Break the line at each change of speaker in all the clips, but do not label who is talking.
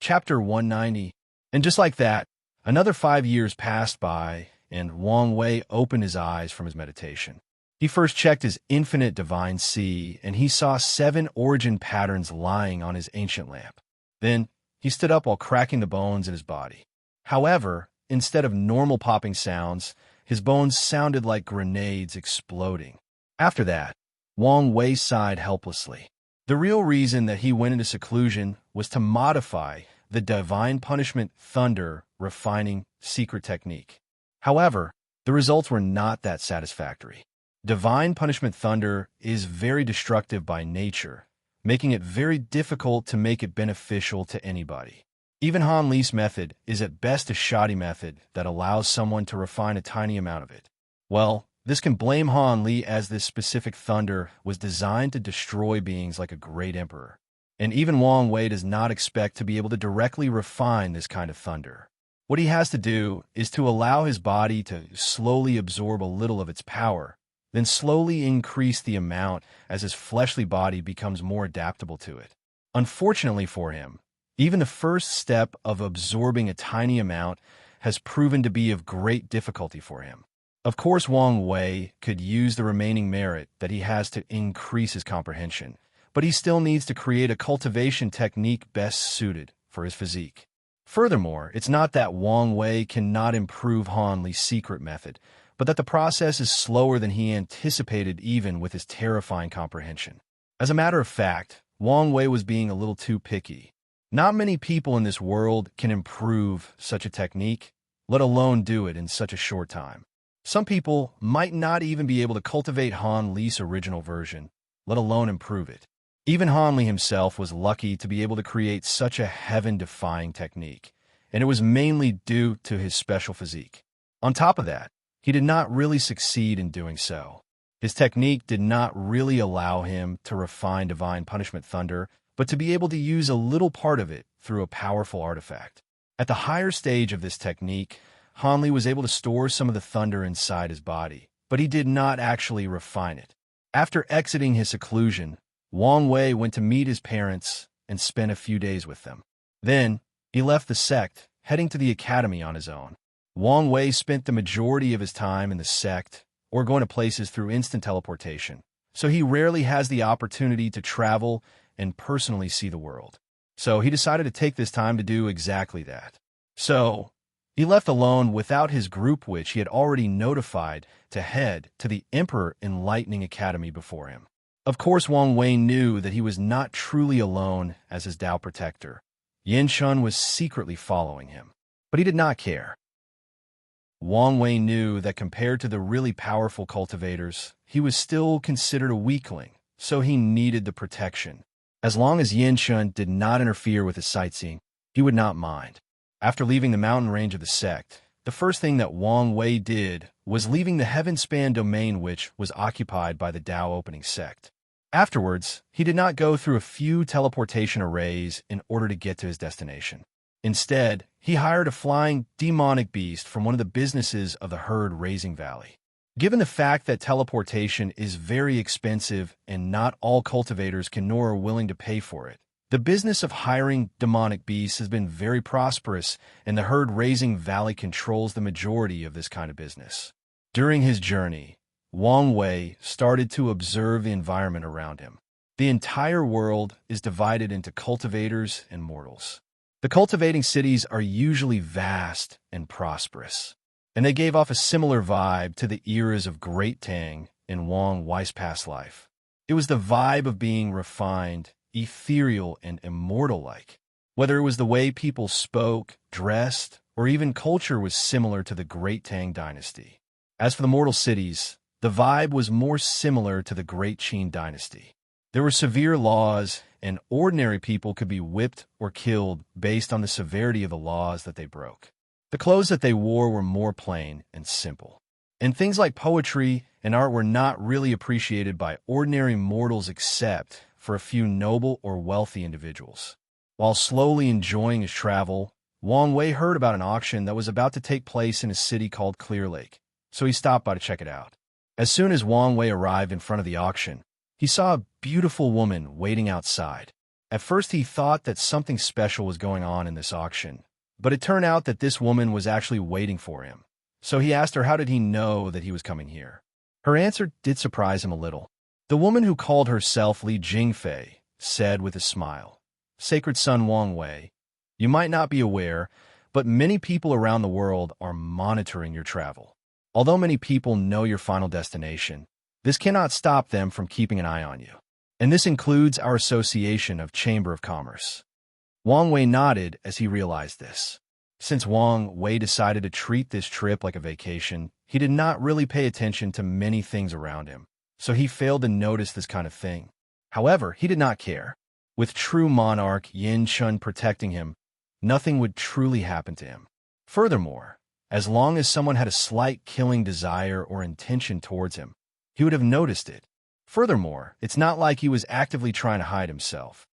Chapter 190. And just like that, another 5 years passed by, and Wang Wei opened his eyes from his meditation. He first checked his infinite divine sea, and he saw 7 origin patterns lying on his ancient lamp. Then, he stood up while cracking the bones in his body. However, instead of normal popping sounds, his bones sounded like grenades exploding. After that, Wang Wei sighed helplessly. The real reason that he went into seclusion was to modify the divine punishment thunder refining secret technique. However, the results were not that satisfactory. Divine punishment thunder is very destructive by nature, making it very difficult to make it beneficial to anybody. Even Han Li's method is at best a shoddy method that allows someone to refine a tiny amount of it. Well, this can blame Han Li, as this specific thunder was designed to destroy beings like a great emperor. And even Wang Wei does not expect to be able to directly refine this kind of thunder. What he has to do is to allow his body to slowly absorb a little of its power, then slowly increase the amount as his fleshly body becomes more adaptable to it. Unfortunately for him, even the first step of absorbing a tiny amount has proven to be of great difficulty for him. Of course, Wang Wei could use the remaining merit that he has to increase his comprehension, but he still needs to create a cultivation technique best suited for his physique. Furthermore, it's not that Wang Wei cannot improve Han Li's secret method, but that the process is slower than he anticipated even with his terrifying comprehension. As a matter of fact, Wang Wei was being a little too picky. Not many people in this world can improve such a technique, let alone do it in such a short time. Some people might not even be able to cultivate Han Li's original version, let alone improve it. Even Han Li himself was lucky to be able to create such a heaven-defying technique, and it was mainly due to his special physique. On top of that, he did not really succeed in doing so. His technique did not really allow him to refine divine punishment thunder, but to be able to use a little part of it through a powerful artifact. At the higher stage of this technique, Han Li was able to store some of the thunder inside his body, but he did not actually refine it. After exiting his seclusion, Wang Wei went to meet his parents and spent a few days with them. Then, he left the sect, heading to the academy on his own. Wang Wei spent the majority of his time in the sect, or going to places through instant teleportation, so he rarely has the opportunity to travel and personally see the world. So he decided to take this time to do exactly that. So, he left alone without his group, which he had already notified to head to the Emperor Enlightening Academy before him. Of course, Wang Wei knew that he was not truly alone as his Tao protector. Yin Shun was secretly following him, but he did not care. Wang Wei knew that compared to the really powerful cultivators, he was still considered a weakling, so he needed the protection. As long as Yin Shun did not interfere with his sightseeing, he would not mind. After leaving the mountain range of the sect, the first thing that Wang Wei did was leaving the heaven-span domain, which was occupied by the Tao opening sect. Afterwards, he did not go through a few teleportation arrays in order to get to his destination. Instead, he hired a flying demonic beast from one of the businesses of the herd-raising valley. Given the fact that teleportation is very expensive and not all cultivators can nor are willing to pay for it, the business of hiring demonic beasts has been very prosperous, and the herd-raising valley controls the majority of this kind of business. During his journey, Wang Wei started to observe the environment around him. The entire world is divided into cultivators and mortals. The cultivating cities are usually vast and prosperous, and they gave off a similar vibe to the eras of Great Tang in Wang Wei's past life. It was the vibe of being refined, ethereal, and immortal-like. Whether it was the way people spoke, dressed, or even culture was similar to the Great Tang dynasty. As for the mortal cities, the vibe was more similar to the Great Qin dynasty. There were severe laws, and ordinary people could be whipped or killed based on the severity of the laws that they broke. The clothes that they wore were more plain and simple. And things like poetry and art were not really appreciated by ordinary mortals except for a few noble or wealthy individuals. While slowly enjoying his travel, Wang Wei heard about an auction that was about to take place in a city called Clear Lake, so he stopped by to check it out. As soon as Wang Wei arrived in front of the auction, he saw a beautiful woman waiting outside. At first he thought that something special was going on in this auction, but it turned out that this woman was actually waiting for him. So he asked her how did he know that he was coming here. Her answer did surprise him a little. The woman who called herself Li Jingfei said with a smile, "Sacred Son Wang Wei, you might not be aware, but many people around the world are monitoring your travel. Although many people know your final destination, this cannot stop them from keeping an eye on you. And this includes our association of Chamber of Commerce." Wang Wei nodded as he realized this. Since Wang Wei decided to treat this trip like a vacation, he did not really pay attention to many things around him, so he failed to notice this kind of thing. However, he did not care. With true monarch Yin Chun protecting him, nothing would truly happen to him. Furthermore, as long as someone had a slight killing desire or intention towards him, he would have noticed it. Furthermore, it's not like he was actively trying to hide himself.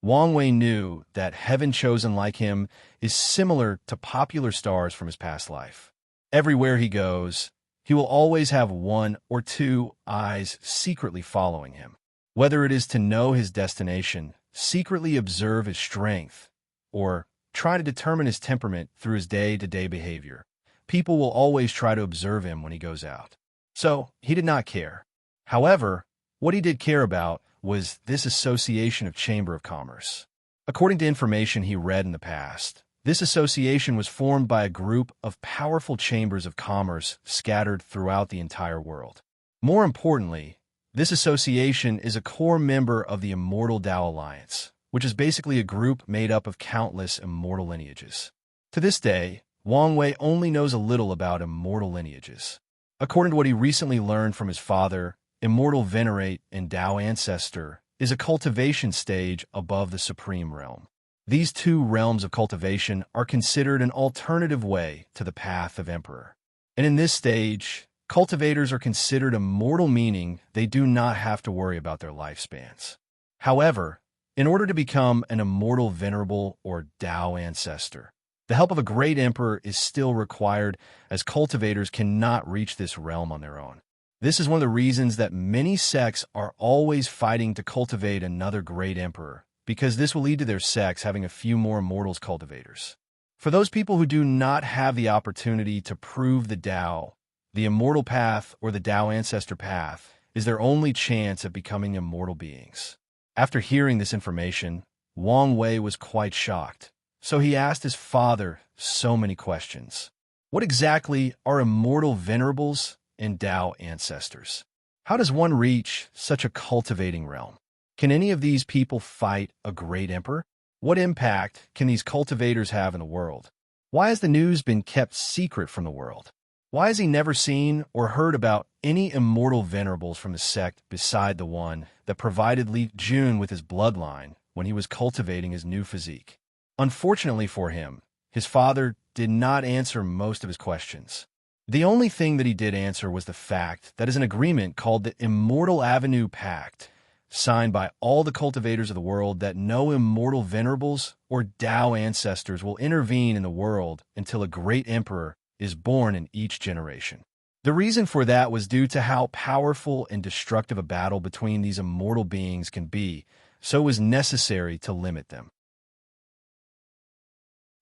Wang Wei knew that heaven chosen like him is similar to popular stars from his past life. Everywhere he goes, he will always have one or two eyes secretly following him. Whether it is to know his destination, secretly observe his strength, or try to determine his temperament through his day-to-day behavior, people will always try to observe him when he goes out. So, he did not care. However, what he did care about was this association of Chamber of Commerce. According to information he read in the past, this association was formed by a group of powerful chambers of commerce scattered throughout the entire world. More importantly, this association is a core member of the Immortal Tao Alliance, which is basically a group made up of countless immortal lineages. To this day, Wang Wei only knows a little about immortal lineages. According to what he recently learned from his father, Immortal Venerate and Tao Ancestor is a cultivation stage above the Supreme Realm. These two realms of cultivation are considered an alternative way to the path of Emperor. And in this stage, cultivators are considered immortal, meaning they do not have to worry about their lifespans. However, in order to become an Immortal Venerable or Tao Ancestor, the help of a great emperor is still required, as cultivators cannot reach this realm on their own. This is one of the reasons that many sects are always fighting to cultivate another great emperor, because this will lead to their sects having a few more immortals cultivators. For those people who do not have the opportunity to prove the Tao, the immortal path or the Tao Ancestor path is their only chance of becoming immortal beings. After hearing this information, Wang Wei was quite shocked, so he asked his father so many questions. What exactly are immortal venerables and Tao ancestors? How does one reach such a cultivating realm? Can any of these people fight a great emperor? What impact can these cultivators have in the world? Why has the news been kept secret from the world? Why has he never seen or heard about any immortal venerables from the sect beside the one that provided Li Jun with his bloodline when he was cultivating his new physique? Unfortunately for him, his father did not answer most of his questions. The only thing that he did answer was the fact that is an agreement called the Immortal Avenue Pact, signed by all the cultivators of the world, that no immortal venerables or Tao ancestors will intervene in the world until a great emperor is born in each generation. The reason for that was due to how powerful and destructive a battle between these immortal beings can be, so it was necessary to limit them.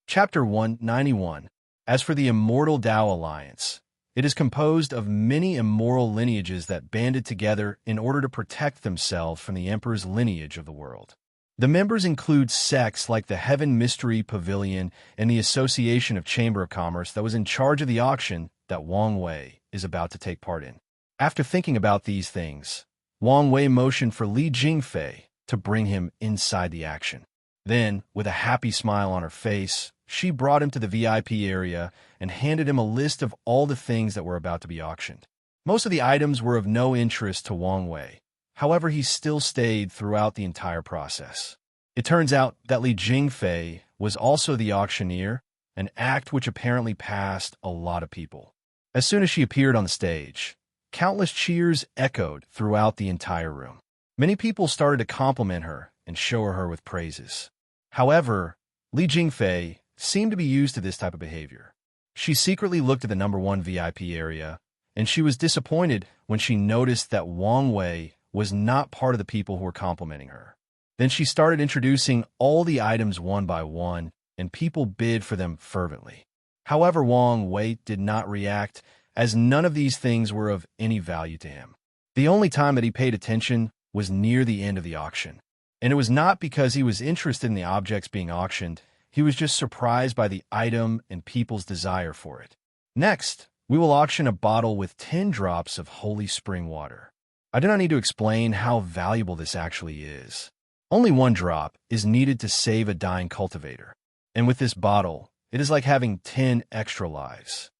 Chapter 191. As for the Immortal Tao Alliance, it is composed of many immoral lineages that banded together in order to protect themselves from the Emperor's lineage of the world. The members include sects like the Heaven Mystery Pavilion and the Association of Chamber of Commerce that was in charge of the auction that Wang Wei is about to take part in. After thinking about these things, Wang Wei motioned for Li Jingfei to bring him inside the action. Then, with a happy smile on her face, she brought him to the VIP area and handed him a list of all the things that were about to be auctioned. Most of the items were of no interest to Wang Wei. However, he still stayed throughout the entire process. It turns out that Li Jingfei was also the auctioneer, an act which apparently passed a lot of people. As soon as she appeared on the stage, countless cheers echoed throughout the entire room. Many people started to compliment her and shower her with praises. However, Li Jingfei seemed to be used to this type of behavior. She secretly looked at the #1 VIP area, and she was disappointed when she noticed that Wang Wei was not part of the people who were complimenting her. Then she started introducing all the items one by one, and people bid for them fervently. However, Wang Wei did not react, as none of these things were of any value to him. The only time that he paid attention was near the end of the auction. And it was not because he was interested in the objects being auctioned. He was just surprised by the item and people's desire for it. Next, we will auction a bottle with 10 drops of holy spring water. I do not need to explain how valuable this actually is. Only 1 drop is needed to save a dying cultivator. And with this bottle, it is like having 10 extra lives.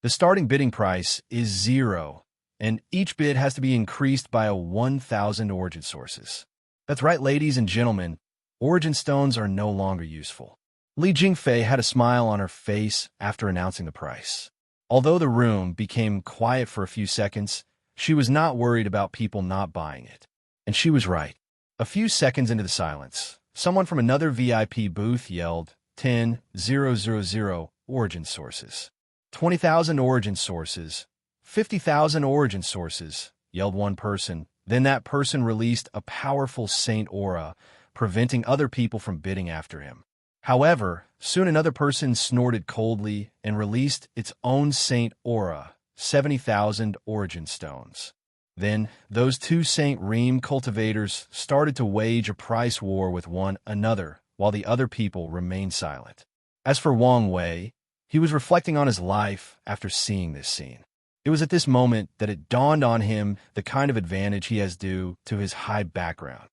The starting bidding price is 0, and each bid has to be increased by 1,000 origin sources. That's right, ladies and gentlemen, origin stones are no longer useful. Li Jingfei had a smile on her face after announcing the price. Although the room became quiet for a few seconds, she was not worried about people not buying it. And she was right. A few seconds into the silence, someone from another VIP booth yelled, 10,000 origin sources. 20,000 origin sources. 50,000 origin sources, yelled one person. Then that person released a powerful saint aura, preventing other people from bidding after him. However, soon another person snorted coldly and released its own saint aura, 70,000 origin stones. Then, those 2 Saint Reem cultivators started to wage a price war with one another, while the other people remained silent. As for Wang Wei, he was reflecting on his life after seeing this scene. It was at this moment that it dawned on him the kind of advantage he has due to his high background.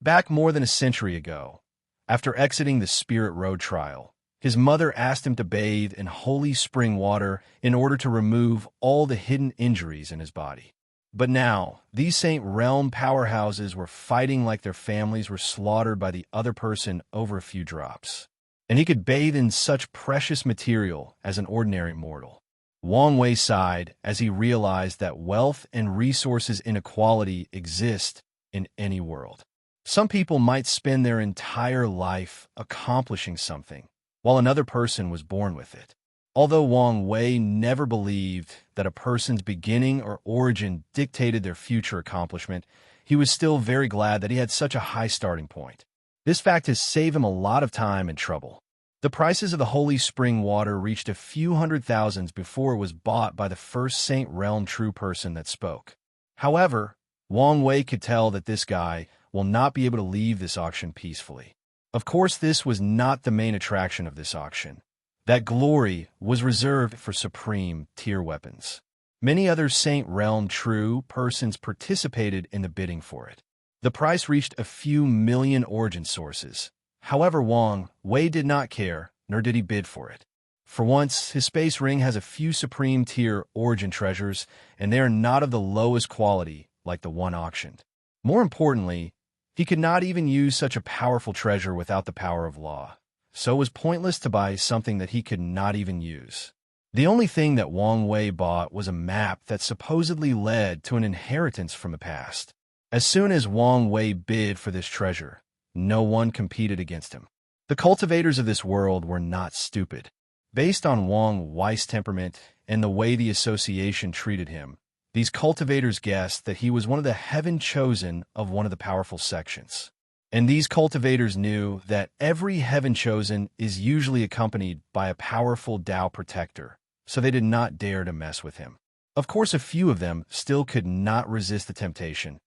Back more than a century ago, after exiting the Spirit Road trial, his mother asked him to bathe in holy spring water in order to remove all the hidden injuries in his body. But now, these Saint Realm powerhouses were fighting like their families were slaughtered by the other person over a few drops. And he could bathe in such precious material as an ordinary mortal. Wang Wei sighed as he realized that wealth and resources inequality exist in any world. Some people might spend their entire life accomplishing something, while another person was born with it. Although Wang Wei never believed that a person's beginning or origin dictated their future accomplishment, he was still very glad that he had such a high starting point. This fact has saved him a lot of time and trouble. The prices of the holy spring water reached a few hundred thousands before it was bought by the first Saint Realm true person that spoke. However, Wang Wei could tell that this guy will not be able to leave this auction peacefully. Of course, this was not the main attraction of this auction. That glory was reserved for supreme tier weapons. Many other Saint Realm true persons participated in the bidding for it. The price reached a few million origin sources. However, Wang Wei did not care, nor did he bid for it. For once, his space ring has a few supreme tier origin treasures, and they are not of the lowest quality like the one auctioned. More importantly, he could not even use such a powerful treasure without the power of law, so it was pointless to buy something that he could not even use. The only thing that Wang Wei bought was a map that supposedly led to an inheritance from the past. As soon as Wang Wei bid for this treasure, no one competed against him. The cultivators of this world were not stupid. Based on Wang Wei's temperament and the way the association treated him, these cultivators guessed that he was one of the heaven chosen of one of the powerful sections. And these cultivators knew that every heaven chosen is usually accompanied by a powerful Tao protector, so they did not dare to mess with him. Of course, a few of them still could not resist the temptation.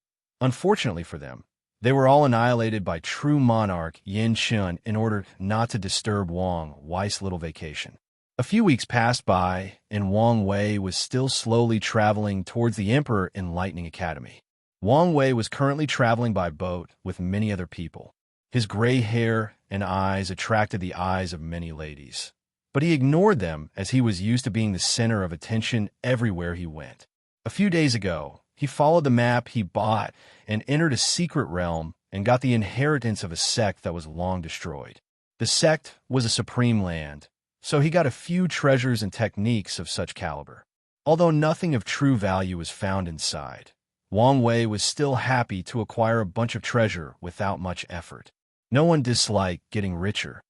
Unfortunately for them, they were all annihilated by true monarch Yin Shun in order not to disturb Wang Wei's little vacation. A few weeks passed by, and Wang Wei was still slowly traveling towards the Emperor Enlightening Academy. Wang Wei was currently traveling by boat with many other people. His gray hair and eyes attracted the eyes of many ladies, but he ignored them as he was used to being the center of attention everywhere he went. A few days ago, he followed the map he bought and entered a secret realm and got the inheritance of a sect that was long destroyed. The sect was a supreme land, so he got a few treasures and techniques of such caliber. Although nothing of true value was found inside, Wang Wei was still happy to acquire a bunch of treasure without much effort. No one disliked getting richer.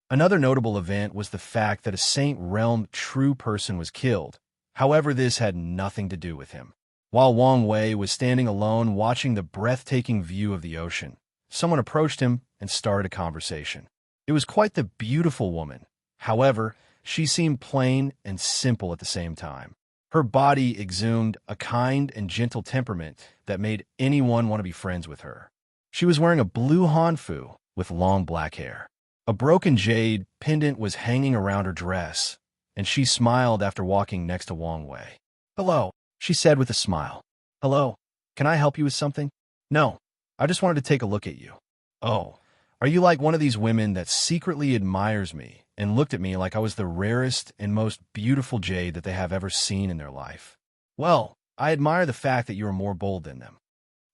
Another notable event was the fact that a Saint Realm true person was killed. However, this had nothing to do with him. While Wang Wei was standing alone watching the breathtaking view of the ocean, someone approached him and started a conversation. It was quite the beautiful woman. However, she seemed plain and simple at the same time. Her body exhumed a kind and gentle temperament that made anyone want to be friends with her. She was wearing a blue hanfu with long black hair. A broken jade pendant was hanging around her dress, and she smiled after walking next to Wang Wei. "Hello," she said with a smile. "Hello. Can I help you with something?" "No. I just wanted to take a look at you." "Oh, are you like one of these women that secretly admires me and looked at me like I was the rarest and most beautiful jade that they have ever seen in their life?" "Well, I admire the fact that you are more bold than them."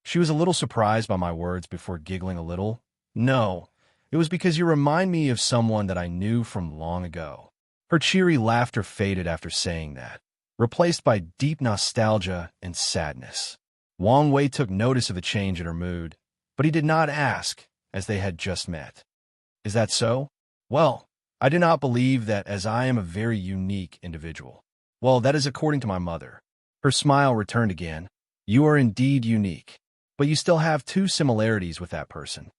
She was a little surprised by my words before giggling a little. "No, it was because you remind me of someone that I knew from long ago." Her cheery laughter faded after saying that, replaced by deep nostalgia and sadness. Wang Wei took notice of the change in her mood, but he did not ask, as they had just met. "Is that so?" "Well, I do not believe that, as I am a very unique individual." "Well, that is according to my mother." Her smile returned again. "You are indeed unique, but you still have two similarities with that person."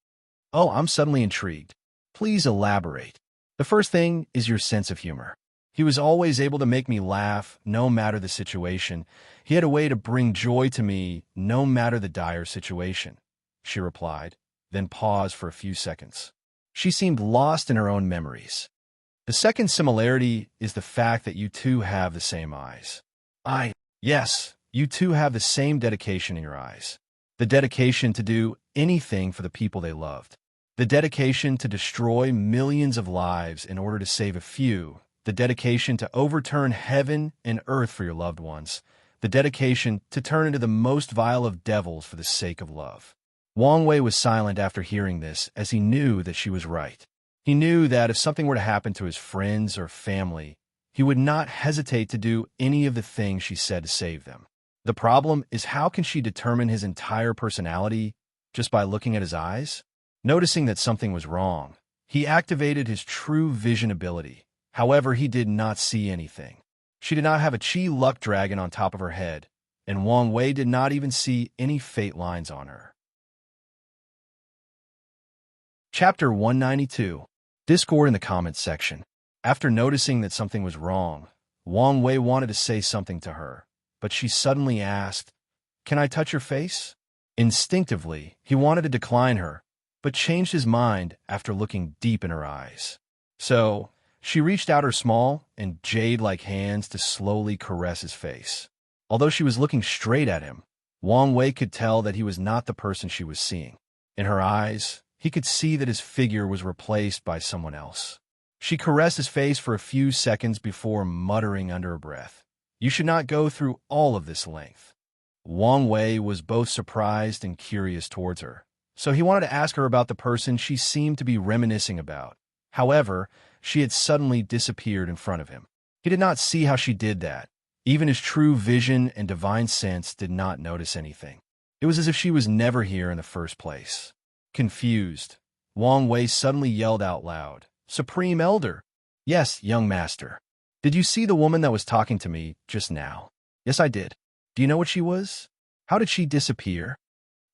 "Oh, I'm suddenly intrigued. Please elaborate." "The first thing is your sense of humor. He was always able to make me laugh, no matter the situation. He had a way to bring joy to me, no matter the dire situation," she replied, then paused for a few seconds. She seemed lost in her own memories. "The second similarity is the fact that you two have the same eyes." Yes, you two have the same dedication in your eyes. The dedication to do anything for the people they loved. The dedication to destroy millions of lives in order to save a few. The dedication to overturn heaven and earth for your loved ones. The dedication to turn into the most vile of devils for the sake of love." Wang Wei was silent after hearing this, as he knew that she was right. He knew that if something were to happen to his friends or family, he would not hesitate to do any of the things she said to save them. The problem is, how can she determine his entire personality just by looking at his eyes? Noticing that something was wrong, he activated his true vision ability. However, he did not see anything. She did not have a chi luck dragon on top of her head, and Wang Wei did not even see any fate lines on her. Chapter 192. Discord in the comments section. After noticing that something was wrong, Wang Wei wanted to say something to her, but she suddenly asked, "Can I touch your face?" Instinctively, he wanted to decline her, but changed his mind after looking deep in her eyes. So, she reached out her small and jade-like hands to slowly caress his face. Although she was looking straight at him, Wang Wei could tell that he was not the person she was seeing. In her eyes, he could see that his figure was replaced by someone else. She caressed his face for a few seconds before muttering under her breath, "You should not go through all of this length." Wang Wei was both surprised and curious towards her, so he wanted to ask her about the person she seemed to be reminiscing about. However, she had suddenly disappeared in front of him. He did not see how she did that. Even his true vision and divine sense did not notice anything. It was as if she was never here in the first place. Confused, Wang Wei suddenly yelled out loud, "Supreme Elder!" "Yes, young master." "Did you see the woman that was talking to me just now?" "Yes, I did." "Do you know what she was? How did she disappear?"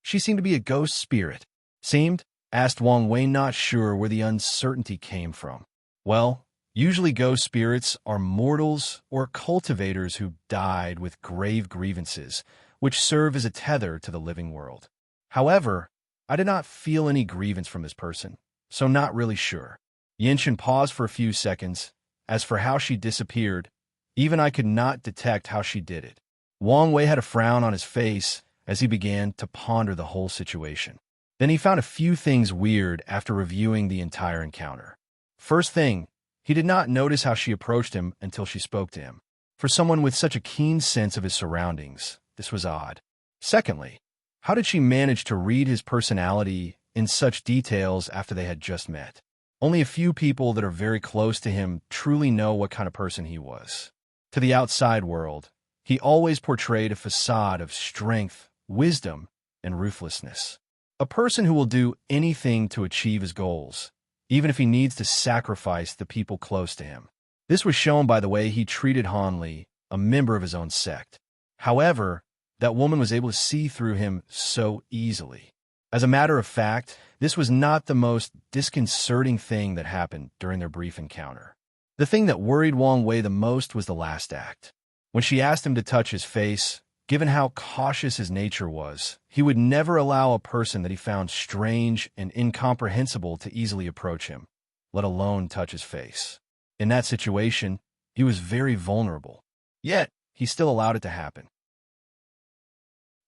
"She seemed to be a ghost spirit." "Seemed?" asked Wang Wei, not sure where the uncertainty came from. "Well, usually ghost spirits are mortals or cultivators who died with grave grievances, which serve as a tether to the living world. However, I did not feel any grievance from this person, so not really sure." Yinshin paused for a few seconds. As for how she disappeared, even I could not detect how she did it. Wang Wei had a frown on his face as he began to ponder the whole situation. Then he found a few things weird after reviewing the entire encounter. First thing, he did not notice how she approached him until she spoke to him. For someone with such a keen sense of his surroundings, this was odd. Secondly, how did she manage to read his personality in such details after they had just met? Only a few people that are very close to him truly know what kind of person he was. To the outside world, he always portrayed a facade of strength, wisdom, and ruthlessness. A person who will do anything to achieve his goals, even if he needs to sacrifice the people close to him. This was shown by the way he treated Han Li, a member of his own sect. However, that woman was able to see through him so easily. As a matter of fact, this was not the most disconcerting thing that happened during their brief encounter. The thing that worried Wang Wei the most was the last act. When she asked him to touch his face, given how cautious his nature was, he would never allow a person that he found strange and incomprehensible to easily approach him, let alone touch his face. In that situation, he was very vulnerable. Yet, he still allowed it to happen.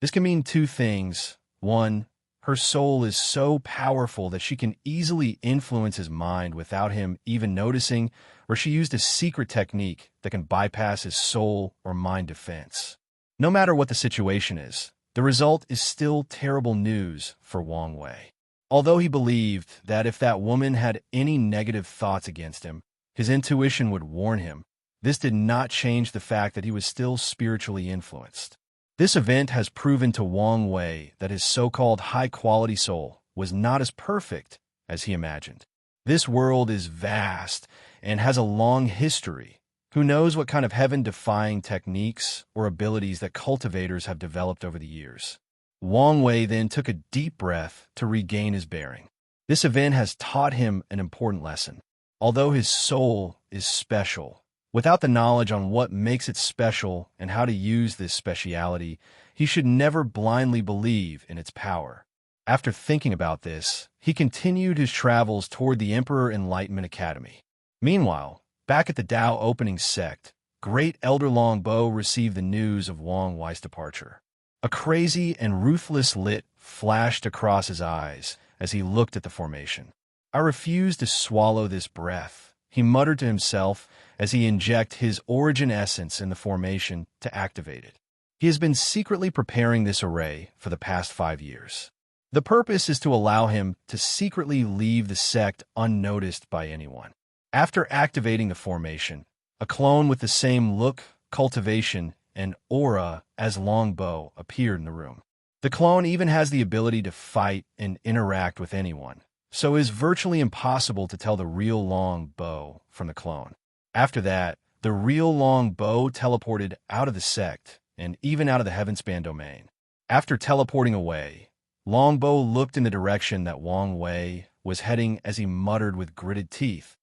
This can mean two things. One, her soul is so powerful that she can easily influence his mind without him even noticing, or she used a secret technique that can bypass his soul or mind defense. No matter what the situation is, the result is still terrible news for Wang Wei. Although he believed that if that woman had any negative thoughts against him, his intuition would warn him, this did not change the fact that he was still spiritually influenced. This event has proven to Wang Wei that his so-called high-quality soul was not as perfect as he imagined. This world is vast and has a long history. Who knows what kind of heaven-defying techniques or abilities that cultivators have developed over the years. Wang Wei then took a deep breath to regain his bearing. This event has taught him an important lesson. Although his soul is special, without the knowledge on what makes it special and how to use this speciality, he should never blindly believe in its power. After thinking about this, he continued his travels toward the Emperor Enlightenment Academy. Meanwhile, back at the Tao opening sect, Great Elder Longbo received the news of Wang Wei's departure. A crazy and ruthless lit flashed across his eyes as he looked at the formation. I refuse to swallow this breath, he muttered to himself as he injected his origin essence in the formation to activate it. He has been secretly preparing this array for the past 5 years. The purpose is to allow him to secretly leave the sect unnoticed by anyone. After activating the formation, a clone with the same look, cultivation, and aura as Longbo appeared in the room. The clone even has the ability to fight and interact with anyone, so it is virtually impossible to tell the real Longbo from the clone. After that, the real Longbo teleported out of the sect and even out of the Heavenspan domain. After teleporting away, Longbo looked in the direction that Wang Wei was heading as he muttered with gritted teeth.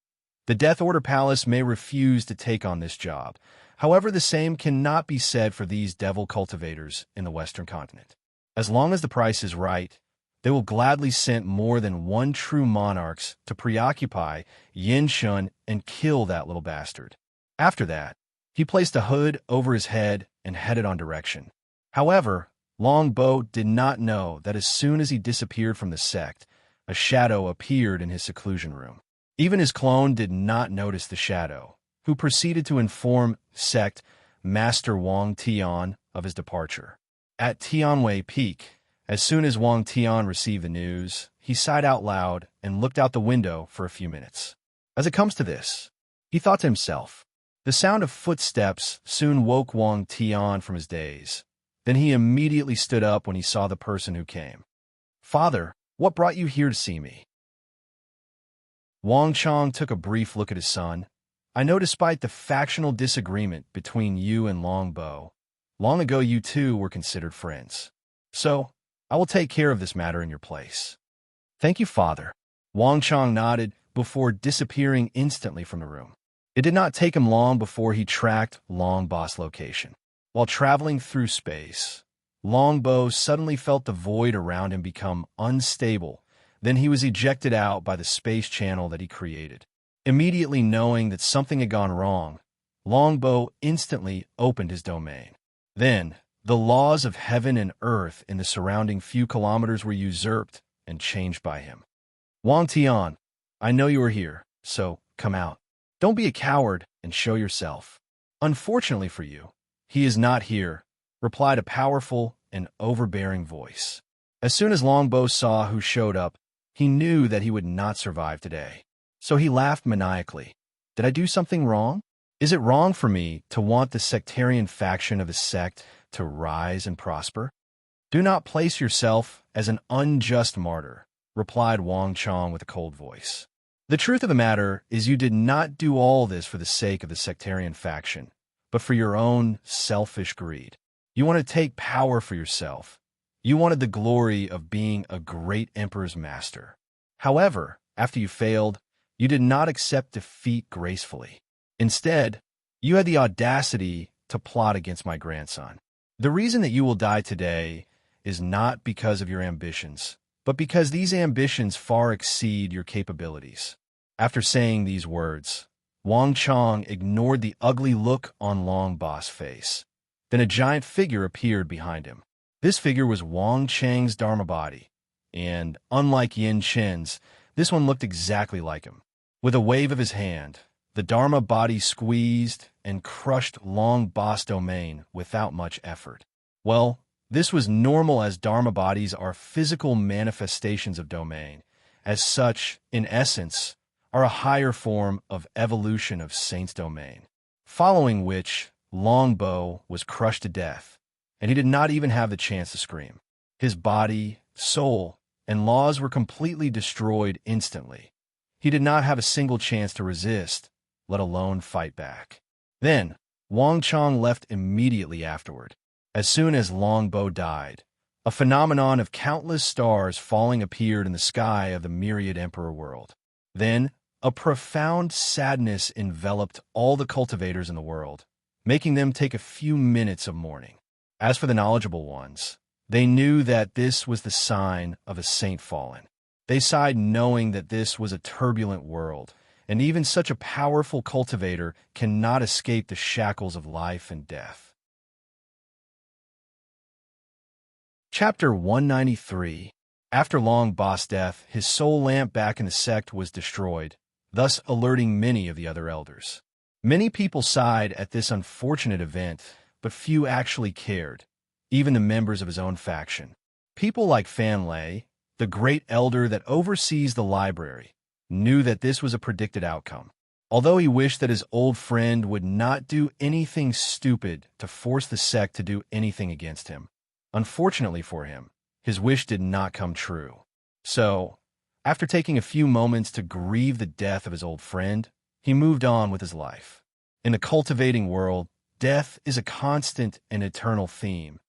The Death Order Palace may refuse to take on this job. However, the same cannot be said for these devil cultivators in the Western continent. As long as the price is right, they will gladly send more than one true monarchs to preoccupy Yin Shun and kill that little bastard. After that, he placed a hood over his head and headed on direction. However, Longbo did not know that as soon as he disappeared from the sect, a shadow appeared in his seclusion room. Even his clone did not notice the shadow, who proceeded to inform sect Master Wang Tian of his departure. At Tianwei Peak, as soon as Wang Tian received the news, he sighed out loud and looked out the window for a few minutes. As it comes to this, he thought to himself, the sound of footsteps soon woke Wang Tian from his daze. Then he immediately stood up when he saw the person who came. "Father, what brought you here to see me?" Wang Chong took a brief look at his son. "I know despite the factional disagreement between you and Longbo, long ago you two were considered friends. So, I will take care of this matter in your place." "Thank you, father." Wang Chong nodded before disappearing instantly from the room. It did not take him long before he tracked Longbo's location. While traveling through space, Longbo suddenly felt the void around him become unstable. Then he was ejected out by the space channel that he created. Immediately knowing that something had gone wrong, Longbo instantly opened his domain. Then, the laws of heaven and earth in the surrounding few kilometers were usurped and changed by him. "Wang Tian, I know you are here, so come out. Don't be a coward and show yourself." "Unfortunately for you, he is not here," replied a powerful and overbearing voice. As soon as Longbo saw who showed up, he knew that he would not survive today. So he laughed maniacally. "Did I do something wrong? Is it wrong for me to want the sectarian faction of a sect to rise and prosper?" "Do not place yourself as an unjust martyr," replied Wang Chong with a cold voice. "The truth of the matter is you did not do all this for the sake of the sectarian faction, but for your own selfish greed. You want to take power for yourself. You wanted the glory of being a great emperor's master. However, after you failed, you did not accept defeat gracefully. Instead, you had the audacity to plot against my grandson. The reason that you will die today is not because of your ambitions, but because these ambitions far exceed your capabilities. After saying these words, Wang Chong ignored the ugly look on Long Boss' face. Then a giant figure appeared behind him. This figure was Wang Chang's Dharma body, and unlike Yin Chen's, this one looked exactly like him. With a wave of his hand, the Dharma body squeezed and crushed Long Boss' domain without much effort. Well, this was normal, as Dharma bodies are physical manifestations of domain. As such, in essence, are a higher form of evolution of Saint's domain. Following which, Longbow was crushed to death, and he did not even have the chance to scream. His body, soul, and laws were completely destroyed instantly. He did not have a single chance to resist, let alone fight back. Then, Wang Chong left immediately afterward. As soon as Longbow died, a phenomenon of countless stars falling appeared in the sky of the myriad emperor world. Then, a profound sadness enveloped all the cultivators in the world, making them take a few minutes of mourning. As for the knowledgeable ones, they knew that this was the sign of a saint fallen. They sighed, knowing that this was a turbulent world, and even such a powerful cultivator cannot escape the shackles of life and death. Chapter 193. After Long Boss' death, his soul lamp back in the sect was destroyed, thus alerting many of the other elders. Many people sighed at this unfortunate event, but few actually cared, even the members of his own faction. People like Fan Lei, the great elder that oversees the library, knew that this was a predicted outcome. Although he wished that his old friend would not do anything stupid to force the sect to do anything against him. Unfortunately for him, his wish did not come true. So, after taking a few moments to grieve the death of his old friend, he moved on with his life. In the cultivating world, death is a constant and eternal theme.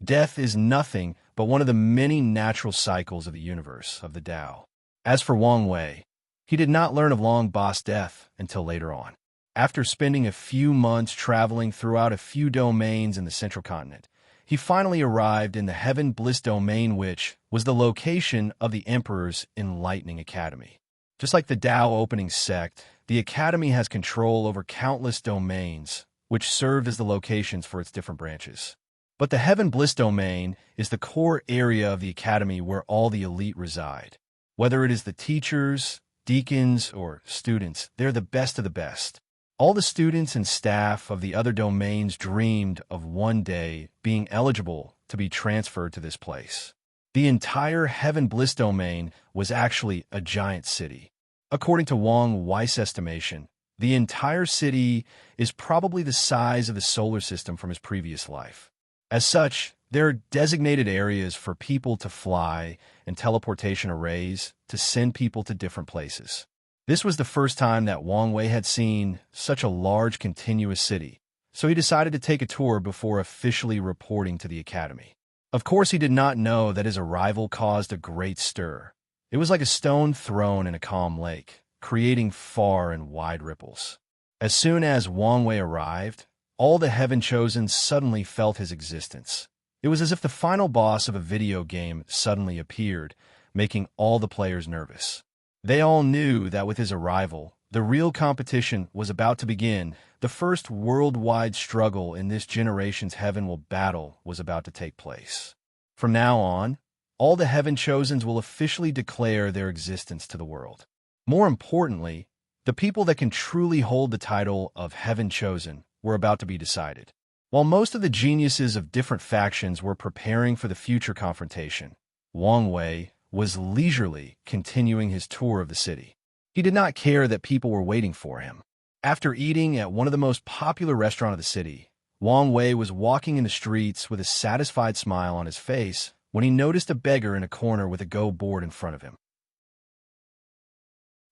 Death is nothing but one of the many natural cycles of the universe, of the Tao. As for Wang Wei, he did not learn of Long Boss' death until later on. After spending a few months traveling throughout a few domains in the central continent, he finally arrived in the Heaven Bliss domain, which was the location of the Emperor's Enlightening Academy. Just like the Tao opening sect, the Academy has control over countless domains, which served as the locations for its different branches. But the Heaven Bliss domain is the core area of the Academy where all the elite reside. Whether it is the teachers, deacons, or students, they're the best of the best. All the students and staff of the other domains dreamed of one day being eligible to be transferred to this place. The entire Heaven Bliss domain was actually a giant city. According to Wang Wei's estimation, the entire city is probably the size of the solar system from his previous life. As such, there are designated areas for people to fly and teleportation arrays to send people to different places. This was the first time that Wang Wei had seen such a large continuous city, so he decided to take a tour before officially reporting to the Academy. Of course, he did not know that his arrival caused a great stir. It was like a stone thrown in a calm lake, creating far and wide ripples. As soon as Wang Wei arrived, all the Heaven Chosen suddenly felt his existence. It was as if the final boss of a video game suddenly appeared, making all the players nervous. They all knew that with his arrival, the real competition was about to begin. The first worldwide struggle in this generation's Heaven battle was about to take place. From now on, all the Heaven Chosens will officially declare their existence to the world. More importantly, the people that can truly hold the title of Heaven Chosen were about to be decided. While most of the geniuses of different factions were preparing for the future confrontation, Wang Wei was leisurely continuing his tour of the city. He did not care that people were waiting for him. After eating at one of the most popular restaurants of the city, Wang Wei was walking in the streets with a satisfied smile on his face when he noticed a beggar in a corner with a Go board in front of him.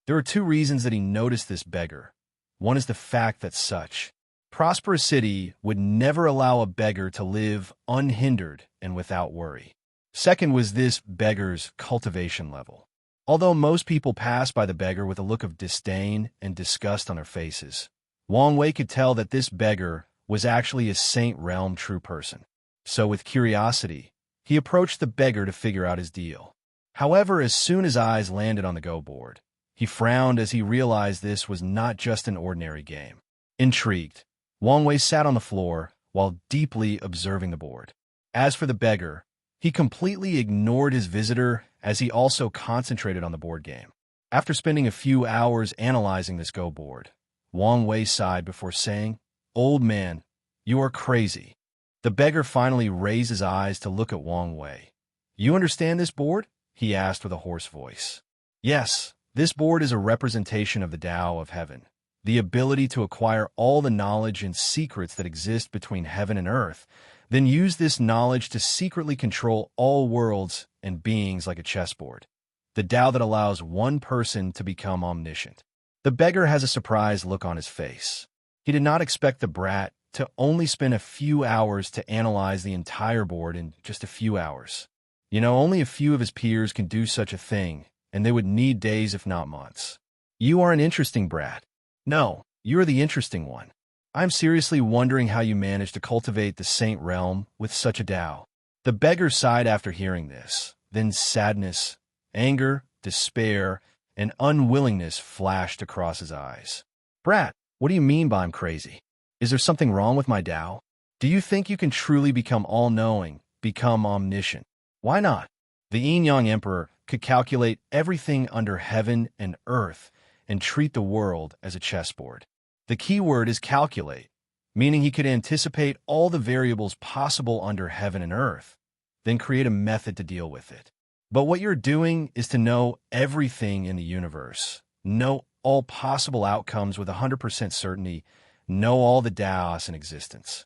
There are two reasons that he noticed this beggar. One is the fact that such prosperous city would never allow a beggar to live unhindered and without worry. Second was this beggar's cultivation level. Although most people passed by the beggar with a look of disdain and disgust on their faces, Wang Wei could tell that this beggar was actually a Saint Realm true person. So with curiosity, he approached the beggar to figure out his deal. However, as soon as eyes landed on the Go board, he frowned as he realized this was not just an ordinary game. Intrigued, Wang Wei sat on the floor while deeply observing the board. As for the beggar, he completely ignored his visitor as he also concentrated on the board game. After spending a few hours analyzing this Go board, Wang Wei sighed before saying, "Old man, you are crazy." The beggar finally raised his eyes to look at Wang Wei. "You understand this board?" he asked with a hoarse voice. "Yes, this board is a representation of the Tao of heaven, the ability to acquire all the knowledge and secrets that exist between heaven and earth, then use this knowledge to secretly control all worlds and beings like a chessboard. The Tao that allows one person to become omniscient." The beggar has a surprised look on his face. He did not expect the brat to only spend a few hours to analyze the entire board in just a few hours. Only a few of his peers can do such a thing, and they would need days if not months. "You are an interesting brat." "No, you are the interesting one. I'm seriously wondering how you managed to cultivate the Saint Realm with such a Tao." The beggar sighed after hearing this. Then sadness, anger, despair, and unwillingness flashed across his eyes. "Brat, what do you mean by I'm crazy? Is there something wrong with my Tao? Do you think you can truly become all-knowing, become omniscient? Why not?" The Yin-Yang Emperor could calculate everything under heaven and earth and treat the world as a chessboard. The key word is calculate, meaning he could anticipate all the variables possible under heaven and earth, then create a method to deal with it. But what you're doing is to know everything in the universe, know all possible outcomes with 100% certainty, know all the Taos in existence.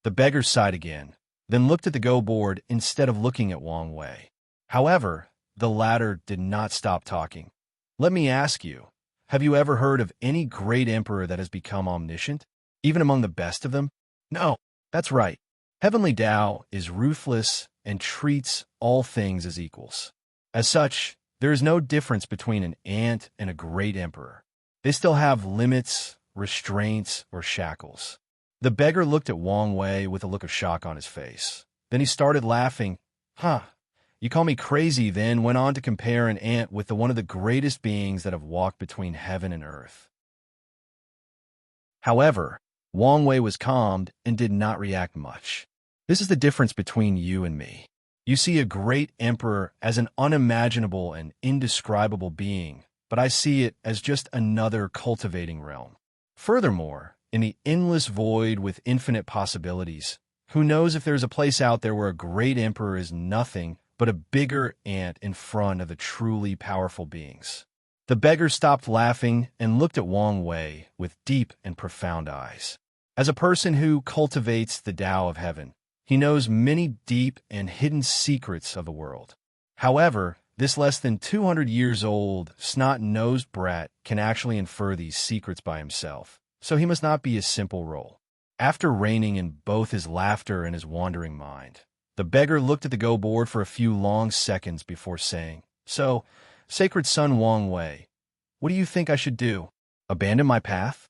The beggar sighed again, then looked at the Go board instead of looking at Wang Wei. However, the latter did not stop talking. "Let me ask you, have you ever heard of any great emperor that has become omniscient, even among the best of them?" "No, that's right. Heavenly Tao is ruthless and treats all things as equals. As such, there is no difference between an ant and a great emperor. They still have limits, restraints, or shackles." The beggar looked at Wang Wei with a look of shock on his face. Then he started laughing. "Huh, you call me crazy," then went on to compare an ant with one of the greatest beings that have walked between heaven and earth. However, Wang Wei was calmed and did not react much. "This is the difference between you and me. You see a great emperor as an unimaginable and indescribable being, but I see it as just another cultivating realm. Furthermore, in the endless void with infinite possibilities, who knows if there's a place out there where a great emperor is nothing but a bigger ant in front of the truly powerful beings." The beggar stopped laughing and looked at Wang Wei with deep and profound eyes. As a person who cultivates the Tao of heaven, he knows many deep and hidden secrets of the world. However, this less than 200 years old, snot-nosed brat can actually infer these secrets by himself, so he must not be a simple role. After reining in both his laughter and his wandering mind, the beggar looked at the Go board for a few long seconds before saying, "So, Sacred Son Wang Wei, what do you think I should do? Abandon my path?"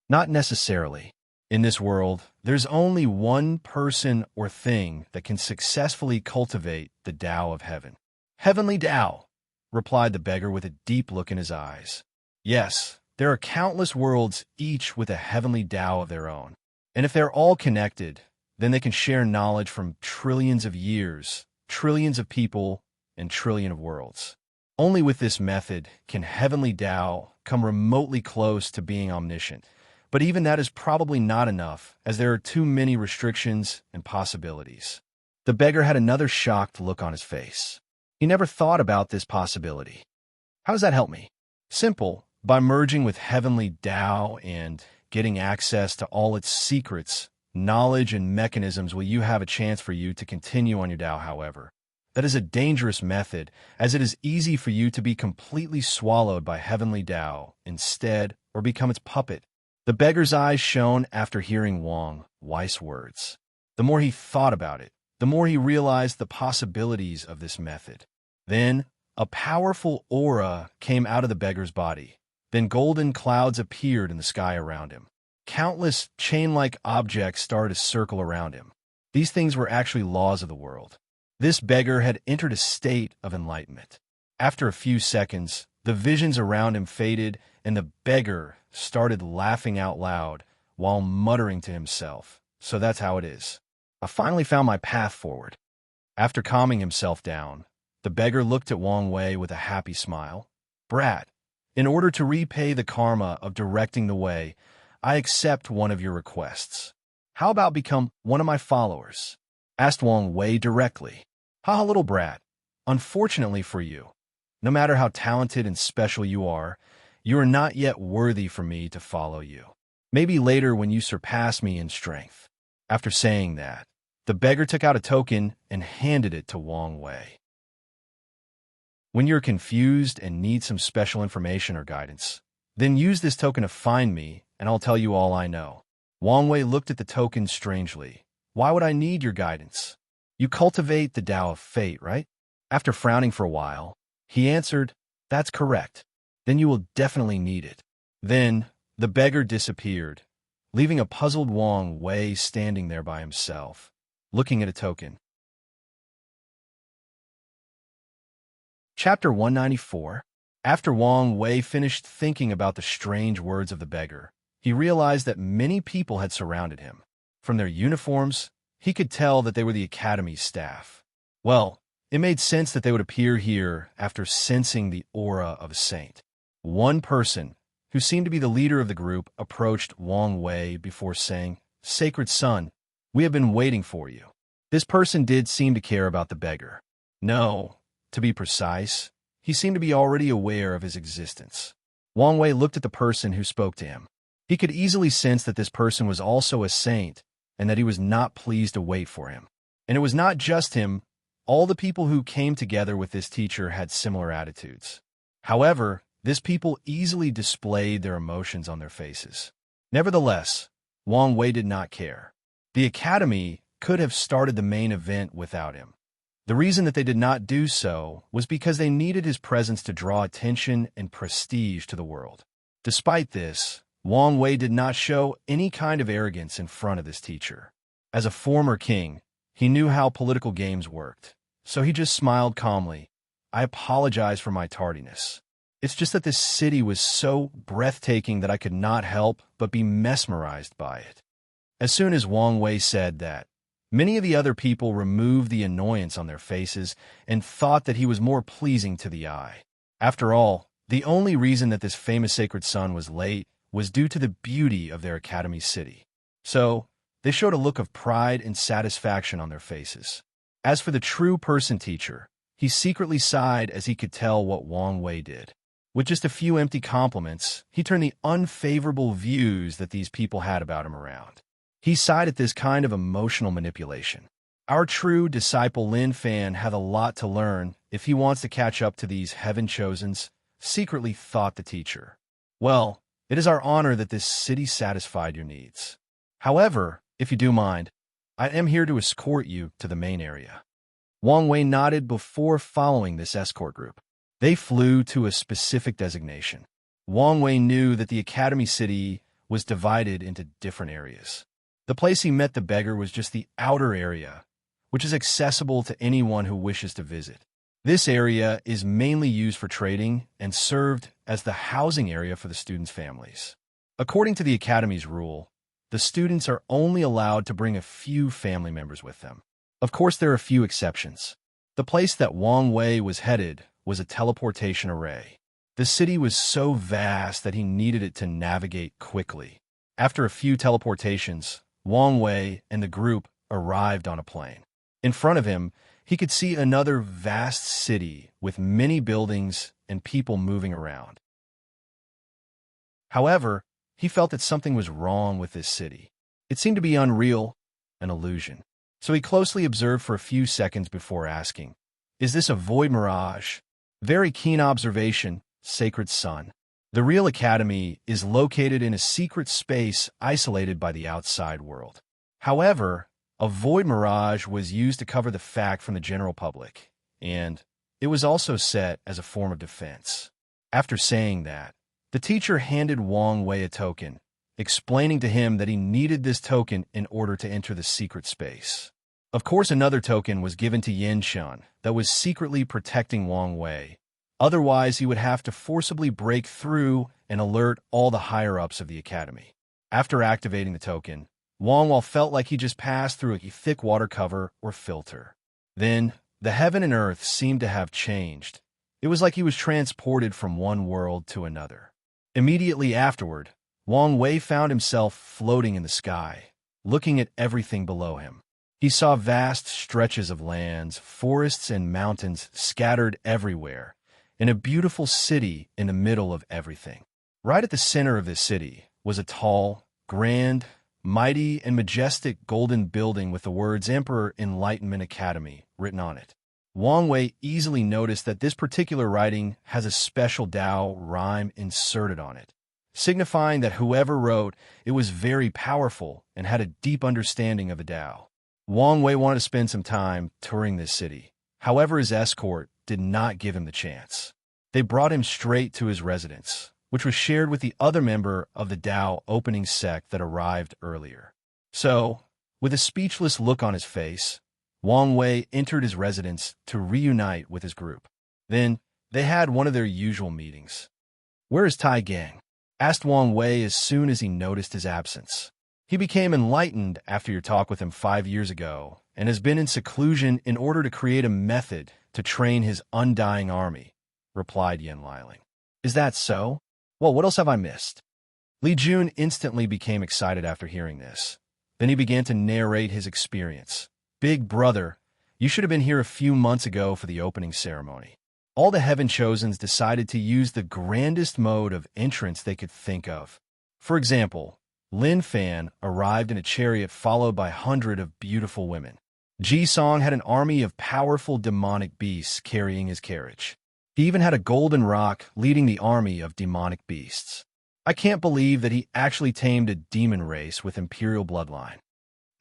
"Not necessarily. In this world, there's only one person or thing that can successfully cultivate the Tao of heaven." "Heavenly Tao," replied the beggar with a deep look in his eyes. "Yes, there are countless worlds, each with a heavenly Tao of their own. And if they're all connected, then they can share knowledge from trillions of years, trillions of people, and trillion of worlds. Only with this method can heavenly Tao come remotely close to being omniscient. But even that is probably not enough, as there are too many restrictions and possibilities." The beggar had another shocked look on his face. He never thought about this possibility. "How does that help me?" "Simple. By merging with heavenly Tao and getting access to all its secrets, knowledge, and mechanisms will you have a chance for you to continue on your Tao. However, that is a dangerous method, as it is easy for you to be completely swallowed by heavenly Tao instead or become its puppet. The beggar's eyes shone after hearing Wang Wei's words. The more he thought about it, the more he realized the possibilities of this method. Then, a powerful aura came out of the beggar's body. Then golden clouds appeared in the sky around him. Countless chain-like objects started to circle around him. These things were actually laws of the world. This beggar had entered a state of enlightenment. After a few seconds, the visions around him faded, and the beggar started laughing out loud while muttering to himself, "So that's how it is. I finally found my path forward." After calming himself down, the beggar looked at Wang Wei with a happy smile. "Brat, in order to repay the karma of directing the way, I accept one of your requests. How about become one of my followers?" asked Wang Wei directly. "Ha, little brat. Unfortunately for you, no matter how talented and special you are not yet worthy for me to follow you. Maybe later when you surpass me in strength." After saying that, the beggar took out a token and handed it to Wang Wei. When you're confused and need some special information or guidance, then use this token to find me, and I'll tell you all I know. Wang Wei looked at the token strangely. "Why would I need your guidance? You cultivate the Tao of Fate, right?" After frowning for a while, he answered, "That's correct. Then you will definitely need it." Then, the beggar disappeared, leaving a puzzled Wang Wei standing there by himself, looking at a token. Chapter 194. After Wang Wei finished thinking about the strange words of the beggar, he realized that many people had surrounded him. From their uniforms, he could tell that they were the Academy's staff. Well, it made sense that they would appear here after sensing the aura of a saint. One person, who seemed to be the leader of the group, approached Wang Wei before saying, "Sacred son, we have been waiting for you." This person did seem to care about the beggar. No, to be precise, he seemed to be already aware of his existence. Wang Wei looked at the person who spoke to him. He could easily sense that this person was also a saint and that he was not pleased to wait for him. And it was not just him. All the people who came together with this teacher had similar attitudes. However, this people easily displayed their emotions on their faces. Nevertheless, Wang Wei did not care. The Academy could have started the main event without him. The reason that they did not do so was because they needed his presence to draw attention and prestige to the world. Despite this, Wang Wei did not show any kind of arrogance in front of this teacher. As a former king, he knew how political games worked, so he just smiled calmly. "I apologize for my tardiness. It's just that this city was so breathtaking that I could not help but be mesmerized by it." As soon as Wang Wei said that, many of the other people removed the annoyance on their faces and thought that he was more pleasing to the eye. After all, the only reason that this famous sacred son was late was due to the beauty of their Academy city. So, they showed a look of pride and satisfaction on their faces. As for the true person teacher, he secretly sighed as he could tell what Wang Wei did. With just a few empty compliments, he turned the unfavorable views that these people had about him around. He sighed at this kind of emotional manipulation. Our true disciple Lin Fan had a lot to learn if he wants to catch up to these heaven-chosens, secretly thought the teacher. Well, it is our honor that this city satisfied your needs. However, if you do mind, I am here to escort you to the main area. Wang Wei nodded before following this escort group. They flew to a specific designation. Wang Wei knew that the Academy city was divided into different areas. The place he met the beggar was just the outer area, which is accessible to anyone who wishes to visit. This area is mainly used for trading and served as the housing area for the students' families. According to the Academy's rule, the students are only allowed to bring a few family members with them. Of course, there are a few exceptions. The place that Wang Wei was headed was a teleportation array. The city was so vast that he needed it to navigate quickly. After a few teleportations, Wang Wei and the group arrived on a plane. In front of him, he could see another vast city with many buildings and people moving around. However, he felt that something was wrong with this city. It seemed to be unreal, an illusion. So he closely observed for a few seconds before asking, "Is this a void mirage?" Very keen observation, sacred son. The real academy is located in a secret space isolated by the outside world. However, a void mirage was used to cover the fact from the general public, and it was also set as a form of defense. After saying that, the teacher handed Wang Wei a token, explaining to him that he needed this token in order to enter the secret space. Of course, another token was given to Yin Shan that was secretly protecting Wang Wei. Otherwise, he would have to forcibly break through and alert all the higher-ups of the academy. After activating the token, Wang Wei felt like he just passed through a thick water cover or filter. Then, the heaven and earth seemed to have changed. It was like he was transported from one world to another. Immediately afterward, Wang Wei found himself floating in the sky, looking at everything below him. He saw vast stretches of lands, forests, and mountains scattered everywhere, and a beautiful city in the middle of everything. Right at the center of this city was a tall, grand, mighty, and majestic golden building with the words Emperor Enlightenment Academy written on it. Wang Wei easily noticed that this particular writing has a special Tao rhyme inserted on it, signifying that whoever wrote it was very powerful and had a deep understanding of the Tao. Wang Wei wanted to spend some time touring this city. However, his escort did not give him the chance. They brought him straight to his residence, which was shared with the other member of the Tao opening sect that arrived earlier. So, with a speechless look on his face, Wang Wei entered his residence to reunite with his group. Then, they had one of their usual meetings. "Where is Tai Gang?" asked Wang Wei as soon as he noticed his absence. "He became enlightened after your talk with him 5 years ago and has been in seclusion in order to create a method to train his undying army," replied Yin Liling. "Is that so? Well, what else have I missed?" Li Jun instantly became excited after hearing this. Then he began to narrate his experience. "Big brother, you should have been here a few months ago for the opening ceremony. All the Heaven Chosens decided to use the grandest mode of entrance they could think of. For example, Lin Fan arrived in a chariot followed by 100 of beautiful women. Ji Song had an army of powerful demonic beasts carrying his carriage. He even had a golden rock leading the army of demonic beasts. I can't believe that he actually tamed a demon race with imperial bloodline.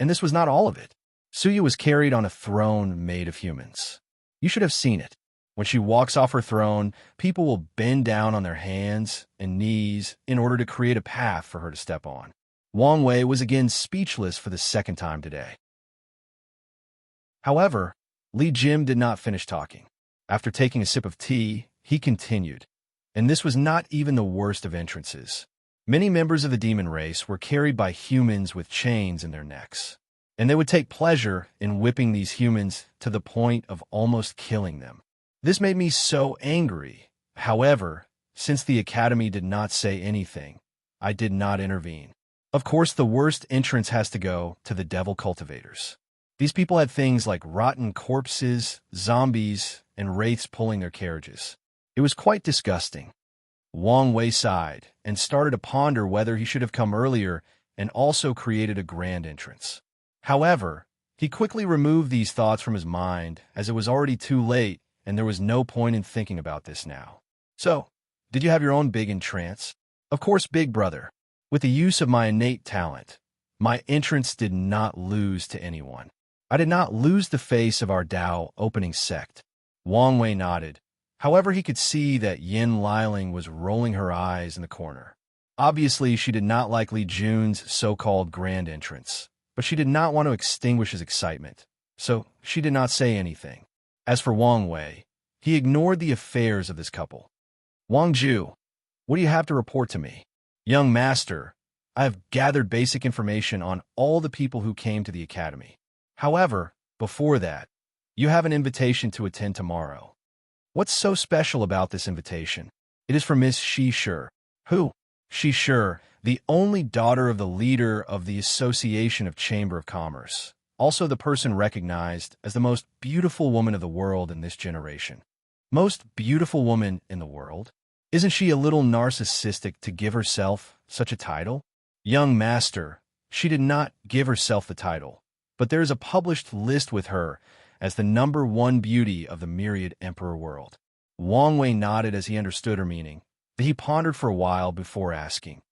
And this was not all of it. Suya was carried on a throne made of humans. You should have seen it. When she walks off her throne, people will bend down on their hands and knees in order to create a path for her to step on." Wang Wei was again speechless for the second time today. However, Li Jim did not finish talking. After taking a sip of tea, he continued. And this was not even the worst of entrances. Many members of the demon race were carried by humans with chains in their necks, and they would take pleasure in whipping these humans to the point of almost killing them. This made me so angry. However, since the academy did not say anything, I did not intervene. Of course, the worst entrance has to go to the devil cultivators. These people had things like rotten corpses, zombies, and wraiths pulling their carriages. It was quite disgusting. Wang Wei sighed and started to ponder whether he should have come earlier and also created a grand entrance. However, he quickly removed these thoughts from his mind as it was already too late and there was no point in thinking about this now. "So, did you have your own big entrance?" "Of course, big brother. With the use of my innate talent, my entrance did not lose to anyone. I did not lose the face of our Tao opening sect." Wang Wei nodded. However, he could see that Yin Liling was rolling her eyes in the corner. Obviously, she did not like Li Jun's so-called grand entrance, but she did not want to extinguish his excitement, so she did not say anything. As for Wang Wei, he ignored the affairs of this couple. "Wang Ju, what do you have to report to me?" "Young master, I have gathered basic information on all the people who came to the academy. However, before that, you have an invitation to attend tomorrow." "What's so special about this invitation?" "It is for Miss Shi Shi." "Who?" "Shi Shi, the only daughter of the leader of the Association of Chamber of Commerce. Also the person recognized as the most beautiful woman of the world in this generation." "Most beautiful woman in the world? Isn't she a little narcissistic to give herself such a title?" "Young master, she did not give herself the title, but there is a published list with her as the #1 beauty of the myriad emperor world." Wang Wei nodded as he understood her meaning. He pondered for a while before asking,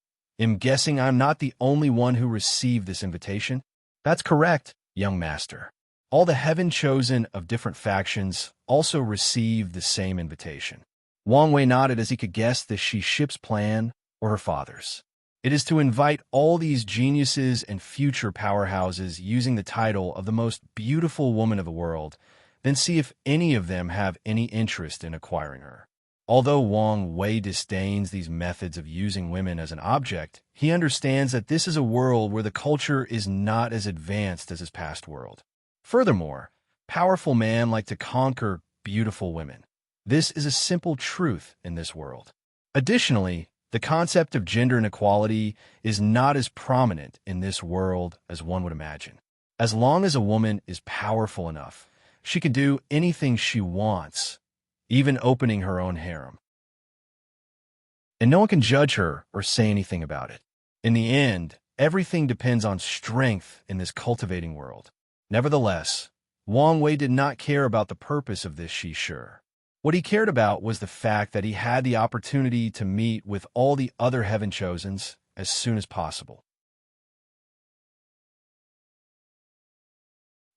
"I'm guessing I'm not the only one who received this invitation?" "That's correct, young master. All the heaven chosen of different factions also received the same invitation." Wang Wei nodded as he could guess the ship's plan or her father's. "It is to invite all these geniuses and future powerhouses using the title of the most beautiful woman of the world, then see if any of them have any interest in acquiring her." Although Wang Wei disdains these methods of using women as an object, he understands that this is a world where the culture is not as advanced as his past world. Furthermore, powerful men like to conquer beautiful women. This is a simple truth in this world. Additionally, the concept of gender inequality is not as prominent in this world as one would imagine. As long as a woman is powerful enough, she can do anything she wants, even opening her own harem. And no one can judge her or say anything about it. In the end, everything depends on strength in this cultivating world. Nevertheless, Wang Wei did not care about the purpose of this sure. What he cared about was the fact that he had the opportunity to meet with all the other heaven chosens as soon as possible.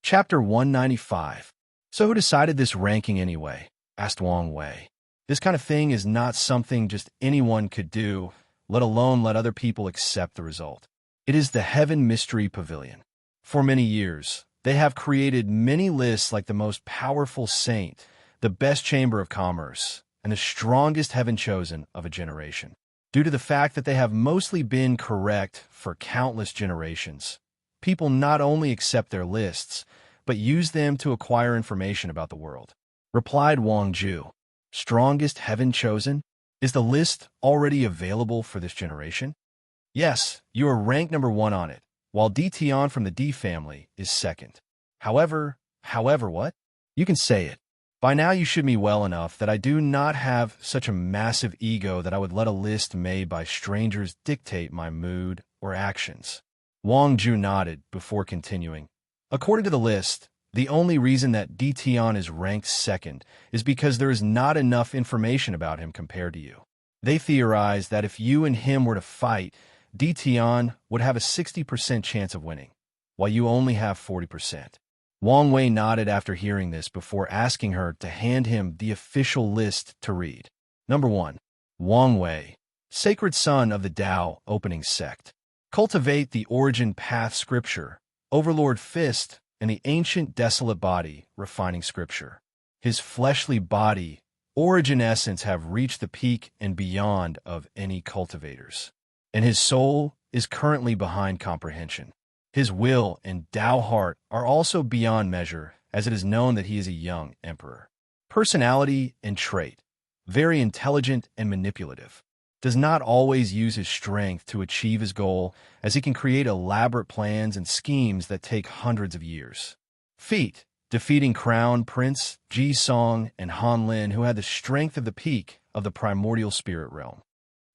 Chapter 195. "So who decided this ranking anyway?" asked Wang Wei. "This kind of thing is not something just anyone could do, let alone let other people accept the result. It is the Heaven Mystery Pavilion. For many years, they have created many lists like the most powerful saint, the best chamber of commerce, and the strongest heaven chosen of a generation. Due to the fact that they have mostly been correct for countless generations, people not only accept their lists, but use them to acquire information about the world," replied Wang Ju. "Strongest heaven chosen? Is the list already available for this generation?" "Yes, you are ranked number 1 on it, while Tion from the D family is second. However what? You can say it. By now you should me well enough that I do not have such a massive ego that I would let a list made by strangers dictate my mood or actions." Wang Ju nodded before continuing. "According to the list, the only reason that Tion is ranked second is because there is not enough information about him compared to you. They theorize that if you and him were to fight, Tion would have a 60% chance of winning, while you only have 40%. Wang Wei nodded after hearing this before asking her to hand him the official list to read. Number 1. Wang Wei, Sacred Son of the Tao Opening Sect. Cultivate the Origin Path Scripture, Overlord Fist, and the Ancient Desolate Body Refining Scripture. His fleshly body, origin essence have reached the peak and beyond of any cultivators, and his soul is currently behind comprehension. His will and Tao heart are also beyond measure, as it is known that he is a young emperor. Personality and trait. Very intelligent and manipulative. Does not always use his strength to achieve his goal, as he can create elaborate plans and schemes that take hundreds of years. Feat. Defeating Crown Prince Ji Song and Han Lin, who had the strength of the peak of the primordial spirit realm.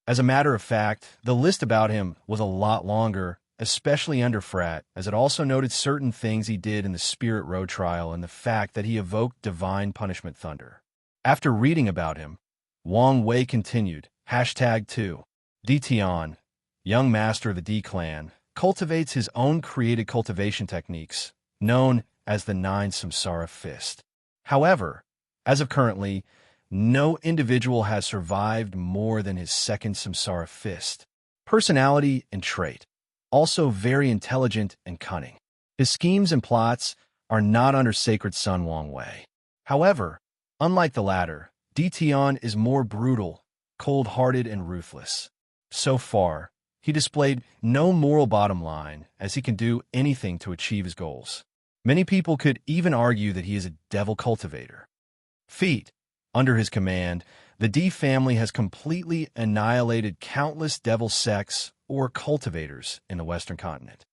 As a matter of fact, the list about him was a lot longer, especially under Frat, as it also noted certain things he did in the Spirit Road trial and the fact that he evoked divine punishment thunder. After reading about him, Wang Wei continued, #2. Tion, young master of the D clan, cultivates his own created cultivation techniques, known as the 9 Samsara Fist. However, as of currently, no individual has survived more than his 2nd Samsara Fist. Personality and trait. Also very intelligent and cunning. His schemes and plots are not under Sacred Son Wang Wei. However, unlike the latter, Tion is more brutal, cold-hearted, and ruthless. So far, he displayed no moral bottom line, as he can do anything to achieve his goals. Many people could even argue that he is a devil cultivator. Feat. Under his command, the D family has completely annihilated countless devil sects or cultivators in the Western continent.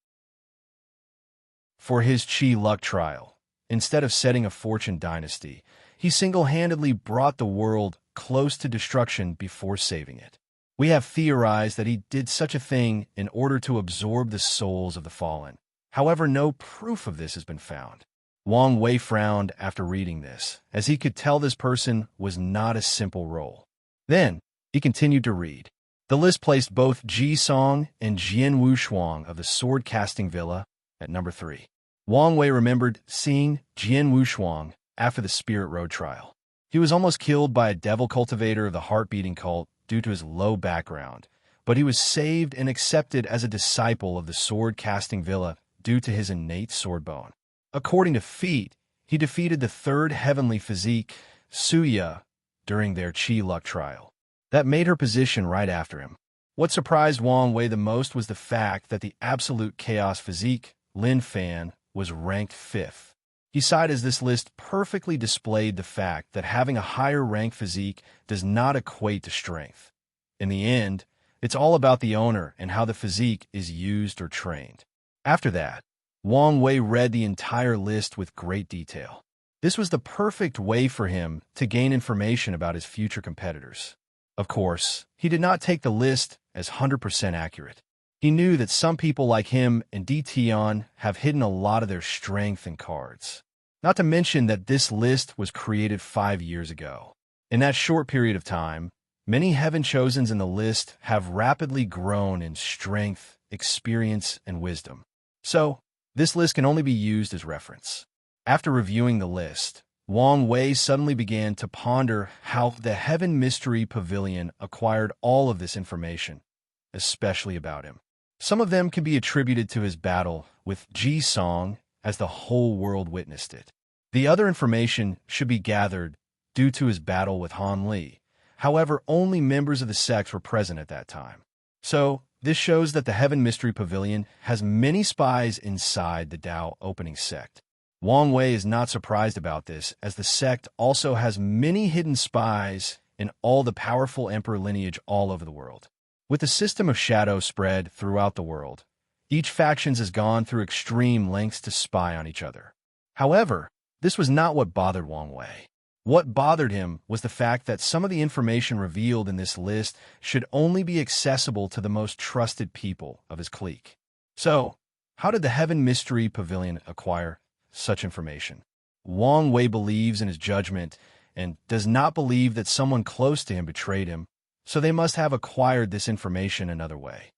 For his Chi luck trial, instead of setting a fortune dynasty, he single-handedly brought the world close to destruction before saving it. We have theorized that he did such a thing in order to absorb the souls of the fallen. However, no proof of this has been found. Wang Wei frowned after reading this, as he could tell this person was not a simple role. Then, He continued to read. The list placed both Ji Song and Jian Wushuang of the sword-casting villa at number 3. Wang Wei remembered seeing Jian Wushuang after the Spirit Road trial. He was almost killed by a devil cultivator of the heart-beating cult due to his low background, but he was saved and accepted as a disciple of the sword-casting villa due to his innate sword bone. According to feat, he defeated the third heavenly physique, Suya, during their Qi Luck trial. That made her position right after him. What surprised Wang Wei the most was the fact that the absolute chaos physique, Lin Fan, was ranked 5th. He cited as this list perfectly displayed the fact that having a higher rank physique does not equate to strength. In the end, it's all about the owner and how the physique is used or trained. After that, Wang Wei read the entire list with great detail. This was the perfect way for him to gain information about his future competitors. Of course, he did not take the list as 100% accurate. He knew that some people like him and Di Tian have hidden a lot of their strength in cards. Not to mention that this list was created 5 years ago. In that short period of time, many Heaven Chosens in the list have rapidly grown in strength, experience, and wisdom. So, this list can only be used as reference. After reviewing the list, Wang Wei suddenly began to ponder how the Heaven Mystery Pavilion acquired all of this information, especially about him. Some of them can be attributed to his battle with Ji Song, as the whole world witnessed it. The other information should be gathered due to his battle with Han Li. However, only members of the sect were present at that time. So, this shows that the Heaven Mystery Pavilion has many spies inside the Dao opening sect. Wang Wei is not surprised about this, as the sect also has many hidden spies in all the powerful emperor lineage all over the world. With the system of shadow spread throughout the world, each faction has gone through extreme lengths to spy on each other. However, this was not what bothered Wang Wei. What bothered him was the fact that some of the information revealed in this list should only be accessible to the most trusted people of his clique. So, how did the Heaven Mystery Pavilion acquire such information? Wang Wei believes in his judgment and does not believe that someone close to him betrayed him, so they must have acquired this information another way.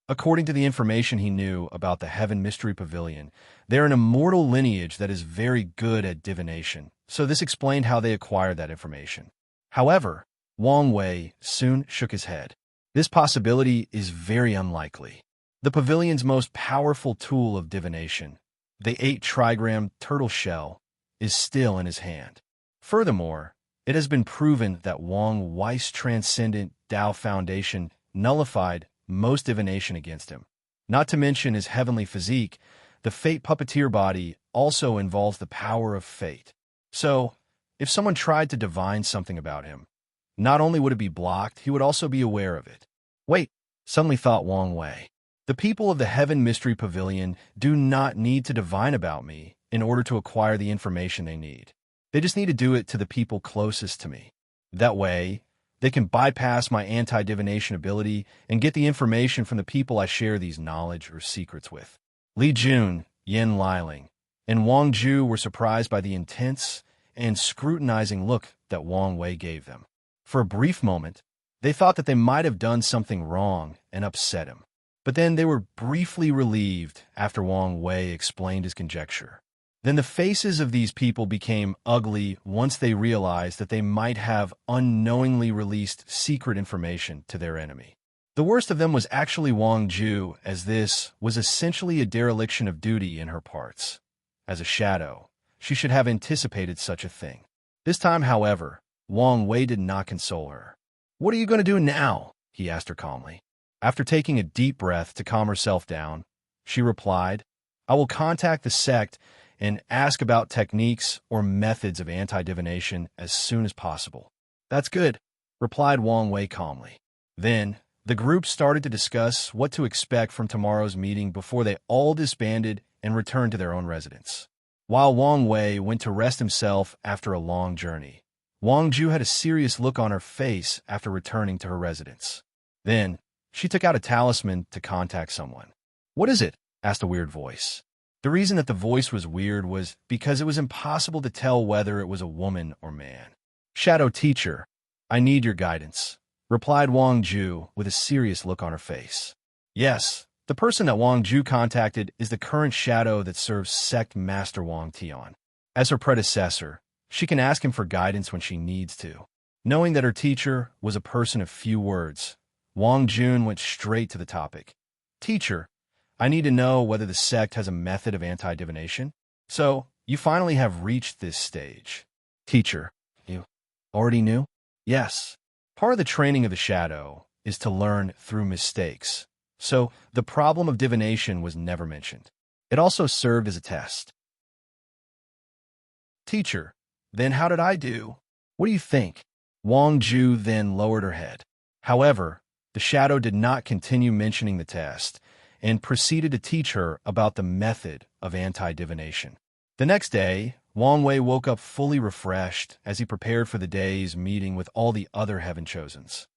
According to the information he knew about the Heaven Mystery Pavilion, they're an immortal lineage that is very good at divination, so this explained how they acquired that information. However, Wang Wei soon shook his head. This possibility is very unlikely. The pavilion's most powerful tool of divination, the 8-trigram turtle shell, is still in his hand. Furthermore, it has been proven that Wang Wei's transcendent Dao Foundation nullified most divination against him. Not to mention his heavenly physique, the Fate Puppeteer body also involves the power of fate. So, if someone tried to divine something about him, not only would it be blocked, he would also be aware of it. Wait, suddenly thought Wang Wei. The people of the Heaven Mystery Pavilion do not need to divine about me in order to acquire the information they need. They just need to do it to the people closest to me. That way, they can bypass my anti-divination ability and get the information from the people I share these knowledge or secrets with. Li Jun, Yin Liling, and Wang Ju were surprised by the intense and scrutinizing look that Wang Wei gave them. For a brief moment, they thought that they might have done something wrong and upset him. But then they were briefly relieved after Wang Wei explained his conjecture. Then the faces of these people became ugly once they realized that they might have unknowingly released secret information to their enemy. The worst of them was actually Wang Ju, as this was essentially a dereliction of duty in her parts. As a shadow, she should have anticipated such a thing. This time, however, Wang Wei did not console her. "What are you going to do now?" he asked her calmly. After taking a deep breath to calm herself down, she replied, "I will contact the sect and ask about techniques or methods of anti-divination as soon as possible." "That's good," replied Wang Wei calmly. Then, the group started to discuss what to expect from tomorrow's meeting before they all disbanded and returned to their own residence. While Wang Wei went to rest himself after a long journey, Wang Ju had a serious look on her face after returning to her residence. Then, she took out a talisman to contact someone. "What is it?" asked a weird voice. The reason that the voice was weird was because it was impossible to tell whether it was a woman or man. "Shadow Teacher, I need your guidance, replied Wang Ju with a serious look on her face. Yes, the person that Wang Ju contacted is the current shadow that serves Sect Master Wang Tian. As her predecessor, she can ask him for guidance when she needs to. Knowing that her teacher was a person of few words, Wang Jun went straight to the topic. Teacher, I need to know whether the sect has a method of anti-divination. So, you finally have reached this stage. Teacher, you already knew? Yes. Part of the training of the shadow is to learn through mistakes. So, the problem of divination was never mentioned. It also served as a test. Teacher, then how did I do? What do you think? Wang Ju then lowered her head. However, the shadow did not continue mentioning the test and proceeded to teach her about the method of anti-divination. The next day, Wang Wei woke up fully refreshed as he prepared for the day's meeting with all the other Heaven Chosens.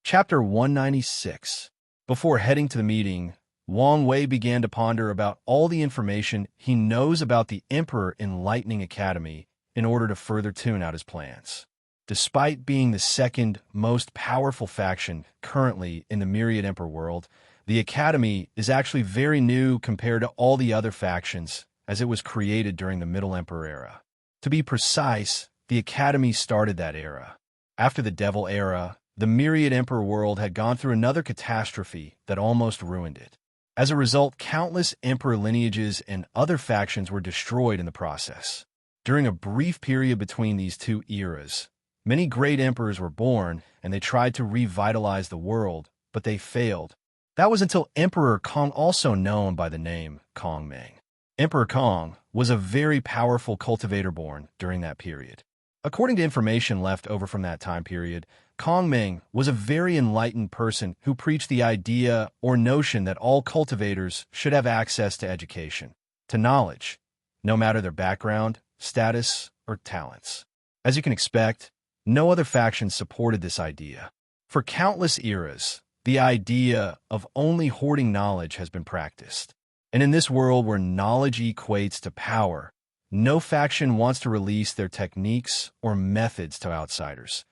Chapter 196. Before heading to the meeting, Wang Wei began to ponder about all the information he knows about the Emperor Enlightening Academy in order to further tune out his plans. Despite being the second most powerful faction currently in the Myriad Emperor world, the Academy is actually very new compared to all the other factions, as it was created during the Middle Emperor era. To be precise, the Academy started that era. After the Devil era, the Myriad Emperor world had gone through another catastrophe that almost ruined it. As a result, countless emperor lineages and other factions were destroyed in the process. During a brief period between these two eras, many great emperors were born, and they tried to revitalize the world, but they failed. That was until Emperor Kong, also known by the name Kong Meng. Emperor Kong was a very powerful cultivator born during that period. According to information left over from that time period, Kong Meng was a very enlightened person who preached the idea or notion that all cultivators should have access to education, to knowledge, no matter their background, status, or talents. As you can expect, no other faction supported this idea. For countless eras, the idea of only hoarding knowledge has been practiced. And in this world where knowledge equates to power, no faction wants to release their techniques or methods to outsiders,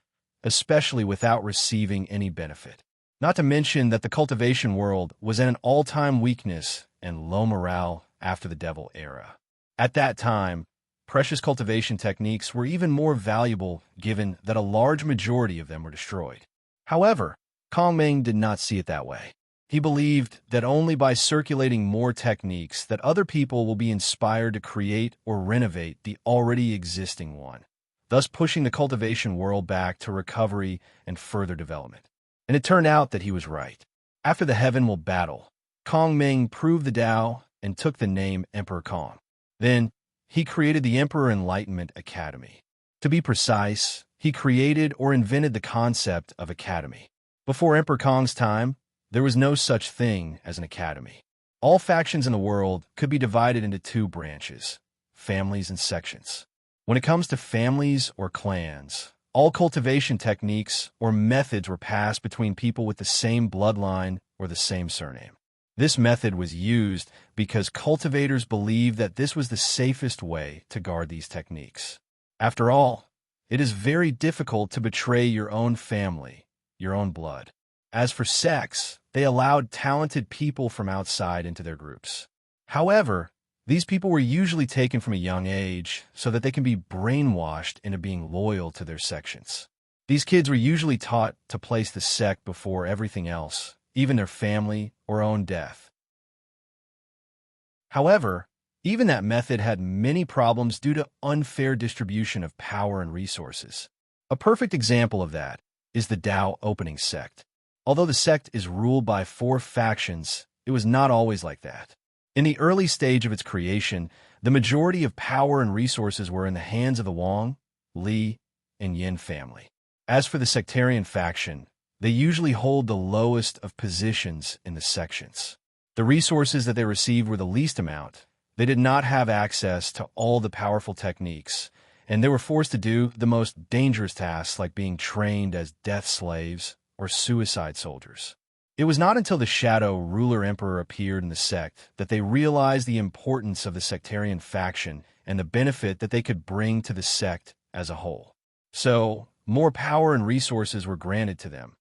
especially without receiving any benefit. Not to mention that the cultivation world was at an all-time weakness and low morale after the Devil era. At that time, precious cultivation techniques were even more valuable given that a large majority of them were destroyed. However, Kong Meng did not see it that way. He believed that only by circulating more techniques that other people will be inspired to create or renovate the already existing one, thus pushing the cultivation world back to recovery and further development. And it turned out that he was right. After the Heaven Will battle, Kong Meng proved the Tao and took the name Emperor Kong. Then, he created the Emperor Enlightenment Academy. To be precise, he created or invented the concept of academy. Before Emperor Kong's time, there was no such thing as an academy. All factions in the world could be divided into two branches, families and sections. When it comes to families or clans, all cultivation techniques or methods were passed between people with the same bloodline or the same surname. This method was used because cultivators believed that this was the safest way to guard these techniques. After all, it is very difficult to betray your own family, your own blood. As for sects, they allowed talented people from outside into their groups. However, these people were usually taken from a young age so that they can be brainwashed into being loyal to their sections. These kids were usually taught to place the sect before everything else, even their family or own death. However, even that method had many problems due to unfair distribution of power and resources. A perfect example of that is the Tao Opening Sect. Although the sect is ruled by 4 factions, it was not always like that. In the early stage of its creation, the majority of power and resources were in the hands of the Wang, Li, and Yin family. As for the sectarian faction, they usually hold the lowest of positions in the sections. The resources that they received were the least amount. They did not have access to all the powerful techniques, and they were forced to do the most dangerous tasks like being trained as death slaves or suicide soldiers. It was not until the Shadow Ruler Emperor appeared in the sect that they realized the importance of the sectarian faction and the benefit that they could bring to the sect as a whole. So, more power and resources were granted to them,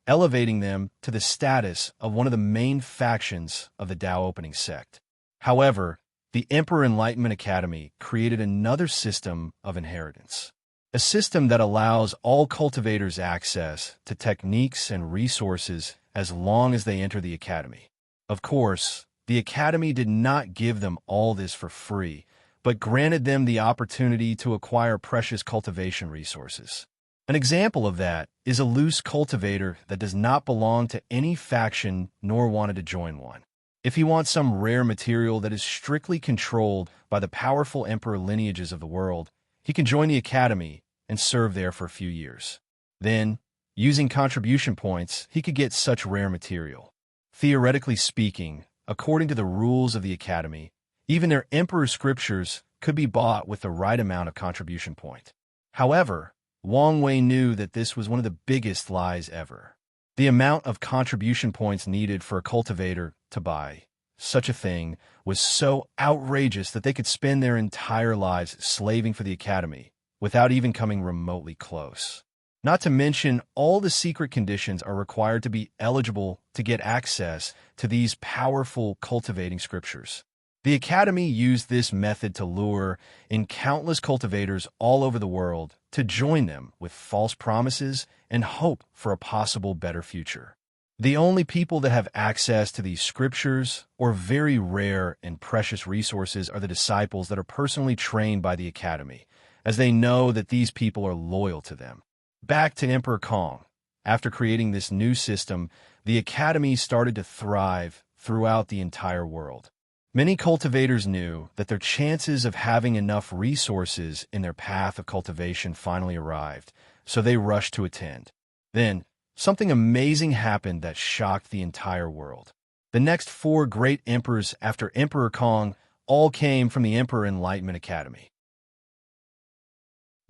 elevating them to the status of one of the main factions of the Tao opening sect. However, the Emperor Enlightenment Academy created another system of inheritance, a system that allows all cultivators access to techniques and resources as long as they enter the academy. Of course, the academy did not give them all this for free, but granted them the opportunity to acquire precious cultivation resources. An example of that is a loose cultivator that does not belong to any faction nor wanted to join one. If he wants some rare material that is strictly controlled by the powerful emperor lineages of the world, he can join the academy and serve there for a few years. Then, using contribution points, he could get such rare material. Theoretically speaking, according to the rules of the academy, even their emperor scriptures could be bought with the right amount of contribution point. However, Wang Wei knew that this was one of the biggest lies ever. The amount of contribution points needed for a cultivator to buy such a thing was so outrageous that they could spend their entire lives slaving for the academy without even coming remotely close. Not to mention, all the secret conditions are required to be eligible to get access to these powerful cultivating scriptures. The academy used this method to lure in countless cultivators all over the world to join them with false promises and hope for a possible better future. The only people that have access to these scriptures or very rare and precious resources are the disciples that are personally trained by the academy, as they know that these people are loyal to them. Back to Emperor Kong. After creating this new system, the academy started to thrive throughout the entire world. Many cultivators knew that their chances of having enough resources in their path of cultivation finally arrived, so they rushed to attend. Then, something amazing happened that shocked the entire world. The next 4 great emperors after Emperor Kong all came from the Emperor Enlightenment Academy.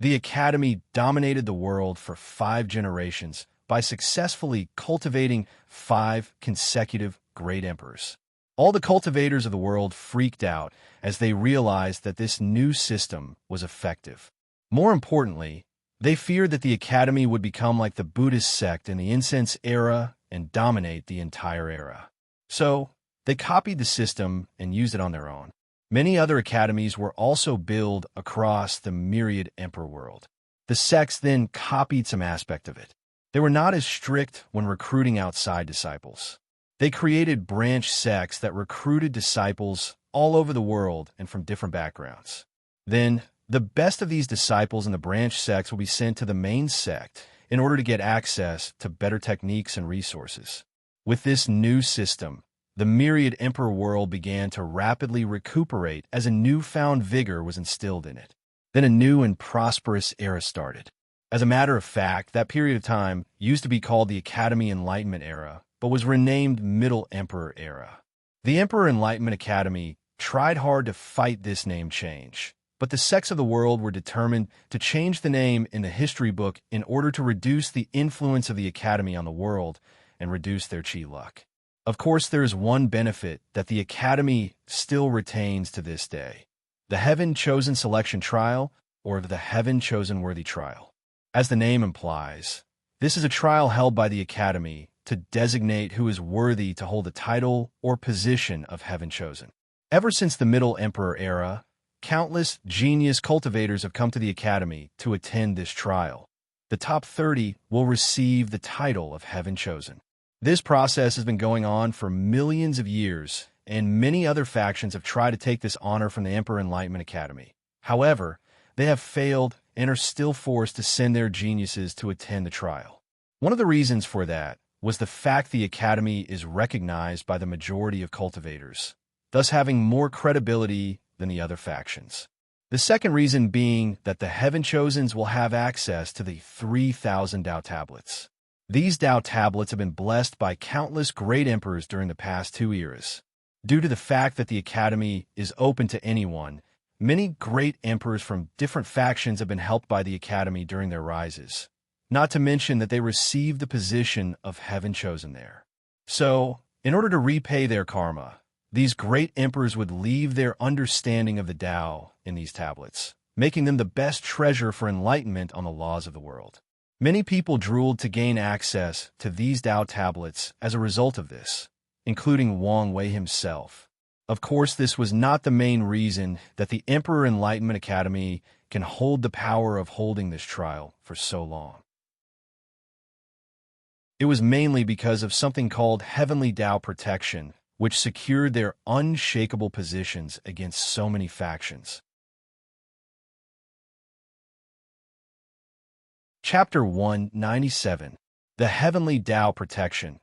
The academy dominated the world for 5 generations by successfully cultivating 5 consecutive great emperors. All the cultivators of the world freaked out as they realized that this new system was effective. More importantly, they feared that the academy would become like the Buddhist sect in the incense era and dominate the entire era. So, they copied the system and used it on their own. Many other academies were also built across the myriad emperor world. The sects then copied some aspect of it. They were not as strict when recruiting outside disciples. They created branch sects that recruited disciples all over the world and from different backgrounds. Then, the best of these disciples in the branch sects will be sent to the main sect in order to get access to better techniques and resources. With this new system, the myriad emperor world began to rapidly recuperate as a newfound vigor was instilled in it. Then a new and prosperous era started. As a matter of fact, that period of time used to be called the Academy Enlightenment Era, but was renamed Middle Emperor Era. The Emperor Enlightenment Academy tried hard to fight this name change, but the sects of the world were determined to change the name in the history book in order to reduce the influence of the academy on the world and reduce their chi luck. Of course, there is one benefit that the academy still retains to this day: the Heaven Chosen Selection Trial, or the Heaven Chosen Worthy Trial. As the name implies, this is a trial held by the academy to designate who is worthy to hold the title or position of Heaven Chosen. Ever since the Middle Emperor era, countless genius cultivators have come to the academy to attend this trial. The top 30 will receive the title of Heaven Chosen. This process has been going on for millions of years, and many other factions have tried to take this honor from the Emperor Enlightenment Academy. However, they have failed and are still forced to send their geniuses to attend the trial. One of the reasons for that was the fact the academy is recognized by the majority of cultivators, thus having more credibility than the other factions. The second reason being that the Heaven Chosens will have access to the 3,000 Tao tablets. These Tao tablets have been blessed by countless great emperors during the past 2 eras. Due to the fact that the academy is open to anyone, many great emperors from different factions have been helped by the academy during their rises. Not to mention that they received the position of Heaven Chosen there. So, in order to repay their karma, These great emperors would leave their understanding of the Tao in these tablets, making them the best treasure for enlightenment on the laws of the world. Many people drooled to gain access to these Tao tablets as a result of this, including Wang Wei himself. Of course, this was not the main reason that the Emperor Enlightenment Academy can hold the power of holding this trial for so long. It was mainly because of something called Heavenly Tao Protection, which secured their unshakable positions against so many factions. Chapter 197. The Heavenly Tao Protection,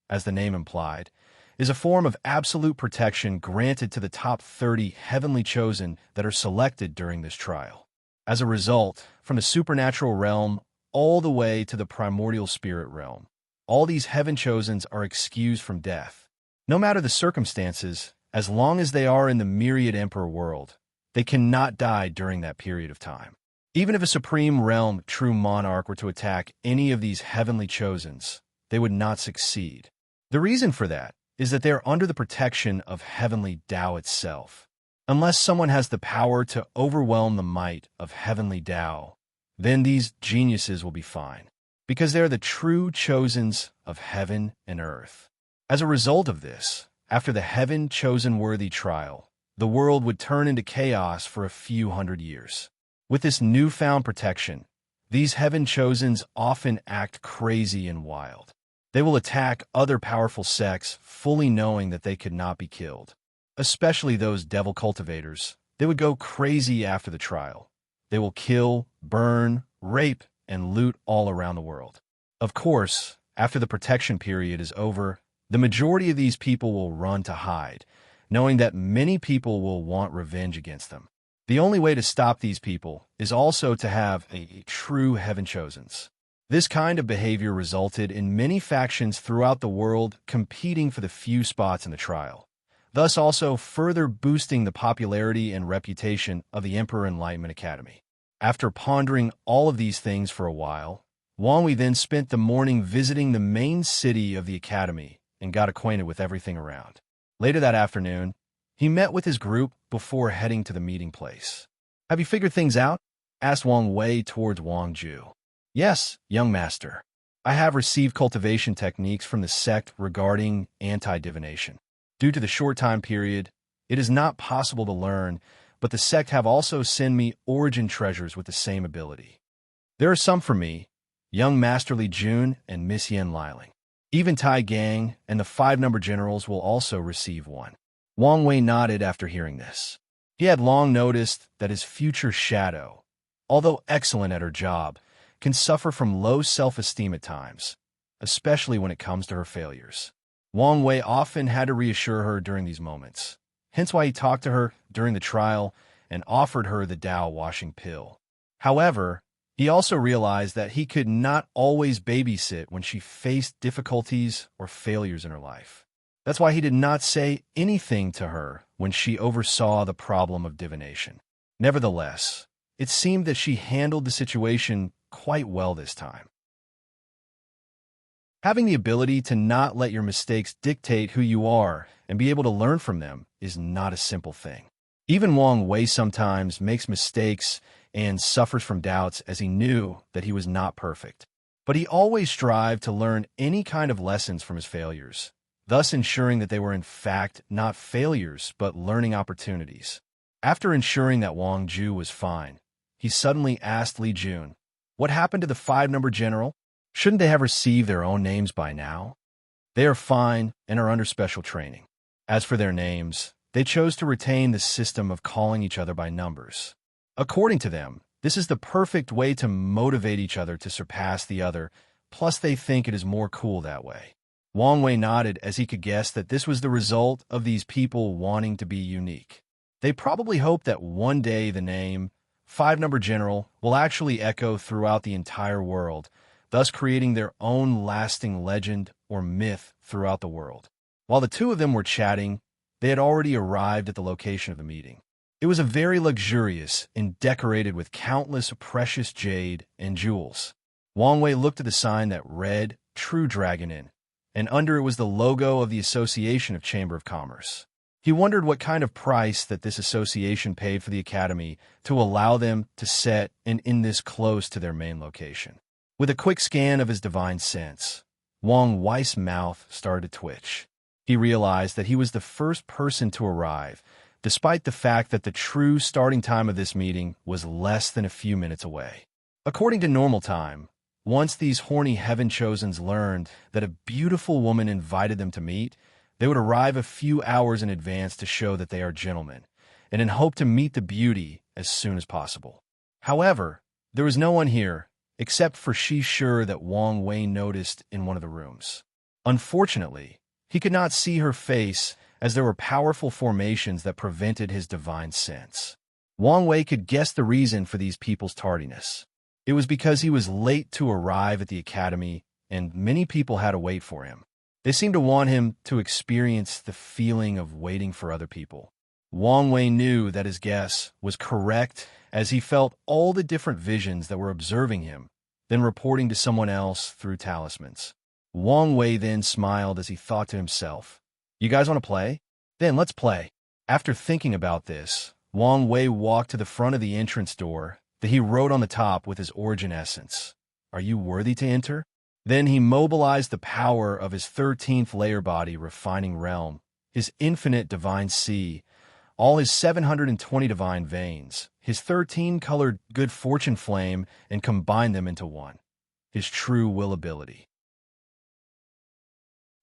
as the name implied, is a form of absolute protection granted to the top 30 heavenly chosen that are selected during this trial. As a result, from the supernatural realm all the way to the primordial spirit realm, all these heaven chosens are excused from death. No matter the circumstances, as long as they are in the myriad emperor world, they cannot die during that period of time. Even if a supreme realm true monarch were to attack any of these heavenly chosens, they would not succeed. The reason for that is that they are under the protection of heavenly Tao itself. Unless someone has the power to overwhelm the might of heavenly Tao, then these geniuses will be fine, because they are the true chosens of heaven and earth. As a result of this, after the heaven chosen worthy trial, the world would turn into chaos for a few hundred years. With this newfound protection, these heaven chosens often act crazy and wild. They will attack other powerful sects, fully knowing that they could not be killed. Especially those devil cultivators, they would go crazy after the trial. They will kill, burn, rape, and loot all around the world. Of course, after the protection period is over, the majority of these people will run to hide, knowing that many people will want revenge against them. The only way to stop these people is also to have a true heaven chosens. This kind of behavior resulted in many factions throughout the world competing for the few spots in the trial, thus also further boosting the popularity and reputation of the Emperor Enlightenment Academy. After pondering all of these things for a while, Wang Wei then spent the morning visiting the main city of the academy and got acquainted with everything around. Later that afternoon, he met with his group before heading to the meeting place. "Have you figured things out?" asked Wang Wei towards Wang Ju. "Yes, young master. I have received cultivation techniques from the sect regarding anti-divination. Due to the short time period, it is not possible to learn, but the sect have also sent me origin treasures with the same ability. There are some for me, young Master Li Jun and Miss Yen Liling. Even Tai Gang and the 5-number generals will also receive one." Wang Wei nodded after hearing this. He had long noticed that his future shadow, although excellent at her job, can suffer from low self-esteem at times, especially when it comes to her failures. Wang Wei often had to reassure her during these moments, hence why he talked to her during the trial and offered her the Tao washing pill. However, he also realized that he could not always babysit when she faced difficulties or failures in her life. That's why he did not say anything to her when she oversaw the problem of divination. Nevertheless, it seemed that she handled the situation quite well this time. Having the ability to not let your mistakes dictate who you are and be able to learn from them is not a simple thing. Even Wang Wei sometimes makes mistakes and suffers from doubts as he knew that he was not perfect. But he always strived to learn any kind of lessons from his failures, thus ensuring that they were in fact not failures but learning opportunities. After ensuring that Wang Ju was fine, he suddenly asked Li Jun, "What happened to the 5-number general? Shouldn't they have received their own names by now?" "They are fine and are under special training. As for their names, they chose to retain the system of calling each other by numbers. According to them, this is the perfect way to motivate each other to surpass the other, plus they think it is more cool that way." Wang Wei nodded as he could guess that this was the result of these people wanting to be unique. They probably hoped that one day the name 5-number general will actually echo throughout the entire world, thus creating their own lasting legend or myth throughout the world. While the two of them were chatting, they had already arrived at the location of the meeting. It was a very luxurious and decorated with countless precious jade and jewels. Wang Wei looked at the sign that read "True Dragon Inn," and under it was the logo of the Association of Chamber of Commerce. He wondered what kind of price that this association paid for the academy to allow them to set and in this close to their main location. With a quick scan of his divine sense, Wang Wei's mouth started to twitch. He realized that he was the first person to arrive, despite the fact that the true starting time of this meeting was less than a few minutes away. According to normal time, once these horny heaven-chosens learned that a beautiful woman invited them to meet, they would arrive a few hours in advance to show that they are gentlemen, and in hope to meet the beauty as soon as possible. However, there was no one here, except for she sure that Wang Wei noticed in one of the rooms. Unfortunately, he could not see her face as there were powerful formations that prevented his divine sense. Wang Wei could guess the reason for these people's tardiness. It was because he was late to arrive at the academy, and many people had to wait for him. They seemed to want him to experience the feeling of waiting for other people. Wang Wei knew that his guess was correct as he felt all the different visions that were observing him, then reporting to someone else through talismans. Wang Wei then smiled as he thought to himself, "You guys want to play? Then let's play." After thinking about this, Wang Wei walked to the front of the entrance door that he wrote on the top with his origin essence, "Are you worthy to enter?" Then he mobilized the power of his 13th layer body refining realm, his infinite divine sea, all his 720 divine veins, his 13-colored good fortune flame, and combined them into one, his true will ability.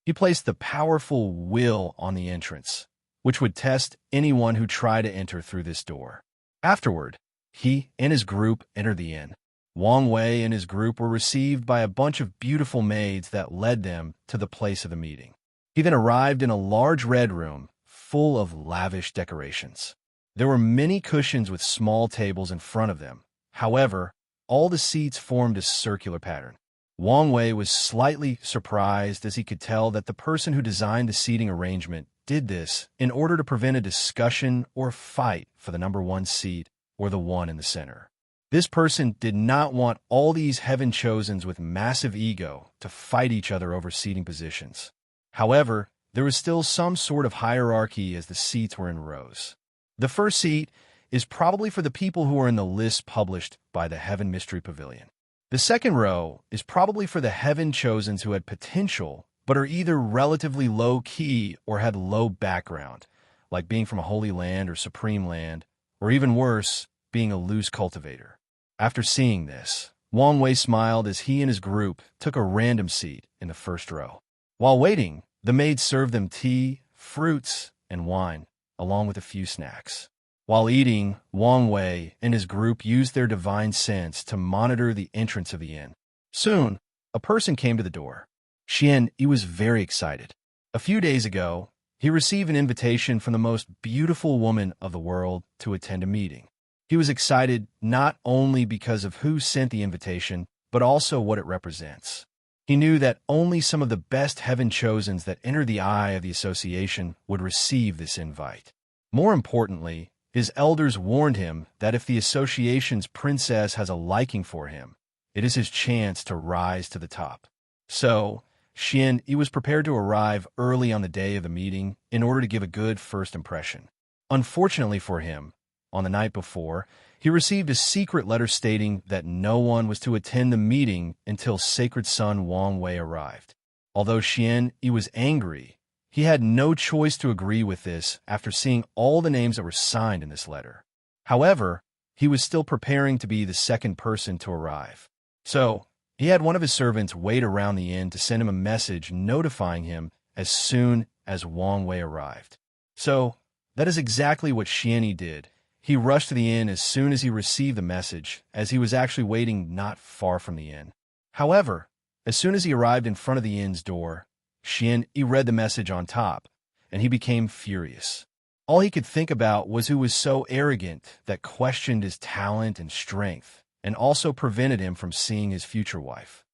He placed the powerful will on the entrance, which would test anyone who tried to enter through this door. Afterward, he and his group entered the inn. Wang Wei and his group were received by a bunch of beautiful maids that led them to the place of the meeting. He then arrived in a large red room full of lavish decorations. There were many cushions with small tables in front of them. However, all the seats formed a circular pattern. Wang Wei was slightly surprised as he could tell that the person who designed the seating arrangement did this in order to prevent a discussion or fight for the number one seat or the one in the center. This person did not want all these heaven-chosens with massive ego to fight each other over seating positions. However, there was still some sort of hierarchy as the seats were in rows. The first seat is probably for the people who are in the list published by the Heaven Mystery Pavilion. The second row is probably for the heaven-chosens who had potential but are either relatively low-key or had low background, like being from a holy land or supreme land, or even worse, being a loose cultivator. After seeing this, Wang Wei smiled as he and his group took a random seat in the first row. While waiting, the maids served them tea, fruits, and wine, along with a few snacks. While eating, Wang Wei and his group used their divine sense to monitor the entrance of the inn. Soon, a person came to the door. He was very excited. A few days ago, he received an invitation from the most beautiful woman of the world to attend a meeting. He was excited not only because of who sent the invitation, but also what it represents. He knew that only some of the best heaven-chosens that entered the eye of the association would receive this invite. More importantly, his elders warned him that if the association's princess has a liking for him, it is his chance to rise to the top. So, he was prepared to arrive early on the day of the meeting in order to give a good first impression. Unfortunately for him, on the night before, he received a secret letter stating that no one was to attend the meeting until Sacred Son Wang Wei arrived. Although he was angry, he had no choice to agree with this after seeing all the names that were signed in this letter. However, he was still preparing to be the second person to arrive. So, he had one of his servants wait around the inn to send him a message notifying him as soon as Wang Wei arrived. So, that is exactly what Xianyi did. He rushed to the inn as soon as he received the message, as he was actually waiting not far from the inn. However, as soon as he arrived in front of the inn's door, he read the message on top, and he became furious. All he could think about was who was so arrogant that questioned his talent and strength, and also prevented him from seeing his future wife.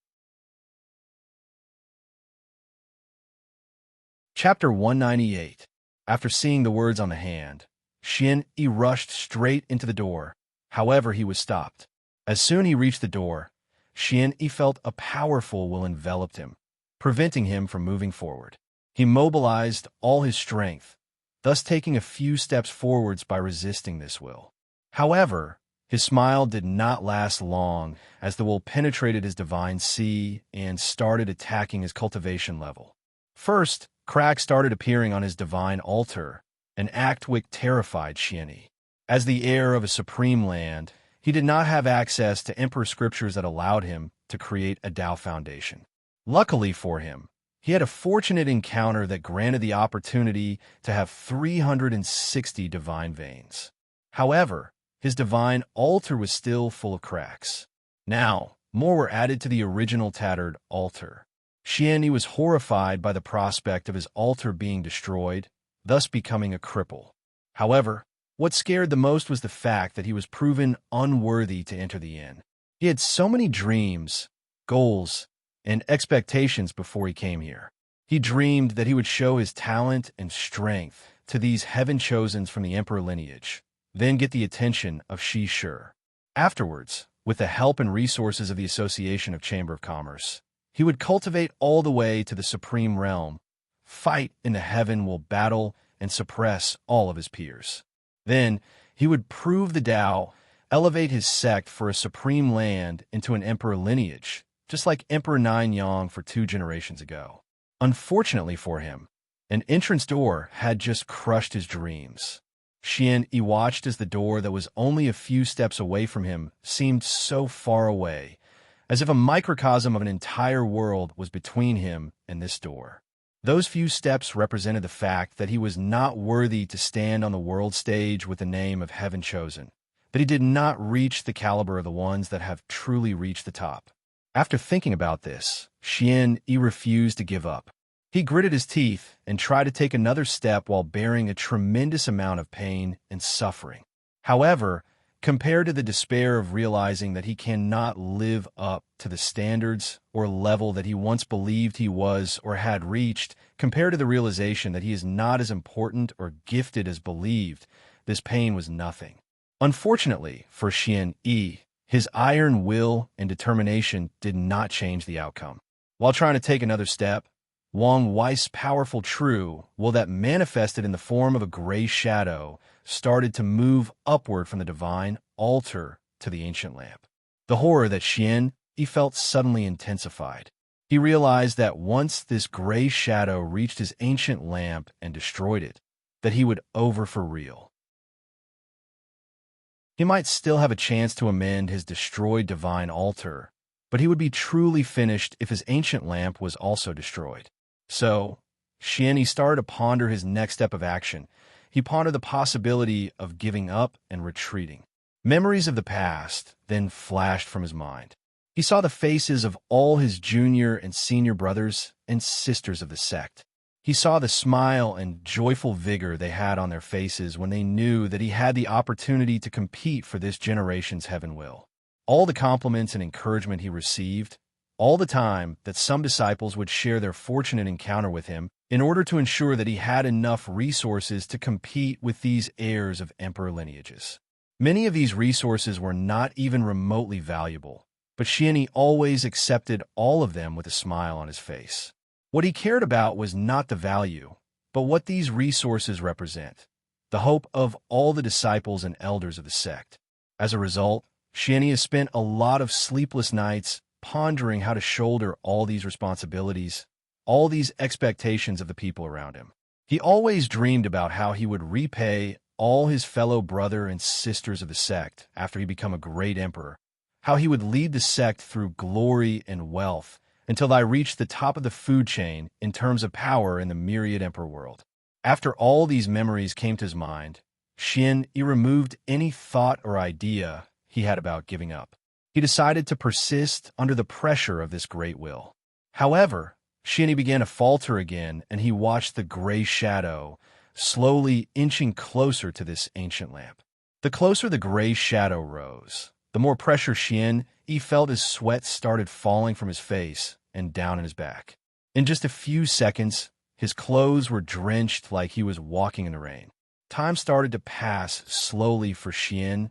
Chapter 198. After seeing the words on the hand, he rushed straight into the door. However, he was stopped. As soon as he reached the door, he felt a powerful will enveloped him, preventing him from moving forward. He mobilized all his strength, thus taking a few steps forwards by resisting this will. However, his smile did not last long as the will penetrated his divine sea and started attacking his cultivation level. First, cracks started appearing on his divine altar, an act which terrified Xianyi. As the heir of a supreme land, he did not have access to emperor scriptures that allowed him to create a Tao foundation. Luckily for him, he had a fortunate encounter that granted the opportunity to have 360 divine veins. However, his divine altar was still full of cracks. Now, more were added to the original tattered altar. Xianyi was horrified by the prospect of his altar being destroyed, thus becoming a cripple. However, what scared the most was the fact that he was proven unworthy to enter the inn. He had so many dreams, goals, and expectations before he came here. He dreamed that he would show his talent and strength to these heaven-chosens from the emperor lineage, then get the attention of Shi Shi. Afterwards, with the help and resources of the Association of Chamber of Commerce, he would cultivate all the way to the supreme realm, fight in the heaven will battle and suppress all of his peers. Then, he would prove the Tao, elevate his sect for a supreme land into an emperor lineage, just like Emperor Nine Yang for 2 generations ago. Unfortunately for him, an entrance door had just crushed his dreams. Xianyi watched as the door that was only a few steps away from him seemed so far away, as if a microcosm of an entire world was between him and this door. Those few steps represented the fact that he was not worthy to stand on the world stage with the name of Heaven Chosen, that he did not reach the caliber of the ones that have truly reached the top. After thinking about this, Xianyi refused to give up. He gritted his teeth and tried to take another step while bearing a tremendous amount of pain and suffering. However, compared to the despair of realizing that he cannot live up to the standards or level that he once believed he was or had reached, compared to the realization that he is not as important or gifted as believed, this pain was nothing. Unfortunately for Xianyi, his iron will and determination did not change the outcome. While trying to take another step, Wang Wei's powerful true will that manifested in the form of a gray shadow started to move upward from the divine altar to the ancient lamp. The horror that Xianyi felt suddenly intensified. He realized that once this gray shadow reached his ancient lamp and destroyed it, that he would over for real. He might still have a chance to amend his destroyed divine altar, but he would be truly finished if his ancient lamp was also destroyed. So, Xianyi started to ponder his next step of action. He pondered the possibility of giving up and retreating. Memories of the past then flashed from his mind. He saw the faces of all his junior and senior brothers and sisters of the sect. He saw the smile and joyful vigor they had on their faces when they knew that he had the opportunity to compete for this generation's heaven will. All the compliments and encouragement he received, all the time that some disciples would share their fortunate encounter with him in order to ensure that he had enough resources to compete with these heirs of emperor lineages. Many of these resources were not even remotely valuable, but Xianyi always accepted all of them with a smile on his face. What he cared about was not the value, but what these resources represent, the hope of all the disciples and elders of the sect. As a result, Xianyi has spent a lot of sleepless nights pondering how to shoulder all these responsibilities, all these expectations of the people around him. He always dreamed about how he would repay all his fellow brother and sisters of the sect after he became a great emperor, how he would lead the sect through glory and wealth until I reached the top of the food chain in terms of power in the myriad emperor world. After all these memories came to his mind, Xianyi removed any thought or idea he had about giving up. He decided to persist under the pressure of this great will. However, Xianyi began to falter again, and he watched the gray shadow slowly inching closer to this ancient lamp. The closer the gray shadow rose, the more pressure Xianyi felt as sweat started falling from his face and down in his back. In just a few seconds, his clothes were drenched like he was walking in the rain. Time started to pass slowly for Xianyi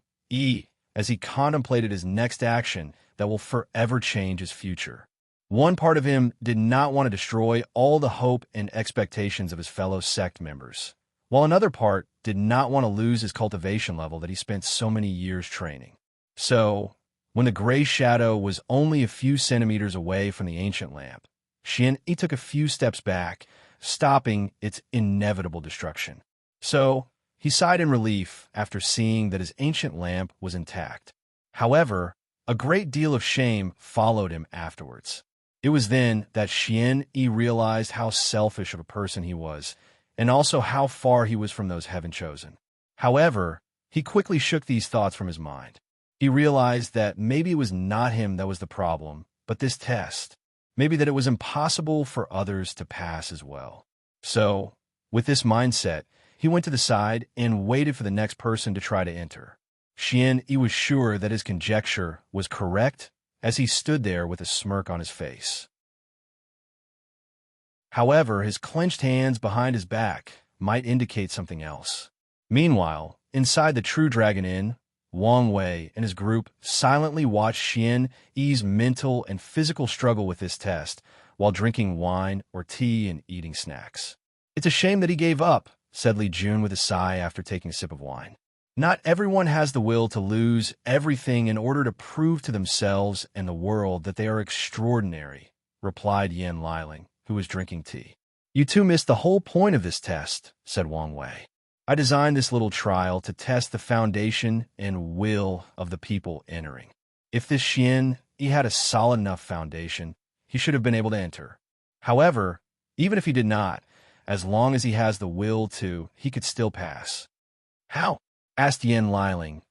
as he contemplated his next action that will forever change his future. One part of him did not want to destroy all the hope and expectations of his fellow sect members, while another part did not want to lose his cultivation level that he spent so many years training. So, when the gray shadow was only a few centimeters away from the ancient lamp, Xian-Yi took a few steps back, stopping its inevitable destruction. So, he sighed in relief after seeing that his ancient lamp was intact. However, a great deal of shame followed him afterwards. It was then that Xian-Yi realized how selfish of a person he was, and also how far he was from those heaven-chosen. However, he quickly shook these thoughts from his mind. He realized that maybe it was not him that was the problem, but this test. Maybe that it was impossible for others to pass as well. So, with this mindset, he went to the side and waited for the next person to try to enter. Xian-Yi was sure that his conjecture was correct as he stood there with a smirk on his face. However, his clenched hands behind his back might indicate something else. Meanwhile, inside the True Dragon Inn, Wang Wei and his group silently watched Xian-Yi's mental and physical struggle with this test while drinking wine or tea and eating snacks. "It's a shame that he gave up," said Li Jun with a sigh after taking a sip of wine. "Not everyone has the will to lose everything in order to prove to themselves and the world that they are extraordinary," replied Yan Liling, who was drinking tea. "You two missed the whole point of this test," said Wang Wei. "I designed this little trial to test the foundation and will of the people entering. If this Xian-Yi had a solid enough foundation, he should have been able to enter. However, even if he did not, as long as he has the will to, he could still pass." "How?" asked Yan Liling,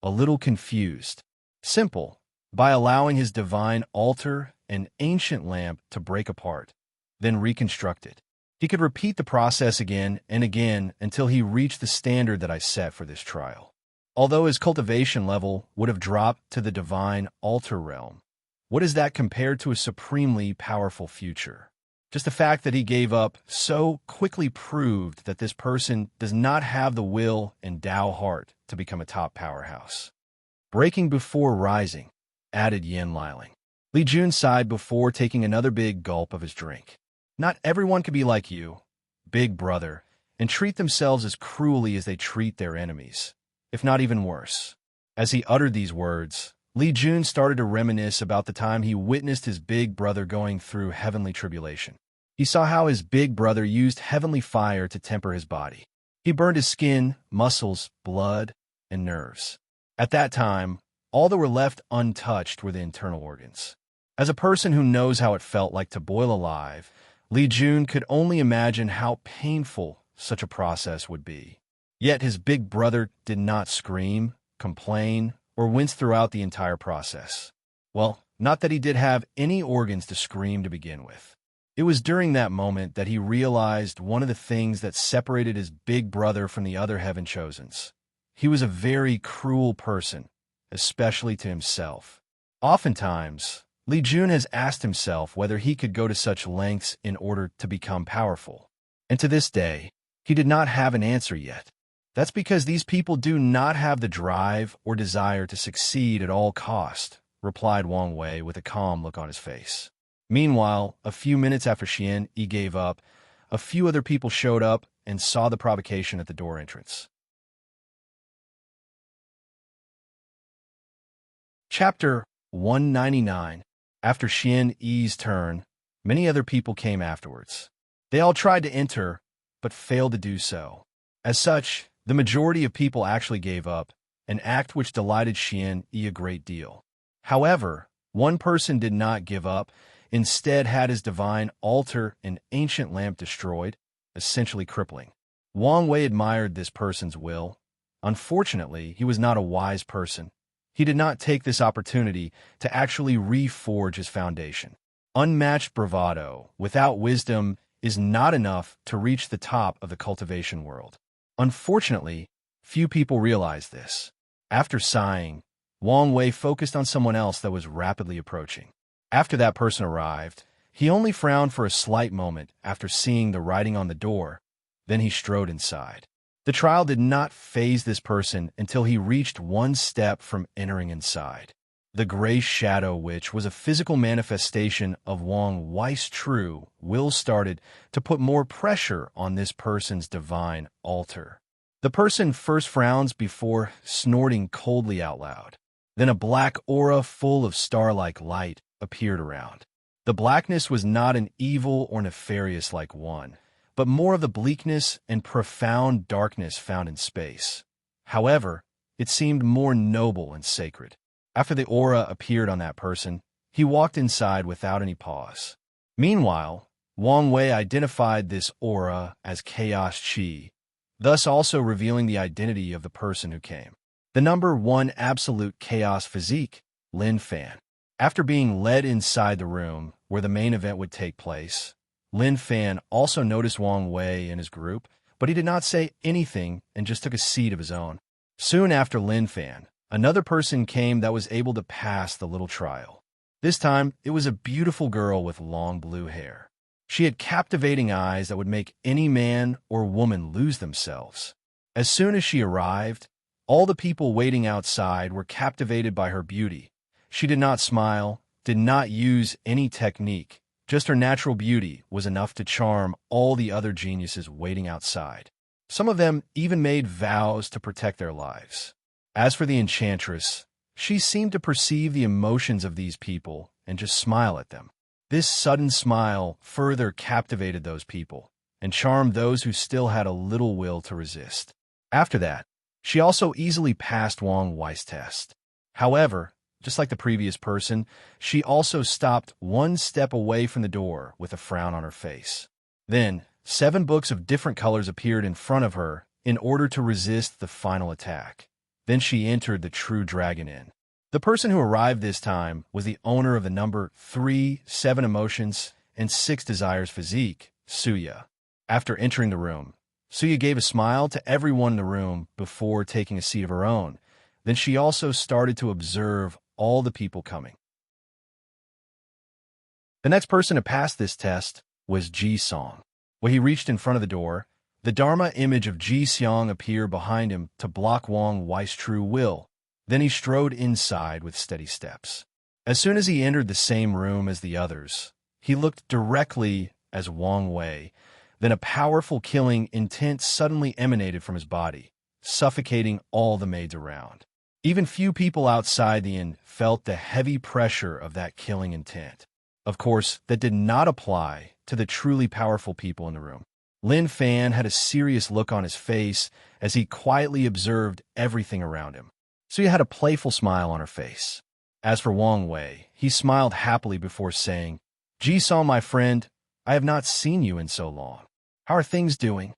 a little confused. "Simple. By allowing his divine altar and ancient lamp to break apart, then reconstruct it. He could repeat the process again and again until he reached the standard that I set for this trial. Although his cultivation level would have dropped to the divine altar realm, what is that compared to a supremely powerful future? Just the fact that he gave up so quickly proved that this person does not have the will and Tao heart to become a top powerhouse." "Breaking before rising," added Yan Liling. Li Jun sighed before taking another big gulp of his drink. "Not everyone can be like you, big brother, and treat themselves as cruelly as they treat their enemies, if not even worse." As he uttered these words, Li Jun started to reminisce about the time he witnessed his big brother going through heavenly tribulation. He saw how his big brother used heavenly fire to temper his body. He burned his skin, muscles, blood, and nerves. At that time, all that were left untouched were the internal organs. As a person who knows how it felt like to boil alive, Li Jun could only imagine how painful such a process would be. Yet his big brother did not scream, complain, or wince throughout the entire process. Well, not that he did have any organs to scream to begin with. It was during that moment that he realized one of the things that separated his big brother from the other Heaven Chosens. He was a very cruel person, especially to himself. Oftentimes, Li Jun has asked himself whether he could go to such lengths in order to become powerful. And to this day, he did not have an answer yet. That's because these people do not have the drive or desire to succeed at all cost, replied Wang Wei with a calm look on his face. Meanwhile, a few minutes after Xian-Yi gave up, a few other people showed up and saw the provocation at the door entrance. Chapter 199. After Xian-Yi's turn, many other people came afterwards. They all tried to enter, but failed to do so. As such, the majority of people actually gave up, an act which delighted Xian-Yi a great deal. However, one person did not give up, instead had his divine altar and ancient lamp destroyed, essentially crippling. Wang Wei admired this person's will. Unfortunately, he was not a wise person. He did not take this opportunity to actually reforge his foundation. Unmatched bravado without wisdom is not enough to reach the top of the cultivation world. Unfortunately, few people realize this. After sighing, Wang Wei focused on someone else that was rapidly approaching. After that person arrived, he only frowned for a slight moment after seeing the writing on the door. Then he strode inside. The trial did not faze this person until he reached one step from entering inside. The Gray Shadow Witch was a physical manifestation of Wang Wei's true will started to put more pressure on this person's divine altar. The person first frowns before snorting coldly out loud. Then a black aura full of star-like light appeared around. The blackness was not an evil or nefarious like one, but more of the bleakness and profound darkness found in space. However, it seemed more noble and sacred. After the aura appeared on that person, he walked inside without any pause. Meanwhile, Wang Wei identified this aura as Chaos Qi, thus also revealing the identity of the person who came. The number 1 absolute chaos physique, Lin Fan. After being led inside the room where the main event would take place, Lin Fan also noticed Wang Wei and his group, but he did not say anything and just took a seat of his own. Soon after Lin Fan, another person came that was able to pass the little trial. This time, it was a beautiful girl with long blue hair. She had captivating eyes that would make any man or woman lose themselves. As soon as she arrived, all the people waiting outside were captivated by her beauty. She did not smile, did not use any technique. Just her natural beauty was enough to charm all the other geniuses waiting outside. Some of them even made vows to protect their lives. As for the enchantress, she seemed to perceive the emotions of these people and just smile at them. This sudden smile further captivated those people and charmed those who still had a little will to resist. After that, she also easily passed Wang Wei's test. However, just like the previous person, she also stopped one step away from the door with a frown on her face. Then, 7 books of different colors appeared in front of her in order to resist the final attack. Then she entered the True Dragon Inn. The person who arrived this time was the owner of the number 3, 7 emotions, and 6 desires physique, Suya. After entering the room, Suya gave a smile to everyone in the room before taking a seat of her own. Then she also started to observe all the people coming. The next person to pass this test was Ji Song. When he reached in front of the door, the Dharma image of Ji Xiong appeared behind him to block Wang Wei's true will. Then he strode inside with steady steps. As soon as he entered the same room as the others, he looked directly as Wang Wei. Then a powerful killing intent suddenly emanated from his body, suffocating all the maids around. Even few people outside the inn felt the heavy pressure of that killing intent. Of course, that did not apply to the truly powerful people in the room. Lin Fan had a serious look on his face as he quietly observed everything around him. Suya had a playful smile on her face. As for Wang Wei, he smiled happily before saying, "Ji Song, my friend, I have not seen you in so long. How are things doing?"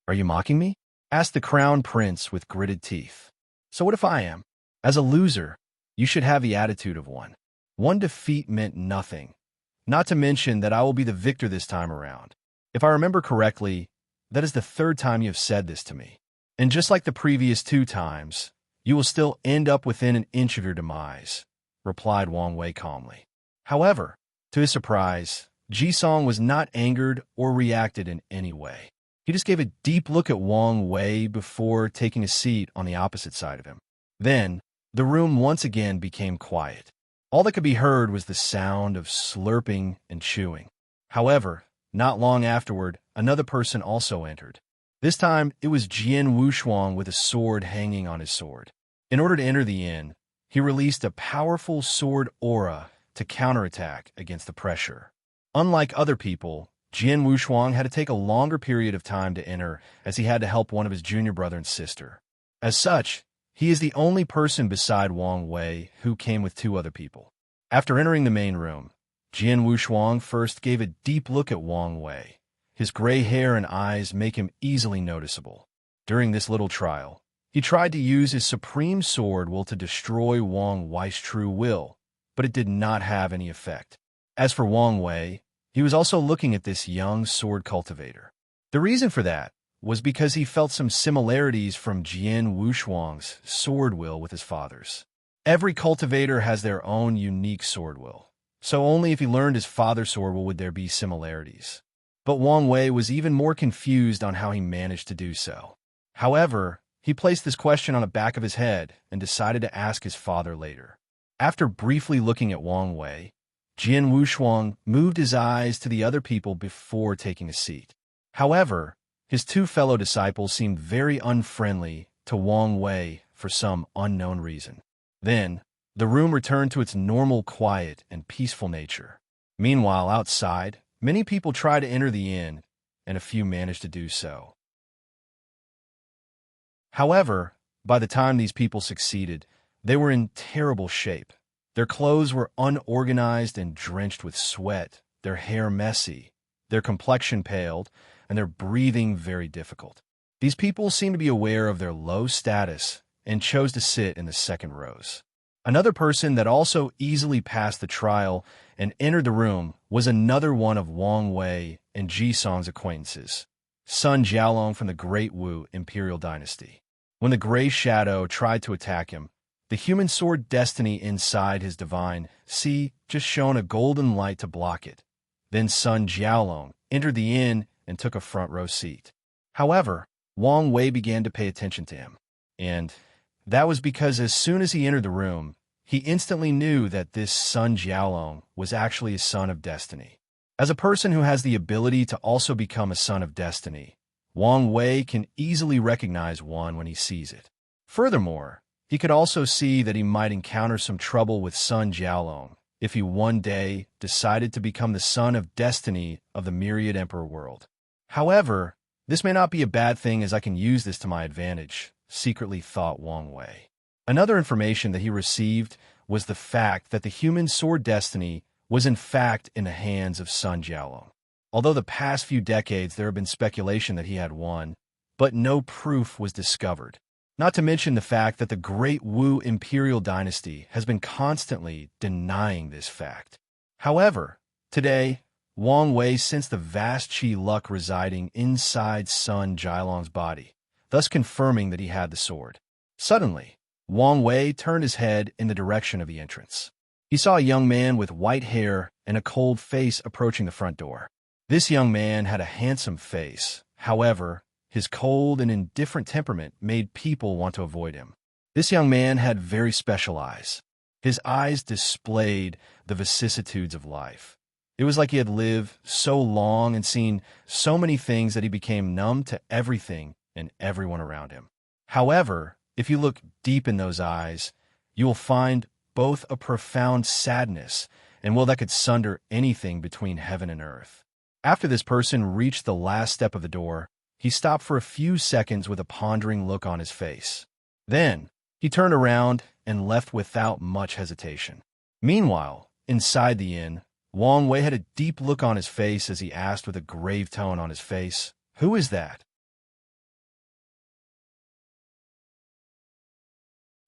"Are you mocking me?" asked the crown prince with gritted teeth. "So what if I am? As a loser, you should have the attitude of one. One defeat meant nothing. Not to mention that I will be the victor this time around. If I remember correctly, that is the 3rd time you have said this to me. And just like the previous 2 times, you will still end up within an inch of your demise," replied Wang Wei calmly. However, to his surprise, Ji Song was not angered or reacted in any way. He just gave a deep look at Wang Wei before taking a seat on the opposite side of him. Then, the room once again became quiet. All that could be heard was the sound of slurping and chewing. However, not long afterward, another person also entered. This time, it was Jian Wushuang with a sword hanging on his sword. In order to enter the inn, he released a powerful sword aura to counterattack against the pressure. Unlike other people, Jian Wushuang had to take a longer period of time to enter as he had to help one of his junior brother and sister. As such, he is the only person beside Wang Wei who came with 2 other people. After entering the main room, Jian Wushuang first gave a deep look at Wang Wei. His gray hair and eyes make him easily noticeable. During this little trial, he tried to use his supreme sword will to destroy Wang Wei's true will, but it did not have any effect. As for Wang Wei, he was also looking at this young sword cultivator. The reason for that was because he felt some similarities from Jian Wushuang's sword will with his father's. Every cultivator has their own unique sword will, so only if he learned his father's sword will would there be similarities. But Wang Wei was even more confused on how he managed to do so. However, he placed this question on the back of his head and decided to ask his father later. After briefly looking at Wang Wei, Jian Wushuang moved his eyes to the other people before taking a seat. However, his two fellow disciples seemed very unfriendly to Wang Wei for some unknown reason. Then, the room returned to its normal quiet and peaceful nature. Meanwhile, outside, many people tried to enter the inn, and a few managed to do so. However, by the time these people succeeded, they were in terrible shape. Their clothes were unorganized and drenched with sweat, their hair messy, their complexion paled, and their breathing very difficult. These people seemed to be aware of their low status and chose to sit in the second rows. Another person that also easily passed the trial and entered the room was another one of Wang Wei and Ji Song's acquaintances, Sun Jiaolong from the Great Wu Imperial Dynasty. When the gray shadow tried to attack him, the human sword destiny inside his divine Si just shone a golden light to block it. Then Sun Jiaolong entered the inn and took a front row seat. However, Wang Wei began to pay attention to him, and that was because as soon as he entered the room, he instantly knew that this Sun Jiaolong was actually a son of destiny. As a person who has the ability to also become a son of destiny, Wang Wei can easily recognize one when he sees it. Furthermore, he could also see that he might encounter some trouble with Sun Jiaolong if he one day decided to become the son of destiny of the Myriad Emperor world. However, this may not be a bad thing as I can use this to my advantage, secretly thought Wang Wei. Another information that he received was the fact that the human sword destiny was in fact in the hands of Sun Jiaolong. Although the past few decades there have been speculation that he had won, but no proof was discovered. Not to mention the fact that the Great Wu Imperial Dynasty has been constantly denying this fact. However, today, Wang Wei sensed the vast qi luck residing inside Sun Jiaolong's body, thus confirming that he had the sword. Suddenly, Wang Wei turned his head in the direction of the entrance. He saw a young man with white hair and a cold face approaching the front door. This young man had a handsome face. However, his cold and indifferent temperament made people want to avoid him. This young man had very special eyes. His eyes displayed the vicissitudes of life. It was like he had lived so long and seen so many things that he became numb to everything and everyone around him. However, if you look deep in those eyes, you will find both a profound sadness and will that could sunder anything between heaven and earth. After this person reached the last step of the door, he stopped for a few seconds with a pondering look on his face. Then, he turned around and left without much hesitation. Meanwhile, inside the inn, Wang Wei had a deep look on his face as he asked with a grave tone on his face, "Who is that?"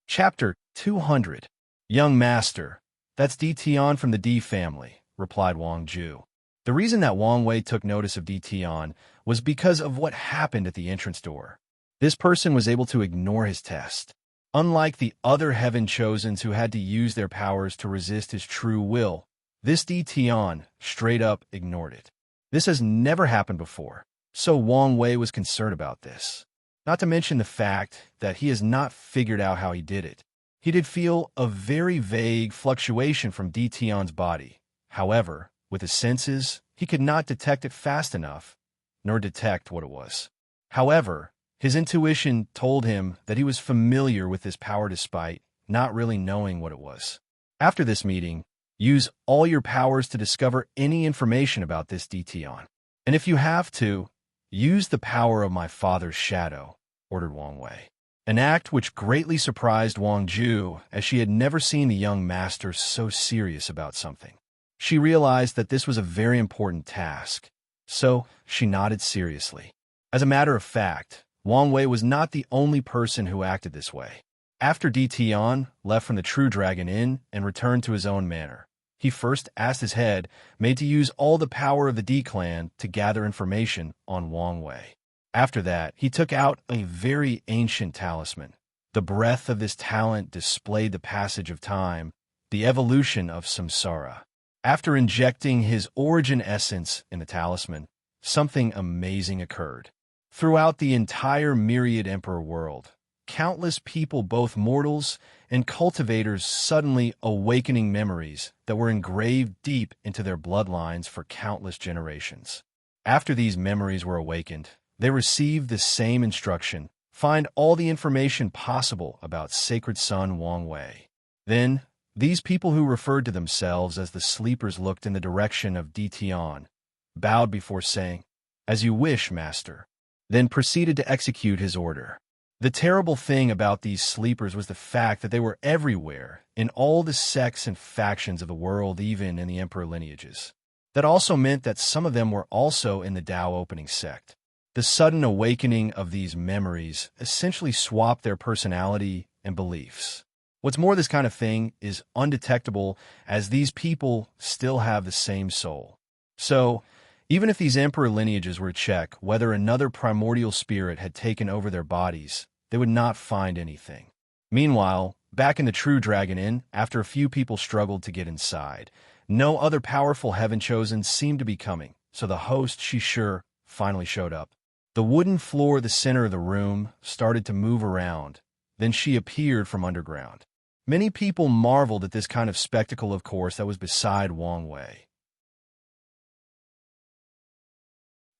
Chapter 200. Young Master, that's Di Tian from the Di family, replied Wang Ju. The reason that Wang Wei took notice of Di Tian was because of what happened at the entrance door. This person was able to ignore his test. Unlike the other Heaven Chosens who had to use their powers to resist his true will, this Di Tian straight up ignored it. This has never happened before, so Wang Wei was concerned about this. Not to mention the fact that he has not figured out how he did it. He did feel a very vague fluctuation from Di Tian's body. However, with his senses, he could not detect it fast enough, nor detect what it was. However, his intuition told him that he was familiar with this power despite not really knowing what it was. After this meeting, use all your powers to discover any information about this Di Tian. And if you have to, use the power of my father's shadow, ordered Wang Wei. An act which greatly surprised Wang Ju, as she had never seen the young master so serious about something. She realized that this was a very important task, so she nodded seriously. As a matter of fact, Wang Wei was not the only person who acted this way. After Di Tian left from the True Dragon Inn and returned to his own manor, he first asked his head, made to use all the power of the Di clan to gather information on Wang Wei. After that, he took out a very ancient talisman. The breadth of this talent displayed the passage of time, the evolution of samsara. After injecting his origin essence in the talisman, something amazing occurred. Throughout the entire Myriad Emperor world, countless people, both mortals and cultivators, suddenly awakening memories that were engraved deep into their bloodlines for countless generations. After these memories were awakened, they received the same instruction: find all the information possible about Sacred Son Wang Wei. Then, these people who referred to themselves as the sleepers looked in the direction of Di Tian, bowed before saying, "As you wish, master," then proceeded to execute his order. The terrible thing about these sleepers was the fact that they were everywhere, in all the sects and factions of the world, even in the emperor lineages. That also meant that some of them were also in the Tao opening sect. The sudden awakening of these memories essentially swapped their personality and beliefs. What's more, this kind of thing is undetectable, as these people still have the same soul. So, even if these emperor lineages were to check whether another primordial spirit had taken over their bodies, they would not find anything. Meanwhile, back in the True Dragon Inn, after a few people struggled to get inside, no other powerful heaven-chosen seemed to be coming, so the host, Shishir, finally showed up. The wooden floor at the center of the room started to move around. Then she appeared from underground. Many people marveled at this kind of spectacle, of course, that was beside Wang Wei.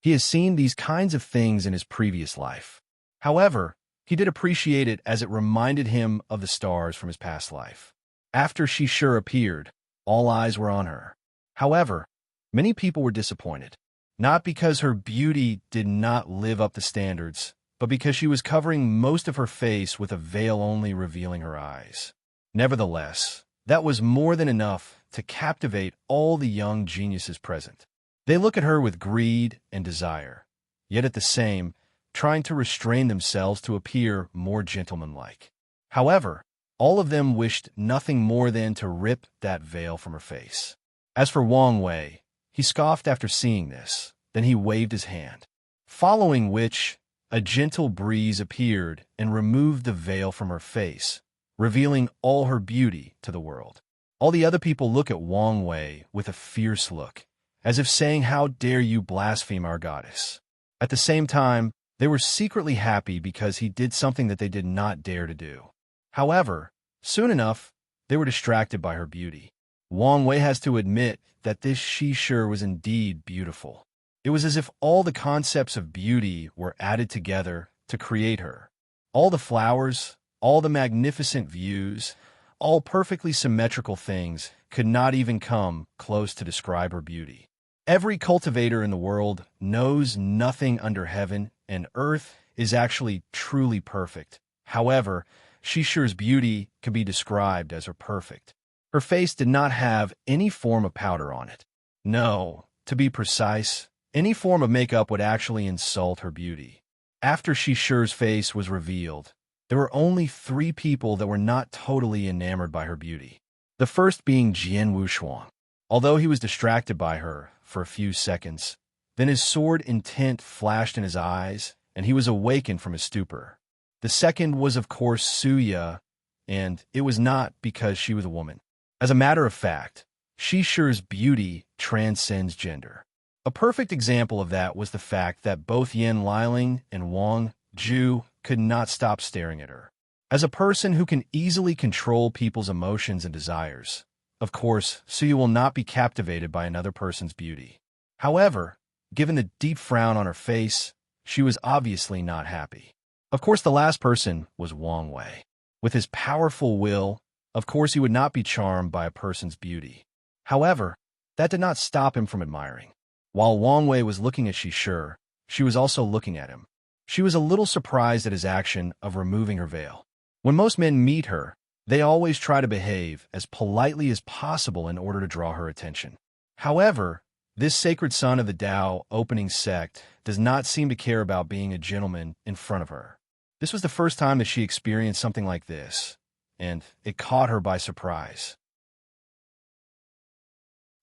He has seen these kinds of things in his previous life. However, he did appreciate it, as it reminded him of the stars from his past life. After Shishir appeared, all eyes were on her. However, many people were disappointed, not because her beauty did not live up to standards, but because she was covering most of her face with a veil only revealing her eyes. Nevertheless, that was more than enough to captivate all the young geniuses present. They look at her with greed and desire, yet at the same, trying to restrain themselves to appear more gentlemanlike. However, all of them wished nothing more than to rip that veil from her face. As for Wang Wei, he scoffed after seeing this, then he waved his hand, following which a gentle breeze appeared and removed the veil from her face, revealing all her beauty to the world. All the other people look at Wang Wei with a fierce look, as if saying, "How dare you blaspheme our goddess?" At the same time, they were secretly happy because he did something that they did not dare to do. However, soon enough, they were distracted by her beauty. Wang Wei has to admit that this Shishir was indeed beautiful. It was as if all the concepts of beauty were added together to create her. All the flowers, all the magnificent views, all perfectly symmetrical things could not even come close to describe her beauty. Every cultivator in the world knows nothing under heaven and earth is actually truly perfect. However, Shishir's beauty can be described as her perfect. Her face did not have any form of powder on it. No, to be precise, any form of makeup would actually insult her beauty. After Shishir's face was revealed, there were only 3 people that were not totally enamored by her beauty. The first being Jian Wushuang. Although he was distracted by her for a few seconds, then his sword intent flashed in his eyes, and he was awakened from his stupor. The second was, of course, Suya, and it was not because she was a woman. As a matter of fact, Shishir's beauty transcends gender. A perfect example of that was the fact that both Yan Liling and Wang Zhu could not stop staring at her. As a person who can easily control people's emotions and desires, of course, Suya will not be captivated by another person's beauty. However, given the deep frown on her face, she was obviously not happy. Of course, the last person was Wang Wei. With his powerful will, of course he would not be charmed by a person's beauty. However, that did not stop him from admiring. While Wang Wei was looking at Shishir, she was also looking at him. She was a little surprised at his action of removing her veil. When most men meet her, they always try to behave as politely as possible in order to draw her attention. However, this sacred son of the Tao opening sect does not seem to care about being a gentleman in front of her. This was the first time that she experienced something like this, and it caught her by surprise.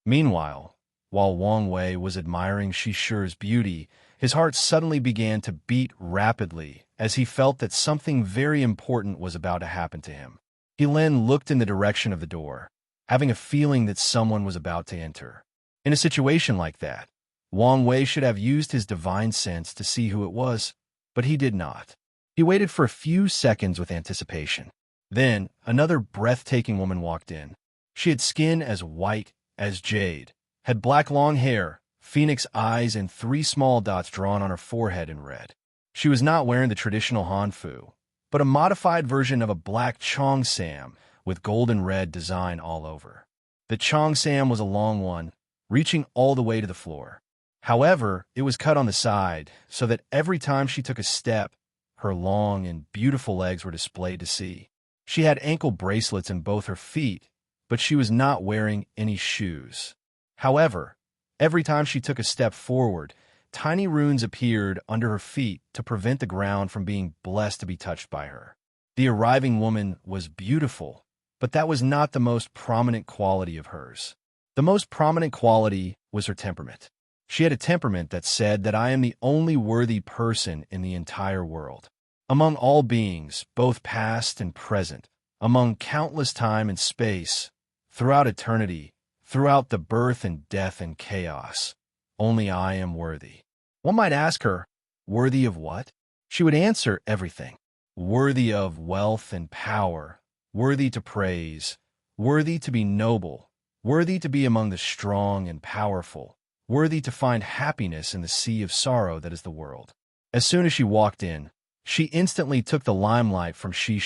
Meanwhile, while Wang Wei was admiring Shishir's beauty, his heart suddenly began to beat rapidly as he felt that something very important was about to happen to him. He then looked in the direction of the door, having a feeling that someone was about to enter. In a situation like that, Wang Wei should have used his divine sense to see who it was, but he did not. He waited for a few seconds with anticipation. Then, another breathtaking woman walked in. She had skin as white as jade, had black long hair, phoenix eyes, and 3 small dots drawn on her forehead in red. She was not wearing the traditional hanfu, but a modified version of a black cheongsam with gold and red design all over. The cheongsam was a long one, reaching all the way to the floor. However, it was cut on the side, so that every time she took a step, her long and beautiful legs were displayed to see. She had ankle bracelets in both her feet, but she was not wearing any shoes. However, every time she took a step forward, tiny runes appeared under her feet to prevent the ground from being blessed to be touched by her. The arriving woman was beautiful, but that was not the most prominent quality of hers. The most prominent quality was her temperament. She had a temperament that said that I am the only worthy person in the entire world. Among all beings, both past and present, among countless time and space, throughout eternity, throughout the birth and death and chaos, only I am worthy. One might ask her, worthy of what? She would answer everything. Worthy of wealth and power, worthy to praise, worthy to be noble, worthy to be among the strong and powerful, worthy to find happiness in the sea of sorrow that is the world. As soon as she walked in, she instantly took the limelight from She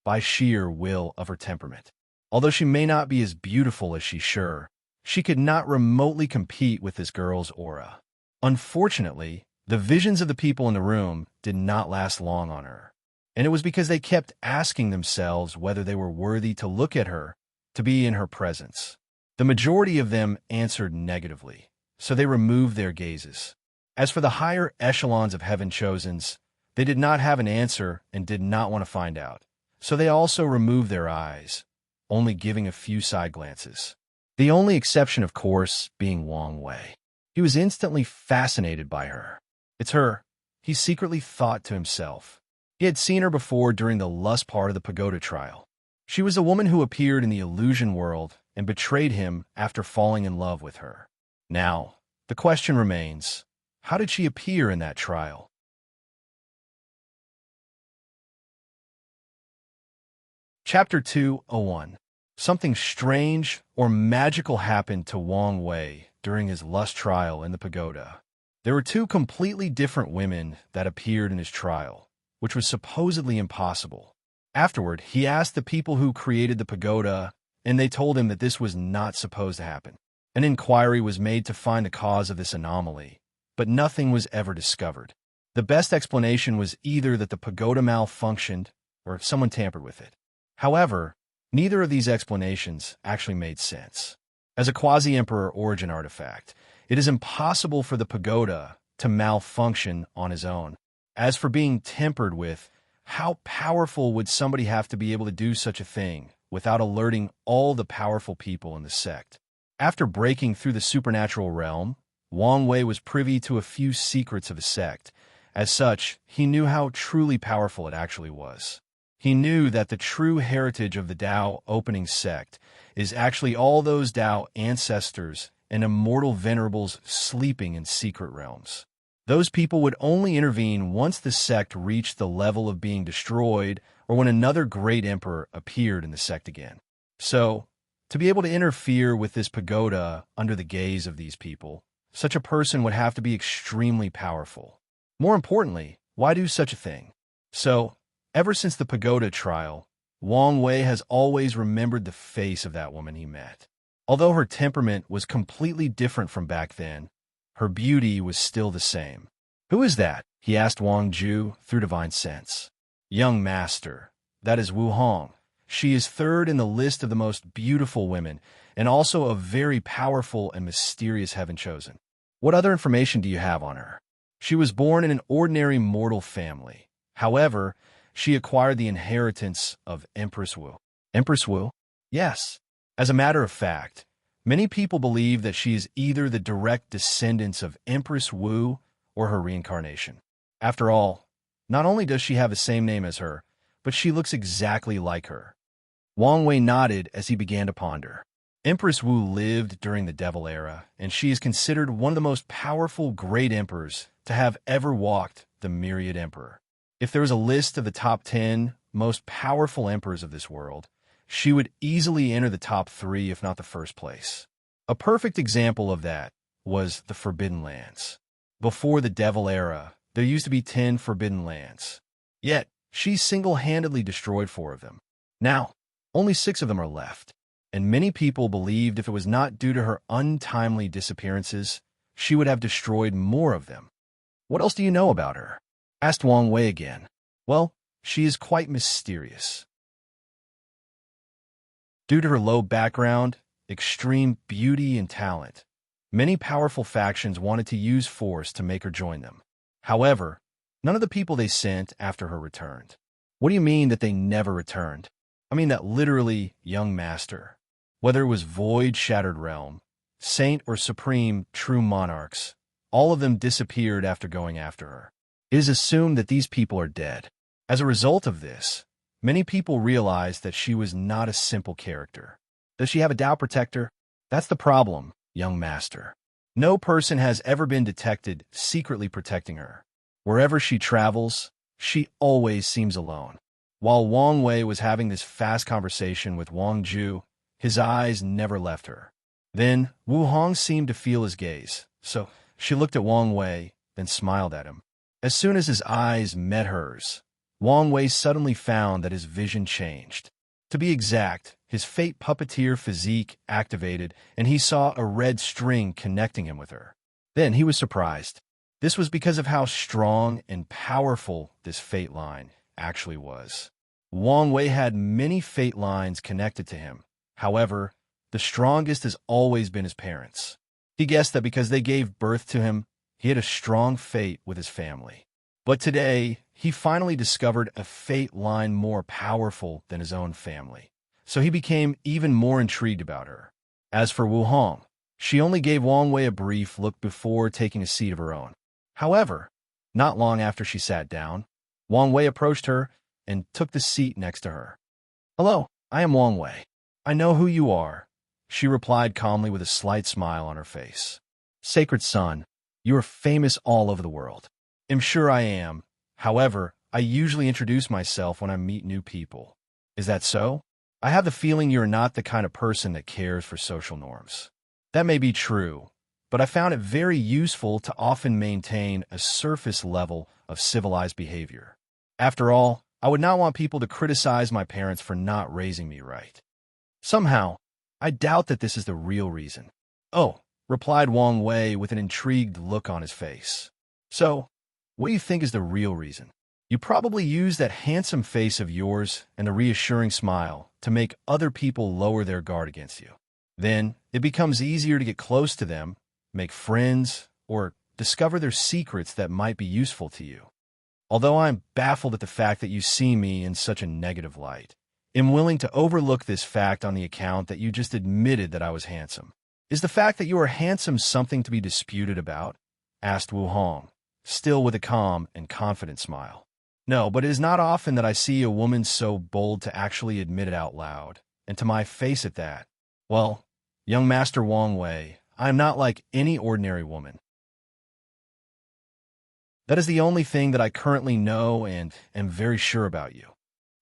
by sheer will of her temperament. Although she may not be as beautiful as she could not remotely compete with this girl's aura. Unfortunately, the visions of the people in the room did not last long on her, and it was because they kept asking themselves whether they were worthy to look at her, to be in her presence. The majority of them answered negatively, so they removed their gazes. As for the higher echelons of heaven chosens, they did not have an answer and did not want to find out, so they also removed their eyes, only giving a few side glances. The only exception, of course, being Wang Wei. He was instantly fascinated by her. It's her, he secretly thought to himself. He had seen her before during the lust part of the pagoda trial. She was a woman who appeared in the illusion world and betrayed him after falling in love with her. Now, the question remains, how did she appear in that trial? Chapter 201. Something strange or magical happened to Wang Wei during his lust trial in the pagoda. There were 2 completely different women that appeared in his trial, which was supposedly impossible. Afterward, he asked the people who created the pagoda, and they told him that this was not supposed to happen. An inquiry was made to find the cause of this anomaly, but nothing was ever discovered. The best explanation was either that the pagoda malfunctioned or someone tampered with it. However, neither of these explanations actually made sense. As a quasi-emperor origin artifact, it is impossible for the pagoda to malfunction on his own. As for being tempered with, how powerful would somebody have to be able to do such a thing without alerting all the powerful people in the sect? After breaking through the supernatural realm, Wang Wei was privy to a few secrets of the sect. As such, he knew how truly powerful it actually was. He knew that the true heritage of the Tao opening sect is actually all those Tao ancestors and immortal venerables sleeping in secret realms. Those people would only intervene once the sect reached the level of being destroyed or when another great emperor appeared in the sect again. So, to be able to interfere with this pagoda under the gaze of these people, such a person would have to be extremely powerful. More importantly, why do such a thing? So, ever since the pagoda trial, Wang Wei has always remembered the face of that woman he met. Although her temperament was completely different from back then, her beauty was still the same. "Who is that?" he asked Wang Ju through divine sense. "Young master, that is Wu Hong. She is 3rd in the list of the most beautiful women, and also a very powerful and mysterious heaven chosen. What other information do you have on her?" "She was born in an ordinary mortal family. However, she acquired the inheritance of Empress Wu." "Empress Wu?" "Yes. As a matter of fact, many people believe that she is either the direct descendants of Empress Wu or her reincarnation. After all, not only does she have the same name as her, but she looks exactly like her." Wang Wei nodded as he began to ponder. Empress Wu lived during the Devil Era, and she is considered one of the most powerful great emperors to have ever walked the Myriad Emperor. If there was a list of the top 10 most powerful emperors of this world, she would easily enter the top 3, if not the first place. A perfect example of that was the Forbidden Lands. Before the Devil Era, there used to be 10 Forbidden Lands. Yet, she single-handedly destroyed 4 of them. Now, only 6 of them are left, and many people believed if it was not due to her untimely disappearances, she would have destroyed more of them. "What else do you know about her?" asked Wang Wei again. "Well, she is quite mysterious. Due to her low background, extreme beauty and talent, many powerful factions wanted to use force to make her join them. However, none of the people they sent after her returned." "What do you mean that they never returned?" "I mean that literally, young master. Whether it was Void Shattered Realm, Saint or Supreme True Monarchs, all of them disappeared after going after her. It is assumed that these people are dead. As a result of this, many people realized that she was not a simple character. Does she have a Tao protector? That's the problem, young master. No person has ever been detected secretly protecting her. Wherever she travels, she always seems alone." While Wang Wei was having this fast conversation with Wang Ju, his eyes never left her. Then Wu Hong seemed to feel his gaze, so she looked at Wang Wei, then smiled at him. As soon as his eyes met hers, Wang Wei suddenly found that his vision changed. To be exact, his fate puppeteer physique activated, and he saw a red string connecting him with her. Then he was surprised. This was because of how strong and powerful this fate line actually was. Wang Wei had many fate lines connected to him. However, the strongest has always been his parents. He guessed that because they gave birth to him, he had a strong fate with his family. But today, he finally discovered a fate line more powerful than his own family. So he became even more intrigued about her. As for Wu Hong, she only gave Wang Wei a brief look before taking a seat of her own. However, not long after she sat down, Wang Wei approached her and took the seat next to her. "Hello, I am Wang Wei. I know who you are," she replied calmly with a slight smile on her face. "Sacred Son, you are famous all over the world." "I'm sure I am. However, I usually introduce myself when I meet new people." "Is that so? I have the feeling you're not the kind of person that cares for social norms." "That may be true, but I found it very useful to often maintain a surface level of civilized behavior. After all, I would not want people to criticize my parents for not raising me right. Somehow, I doubt that this is the real reason." "Oh," replied Wang Wei with an intrigued look on his face. "So, what do you think is the real reason?" "You probably use that handsome face of yours and a reassuring smile to make other people lower their guard against you. Then, it becomes easier to get close to them, make friends, or discover their secrets that might be useful to you. Although I'm baffled at the fact that you see me in such a negative light, I'm willing to overlook this fact on the account that you just admitted that I was handsome." "Is the fact that you are handsome something to be disputed about?" asked Wu Hong, still with a calm and confident smile. "No, but it is not often that I see a woman so bold to actually admit it out loud, and to my face at that. Well, young Master Wang Wei, I am not like any ordinary woman. That is the only thing that I currently know and am very sure about you."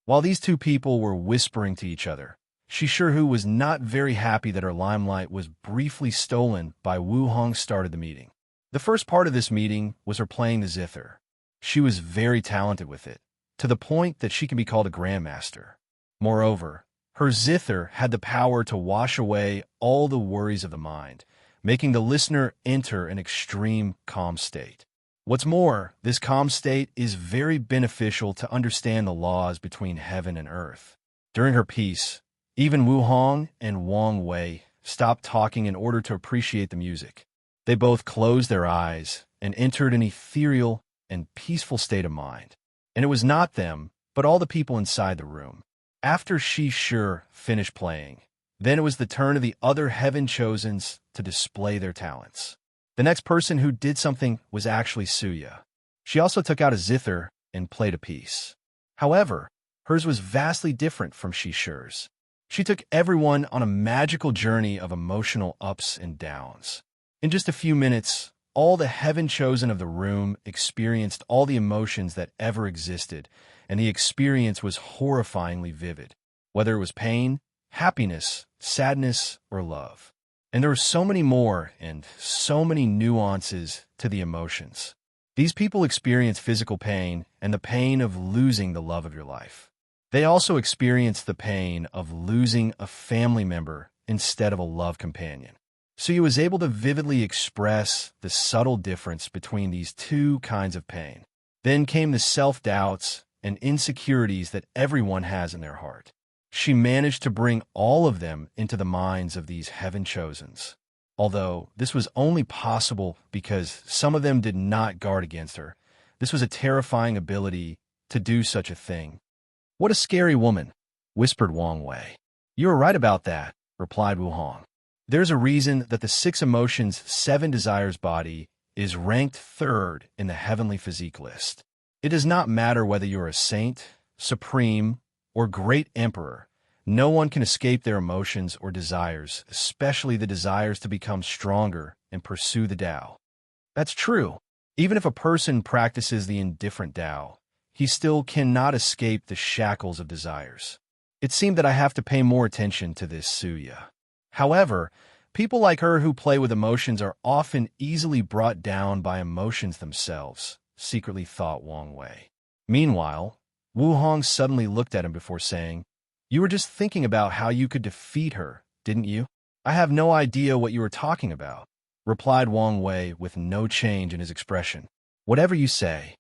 While these two people were whispering to each other, Shishihu was not very happy that her limelight was briefly stolen by Wu Hong started the meeting. The first part of this meeting was her playing the zither. She was very talented with it, to the point that she can be called a grandmaster. Moreover, her zither had the power to wash away all the worries of the mind, making the listener enter an extreme calm state. What's more, this calm state is very beneficial to understand the laws between heaven and earth. During her piece, even Wu Hong and Wang Wei stopped talking in order to appreciate the music. They both closed their eyes and entered an ethereal and peaceful state of mind. And it was not them, but all the people inside the room. After Shishihu finished playing, then it was the turn of the other heaven chosens to display their talents. The next person who did something was actually Suya. She also took out a zither and played a piece. However, hers was vastly different from Shishihu's. She took everyone on a magical journey of emotional ups and downs. In just a few minutes, all the heaven chosen of the room experienced all the emotions that ever existed, and the experience was horrifyingly vivid, whether it was pain, happiness, sadness, or love. And there were so many more and so many nuances to the emotions. These people experience physical pain and the pain of losing the love of your life. They also experience the pain of losing a family member instead of a love companion. So he was able to vividly express the subtle difference between these two kinds of pain. Then came the self-doubts and insecurities that everyone has in their heart. She managed to bring all of them into the minds of these heaven-chosens. Although this was only possible because some of them did not guard against her, this was a terrifying ability to do such a thing. "What a scary woman," whispered Wang Wei. "You are right about that," replied Wu Hong. "There's a reason that the 6 Emotions 7 Desires body is ranked 3rd in the heavenly physique list. It does not matter whether you're a saint, supreme, or great emperor. No one can escape their emotions or desires, especially the desires to become stronger and pursue the Tao." That's true. Even if a person practices the indifferent Tao, he still cannot escape the shackles of desires. It seemed that I have to pay more attention to this Suya. However, people like her who play with emotions are often easily brought down by emotions themselves, secretly thought Wang Wei. Meanwhile, Wu Hong suddenly looked at him before saying, "You were just thinking about how you could defeat her, didn't you?" "I have no idea what you were talking about," replied Wang Wei with no change in his expression. "Whatever you say."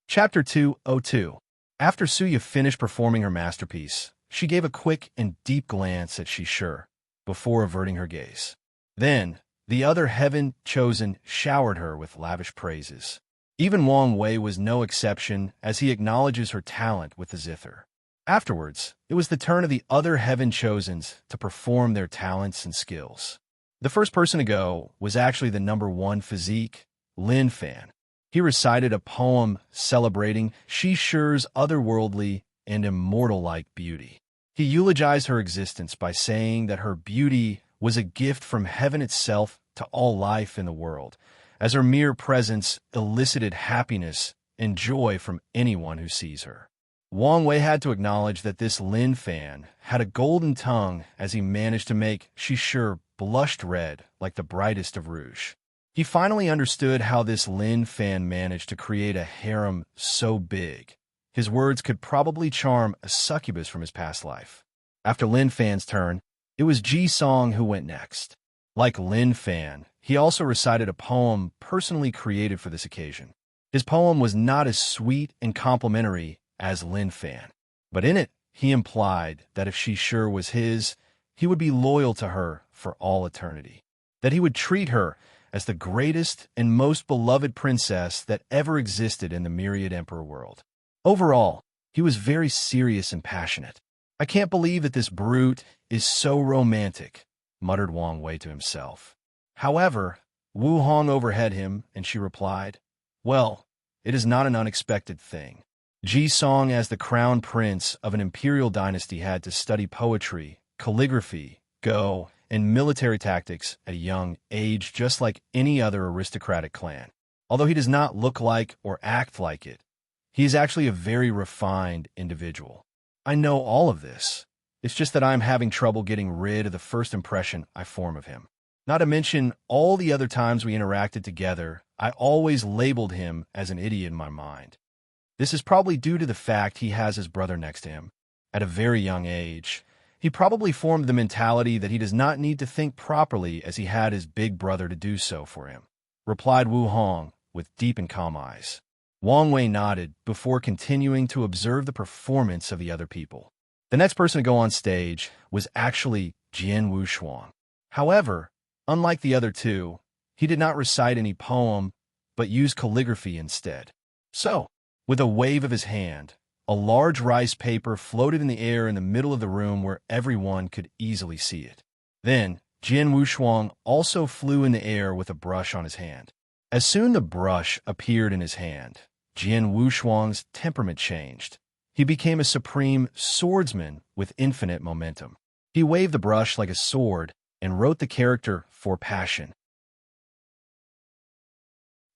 Chapter 202. After Suya finished performing her masterpiece, she gave a quick and deep glance at Shishir before averting her gaze. Then, the other heaven-chosen showered her with lavish praises. Even Wang Wei was no exception, as he acknowledges her talent with the zither. Afterwards, it was the turn of the other heaven-chosens to perform their talents and skills. The first person to go was actually the number 1 physique, Lin Fan. He recited a poem celebrating Shishir's otherworldly and immortal-like beauty. He eulogized her existence by saying that her beauty was a gift from heaven itself to all life in the world, as her mere presence elicited happiness and joy from anyone who sees her. Wang Wei had to acknowledge that this Lin Fan had a golden tongue, as he managed to make Shishir blushed red like the brightest of rouge. He finally understood how this Lin Fan managed to create a harem so big. His words could probably charm a succubus from his past life. After Lin Fan's turn, it was Ji Song who went next. Like Lin Fan, he also recited a poem personally created for this occasion. His poem was not as sweet and complimentary as Lin Fan, but in it, he implied that if Shishir was his, he would be loyal to her for all eternity, that he would treat her as the greatest and most beloved princess that ever existed in the myriad emperor world. Overall, he was very serious and passionate. "I can't believe that this brute is so romantic," muttered Wang Wei to himself. However, Wu Hong overheard him, and she replied, "Well, it is not an unexpected thing. Ji Song, as the crown prince of an imperial dynasty, had to study poetry, calligraphy, Go, and military tactics at a young age, just like any other aristocratic clan. Although he does not look like or act like it, he is actually a very refined individual. I know all of this. It's just that I'm having trouble getting rid of the first impression I form of him. Not to mention all the other times we interacted together, I always labeled him as an idiot in my mind. This is probably due to the fact he has his brother next to him. At a very young age, he probably formed the mentality that he does not need to think properly, as he had his big brother to do so for him," replied Wu Hong with deep and calm eyes. Wang Wei nodded before continuing to observe the performance of the other people. The next person to go on stage was actually Jian Wushuang. However, unlike the other two, he did not recite any poem, but used calligraphy instead. So, with a wave of his hand, a large rice paper floated in the air in the middle of the room where everyone could easily see it. Then, Jian Wushuang also flew in the air with a brush on his hand. As soon the brush appeared in his hand, Jian Wushuang's temperament changed. He became a supreme swordsman with infinite momentum. He waved the brush like a sword and wrote the character for passion.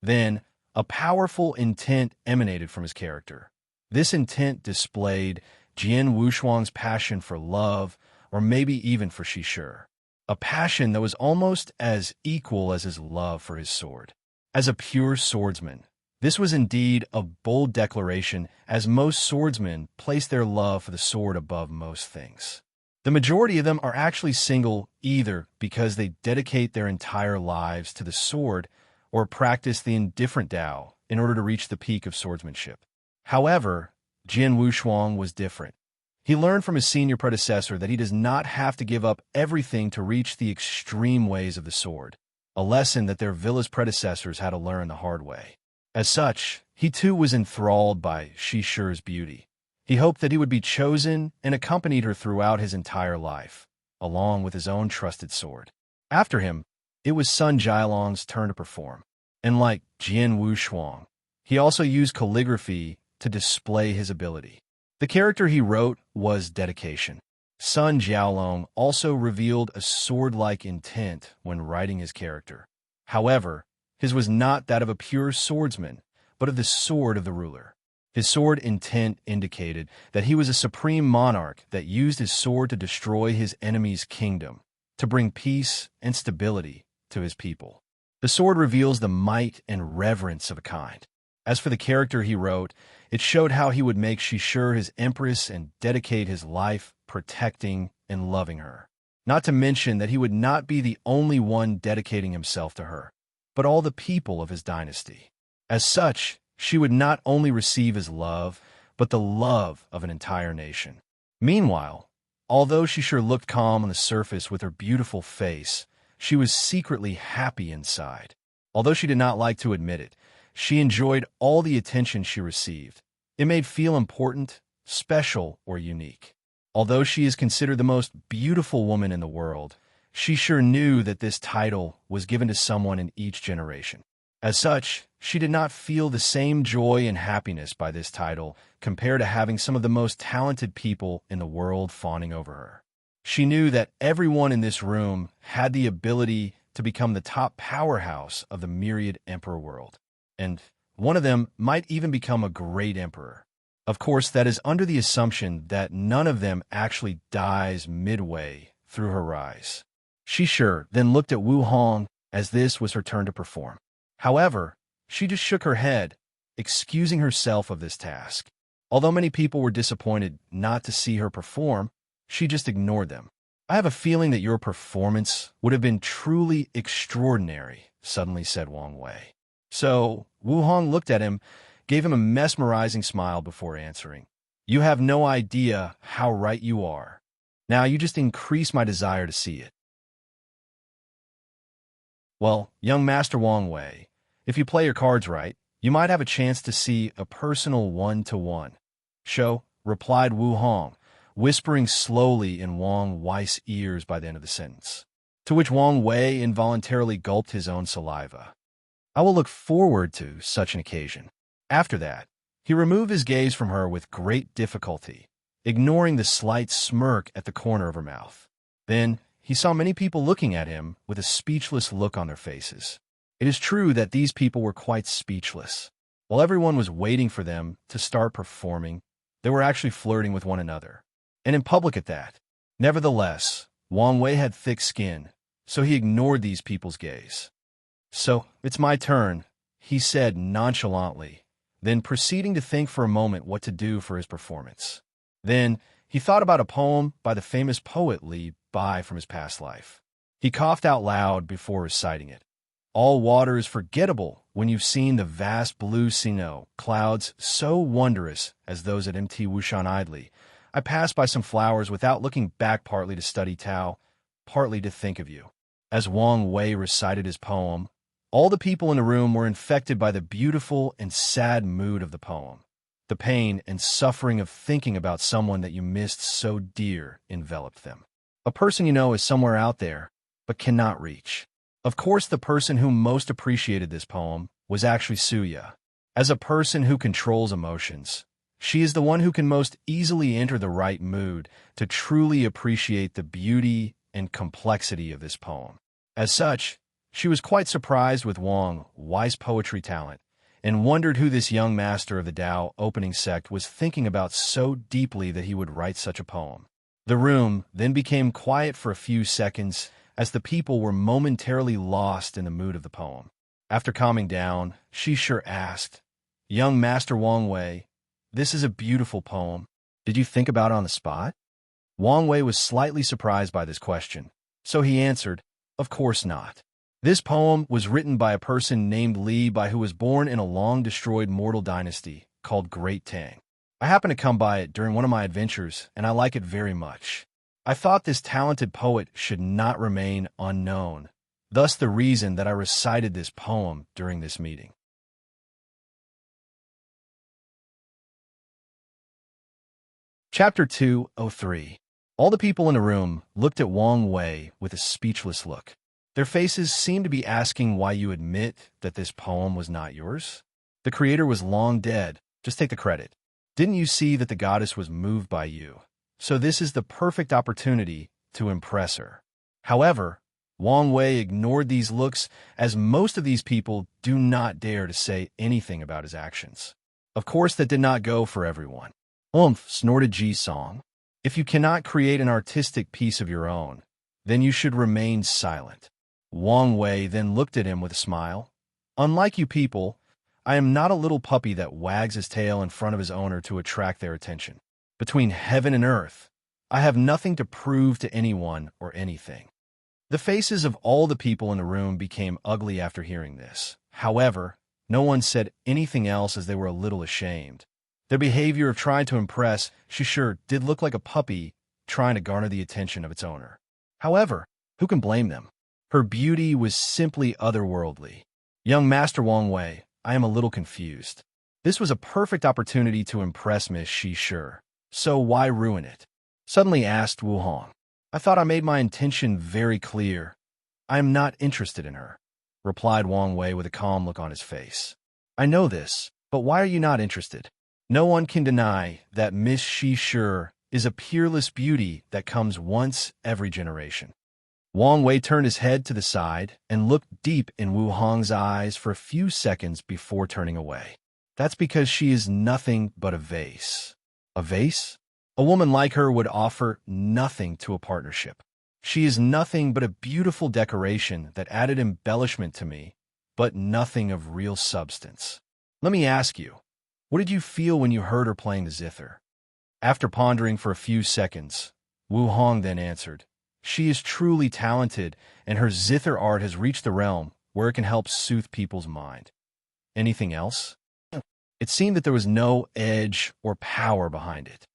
Then, a powerful intent emanated from his character. This intent displayed Jian Wushuang's passion for love, or maybe even for Shishir. A passion that was almost as equal as his love for his sword. As a pure swordsman, this was indeed a bold declaration, as most swordsmen place their love for the sword above most things. The majority of them are actually single either because they dedicate their entire lives to the sword or practice the indifferent Tao in order to reach the peak of swordsmanship. However, Jian Wushuang was different. He learned from his senior predecessor that he does not have to give up everything to reach the extreme ways of the sword, a lesson that their village predecessors had to learn the hard way. As such, he too was enthralled by Shishir's beauty. He hoped that he would be chosen and accompanied her throughout his entire life, along with his own trusted sword. After him, it was Sun Jialong's turn to perform. And like Jian Wushuang, he also used calligraphy to display his ability. The character he wrote was dedication. Sun Jialong also revealed a sword-like intent when writing his character. However, his was not that of a pure swordsman, but of the sword of the ruler. His sword intent indicated that he was a supreme monarch that used his sword to destroy his enemy's kingdom, to bring peace and stability to his people. The sword reveals the might and reverence of a kind. As for the character he wrote, it showed how he would make Shishir his empress and dedicate his life protecting and loving her. Not to mention that he would not be the only one dedicating himself to her, but all the people of his dynasty. As such, she would not only receive his love, but the love of an entire nation. Meanwhile, although Shishir looked calm on the surface with her beautiful face, she was secretly happy inside. Although she did not like to admit it, she enjoyed all the attention she received. It made her feel important, special, or unique. Although she is considered the most beautiful woman in the world, she sure knew that this title was given to someone in each generation. As such, she did not feel the same joy and happiness by this title compared to having some of the most talented people in the world fawning over her. She knew that everyone in this room had the ability to become the top powerhouse of the myriad emperor world, and one of them might even become a great emperor. Of course, that is under the assumption that none of them actually dies midway through her rise. Shishir then looked at Wu Hong as this was her turn to perform. However, she just shook her head, excusing herself of this task. Although many people were disappointed not to see her perform, she just ignored them. "I have a feeling that your performance would have been truly extraordinary," suddenly said Wang Wei. So Wu Hong looked at him, gave him a mesmerizing smile before answering. "You have no idea how right you are. Now you just increase my desire to see it." "Well, young Master Wang Wei, if you play your cards right, you might have a chance to see a personal one-to-one show," replied Wu Hong, whispering slowly in Wang Wei's ears by the end of the sentence, to which Wang Wei involuntarily gulped his own saliva. "I will look forward to such an occasion." After that, he removed his gaze from her with great difficulty, ignoring the slight smirk at the corner of her mouth. Then, he saw many people looking at him with a speechless look on their faces. It is true that these people were quite speechless. While everyone was waiting for them to start performing, they were actually flirting with one another, and in public at that. Nevertheless, Wang Wei had thick skin, so he ignored these people's gaze. "So, it's my turn," he said nonchalantly, then proceeding to think for a moment what to do for his performance. Then, he thought about a poem by the famous poet Li Bai from his past life. He coughed out loud before reciting it. "All water is forgettable when you've seen the vast blue snow, clouds so wondrous as those at Mt. Wushan idly. I passed by some flowers without looking back, partly to study Tao, partly to think of you." As Wang Wei recited his poem, all the people in the room were infected by the beautiful and sad mood of the poem. The pain and suffering of thinking about someone that you missed so dear enveloped them. A person you know is somewhere out there, but cannot reach. Of course, the person who most appreciated this poem was actually Suya. As a person who controls emotions, She is the one who can most easily enter the right mood to truly appreciate the beauty and complexity of this poem. As such, she was quite surprised with Wang's wise poetry talent and wondered who this young master of the Tao opening sect was thinking about so deeply that he would write such a poem. The room then became quiet for a few seconds as the people were momentarily lost in the mood of the poem. After calming down, she sure asked, "Young Master Wang Wei, this is a beautiful poem. Did you think about it on the spot?" Wang Wei was slightly surprised by this question, so he answered, "Of course not. This poem was written by a person named Li Bai who was born in a long-destroyed mortal dynasty called Great Tang. I happened to come by it during one of my adventures, and I like it very much. I thought this talented poet should not remain unknown, thus the reason that I recited this poem during this meeting." Chapter 203. All the people in the room looked at Wang Wei with a speechless look. Their faces seemed to be asking why you admit that this poem was not yours. The creator was long dead. Just take the credit. Didn't you see that the goddess was moved by you? So this is the perfect opportunity to impress her. However, Wang Wei ignored these looks as most of these people do not dare to say anything about his actions. Of course, that did not go for everyone. Snorted Ji Song. If you cannot create an artistic piece of your own, then you should remain silent. Wang Wei then looked at him with a smile. Unlike you people, I am not a little puppy that wags his tail in front of his owner to attract their attention. Between heaven and earth, I have nothing to prove to anyone or anything. The faces of all the people in the room became ugly after hearing this. However, no one said anything else as they were a little ashamed. Their behavior of trying to impress, she sure did look like a puppy trying to garner the attention of its owner. However, who can blame them? Her beauty was simply otherworldly. Young Master Wang Wei, I am a little confused. This was a perfect opportunity to impress Miss Shi Sure. So why ruin it? Suddenly asked Wu Hong. I thought I made my intention very clear. I am not interested in her, replied Wang Wei with a calm look on his face. I know this, but why are you not interested? No one can deny that Miss Shi Sure is a peerless beauty that comes once every generation. Wang Wei turned his head to the side and looked deep in Wu Hong's eyes for a few seconds before turning away. That's because she is nothing but a vase. A vase? A woman like her would offer nothing to a partnership. She is nothing but a beautiful decoration that added embellishment to me, but nothing of real substance. Let me ask you, what did you feel when you heard her playing the zither? After pondering for a few seconds, Wu Hong then answered, She is truly talented, and her zither art has reached the realm where it can help soothe people's mind. Anything else? It seemed that there was no edge or power behind it.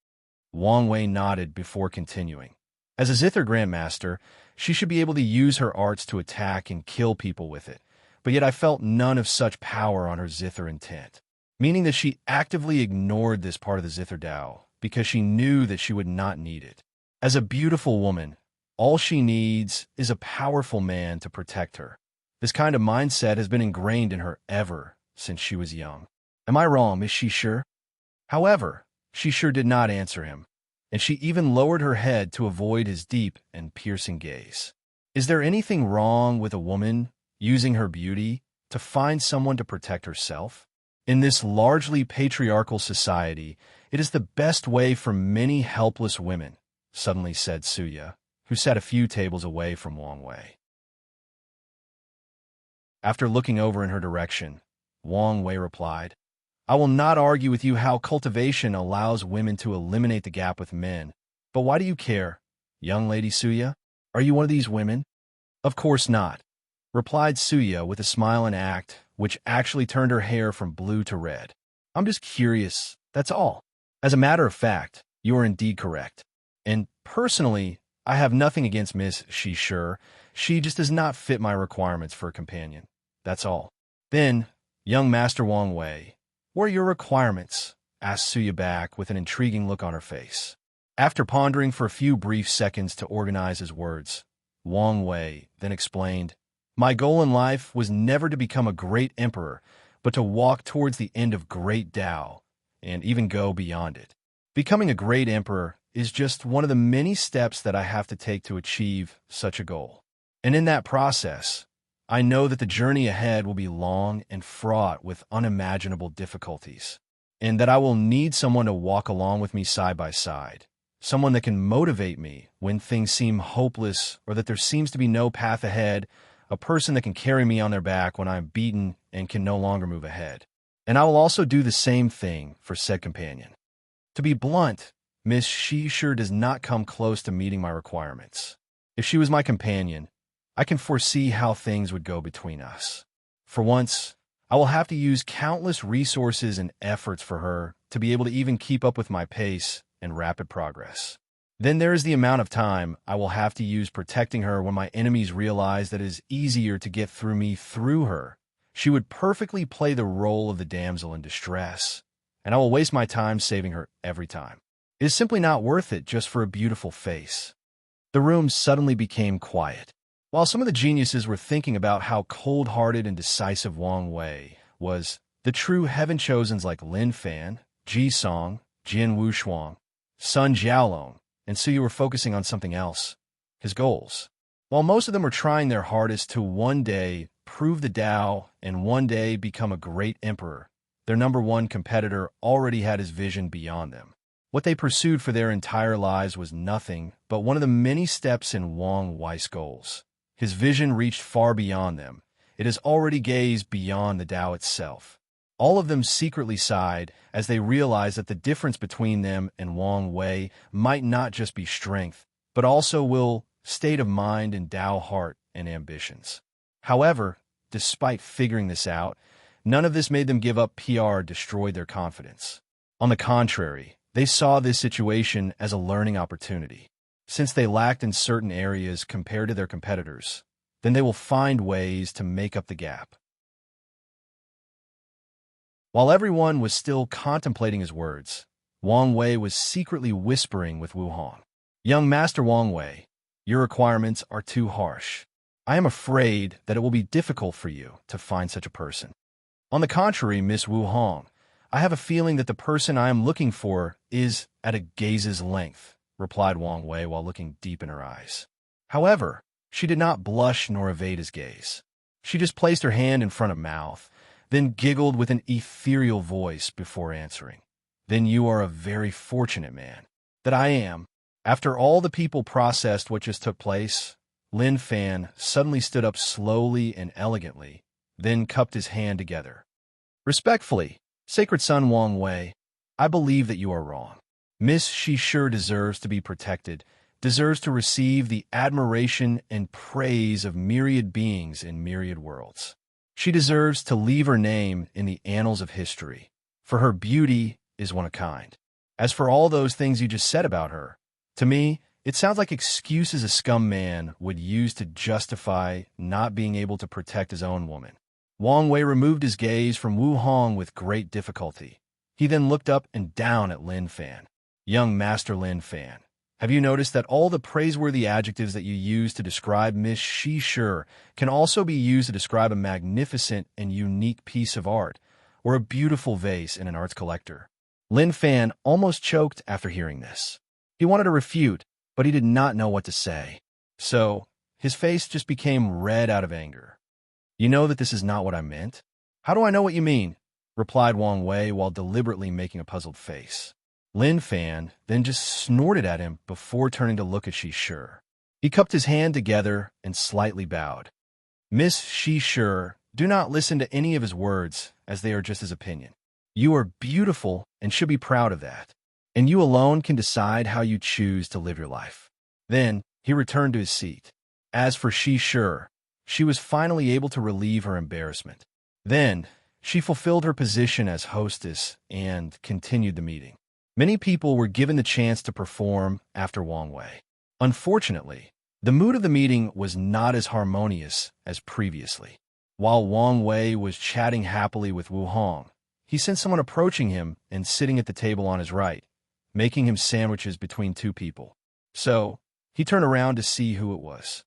Wang Wei nodded before continuing. As a zither grandmaster, she should be able to use her arts to attack and kill people with it, but yet I felt none of such power on her zither intent, meaning that she actively ignored this part of the zither Dao because she knew that she would not need it. As a beautiful woman, all she needs is a powerful man to protect her. This kind of mindset has been ingrained in her ever since she was young. Am I wrong, is she sure? However, she sure did not answer him, and she even lowered her head to avoid his deep and piercing gaze. Is there anything wrong with a woman using her beauty to find someone to protect herself? In this largely patriarchal society, it is the best way for many helpless women, suddenly said Suya, who sat a few tables away from Wang Wei. After looking over in her direction, Wang Wei replied, I will not argue with you how cultivation allows women to eliminate the gap with men, but why do you care, young lady Suya? Are you one of these women? Of course not, replied Suya with a smile and act which actually turned her hair from blue to red. I'm just curious, that's all. As a matter of fact, you are indeed correct. And personally, I have nothing against Miss Shi Sure. She just does not fit my requirements for a companion. That's all. Then, young Master Wang Wei, what are your requirements? Asked Suya back with an intriguing look on her face. After pondering for a few brief seconds to organize his words, Wang Wei then explained, My goal in life was never to become a great emperor, but to walk towards the end of great Tao, and even go beyond it. Becoming a great emperor is just one of the many steps that I have to take to achieve such a goal. And in that process, I know that the journey ahead will be long and fraught with unimaginable difficulties, and that I will need someone to walk along with me side by side, someone that can motivate me when things seem hopeless or that there seems to be no path ahead, a person that can carry me on their back when I'm beaten and can no longer move ahead. And I will also do the same thing for said companion. To be blunt, Miss She sure does not come close to meeting my requirements. If she was my companion, I can foresee how things would go between us. For once, I will have to use countless resources and efforts for her to be able to even keep up with my pace and rapid progress. Then there is the amount of time I will have to use protecting her when my enemies realize that it is easier to get through me through her. She would perfectly play the role of the damsel in distress, and I will waste my time saving her every time. It is simply not worth it just for a beautiful face. The room suddenly became quiet. While some of the geniuses were thinking about how cold-hearted and decisive Wang Wei was, the true heaven-chosens like Lin Fan, Ji Song, Jin Wushuang, Sun Jiaolong, and Suyu were focusing on something else, his goals. While most of them were trying their hardest to one day prove the Tao and one day become a great emperor, their number one competitor already had his vision beyond them. What they pursued for their entire lives was nothing but one of the many steps in Wang Wei's goals. His vision reached far beyond them. It has already gazed beyond the Tao itself. All of them secretly sighed as they realized that the difference between them and Wang Wei might not just be strength, but also will, state of mind and Tao heart and ambitions. However, despite figuring this out, none of this made them give up PR or destroy their confidence. On the contrary, they saw this situation as a learning opportunity. Since they lacked in certain areas compared to their competitors, then they will find ways to make up the gap. While everyone was still contemplating his words, Wang Wei was secretly whispering with Wu Hong. "Young Master Wang Wei, your requirements are too harsh. I am afraid that it will be difficult for you to find such a person." "On the contrary, Miss Wu Hong, I have a feeling that the person I am looking for is at a gaze's length," replied Wang Wei while looking deep in her eyes. However, she did not blush nor evade his gaze. She just placed her hand in front of mouth, then giggled with an ethereal voice before answering. "Then you are a very fortunate man." "That I am." After all the people processed what just took place, Lin Fan suddenly stood up slowly and elegantly, then cupped his hand together. "Respectfully, Sacred Son Wang Wei, I believe that you are wrong. Miss She sure deserves to be protected, deserves to receive the admiration and praise of myriad beings in myriad worlds. She deserves to leave her name in the annals of history, for her beauty is one of a kind. As for all those things you just said about her, to me, it sounds like excuses a scum man would use to justify not being able to protect his own woman." Wang Wei removed his gaze from Wu Hong with great difficulty. He then looked up and down at Lin Fan. "Young Master Lin Fan, have you noticed that all the praiseworthy adjectives that you use to describe Miss She Sure can also be used to describe a magnificent and unique piece of art, or a beautiful vase in an arts collector?" Lin Fan almost choked after hearing this. He wanted to refute, but he did not know what to say. So, his face just became red out of anger. "You know that this is not what I meant?" "How do I know what you mean?" replied Wang Wei while deliberately making a puzzled face. Lin Fan then just snorted at him before turning to look at She Sure. He cupped his hand together and slightly bowed. "Miss She Sure, do not listen to any of his words, as they are just his opinion. You are beautiful and should be proud of that. And you alone can decide how you choose to live your life." Then he returned to his seat. As for She Sure, she was finally able to relieve her embarrassment. Then she fulfilled her position as hostess and continued the meeting. Many people were given the chance to perform after Wang Wei. Unfortunately, the mood of the meeting was not as harmonious as previously. While Wang Wei was chatting happily with Wu Hong, he sensed someone approaching him and sitting at the table on his right, making him sandwiches between two people. So, he turned around to see who it was.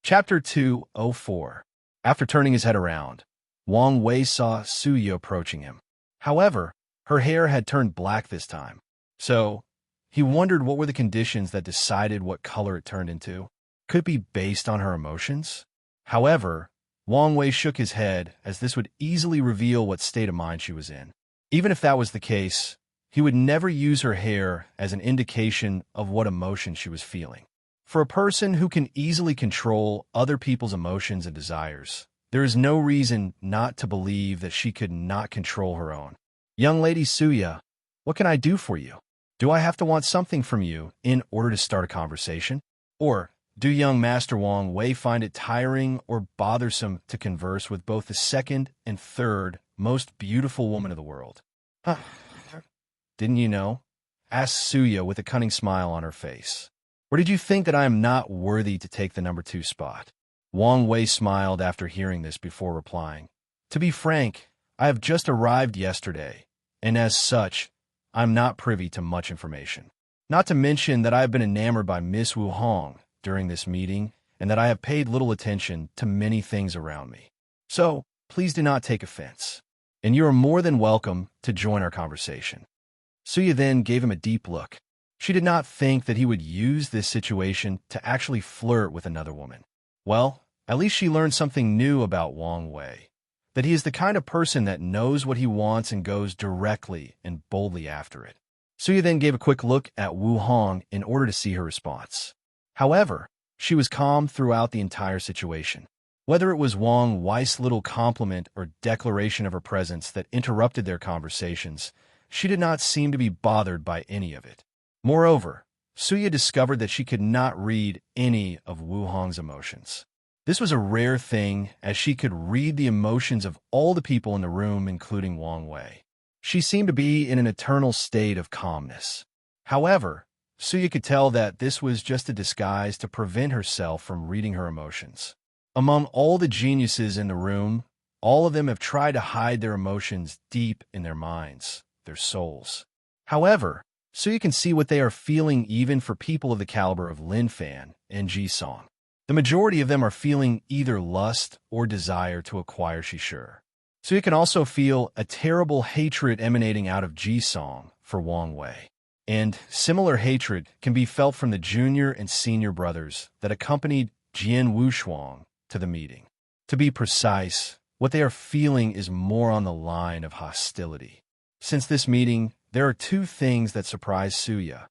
Chapter 204. After turning his head around, Wang Wei saw Suya approaching him. However, her hair had turned black this time. So, he wondered what were the conditions that decided what color it turned into. Could it be based on her emotions? However, Wang Wei shook his head, as this would easily reveal what state of mind she was in. Even if that was the case, he would never use her hair as an indication of what emotion she was feeling. For a person who can easily control other people's emotions and desires, there is no reason not to believe that she could not control her own. Young lady Suya, what can I do for you? Do I have to want something from you in order to start a conversation? Or do young Master Wang Wei find it tiring or bothersome to converse with both the second and third most beautiful woman of the world? Huh. Didn't you know? Asked Suya with a cunning smile on her face. Or did you think that I am not worthy to take the number 2 spot? Wang Wei smiled after hearing this before replying. To be frank, I have just arrived yesterday, and as such, I'm not privy to much information. Not to mention that I have been enamored by Miss Wu Hong during this meeting, and that I have paid little attention to many things around me. So, please do not take offense, and you are more than welcome to join our conversation. Suya then gave him a deep look. She did not think that he would use this situation to actually flirt with another woman. Well, at least she learned something new about Wang Wei, that he is the kind of person that knows what he wants and goes directly and boldly after it. Suya then gave a quick look at Wu Hong in order to see her response. However, she was calm throughout the entire situation. Whether it was Wang Wei's little compliment or declaration of her presence that interrupted their conversations, she did not seem to be bothered by any of it. Moreover, Suya discovered that she could not read any of Wu Hong's emotions. This was a rare thing, as she could read the emotions of all the people in the room, including Wang Wei. She seemed to be in an eternal state of calmness. However, Suya could tell that this was just a disguise to prevent herself from reading her emotions. Among all the geniuses in the room, all of them have tried to hide their emotions deep in their minds, their souls. However, Suya can see what they are feeling even for people of the caliber of Lin Fan and Ji Song. The majority of them are feeling either lust or desire to acquire Shishir. Suya can also feel a terrible hatred emanating out of Ji Song for Wang Wei. And similar hatred can be felt from the junior and senior brothers that accompanied Jian Wushuang to the meeting. To be precise, what they are feeling is more on the line of hostility. Since this meeting, there are 2 things that surprised Suya.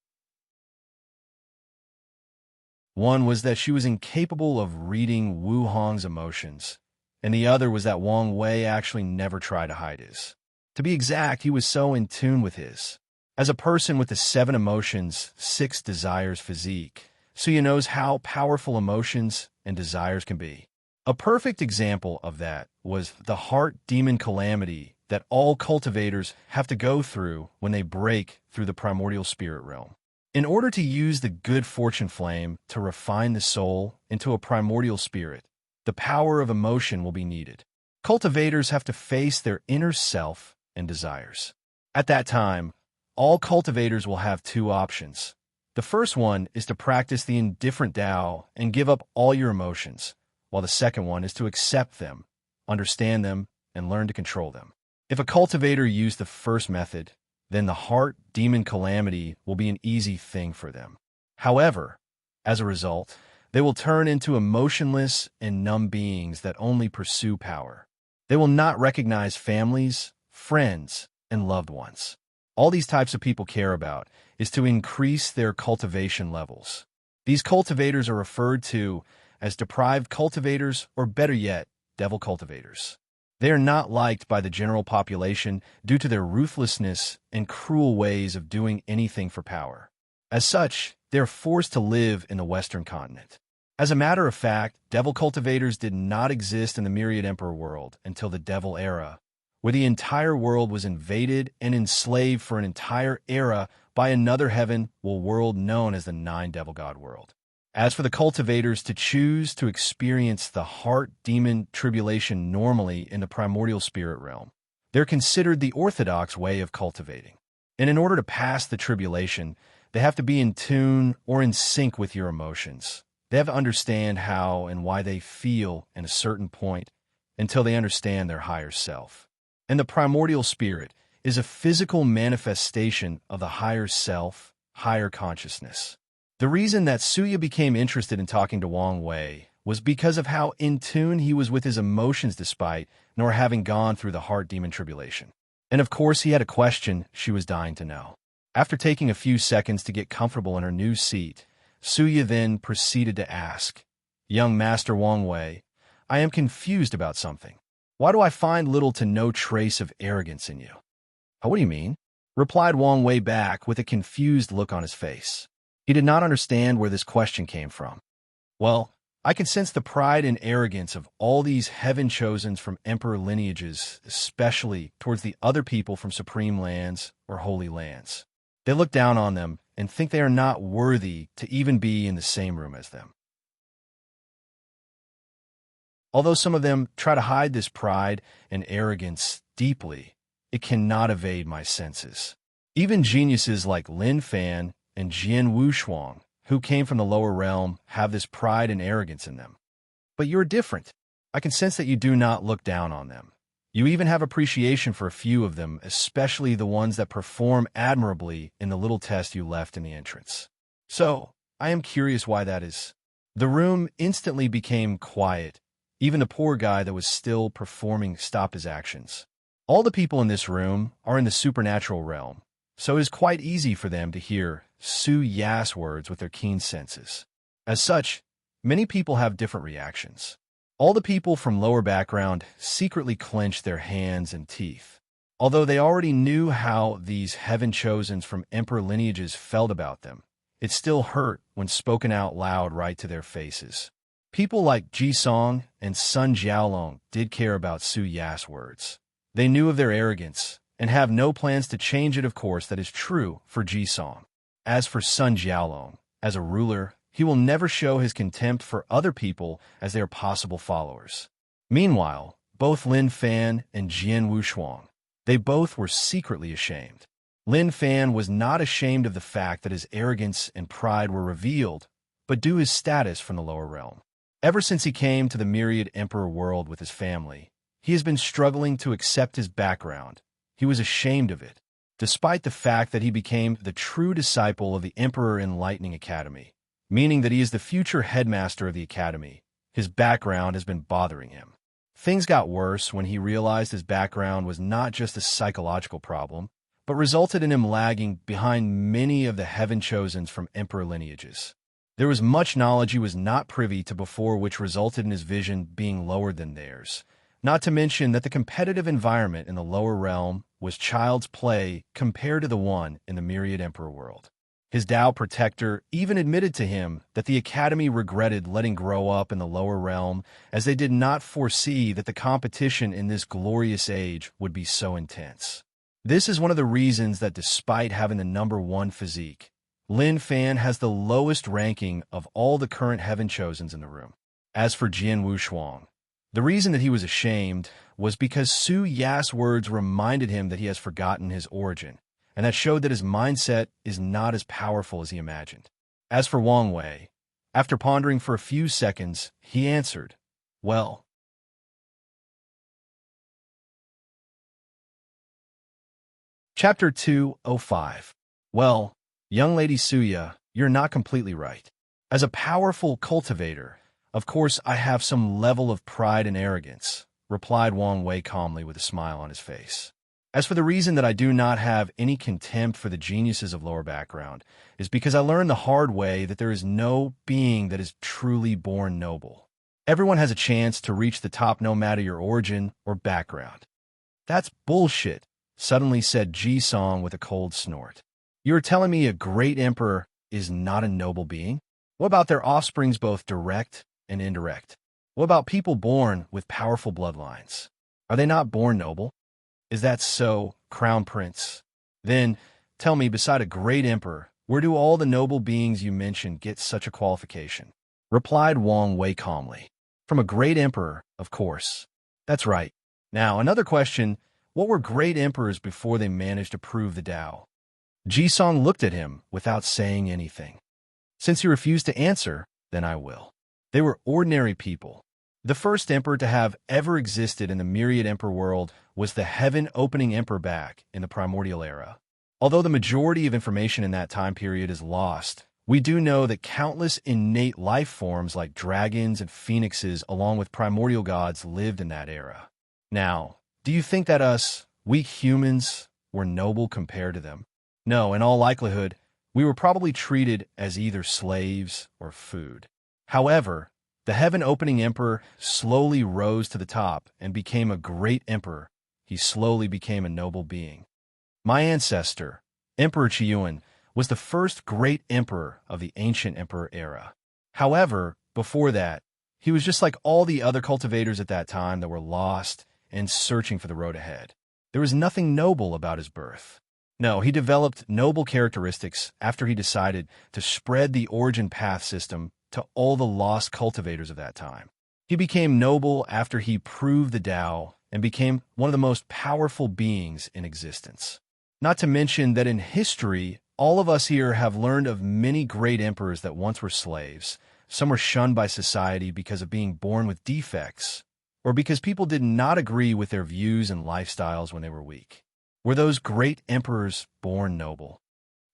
One was that she was incapable of reading Wu Hong's emotions, and the other was that Wang Wei actually never tried to hide his. To be exact, he was so in tune with his. As a person with the 7 emotions, 6 desires physique, Suya knows how powerful emotions and desires can be. A perfect example of that was the heart demon calamity that all cultivators have to go through when they break through the primordial spirit realm. In order to use the good fortune flame to refine the soul into a primordial spirit, the power of emotion will be needed. Cultivators have to face their inner self and desires. At that time, all cultivators will have 2 options. The first one is to practice the indifferent Tao and give up all your emotions, while the second one is to accept them, understand them, and learn to control them. If a cultivator used the first method, then the heart demon calamity will be an easy thing for them. However, as a result, they will turn into emotionless and numb beings that only pursue power. They will not recognize families, friends, and loved ones. All these types of people care about is to increase their cultivation levels. These cultivators are referred to as deprived cultivators, or better yet, devil cultivators. They are not liked by the general population due to their ruthlessness and cruel ways of doing anything for power. As such, they are forced to live in the Western continent. As a matter of fact, devil cultivators did not exist in the Myriad Emperor world until the Devil Era, where the entire world was invaded and enslaved for an entire era by another heaven or world known as the 9 Devil God world. As for the cultivators to choose to experience the heart demon tribulation normally in the primordial spirit realm, they're considered the orthodox way of cultivating. And in order to pass the tribulation, they have to be in tune or in sync with your emotions. They have to understand how and why they feel in a certain point until they understand their higher self. And the primordial spirit is a physical manifestation of the higher self, higher consciousness. The reason that Suya became interested in talking to Wang Wei was because of how in tune he was with his emotions despite nor having gone through the heart demon tribulation. And of course he had a question she was dying to know. After taking a few seconds to get comfortable in her new seat, Suya then proceeded to ask, "Young Master Wang Wei, I am confused about something. Why do I find little to no trace of arrogance in you?" "Oh, what do you mean?" replied Wang Wei back with a confused look on his face. He did not understand where this question came from. "Well, I can sense the pride and arrogance of all these heaven-chosens from emperor lineages, especially towards the other people from supreme lands or holy lands. They look down on them and think they are not worthy to even be in the same room as them. Although some of them try to hide this pride and arrogance deeply, it cannot evade my senses. Even geniuses like Lin Fan and Jian Wushuang, who came from the lower realm, have this pride and arrogance in them. But you're different. I can sense that you do not look down on them. You even have appreciation for a few of them, especially the ones that perform admirably in the little test you left in the entrance. So, I am curious why that is." The room instantly became quiet. Even the poor guy that was still performing stopped his actions. All the people in this room are in the supernatural realm, so it is quite easy for them to hear Su Ya's words with their keen senses. As such, many people have different reactions. All the people from lower background secretly clenched their hands and teeth. Although they already knew how these heaven-chosens from emperor lineages felt about them, it still hurt when spoken out loud right to their faces. People like Ji Song and Sun Jiaolong did care about Su Ya's words. They knew of their arrogance and have no plans to change it. Of course, that is true for Ji Song. As for Sun Jiaolong, as a ruler, he will never show his contempt for other people as they are possible followers. Meanwhile, both Lin Fan and Jian Wushuang, they both were secretly ashamed. Lin Fan was not ashamed of the fact that his arrogance and pride were revealed, but due his status from the lower realm. Ever since he came to the myriad emperor world with his family, he has been struggling to accept his background. He was ashamed of it, despite the fact that he became the true disciple of the Emperor Enlightening Academy, meaning that he is the future headmaster of the academy. His background has been bothering him. Things got worse when he realized his background was not just a psychological problem, but resulted in him lagging behind many of the heaven-chosens from emperor lineages. There was much knowledge he was not privy to before, which resulted in his vision being lower than theirs. Not to mention that the competitive environment in the lower realm was child's play compared to the one in the myriad emperor world. His Dao protector even admitted to him that the academy regretted letting grow up in the lower realm, as they did not foresee that the competition in this glorious age would be so intense. This is one of the reasons that despite having the #1 physique, Lin Fan has the lowest ranking of all the current heaven-chosens in the room. As for Jian Wushuang, the reason that he was ashamed was because Su Ya's words reminded him that he has forgotten his origin, and that showed that his mindset is not as powerful as he imagined. As for Wang Wei, after pondering for a few seconds, he answered, "Well." Chapter 205. Well, young lady Suya, you're not completely right. As a powerful cultivator, of course I have some level of pride and arrogance, replied Wang Wei calmly with a smile on his face. As for the reason that I do not have any contempt for the geniuses of lower background is because I learned the hard way that there is no being that is truly born noble. Everyone has a chance to reach the top no matter your origin or background. That's bullshit, suddenly said Ji Song with a cold snort. You're telling me a great emperor is not a noble being? What about their offsprings, both direct and indirect? What about people born with powerful bloodlines? Are they not born noble? Is that so, Crown Prince? Then, tell me, beside a great emperor, where do all the noble beings you mentioned get such a qualification? Replied Wang Wei calmly. From a great emperor, of course. That's right. Now, another question, what were great emperors before they managed to prove the Tao? Ji Song looked at him without saying anything. Since he refused to answer, then I will. They were ordinary people. The first emperor to have ever existed in the myriad emperor world was the heaven-opening emperor back in the primordial era. Although the majority of information in that time period is lost, we do know that countless innate life forms like dragons and phoenixes along with primordial gods lived in that era. Now, do you think that us, weak humans, were noble compared to them? No, in all likelihood, we were probably treated as either slaves or food. However, the heaven-opening emperor slowly rose to the top and became a great emperor. He slowly became a noble being. My ancestor, Emperor Chiyuan, was the first great emperor of the ancient emperor era. However, before that, he was just like all the other cultivators at that time that were lost and searching for the road ahead. There was nothing noble about his birth. No, he developed noble characteristics after he decided to spread the origin path system to all the lost cultivators of that time. He became noble after he proved the Tao and became one of the most powerful beings in existence. Not to mention that in history, all of us here have learned of many great emperors that once were slaves. Some were shunned by society because of being born with defects, or because people did not agree with their views and lifestyles when they were weak. Were those great emperors born noble?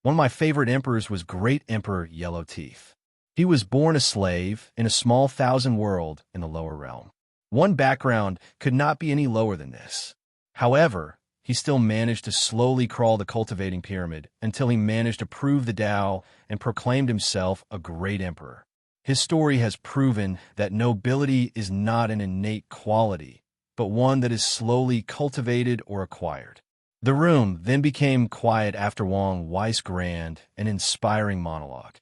One of my favorite emperors was Great Emperor Yellow Teeth. He was born a slave in a small thousand world in the lower realm. One background could not be any lower than this. However, he still managed to slowly crawl the cultivating pyramid until he managed to prove the Tao and proclaimed himself a great emperor. His story has proven that nobility is not an innate quality, but one that is slowly cultivated or acquired. The room then became quiet after Wang Wei's grand and inspiring monologue.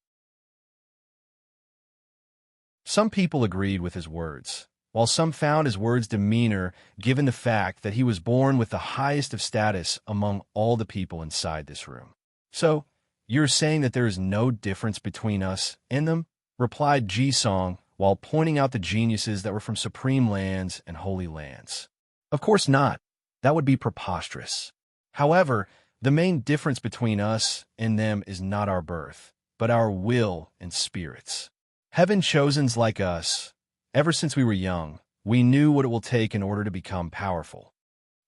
Some people agreed with his words, while some found his words demeanor given the fact that he was born with the highest of status among all the people inside this room. "So, you're saying that there is no difference between us and them?" replied Ji-song, while pointing out the geniuses that were from supreme lands and holy lands. "Of course not. That would be preposterous. However, the main difference between us and them is not our birth, but our will and spirits. Heaven-chosens like us, ever since we were young, we knew what it will take in order to become powerful.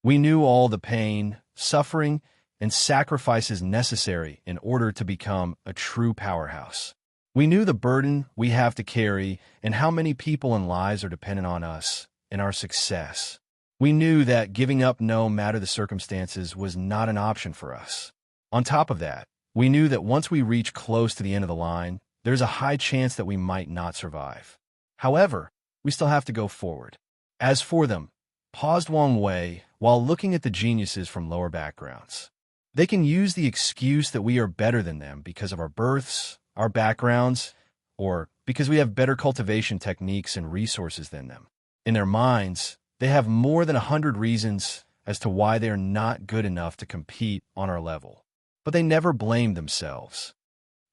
We knew all the pain, suffering, and sacrifices necessary in order to become a true powerhouse. We knew the burden we have to carry and how many people and lives are dependent on us and our success. We knew that giving up no matter the circumstances was not an option for us. On top of that, we knew that once we reach close to the end of the line, there's a high chance that we might not survive. However, we still have to go forward. As for them," paused Wang Wei while looking at the geniuses from lower backgrounds. "They can use the excuse that we are better than them because of our births, our backgrounds, or because we have better cultivation techniques and resources than them. In their minds, they have more than 100 reasons as to why they are not good enough to compete on our level. But they never blamed themselves.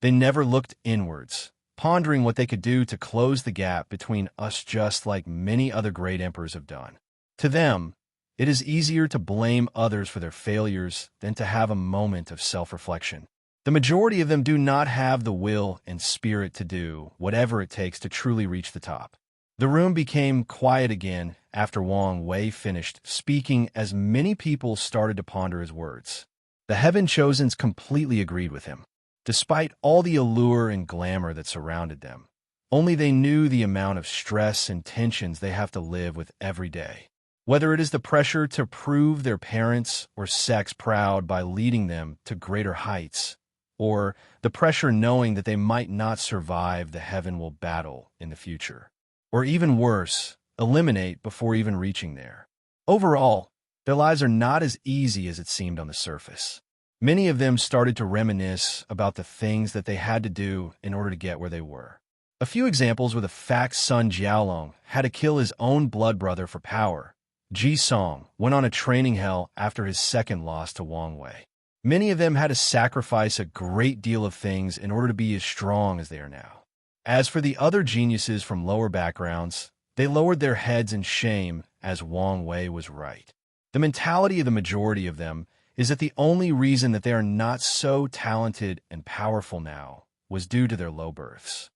They never looked inwards, pondering what they could do to close the gap between us, just like many other great emperors have done. To them, it is easier to blame others for their failures than to have a moment of self-reflection. The majority of them do not have the will and spirit to do whatever it takes to truly reach the top." The room became quiet again after Wang Wei finished speaking, as many people started to ponder his words. The Heaven-chosens completely agreed with him. Despite all the allure and glamour that surrounded them, only they knew the amount of stress and tensions they have to live with every day. Whether it is the pressure to prove their parents or sex proud by leading them to greater heights, or the pressure knowing that they might not survive the heaven will battle in the future, or even worse, eliminate before even reaching there. Overall, their lives are not as easy as it seemed on the surface. Many of them started to reminisce about the things that they had to do in order to get where they were. A few examples were the fact son Jiaolong had to kill his own blood brother for power. Ji-song went on a training hell after his second loss to Wang Wei. Many of them had to sacrifice a great deal of things in order to be as strong as they are now. As for the other geniuses from lower backgrounds, they lowered their heads in shame as Wang Wei was right. The mentality of the majority of them is that the only reason that they are not so talented and powerful now was due to their low births.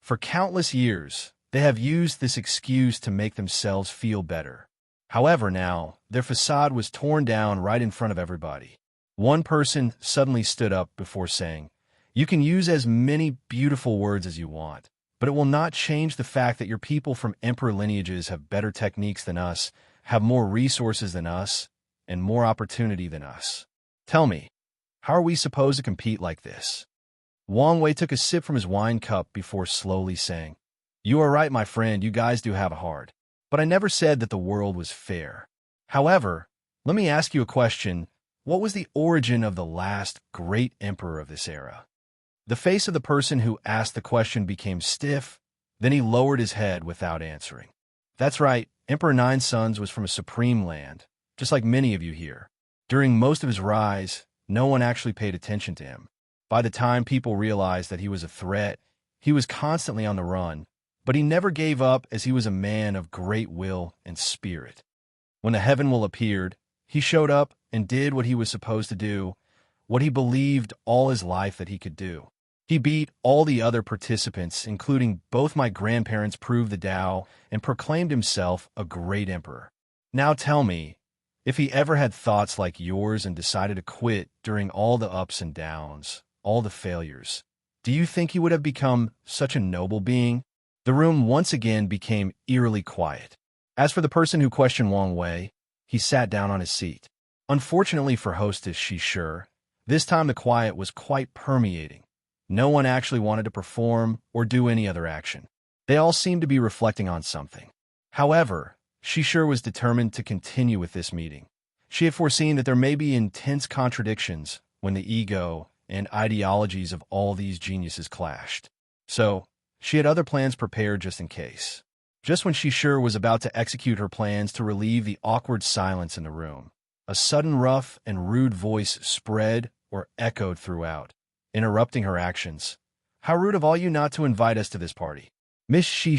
For countless years, they have used this excuse to make themselves feel better. However, now, their facade was torn down right in front of everybody. One person suddenly stood up before saying, "You can use as many beautiful words as you want, but it will not change the fact that your people from emperor lineages have better techniques than us, have more resources than us, and more opportunity than us. Tell me, how are we supposed to compete like this?" Wang Wei took a sip from his wine cup before slowly saying, "You are right, my friend, you guys do have it hard. But I never said that the world was fair. However, let me ask you a question. What was the origin of the last great emperor of this era?" The face of the person who asked the question became stiff, then he lowered his head without answering. "That's right, Emperor Nine Suns was from a supreme land, just like many of you here. During most of his rise, no one actually paid attention to him. By the time people realized that he was a threat, he was constantly on the run, but he never gave up as he was a man of great will and spirit. When the Heaven Will appeared, he showed up and did what he was supposed to do, what he believed all his life that he could do. He beat all the other participants, including both my grandparents, proved the Tao, and proclaimed himself a great emperor. Now tell me, if he ever had thoughts like yours and decided to quit during all the ups and downs, all the failures, do you think he would have become such a noble being?" The room once again became eerily quiet. As for the person who questioned Wang Wei, he sat down on his seat. Unfortunately for hostess Shi, this time the quiet was quite permeating. No one actually wanted to perform or do any other action. They all seemed to be reflecting on something. However, Shi was determined to continue with this meeting. She had foreseen that there may be intense contradictions when the ego and ideologies of all these geniuses clashed. So, she had other plans prepared just in case. Just when Shi was about to execute her plans to relieve the awkward silence in the room, a sudden rough and rude voice spread or echoed throughout, interrupting her actions. "How rude of all you not to invite us to this party. Miss Shi,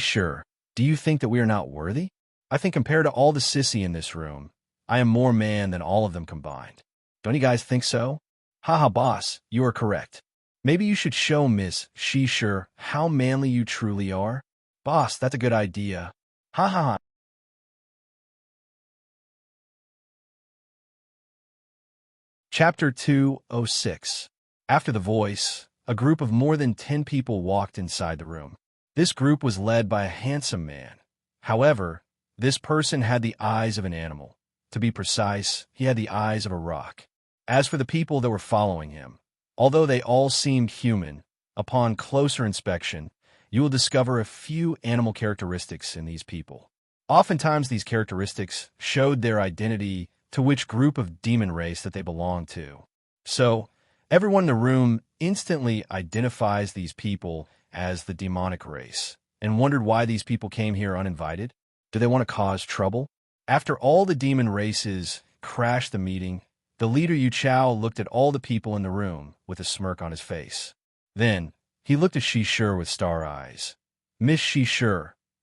do you think that we are not worthy? I think compared to all the sissy in this room, I am more man than all of them combined. Don't you guys think so? Haha, boss, you are correct. Maybe you should show Miss Shi how manly you truly are. Boss, that's a good idea. Ha ha ha." Chapter 206. After the voice, a group of more than 10 people walked inside the room. This group was led by a handsome man. However, this person had the eyes of an animal. To be precise, he had the eyes of a rock. As for the people that were following him, although they all seemed human, upon closer inspection, you will discover a few animal characteristics in these people. Oftentimes, these characteristics showed their identity to which group of demon race that they belonged to. So, everyone in the room instantly identifies these people as the demonic race, and wondered why these people came here uninvited. Do they want to cause trouble? After all the demon races crashed the meeting, the leader Yu Chao looked at all the people in the room with a smirk on his face. Then, he looked at Shi with star eyes. "Miss Shi,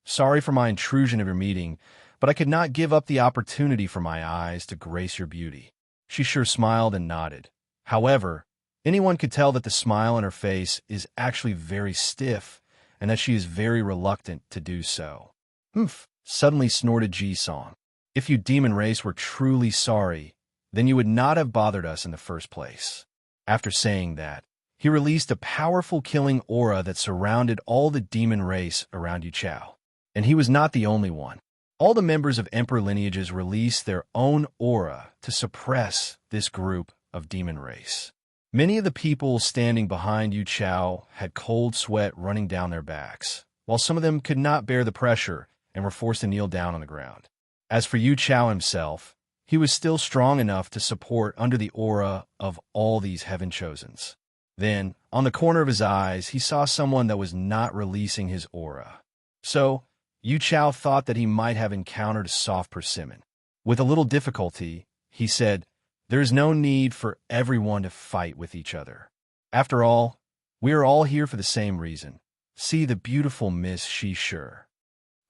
sorry for my intrusion of your meeting, but I could not give up the opportunity for my eyes to grace your beauty." Shi smiled and nodded. However, anyone could tell that the smile on her face is actually very stiff, and that she is very reluctant to do so. "Humph," suddenly snorted Ji Song. "If you demon race were truly sorry, then you would not have bothered us in the first place." After saying that, he released a powerful killing aura that surrounded all the demon race around Yu Chao. And he was not the only one. All the members of emperor lineages released their own aura to suppress this group of demon race. Many of the people standing behind Yu Chao had cold sweat running down their backs, while some of them could not bear the pressure and were forced to kneel down on the ground. As for Yu Chao himself, he was still strong enough to support under the aura of all these heaven chosens. Then, on the corner of his eyes, he saw someone that was not releasing his aura. So, Yu Chao thought that he might have encountered a soft persimmon. With a little difficulty, he said, "There is no need for everyone to fight with each other. After all, we are all here for the same reason. See the beautiful Miss Shi."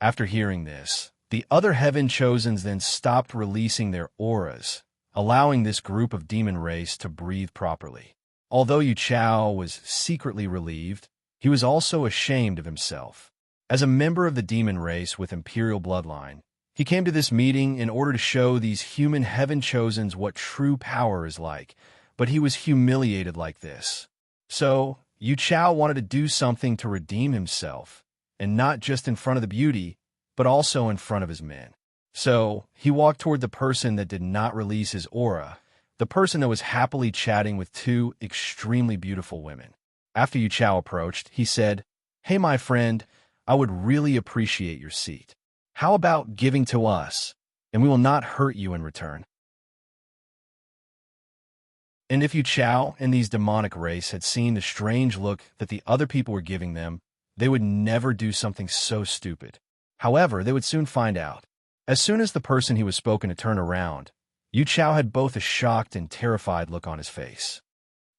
After hearing this, the other heaven chosens then stopped releasing their auras, allowing this group of demon race to breathe properly. Although Yu Chao was secretly relieved, he was also ashamed of himself. As a member of the demon race with imperial bloodline, he came to this meeting in order to show these human heaven-chosens what true power is like, but he was humiliated like this. So, Yu Chao wanted to do something to redeem himself, and not just in front of the beauty, but also in front of his men. So, he walked toward the person that did not release his aura, the person that was happily chatting with two extremely beautiful women. After Yu Chao approached, he said, "Hey, my friend, I would really appreciate your seat. How about giving to us, and we will not hurt you in return?" And if Yu Chao and these demonic race had seen the strange look that the other people were giving them, they would never do something so stupid. However, they would soon find out. As soon as the person he was spoken to turned around, Yu Chao had both a shocked and terrified look on his face.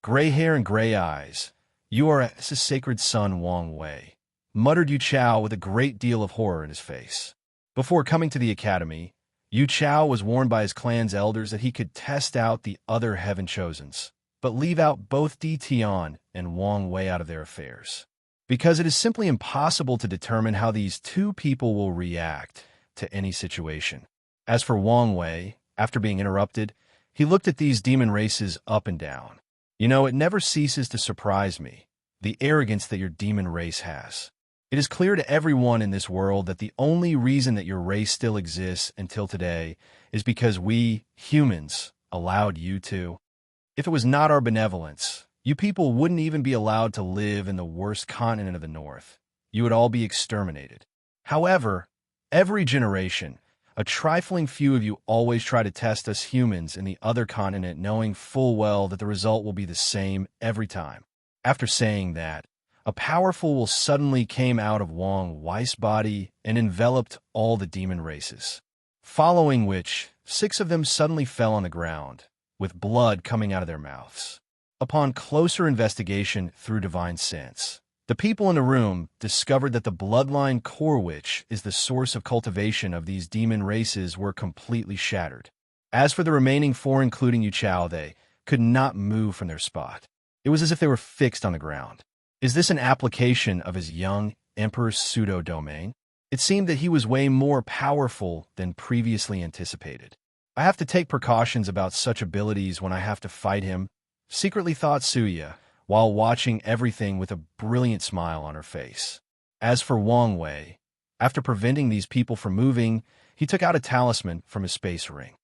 "Gray hair and gray eyes. You are a sacred son Wang Wei," muttered Yu Chao with a great deal of horror in his face. Before coming to the academy, Yu Chao was warned by his clan's elders that he could test out the other heaven-chosens, but leave out both Di Tian and Wang Wei out of their affairs, because it is simply impossible to determine how these two people will react to any situation. As for Wang Wei, after being interrupted, he looked at these demon races up and down. "You know, it never ceases to surprise me, the arrogance that your demon race has. It is clear to everyone in this world that the only reason that your race still exists until today is because we, humans, allowed you to. If it was not our benevolence, you people wouldn't even be allowed to live in the worst continent of the North. You would all be exterminated. However, every generation, a trifling few of you always try to test us humans in the other continent, knowing full well that the result will be the same every time." After saying that, a powerful will suddenly came out of Wang Wei's body and enveloped all the demon races, following which 6 of them suddenly fell on the ground, with blood coming out of their mouths. Upon closer investigation through divine sense, the people in the room discovered that the bloodline core, which is the source of cultivation of these demon races, were completely shattered. As for the remaining 4, including Yu Chao, they could not move from their spot. It was as if they were fixed on the ground. Is this an application of his young emperor's pseudo-domain? It seemed that he was way more powerful than previously anticipated. "I have to take precautions about such abilities when I have to fight him," secretly thought Suya, while watching everything with a brilliant smile on her face. As for Wang Wei, after preventing these people from moving, he took out a talisman from his space ring.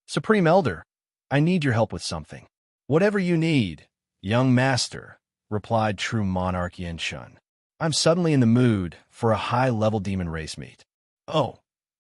"Supreme Elder, I need your help with something." "Whatever you need, young master," replied true monarch Yin Shun. "I'm suddenly in the mood for a high-level demon race meet." "Oh,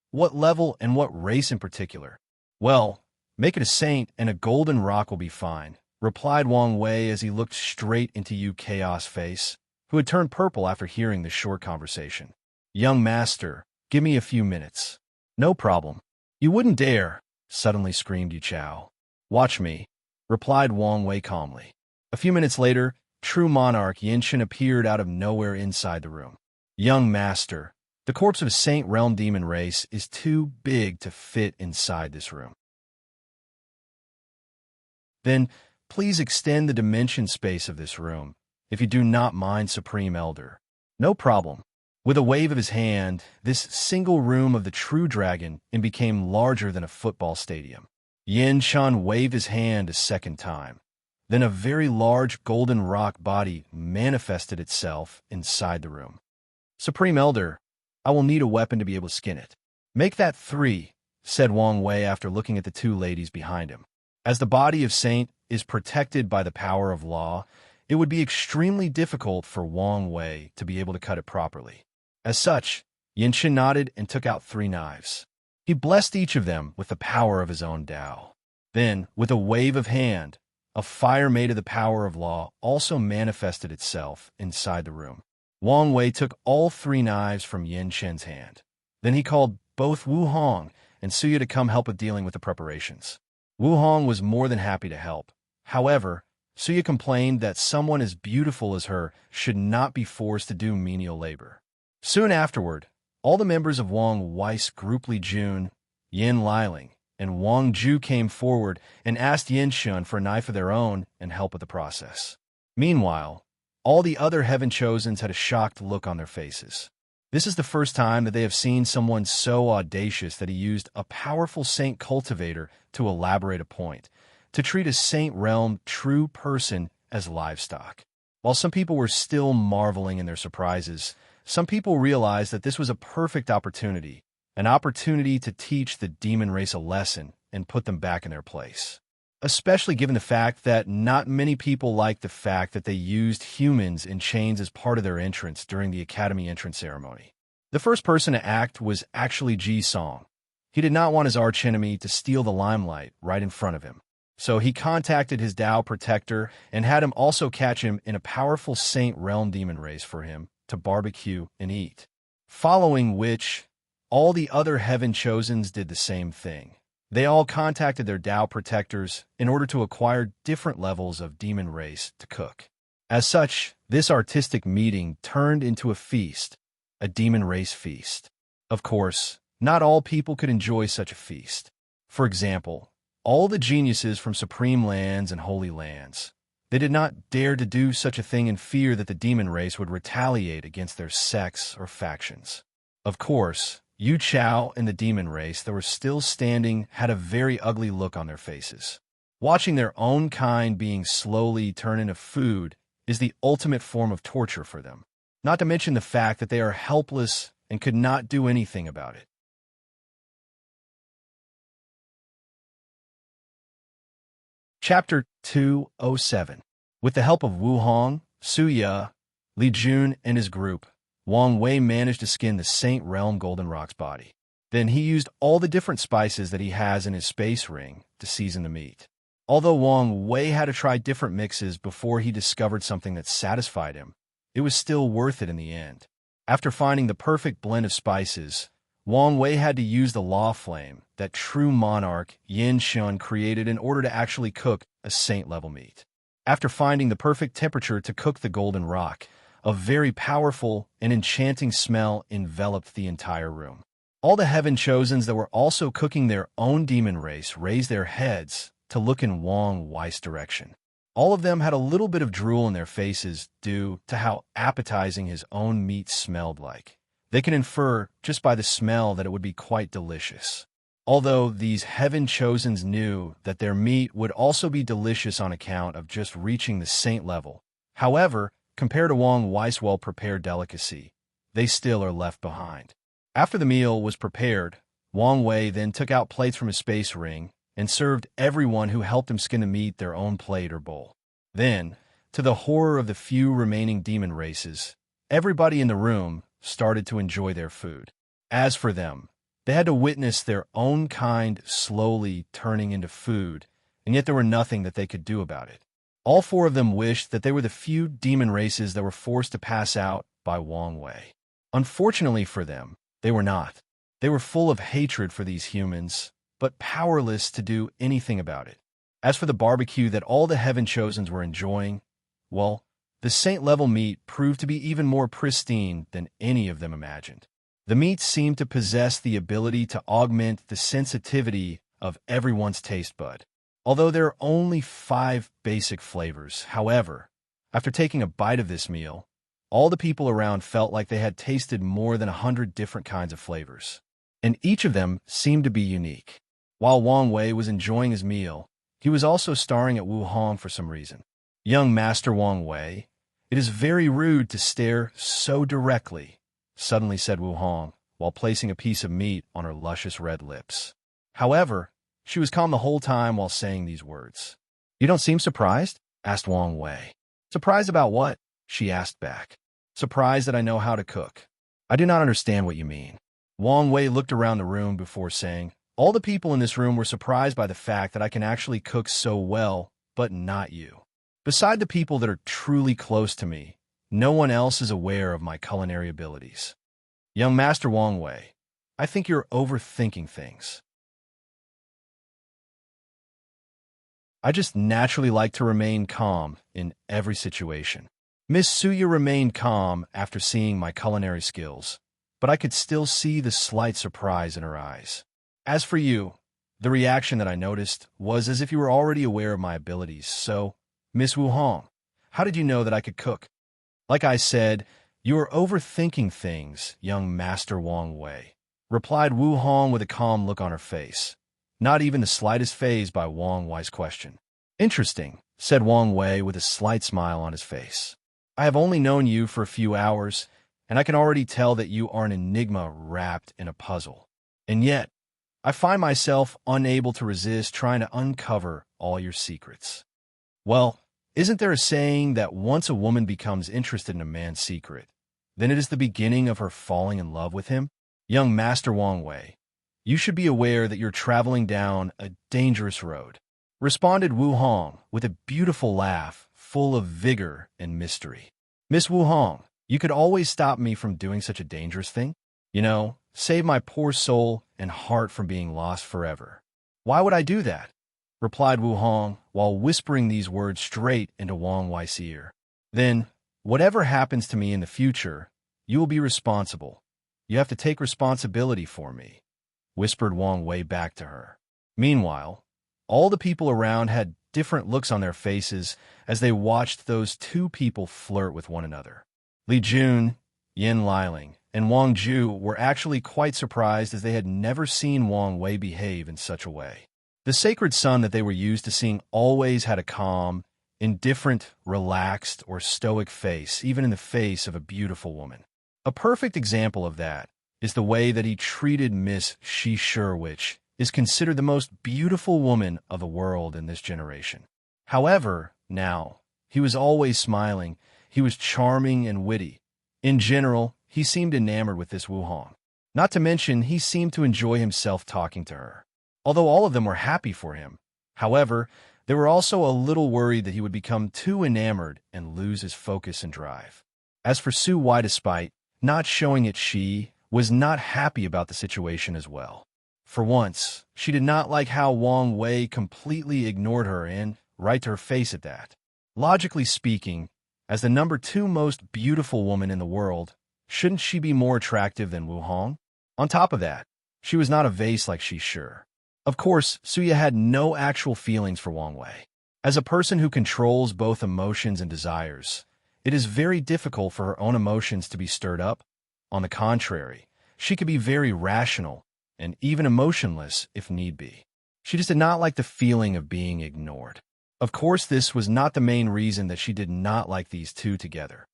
what level and what race in particular?" "Well, make it a saint and a golden rock will be fine," replied Wang Wei as he looked straight into Yu Chaos' face, who had turned purple after hearing this short conversation. "Young master, give me a few minutes." "No problem." "You wouldn't dare," suddenly screamed Yu Chao. "Watch me," replied Wang Wei calmly. A few minutes later, true monarch Yinshin appeared out of nowhere inside the room. "Young master, the corpse of a Saint Realm demon race is too big to fit inside this room. Then, please extend the dimension space of this room, if you do not mind, Supreme Elder." "No problem." With a wave of his hand, this single room of the true dragon became larger than a football stadium. Yin Shan waved his hand a second time. Then a very large golden rock body manifested itself inside the room. "Supreme Elder, I will need a weapon to be able to skin it." "Make that 3, said Wang Wei after looking at the 2 ladies behind him. As the body of Saint is protected by the power of law, it would be extremely difficult for Wang Wei to be able to cut it properly. As such, Yinshin nodded and took out 3 knives. He blessed each of them with the power of his own Tao. Then, with a wave of hand, a fire made of the power of law also manifested itself inside the room. Wang Wei took all 3 knives from Yin Shen's hand. Then he called both Wu Hong and Suya to come help with dealing with the preparations. Wu Hong was more than happy to help. However, Suya complained that someone as beautiful as her should not be forced to do menial labor. Soon afterward, all the members of Wang Wei's group Li Jun, Yin Liling, and Wang Ju came forward and asked Yin Shun for a knife of their own and help with the process. Meanwhile, All the other Heaven Chosens had a shocked look on their faces. This is the first time that they have seen someone so audacious that he used a powerful Saint Cultivator to elaborate a point, to treat a Saint Realm true person as livestock. While some people were still marveling in their surprises, some people realized that this was a perfect opportunity, an opportunity to teach the demon race a lesson and put them back in their place. Especially given the fact that not many people liked the fact that they used humans in chains as part of their entrance during the Academy entrance ceremony. The first person to act was actually Ji Song. He did not want his archenemy to steal the limelight right in front of him. So he contacted his Dao protector and had him also catch him in a powerful Saint Realm demon race for him to barbecue and eat. Following which, all the other Heaven Chosens did the same thing. They all contacted their Dao protectors in order to acquire different levels of demon race to cook. As such, this artistic meeting turned into a feast, a demon race feast. Of course, not all people could enjoy such a feast. For example, all the geniuses from Supreme Lands and Holy Lands. They did not dare to do such a thing in fear that the demon race would retaliate against their sects or factions. Of course, Yu Chao and the demon race that were still standing had a very ugly look on their faces. Watching their own kind being slowly turned into food is the ultimate form of torture for them, not to mention the fact that they are helpless and could not do anything about it. Chapter 207. With the help of Wu Hong, Su Ya, Li Jun, and his group, Wang Wei managed to skin the Saint Realm Golden Rock's body. Then he used all the different spices that he has in his space ring to season the meat. Although Wang Wei had to try different mixes before he discovered something that satisfied him, it was still worth it in the end. After finding the perfect blend of spices, Wang Wei had to use the law flame that true monarch Yin Shun created in order to actually cook a saint-level meat. After finding the perfect temperature to cook the golden rock, a very powerful and enchanting smell enveloped the entire room. All the Heaven Chosens that were also cooking their own demon race raised their heads to look in Wang Wei's direction. All of them had a little bit of drool in their faces due to how appetizing his own meat smelled like. They can infer just by the smell that it would be quite delicious. Although these Heaven Chosens knew that their meat would also be delicious on account of just reaching the saint level. However, compared to Wang Wei's well-prepared delicacy, they still are left behind. After the meal was prepared, Wang Wei then took out plates from his space ring and served everyone who helped him skin the meat their own plate or bowl. Then, to the horror of the few remaining demon races, everybody in the room started to enjoy their food. As for them, they had to witness their own kind slowly turning into food, and yet there were nothing that they could do about it. All four of them wished that they were the few demon races that were forced to pass out by Wang Wei. Unfortunately for them, they were not. They were full of hatred for these humans, but powerless to do anything about it. As for the barbecue that all the Heaven Chosens were enjoying, well, the saint-level meat proved to be even more pristine than any of them imagined. The meat seemed to possess the ability to augment the sensitivity of everyone's taste bud. Although there are only 5 basic flavors, however, after taking a bite of this meal, all the people around felt like they had tasted more than 100 different kinds of flavors, and each of them seemed to be unique. While Wang Wei was enjoying his meal, he was also staring at Wu Hong for some reason. "Young Master Wang Wei, it is very rude to stare so directly," suddenly said Wu Hong, while placing a piece of meat on her luscious red lips. However, she was calm the whole time while saying these words. "You don't seem surprised?" asked Wang Wei. "Surprised about what?" she asked back. "Surprised that I know how to cook." "I do not understand what you mean." Wang Wei looked around the room before saying, "All the people in this room were surprised by the fact that I can actually cook so well, but not you. Beside the people that are truly close to me, no one else is aware of my culinary abilities. Young Master Wang Wei, I think you're overthinking things. I just naturally like to remain calm in every situation." Miss Suya remained calm after seeing my culinary skills, but I could still see the slight surprise in her eyes. "As for you, the reaction that I noticed was as if you were already aware of my abilities, so, Miss Wu Hong, how did you know that I could cook?" Like I said, you are overthinking things, young Master Wang Wei, replied Wu Hong with a calm look on her face, not even the slightest fazed by Wang Wei's question. Interesting, said Wang Wei with a slight smile on his face. I have only known you for a few hours, and I can already tell that you are an enigma wrapped in a puzzle. And yet, I find myself unable to resist trying to uncover all your secrets. Well, isn't there a saying that once a woman becomes interested in a man's secret, then it is the beginning of her falling in love with him? Young Master Wang Wei, you should be aware that you're traveling down a dangerous road, responded Wu Hong with a beautiful laugh full of vigor and mystery. Miss Wu Hong, you could always stop me from doing such a dangerous thing. Save my poor soul and heart from being lost forever. Why would I do that? Replied Wu Hong while whispering these words straight into Wang Wei's ear. Then, whatever happens to me in the future, you will be responsible. You have to take responsibility for me, whispered Wang Wei back to her. Meanwhile, all the people around had different looks on their faces as they watched those two people flirt with one another. Li Jun, Yin Liling, and Wang Ju were actually quite surprised as they had never seen Wang Wei behave in such a way. The sacred sun that they were used to seeing always had a calm, indifferent, relaxed, or stoic face, even in the face of a beautiful woman. A perfect example of that is the way that he treated Miss Shi Shi, which is considered the most beautiful woman of the world in this generation. However, now, he was always smiling, he was charming and witty. In general, he seemed enamored with this Wu Hong. Not to mention, he seemed to enjoy himself talking to her. Although all of them were happy for him, however, they were also a little worried that he would become too enamored and lose his focus and drive. As for Su Wei, despite not showing it, she was not happy about the situation as well. For once, she did not like how Wang Wei completely ignored her and right to her face at that. Logically speaking, as the number 2 most beautiful woman in the world, shouldn't she be more attractive than Wu Hong? On top of that, she was not a vase like she's sure. Of course, Suya had no actual feelings for Wang Wei. As a person who controls both emotions and desires, it is very difficult for her own emotions to be stirred up. On the contrary, she could be very rational and even emotionless if need be. She just did not like the feeling of being ignored. Of course, this was not the main reason that she did not like these two together.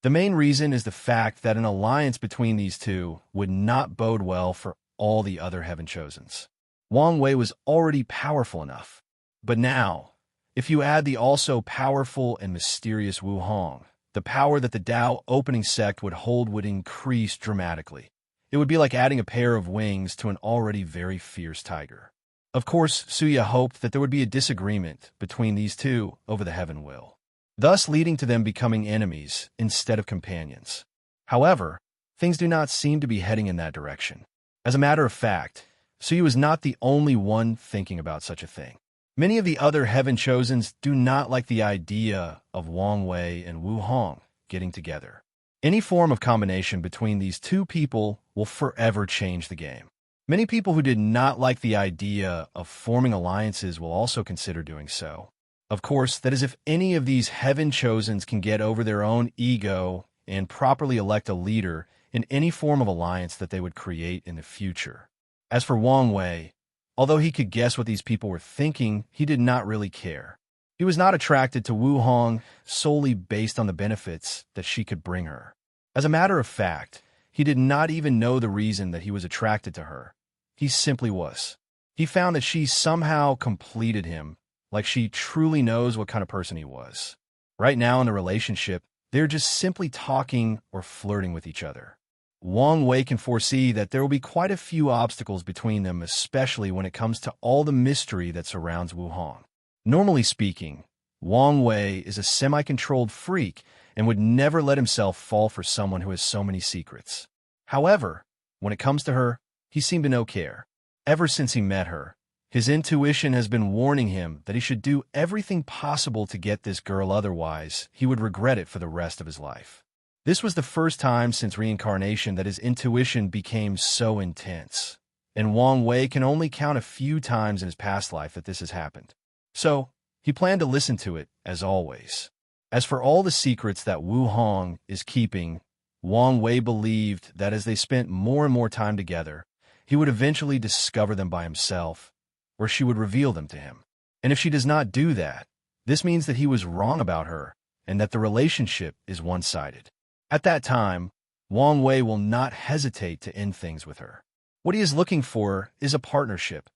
The main reason is the fact that an alliance between these two would not bode well for all the other Heaven Chosens. Wang Wei was already powerful enough. But now, if you add the also powerful and mysterious Wu Hong, the power that the Dao opening sect would hold would increase dramatically. It would be like adding a pair of wings to an already very fierce tiger. Of course, Suya hoped that there would be a disagreement between these two over the Heaven Will, thus leading to them becoming enemies instead of companions. However, things do not seem to be heading in that direction. As a matter of fact, Suya was not the only one thinking about such a thing. Many of the other Heaven Chosens do not like the idea of Wang Wei and Wu Hong getting together. Any form of combination between these two people will forever change the game. Many people who did not like the idea of forming alliances will also consider doing so. Of course, that is if any of these Heaven Chosens can get over their own ego and properly elect a leader in any form of alliance that they would create in the future. As for Wang Wei, although he could guess what these people were thinking, he did not really care. He was not attracted to Wu Hong solely based on the benefits that she could bring her. As a matter of fact, he did not even know the reason that he was attracted to her. He simply was. He found that she somehow completed him, like she truly knows what kind of person he was. Right now in the relationship, they're just simply talking or flirting with each other. Wang Wei can foresee that there will be quite a few obstacles between them, especially when it comes to all the mystery that surrounds Wu Hong. Normally speaking, Wang Wei is a semi-controlled freak and would never let himself fall for someone who has so many secrets. However, when it comes to her, he seemed to no care. Ever since he met her, his intuition has been warning him that he should do everything possible to get this girl, otherwise he would regret it for the rest of his life. This was the first time since reincarnation that his intuition became so intense, and Wang Wei can only count a few times in his past life that this has happened. So, He planned to listen to it, as always. As for all the secrets that Wu Hong is keeping, Wang Wei believed that as they spent more and more time together, he would eventually discover them by himself, or she would reveal them to him. And if she does not do that, this means that he was wrong about her and that the relationship is one-sided. At that time, Wang Wei will not hesitate to end things with her. What he is looking for is a partnership,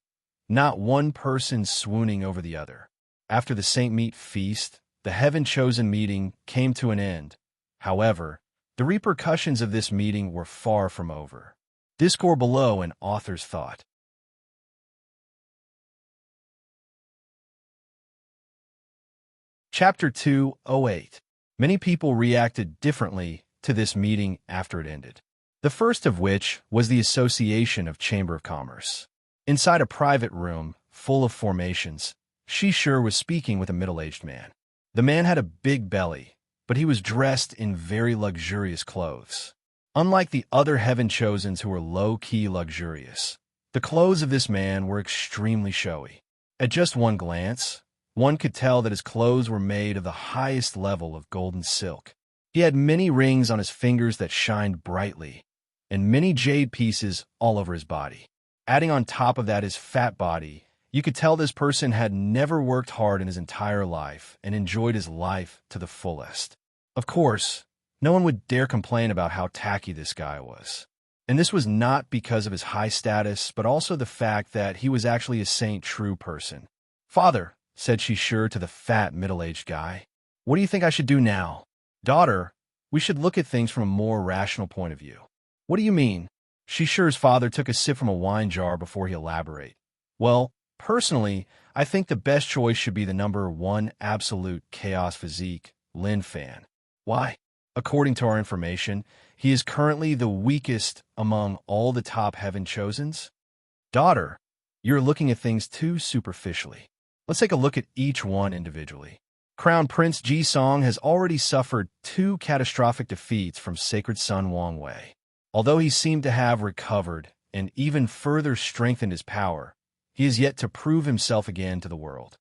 not one person swooning over the other. After the Saint Meat feast, the heaven-chosen meeting came to an end. However, the repercussions of this meeting were far from over. Discord below an author's thought. Chapter 208. Many people reacted differently to this meeting after it ended. The first of which was the Association of Chamber of Commerce. Inside a private room, full of formations, Shi Shi was speaking with a middle-aged man. The man had a big belly, but he was dressed in very luxurious clothes. Unlike the other heaven-chosens who were low-key luxurious, the clothes of this man were extremely showy. At just one glance, one could tell that his clothes were made of the highest level of golden silk. He had many rings on his fingers that shined brightly, and many jade pieces all over his body. Adding on top of that his fat body, you could tell this person had never worked hard in his entire life and enjoyed his life to the fullest. Of course, no one would dare complain about how tacky this guy was. And this was not because of his high status, but also the fact that he was actually a Saint True person. "Father," said Shi Shi to the fat middle-aged guy, "what do you think I should do now?" "Daughter, we should look at things from a more rational point of view." "What do you mean?" Shi Shi's father took a sip from a wine jar before he elaborated. "Well, personally, I think the best choice should be the number 1 absolute chaos physique, Lin Fan." "Why?" "According to our information, he is currently the weakest among all the top heaven-chosens." "Daughter, you're looking at things too superficially. Let's take a look at each one individually." Crown Prince Ji Song has already suffered 2 catastrophic defeats from Sacred Son Wang Wei. Although he seemed to have recovered and even further strengthened his power, he is yet to prove himself again to the world.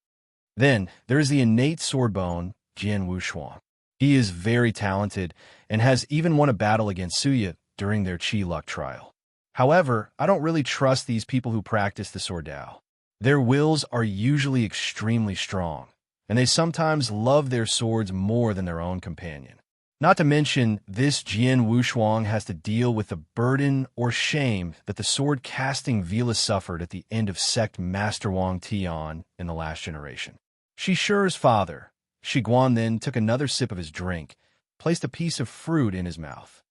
Then, there is the innate swordbone, Jian Wushuang. He is very talented and has even won a battle against Suya during their Qi Luck trial. However, I don't really trust these people who practice the Sword Dao. Their wills are usually extremely strong, and they sometimes love their swords more than their own companion. Not to mention, this Jian Wushuang has to deal with the burden or shame that the sword-casting Vila suffered at the end of Sect Master Wang Tian in the last generation. Shi Shi's father, Shi Guan, then took another sip of his drink, placed a piece of fruit in his mouth.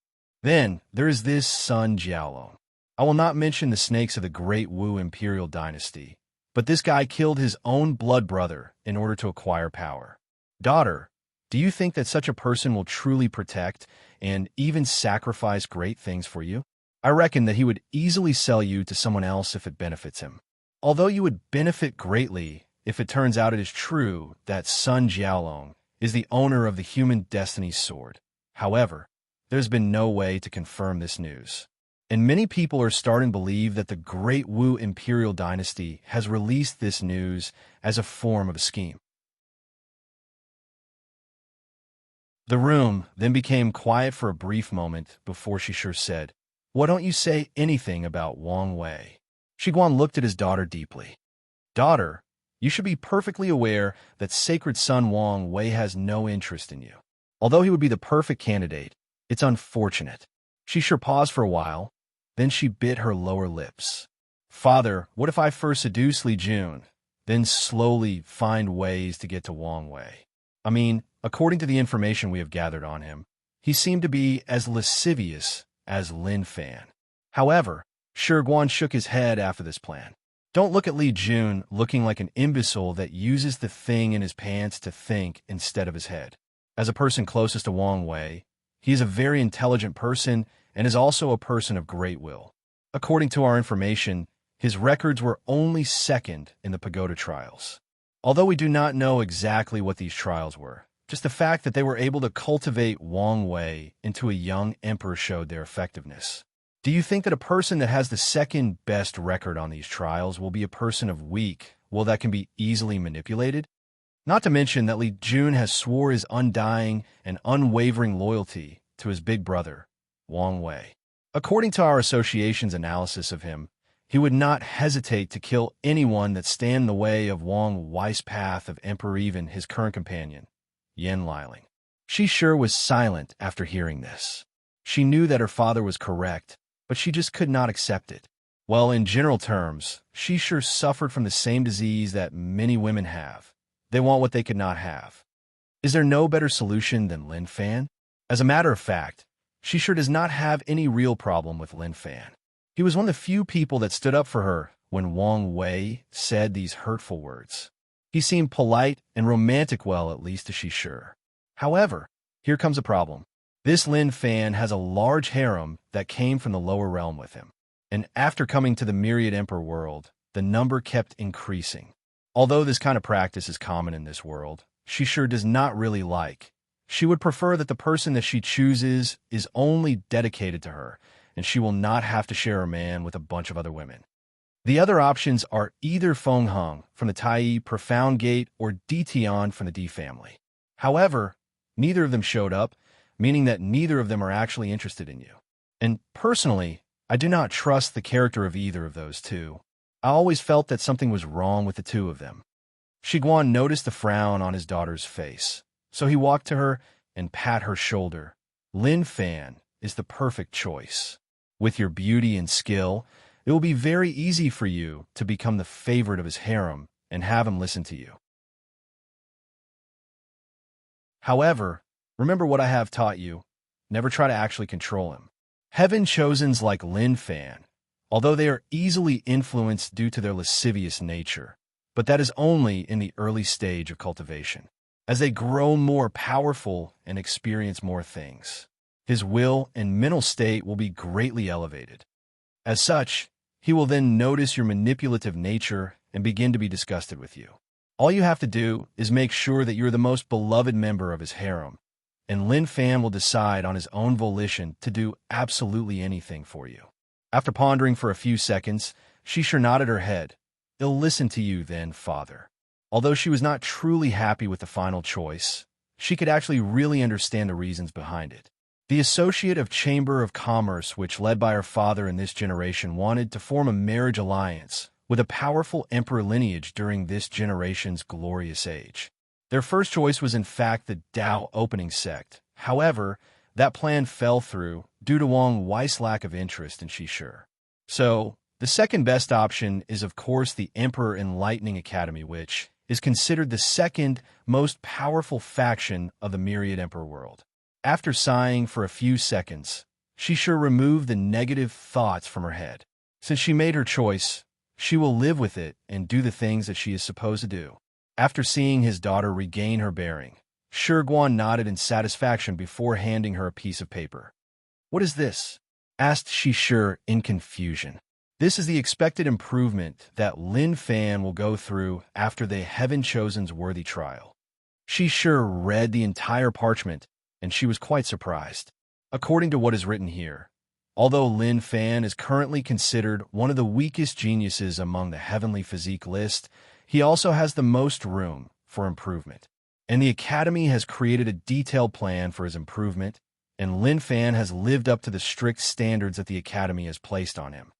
Then, there is this son Jiaolong. I will not mention the snakes of the Great Wu Imperial Dynasty, but this guy killed his own blood brother in order to acquire power. Daughter, do you think that such a person will truly protect and even sacrifice great things for you? I reckon that he would easily sell you to someone else if it benefits him. Although you would benefit greatly if it turns out it is true that Sun Jiaolong is the owner of the human destiny sword. However, there's been no way to confirm this news. And many people are starting to believe that the Great Wu Imperial Dynasty has released this news as a form of a scheme. The room then became quiet for a brief moment before Shi Shi said, "Why don't you say anything about Wang Wei?" Shi Guan looked at his daughter deeply. "Daughter, you should be perfectly aware that Sacred Son Wang Wei has no interest in you. Although he would be the perfect candidate, it's unfortunate." Shi Shi paused for a while, then she bit her lower lips. "Father, what if I first seduce Li Jun, then slowly find ways to get to Wang Wei? I mean, according to the information we have gathered on him, he seemed to be as lascivious as Lin Fan." However, Shi Guan shook his head after this plan. "Don't look at Li Jun looking like an imbecile that uses the thing in his pants to think instead of his head. As a person closest to Wang Wei, he is a very intelligent person and is also a person of great will. According to our information, his records were only second in the Pagoda trials. Although we do not know exactly what these trials were, just the fact that they were able to cultivate Wang Wei into a young emperor showed their effectiveness. Do you think that a person that has the second best record on these trials will be a person of weak, that can be easily manipulated?" Not to mention that Li Jun has swore his undying and unwavering loyalty to his big brother, Wang Wei. According to our association's analysis of him, he would not hesitate to kill anyone that stand in the way of Wang Wei's path of emperor, even his current companion, Yan Liling. She sure was silent after hearing this. She knew that her father was correct, but she just could not accept it. Well, in general terms, she sure suffered from the same disease that many women have. They want what they could not have. Is there no better solution than Lin Fan? As a matter of fact, she sure does not have any real problem with Lin Fan. He was one of the few people that stood up for her when Wang Wei said these hurtful words. He seemed polite and romantic, well, at least is she sure. However, here comes a problem. This Lin Fan has a large harem that came from the lower realm with him. And after coming to the Myriad Emperor world, the number kept increasing. Although this kind of practice is common in this world, she sure does not really like. She would prefer that the person that she chooses is only dedicated to her, and she will not have to share her man with a bunch of other women. The other options are either Feng Heng from the Tai Profound Gate or Di Tian from the Di family. However, neither of them showed up, meaning that neither of them are actually interested in you. And personally, I do not trust the character of either of those two. I always felt that something was wrong with the two of them. Shiguan noticed the frown on his daughter's face, so he walked to her and pat her shoulder. Lin Fan is the perfect choice. With your beauty and skill, it will be very easy for you to become the favorite of his harem and have him listen to you. However, remember what I have taught you. Never try to actually control him. Heaven chosens like Lin Fan, although they are easily influenced due to their lascivious nature, but that is only in the early stage of cultivation. As they grow more powerful and experience more things, his will and mental state will be greatly elevated. As such, he will then notice your manipulative nature and begin to be disgusted with you. All you have to do is make sure that you're the most beloved member of his harem, and Lin Fan will decide on his own volition to do absolutely anything for you. After pondering for a few seconds, she sure nodded her head. I'll listen to you then, father. Although she was not truly happy with the final choice, she could actually really understand the reasons behind it. The Associate of Chamber of Commerce, which led by her father in this generation, wanted to form a marriage alliance with a powerful emperor lineage during this generation's glorious age. Their first choice was in fact the Dao opening sect. However, that plan fell through due to Wang Wei's lack of interest in Shishur. So, the second best option is of course the Emperor Enlightening Academy, which is considered the second most powerful faction of the Myriad Emperor world. After sighing for a few seconds, Shishur removed the negative thoughts from her head. Since she made her choice, she will live with it and do the things that she is supposed to do. After seeing his daughter regain her bearing, Shiguan nodded in satisfaction before handing her a piece of paper. "What is this?" asked Shishur in confusion. This is the expected improvement that Lin Fan will go through after the Heaven Chosen's worthy trial. Shishur read the entire parchment, and she was quite surprised. According to what is written here, although Lin Fan is currently considered one of the weakest geniuses among the heavenly physique list, he also has the most room for improvement. And the Academy has created a detailed plan for his improvement, and Lin Fan has lived up to the strict standards that the Academy has placed on him.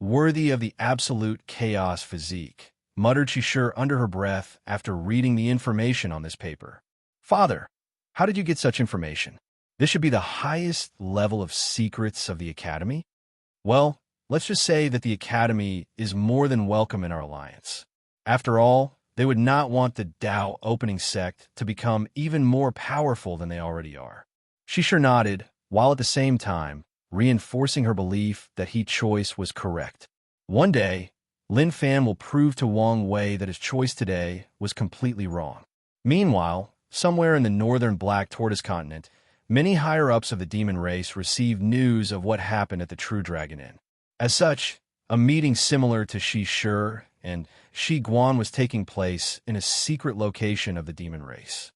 Worthy of the absolute chaos physique, muttered Shishur under her breath after reading the information on this paper. "Father, how did you get such information? This should be the highest level of secrets of the Academy?" "Well, let's just say that the Academy is more than welcome in our alliance. After all, they would not want the Dao opening sect to become even more powerful than they already are." Shishur nodded, while at the same time reinforcing her belief that his choice was correct. One day, Lin Fan will prove to Wang Wei that his choice today was completely wrong. Meanwhile, somewhere in the northern Black Tortoise continent, many higher-ups of the demon race received news of what happened at the True Dragon Inn. As such, a meeting similar to Shishur and Shiguan was taking place in a secret location of the demon race.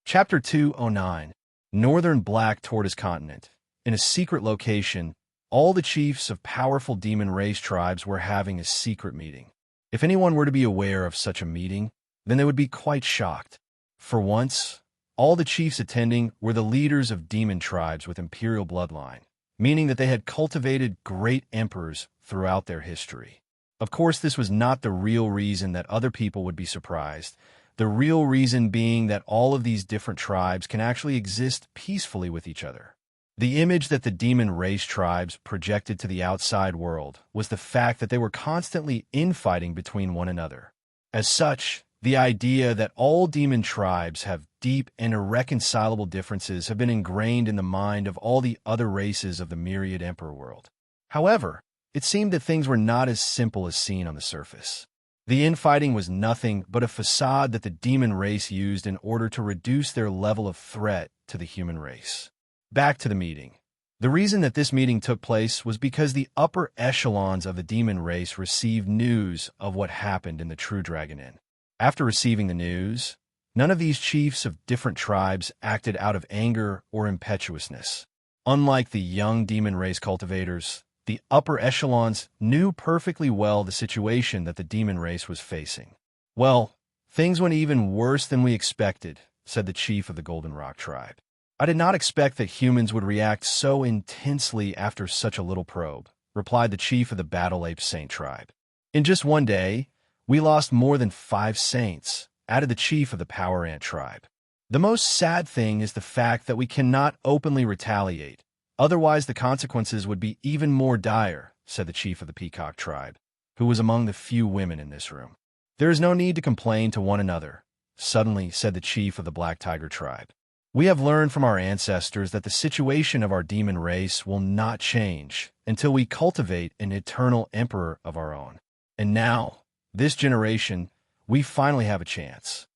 Chapter 209, Northern Black Tortoise Continent. In a secret location, all the chiefs of powerful demon race tribes were having a secret meeting. If anyone were to be aware of such a meeting, then they would be quite shocked. For once, all the chiefs attending were the leaders of demon tribes with imperial bloodline, meaning that they had cultivated great emperors throughout their history. Of course, this was not the real reason that other people would be surprised, the real reason being that all of these different tribes can actually exist peacefully with each other. The image that the demon race tribes projected to the outside world was the fact that they were constantly infighting between one another. As such, the idea that all demon tribes have deep and irreconcilable differences have been ingrained in the mind of all the other races of the myriad emperor world. However, it seemed that things were not as simple as seen on the surface. The infighting was nothing but a facade that the demon race used in order to reduce their level of threat to the human race. Back to the meeting. The reason that this meeting took place was because the upper echelons of the demon race received news of what happened in the True Dragon Inn. After receiving the news, none of these chiefs of different tribes acted out of anger or impetuousness. Unlike the young demon race cultivators, the upper echelons knew perfectly well the situation that the demon race was facing. "Well, things went even worse than we expected," said the chief of the Golden Rock tribe. "I did not expect that humans would react so intensely after such a little probe," replied the chief of the Battle Ape Saint tribe. "In just one day, we lost more than 5 saints," added the chief of the Power Ant tribe. "The most sad thing is the fact that we cannot openly retaliate. Otherwise, the consequences would be even more dire," said the chief of the Peacock tribe, who was among the few women in this room. "There is no need to complain to one another," suddenly said the chief of the Black Tiger tribe. "We have learned from our ancestors that the situation of our demon race will not change until we cultivate an eternal emperor of our own. And now, this generation, we finally have a chance.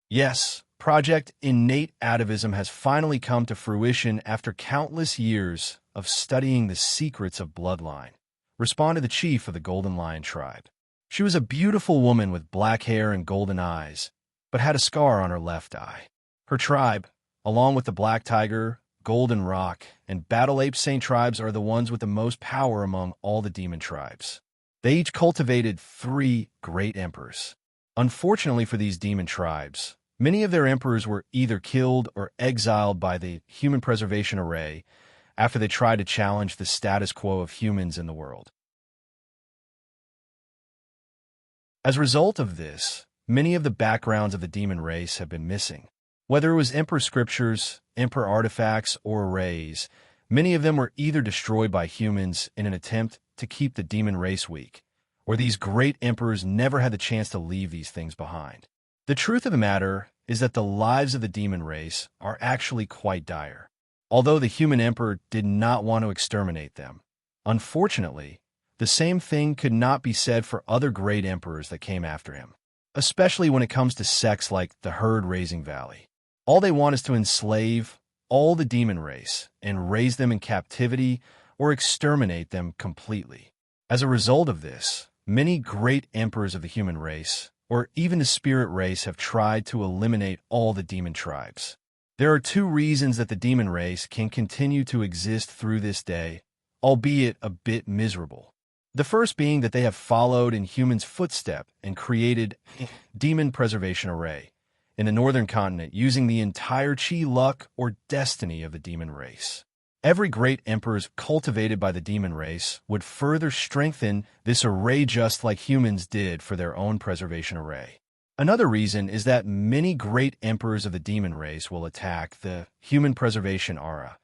Yes, Project Innate Atavism has finally come to fruition after countless years of studying the secrets of bloodline," responded the chief of the Golden Lion tribe. She was a beautiful woman with black hair and golden eyes, but had a scar on her left eye. Her tribe, along with the Black Tiger, Golden Rock, and Battle Ape Saint tribes, are the ones with the most power among all the demon tribes. They each cultivated 3 great emperors. Unfortunately for these demon tribes, many of their emperors were either killed or exiled by the Human Preservation Array after they tried to challenge the status quo of humans in the world. As a result of this, many of the backgrounds of the demon race have been missing. Whether it was emperor scriptures, emperor artifacts, or arrays, many of them were either destroyed by humans in an attempt to keep the demon race weak, or these great emperors never had the chance to leave these things behind. The truth of the matter is that the lives of the demon race are actually quite dire. Although the human emperor did not want to exterminate them, unfortunately, the same thing could not be said for other great emperors that came after him, especially when it comes to sects like the Herd-Raising Valley. All they want is to enslave all the demon race and raise them in captivity or exterminate them completely. As a result of this, many great emperors of the human race, or even the spirit race, have tried to eliminate all the demon tribes. There are 2 reasons that the demon race can continue to exist through this day, albeit a bit miserable. The first being that they have followed in humans' footstep and created Demon Preservation Array in the northern continent using the entire chi luck or destiny of the demon race. Every great emperor cultivated by the demon race would further strengthen this array just like humans did for their own preservation array. Another reason is that many great emperors of the demon race will attack the human preservation aura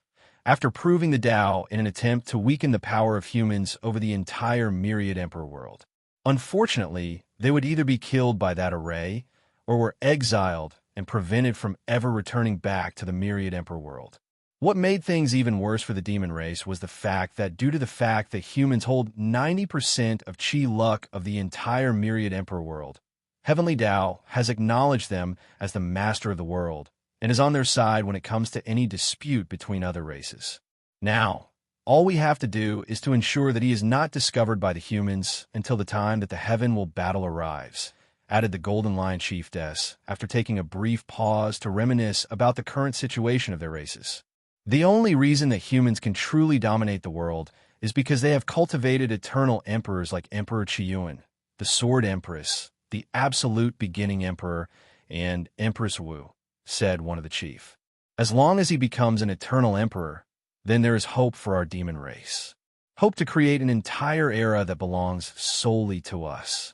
after proving the Tao in an attempt to weaken the power of humans over the entire myriad emperor world. Unfortunately, they would either be killed by that array or were exiled and prevented from ever returning back to the myriad emperor world. What made things even worse for the demon race was the fact that due to the fact that humans hold 90% of chi luck of the entire myriad emperor world, Heavenly Tao has acknowledged them as the master of the world and is on their side when it comes to any dispute between other races. Now, all we have to do is to ensure that he is not discovered by the humans until the time that the heaven will battle arrives, added the Golden Lion Chiefess after taking a brief pause to reminisce about the current situation of their races. The only reason that humans can truly dominate the world is because they have cultivated eternal emperors like Emperor Qiyuan, the Sword Empress, the Absolute Beginning Emperor, and Empress Wu, said one of the chief. As long as he becomes an eternal emperor, then there is hope for our demon race. Hope to create an entire era that belongs solely to us.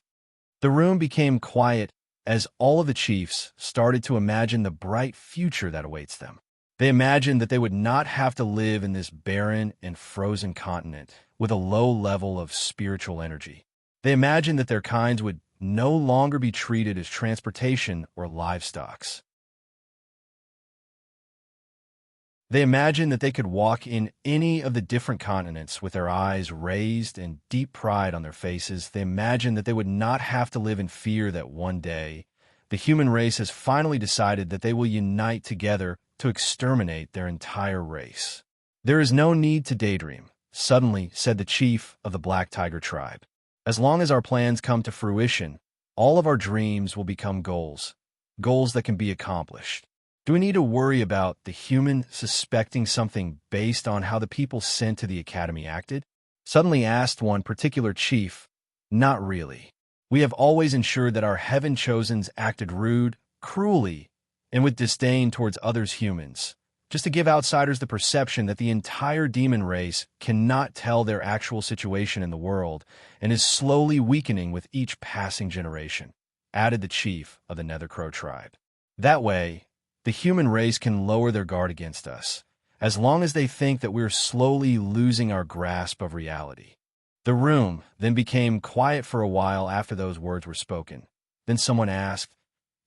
The room became quiet as all of the chiefs started to imagine the bright future that awaits them. They imagined that they would not have to live in this barren and frozen continent with a low level of spiritual energy. They imagined that their kinds would no longer be treated as transportation or livestock. They imagined that they could walk in any of the different continents with their eyes raised and deep pride on their faces. They imagined that they would not have to live in fear that one day the human race has finally decided that they will unite together to exterminate their entire race. There is no need to daydream, suddenly said the chief of the Black Tiger tribe. As long as our plans come to fruition, all of our dreams will become goals, goals that can be accomplished. Do we need to worry about the human suspecting something based on how the people sent to the academy acted? Suddenly asked one particular chief. Not really. We have always ensured that our heaven-chosens acted rude, cruelly, and with disdain towards others humans, just to give outsiders the perception that the entire demon race cannot tell their actual situation in the world and is slowly weakening with each passing generation, added the chief of the Nether Crow tribe. That way, the human race can lower their guard against us, as long as they think that we're slowly losing our grasp of reality. The room then became quiet for a while after those words were spoken. Then someone asked,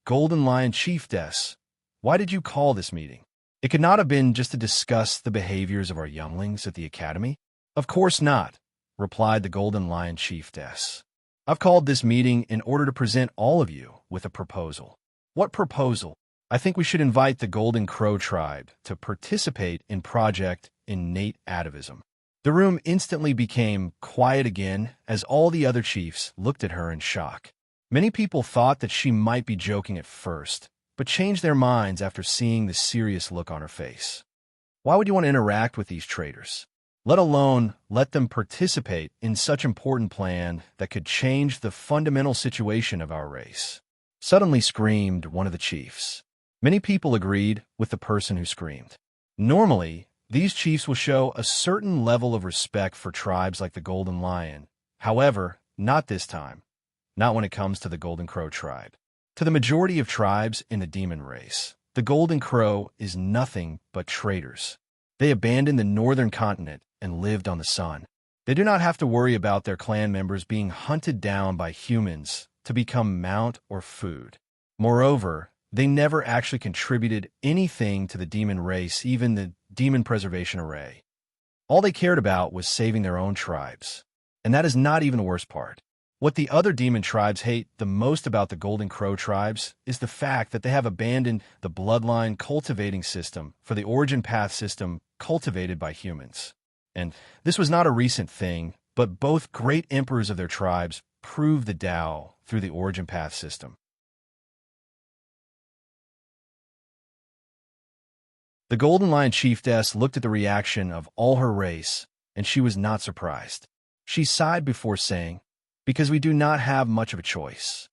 Golden Lion Chiefess, why did you call this meeting? It could not have been just to discuss the behaviors of our younglings at the academy? Of course not, replied the Golden Lion Chiefess. I've called this meeting in order to present all of you with a proposal. What proposal? I think we should invite the Golden Crow tribe to participate in Project Innate Atavism. The room instantly became quiet again as all the other chiefs looked at her in shock. Many people thought that she might be joking at first, but changed their minds after seeing the serious look on her face. Why would you want to interact with these traitors? Let alone let them participate in such important plan that could change the fundamental situation of our race? Suddenly screamed one of the chiefs. Many people agreed with the person who screamed. Normally, these chiefs will show a certain level of respect for tribes like the Golden Lion. However, not this time. Not when it comes to the Golden Crow tribe. To the majority of tribes in the demon race, the Golden Crow is nothing but traitors. They abandoned the northern continent and lived on the sun. They do not have to worry about their clan members being hunted down by humans to become mount or food. Moreover, they never actually contributed anything to the demon race, even the Demon Preservation Array. All they cared about was saving their own tribes. And that is not even the worst part. What the other demon tribes hate the most about the Golden Crow tribes is the fact that they have abandoned the bloodline cultivating system for the origin path system cultivated by humans. And this was not a recent thing, but both great emperors of their tribes proved the Tao through the origin path system. The Golden Lion Chiefess looked at the reaction of all her race, and she was not surprised. She sighed before saying, because we do not have much of a choice.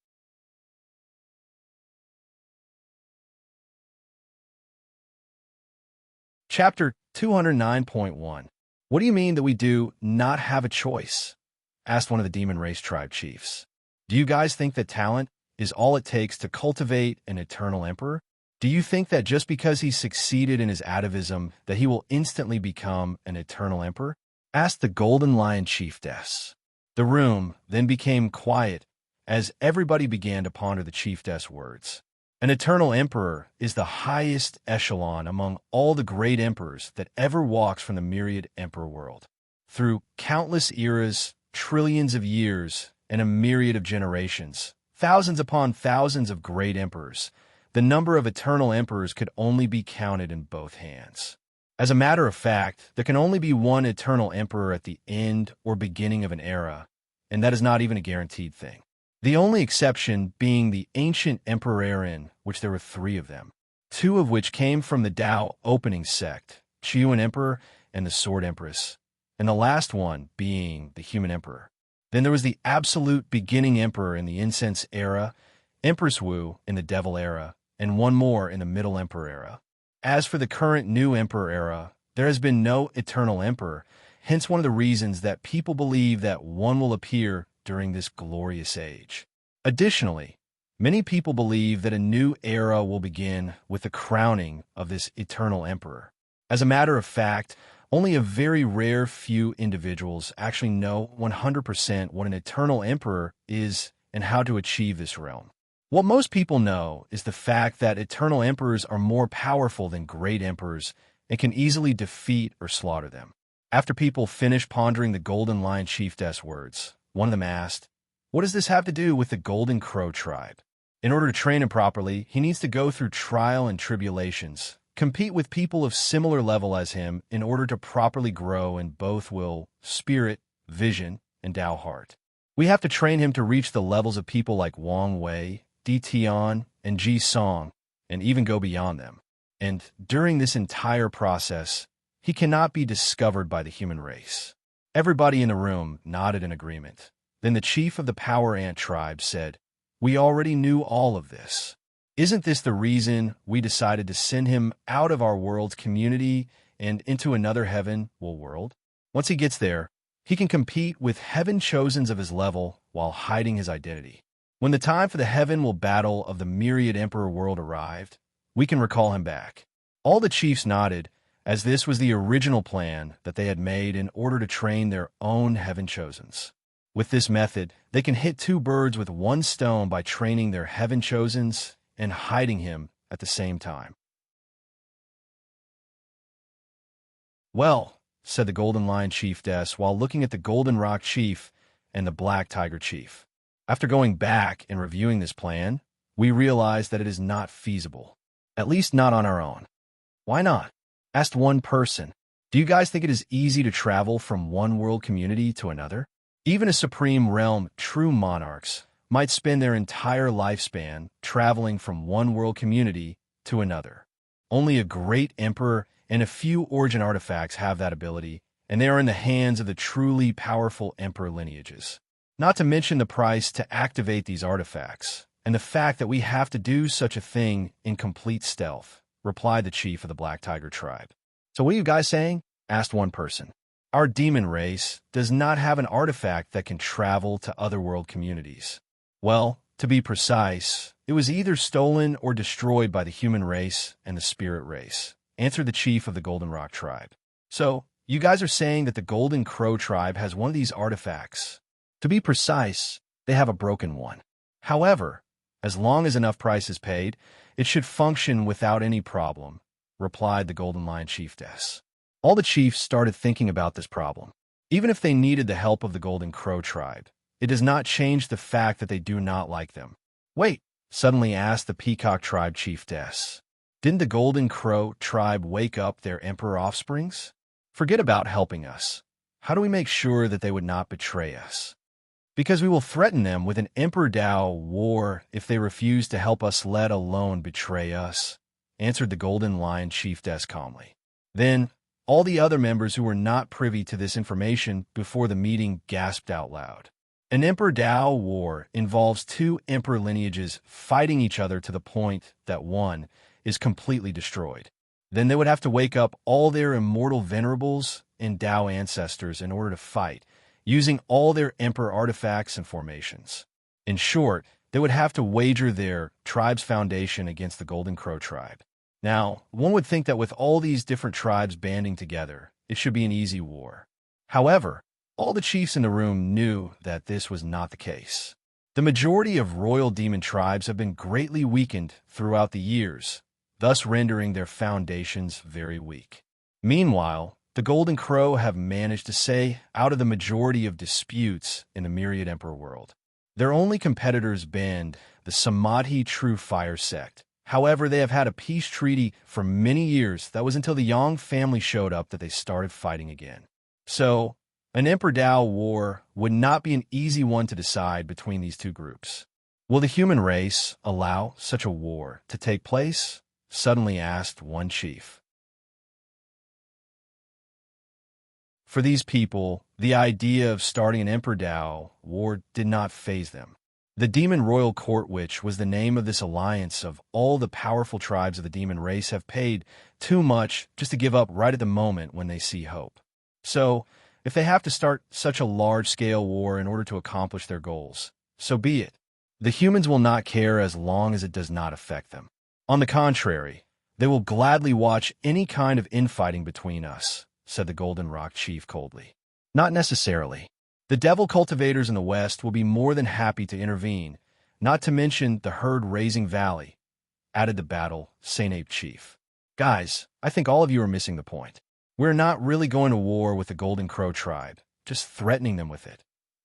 Chapter 209.1. What do you mean that we do not have a choice? Asked one of the demon race tribe chiefs. Do you guys think that talent is all it takes to cultivate an eternal emperor? Do you think that just because he succeeded in his atavism that he will instantly become an eternal emperor? Asked the Golden Lion Chiefess. The room then became quiet as everybody began to ponder the chiefess' words. An eternal emperor is the highest echelon among all the great emperors that ever walks from the myriad emperor world. Through countless eras, trillions of years, and a myriad of generations, thousands upon thousands of great emperors, the number of eternal emperors could only be counted in both hands. As a matter of fact, there can only be one eternal emperor at the end or beginning of an era, and that is not even a guaranteed thing. The only exception being the ancient Emperor Eren, which there were 3 of them, 2 of which came from the Tao opening sect, Qiyuan Emperor and the Sword Empress, and the last one being the human emperor. Then there was the absolute beginning emperor in the incense era, Empress Wu in the devil era, and one more in the middle emperor era. As for the current new emperor era, there has been no eternal emperor, hence one of the reasons that people believe that one will appear during this glorious age. Additionally, many people believe that a new era will begin with the crowning of this eternal emperor. As a matter of fact, only a very rare few individuals actually know 100% what an eternal emperor is and how to achieve this realm. What most people know is the fact that eternal emperors are more powerful than great emperors and can easily defeat or slaughter them. After people finished pondering the Golden Lion Chiefess words, one of them asked, "What does this have to do with the Golden Crow tribe?" In order to train him properly, he needs to go through trial and tribulations, compete with people of similar level as him in order to properly grow in both will, spirit, vision, and Tao heart. We have to train him to reach the levels of people like Wang Wei, Di Tian, and Ji Song, and even go beyond them. And during this entire process, he cannot be discovered by the human race. Everybody in the room nodded in agreement. Then the chief of the Power Ant tribe said, "We already knew all of this. Isn't this the reason we decided to send him out of our world's community and into another heaven world? Once he gets there, he can compete with heaven chosens of his level while hiding his identity. When the time for the heaven battle of the myriad emperor world arrived, we can recall him back." All the chiefs nodded, as this was the original plan that they had made in order to train their own heaven chosens. With this method, they can hit two birds with one stone by training their heaven chosens and hiding him at the same time. "Well," said the Golden Lion Chiefess while looking at the Golden Rock Chief and the Black Tiger Chief. "After going back and reviewing this plan, we realized that it is not feasible. At least not on our own." "Why not?" asked one person. "Do you guys think it is easy to travel from one world community to another? Even a supreme realm, true monarchs, might spend their entire lifespan traveling from one world community to another. Only a great emperor and a few origin artifacts have that ability, and they are in the hands of the truly powerful emperor lineages. Not to mention the price to activate these artifacts, and the fact that we have to do such a thing in complete stealth," replied the chief of the Black Tiger tribe. "So what are you guys saying?" asked one person. "Our demon race does not have an artifact that can travel to other world communities." "Well, to be precise, it was either stolen or destroyed by the human race and the spirit race," answered the chief of the Golden Rock tribe. "So, you guys are saying that the Golden Crow tribe has one of these artifacts. To be precise, they have a broken one. However, as long as enough price is paid, it should function without any problem," replied the Golden Lion Chiefess. All the chiefs started thinking about this problem. Even if they needed the help of the Golden Crow tribe, it does not change the fact that they do not like them. "Wait," suddenly asked the Peacock tribe chiefess. "Didn't the Golden Crow tribe wake up their emperor offsprings? Forget about helping us. How do we make sure that they would not betray us?" "Because we will threaten them with an Emperor Dao war if they refuse to help us, let alone betray us," answered the Golden Lion Chiefess calmly. Then, all the other members who were not privy to this information before the meeting gasped out loud. An Emperor Dao war involves two emperor lineages fighting each other to the point that one is completely destroyed. Then they would have to wake up all their immortal venerables and Dao ancestors in order to fight, using all their emperor artifacts and formations. In short, they would have to wager their tribe's foundation against the Golden Crow tribe. Now, one would think that with all these different tribes banding together, it should be an easy war. However, all the chiefs in the room knew that this was not the case. The majority of royal demon tribes have been greatly weakened throughout the years, thus rendering their foundations very weak. Meanwhile, the Golden Crow have managed to stay out of the majority of disputes in the Myriad Emperor world. Their only competitors band the Samadhi True Fire sect. However, they have had a peace treaty for many years. That was until the Yang family showed up that they started fighting again. So, an Emperor Dao war would not be an easy one to decide between these two groups. "Will the human race allow such a war to take place?" suddenly asked one chief. For these people, the idea of starting an Emperor Dao war did not faze them. The Demon Royal Court, which was the name of this alliance of all the powerful tribes of the demon race, have paid too much just to give up right at the moment when they see hope. So, if they have to start such a large-scale war in order to accomplish their goals, so be it. The humans will not care as long as it does not affect them. On the contrary, they will gladly watch any kind of infighting between us, said the Golden Rock Chief coldly. Not necessarily. The devil cultivators in the West will be more than happy to intervene, not to mention the herd-raising valley, added the Battle Saint Ape Chief. Guys, I think all of you are missing the point. We're not really going to war with the Golden Crow tribe, just threatening them with it,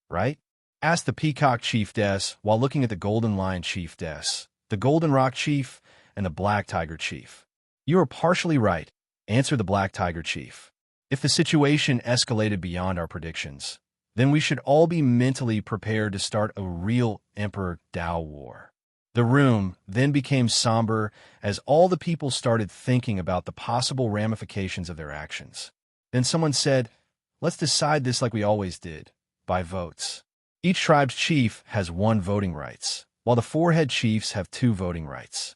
right? Asked the Peacock Chiefess while looking at the Golden Lion Chiefess, the Golden Rock Chief, and the Black Tiger Chief. You are partially right, answered the Black Tiger Chief. If the situation escalated beyond our predictions, then we should all be mentally prepared to start a real Emperor Dao war. The room then became somber as all the people started thinking about the possible ramifications of their actions. Then someone said, "Let's decide this like we always did, by votes. Each tribe's chief has 1 voting rights, while the 4 head chiefs have 2 voting rights."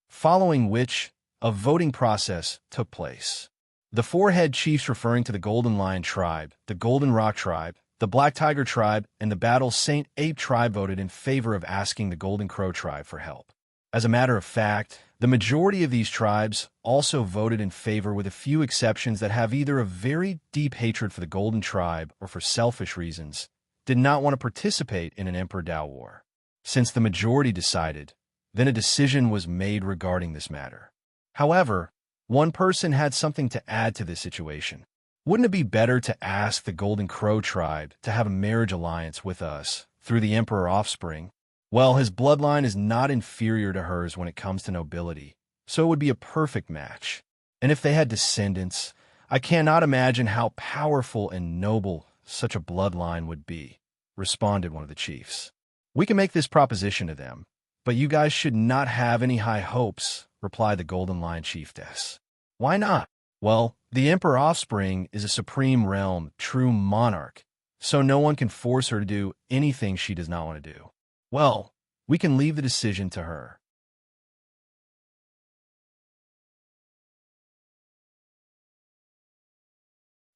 Following which, a voting process took place. The 4 head chiefs, referring to the Golden Lion tribe, the Golden Rock tribe, the Black Tiger tribe, and the Battle Saint Ape tribe, voted in favor of asking the Golden Crow tribe for help. As a matter of fact, the majority of these tribes also voted in favor, with a few exceptions that have either a very deep hatred for the Golden tribe or, for selfish reasons, did not want to participate in an Emperor Dao war. Since the majority decided, then a decision was made regarding this matter. However, one person had something to add to this situation. Wouldn't it be better to ask the Golden Crow tribe to have a marriage alliance with us through the Emperor offspring? Well, his bloodline is not inferior to hers when it comes to nobility, so it would be a perfect match. And if they had descendants, I cannot imagine how powerful and noble such a bloodline would be, responded one of the chiefs. We can make this proposition to them, but you guys should not have any high hopes, replied the Golden Lion Chiefess. Why not? Well, the Emperor offspring is a supreme realm, true monarch, so no one can force her to do anything she does not want to do. Well, we can leave the decision to her.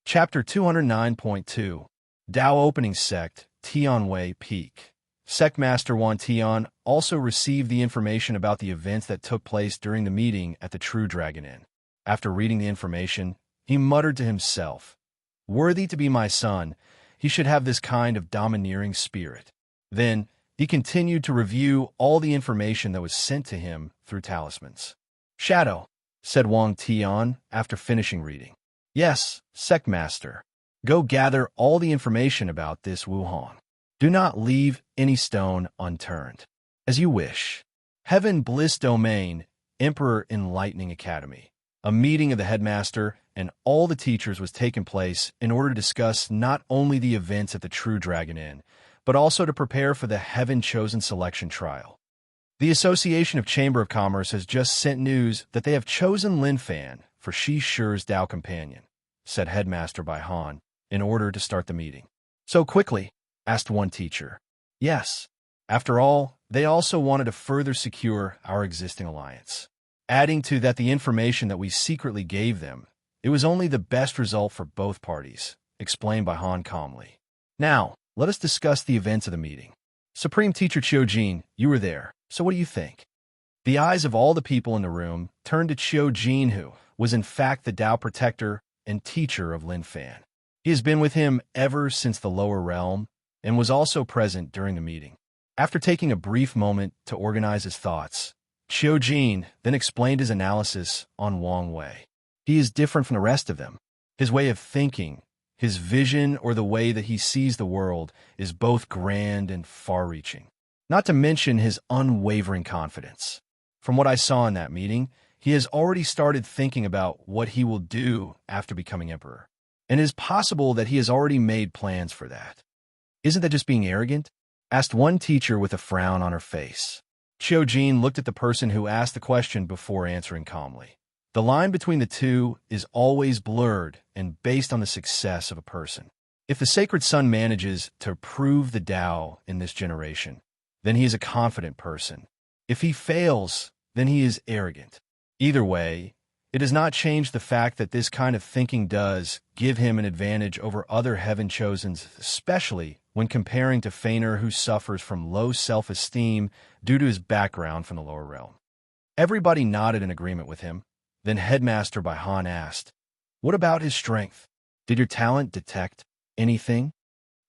Chapter 209.2 Dao Opening Sect, Tianwei Peak. Sect Master Wan Tian also received the information about the events that took place during the meeting at the True Dragon Inn. After reading the information, he muttered to himself, "Worthy to be my son, he should have this kind of domineering spirit." Then, he continued to review all the information that was sent to him through talismans. "Shadow," said Wang Tian after finishing reading. "Yes, Sect Master. Go gather all the information about this Wuhan. Do not leave any stone unturned. As you wish." Heaven Bliss Domain, Emperor Enlightening Academy. A meeting of the headmaster and all the teachers was taking place in order to discuss not only the events at the True Dragon Inn, but also to prepare for the Heaven-Chosen Selection Trial. The Association of Chamber of Commerce has just sent news that they have chosen Lin Fan for Shi Shi's Dao companion, said Headmaster Bai Han, in order to start the meeting. "So quickly?" asked one teacher. "Yes. After all, they also wanted to further secure our existing alliance. Adding to that the information that we secretly gave them, it was only the best result for both parties," explained Bai Han calmly. "Now, let us discuss the events of the meeting. Supreme Teacher Qiujin, you were there, so what do you think?" The eyes of all the people in the room turned to Qiujin, who was in fact the Dao protector and teacher of Lin Fan. He has been with him ever since the lower realm and was also present during the meeting. After taking a brief moment to organize his thoughts, Qiujin then explained his analysis on Wang Wei. He is different from the rest of them. His way of thinking, his vision, or the way that he sees the world is both grand and far-reaching. Not to mention his unwavering confidence. From what I saw in that meeting, he has already started thinking about what he will do after becoming emperor. And it is possible that he has already made plans for that. "Isn't that just being arrogant?" asked one teacher with a frown on her face. Qiujin looked at the person who asked the question before answering calmly. The line between the two is always blurred and based on the success of a person. If the sacred son manages to prove the Tao in this generation, then he is a confident person. If he fails, then he is arrogant. Either way, it does not change the fact that this kind of thinking does give him an advantage over other heaven-chosens, especially when comparing to Fener, who suffers from low self-esteem due to his background from the lower realm. Everybody nodded in agreement with him. Then Headmaster Baihan asked, "What about his strength? Did your talent detect anything?"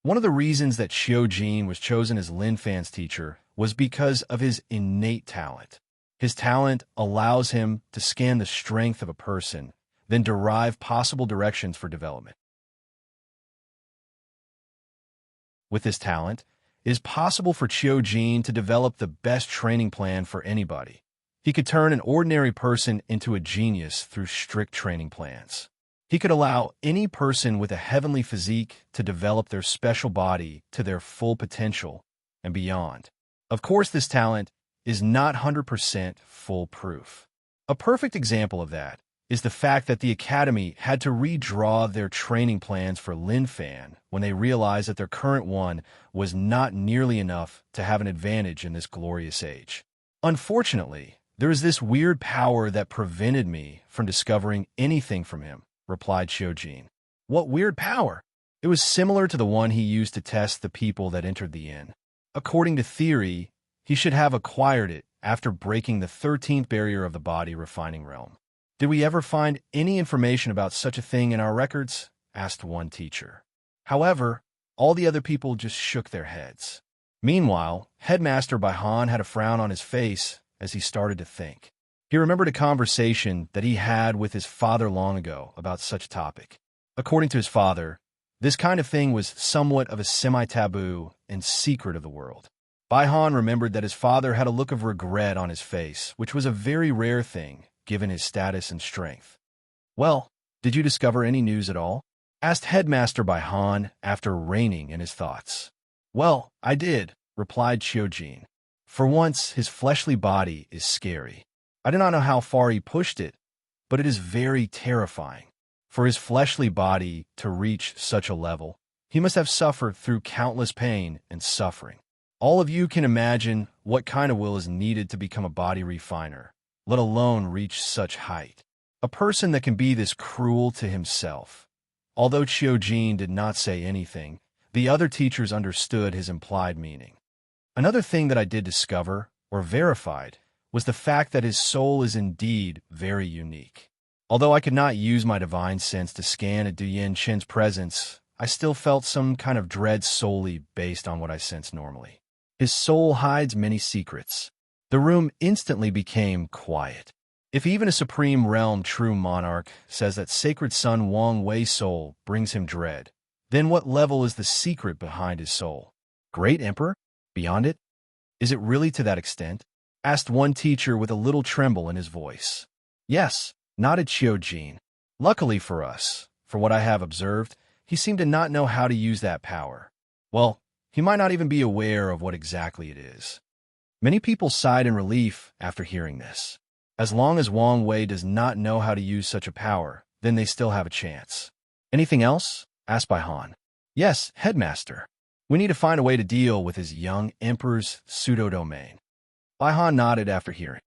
One of the reasons that Xiujin was chosen as Lin Fan's teacher was because of his innate talent. His talent allows him to scan the strength of a person, then derive possible directions for development. With this talent, it is possible for Xiujin to develop the best training plan for anybody. He could turn an ordinary person into a genius through strict training plans. He could allow any person with a heavenly physique to develop their special body to their full potential and beyond. Of course, this talent is not 100% foolproof. A perfect example of that is the fact that the Academy had to redraw their training plans for Lin Fan when they realized that their current one was not nearly enough to have an advantage in this glorious age. Unfortunately, there is this weird power that prevented me from discovering anything from him, replied Xiujin. What weird power? It was similar to the one he used to test the people that entered the inn. According to theory, he should have acquired it after breaking the 13th barrier of the body refining realm. Did we ever find any information about such a thing in our records? Asked one teacher. However, all the other people just shook their heads. Meanwhile, Headmaster Baihan had a frown on his face as he started to think. He remembered a conversation that he had with his father long ago about such a topic. According to his father, this kind of thing was somewhat of a semi-taboo and secret of the world. Baihan remembered that his father had a look of regret on his face, which was a very rare thing, given his status and strength. "Well, did you discover any news at all?" asked Headmaster Baihan after reining in his thoughts. "Well, I did," replied Xiujin. For once, his fleshly body is scary. I do not know how far he pushed it, but it is very terrifying. For his fleshly body to reach such a level, he must have suffered through countless pain and suffering. All of you can imagine what kind of will is needed to become a body refiner, let alone reach such height. A person that can be this cruel to himself. Although Xiujin did not say anything, the other teachers understood his implied meaning. Another thing that I did discover, or verified, was the fact that his soul is indeed very unique. Although I could not use my divine sense to scan a Duyin Chen's presence, I still felt some kind of dread solely based on what I sensed normally. His soul hides many secrets. The room instantly became quiet. If even a supreme realm true monarch says that sacred son Wang Wei's soul brings him dread, then what level is the secret behind his soul? Great Emperor? Beyond it? Is it really to that extent? Asked one teacher with a little tremble in his voice. Yes, nodded Xiujin. Luckily for us, for what I have observed, he seemed to not know how to use that power. Well, he might not even be aware of what exactly it is. Many people sighed in relief after hearing this. As long as Wang Wei does not know how to use such a power, then they still have a chance. Anything else? Asked Baihan. Yes, Headmaster. We need to find a way to deal with his young emperor's pseudo-domain. Baihan nodded after hearing.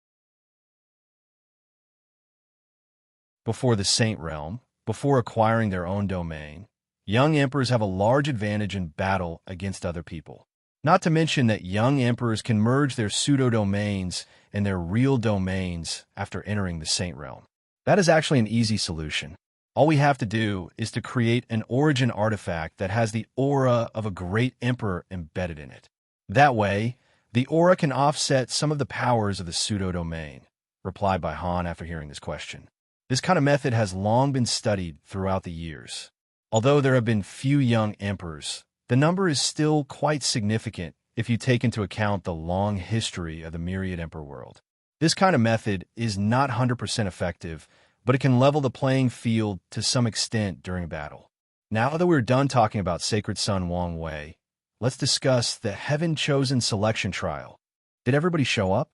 Before the Saint Realm, before acquiring their own domain, young emperors have a large advantage in battle against other people. Not to mention that young emperors can merge their pseudo-domains and their real domains after entering the Saint Realm. That is actually an easy solution. All we have to do is to create an origin artifact that has the aura of a great emperor embedded in it. That way, the aura can offset some of the powers of the pseudo-domain, replied Baihan after hearing this question. This kind of method has long been studied throughout the years. Although there have been few young emperors, the number is still quite significant if you take into account the long history of the myriad emperor world. This kind of method is not 100% effective, but it can level the playing field to some extent during a battle. Now that we're done talking about Sacred Son Wang Wei, let's discuss the heaven-chosen selection trial. Did everybody show up?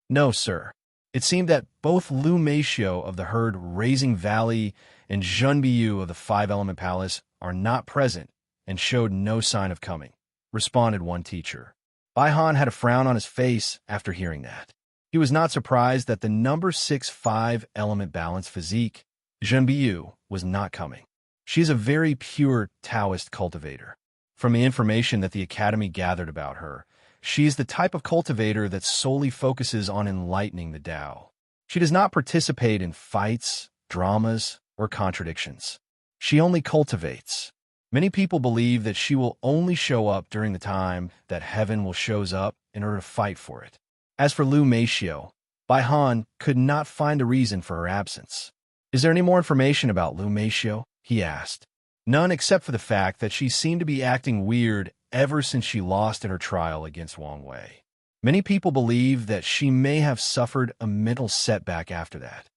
No, sir. It seemed that both Lu Meishio of the herd Raising Valley and Zhun Biyu of the Five-Element Palace are not present and showed no sign of coming, responded one teacher. Bai Han had a frown on his face after hearing that. He was not surprised that the number 6 5-element balanced physique, Zhun Biyu, was not coming. She is a very pure Taoist cultivator. From the information that the Academy gathered about her, she is the type of cultivator that solely focuses on enlightening the Tao. She does not participate in fights, dramas, or contradictions. She only cultivates. Many people believe that she will only show up during the time that heaven will shows up in order to fight for it. As for Lu Meishio, Bai Han could not find a reason for her absence. Is there any more information about Lu Meishio? He asked. None except for the fact that she seemed to be acting weird ever since she lost in her trial against Wang Wei. Many people believe that she may have suffered a mental setback after that.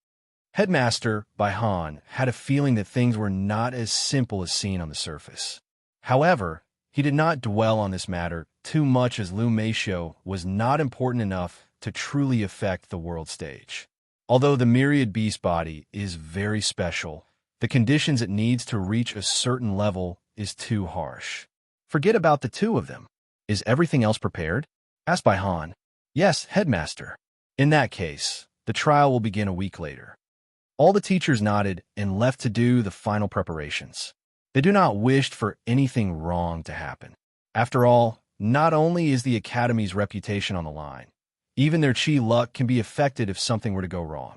Headmaster Bai Han had a feeling that things were not as simple as seen on the surface. However, he did not dwell on this matter too much as Lu Meishio was not important enough to truly affect the world stage. Although the myriad beast body is very special, the conditions it needs to reach a certain level is too harsh. Forget about the two of them. Is everything else prepared? Asked Bai Han. Yes, Headmaster. In that case, the trial will begin a week later. All the teachers nodded and left to do the final preparations. They do not wish for anything wrong to happen. After all, not only is the Academy's reputation on the line, even their chi luck can be affected if something were to go wrong.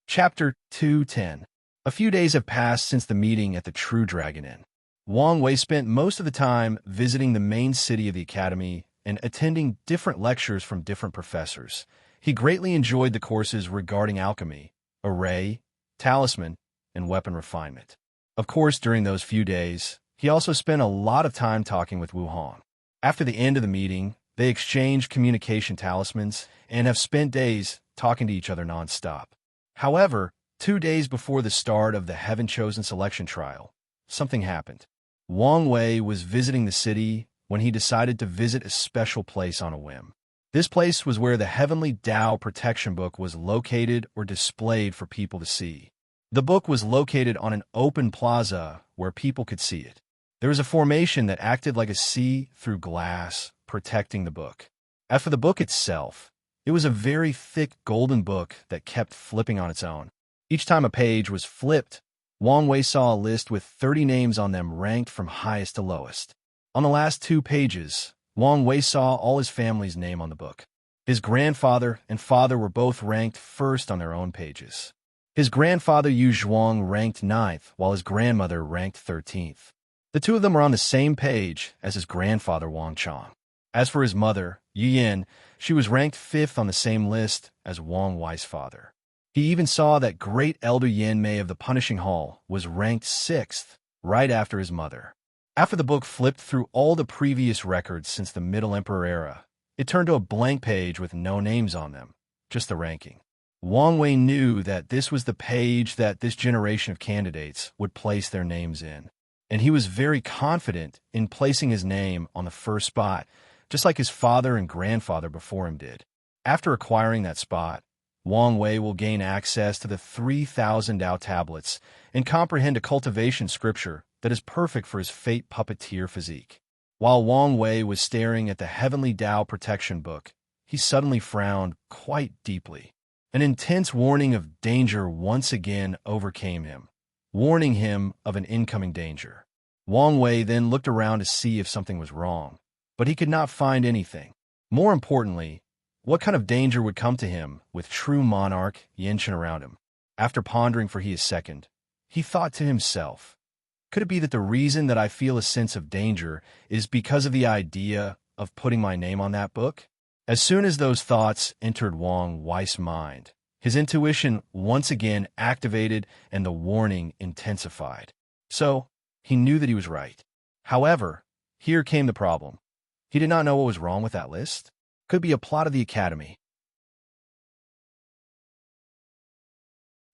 Chapter 210. A few days have passed since the meeting at the True Dragon Inn. Wang Wei spent most of the time visiting the main city of the Academy and attending different lectures from different professors. He greatly enjoyed the courses regarding alchemy, array, talisman, and weapon refinement. Of course, during those few days, he also spent a lot of time talking with Wu Hong. After the end of the meeting, they exchanged communication talismans and have spent days talking to each other non-stop. However, 2 days before the start of the Heaven-Chosen selection trial, something happened. Wang Wei was visiting the city when he decided to visit a special place on a whim. This place was where the Heavenly Tao Protection Book was located or displayed for people to see. The book was located on an open plaza where people could see it. There was a formation that acted like a see-through glass, protecting the book. As for the book itself, it was a very thick golden book that kept flipping on its own. Each time a page was flipped, Wang Wei saw a list with 30 names on them ranked from highest to lowest. On the last 2 pages, Wang Wei saw all his family's name on the book. His grandfather and father were both ranked first on their own pages. His grandfather Yu Zhuang ranked 9th, while his grandmother ranked 13th. The two of them were on the same page as his grandfather Wang Chong. As for his mother, Yu Yin, she was ranked 5th on the same list as Wang Wei's father. He even saw that great elder Yin Mei of the Punishing Hall was ranked 6th, right after his mother. After the book flipped through all the previous records since the Middle Emperor era, it turned to a blank page with no names on them, just the ranking. Wang Wei knew that this was the page that this generation of candidates would place their names in, and he was very confident in placing his name on the first spot, just like his father and grandfather before him did. After acquiring that spot, Wang Wei will gain access to the 3,000 Tao tablets and comprehend a cultivation scripture that is perfect for his fate puppeteer physique. While Wang Wei was staring at the Heavenly Tao Protection Book, he suddenly frowned quite deeply. An intense warning of danger once again overcame him, warning him of an incoming danger. Wang Wei then looked around to see if something was wrong, but he could not find anything. More importantly, what kind of danger would come to him with true monarch Yinshin around him? After pondering for a second, he thought to himself, could it be that the reason that I feel a sense of danger is because of the idea of putting my name on that book? As soon as those thoughts entered Wang Wei's mind, his intuition once again activated and the warning intensified. So, he knew that he was right. However, here came the problem. He did not know what was wrong with that list. Could be a plot of the Academy.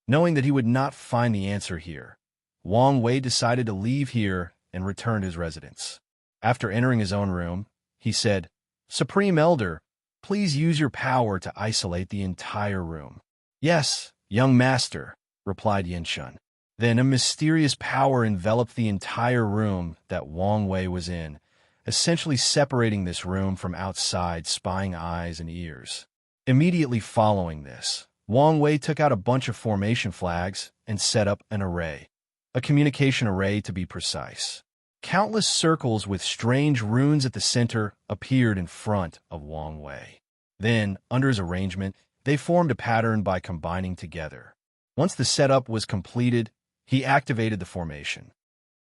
Knowing that he would not find the answer here, Wang Wei decided to leave here and return to his residence. After entering his own room, he said, "Supreme Elder, please use your power to isolate the entire room." "Yes, young master," replied Yinshun. Then a mysterious power enveloped the entire room that Wang Wei was in, essentially separating this room from outside spying eyes and ears. Immediately following this, Wang Wei took out a bunch of formation flags and set up an array. A communication array, to be precise. Countless circles with strange runes at the center appeared in front of Wang Wei. Then, under his arrangement, they formed a pattern by combining together. Once the setup was completed, he activated the formation.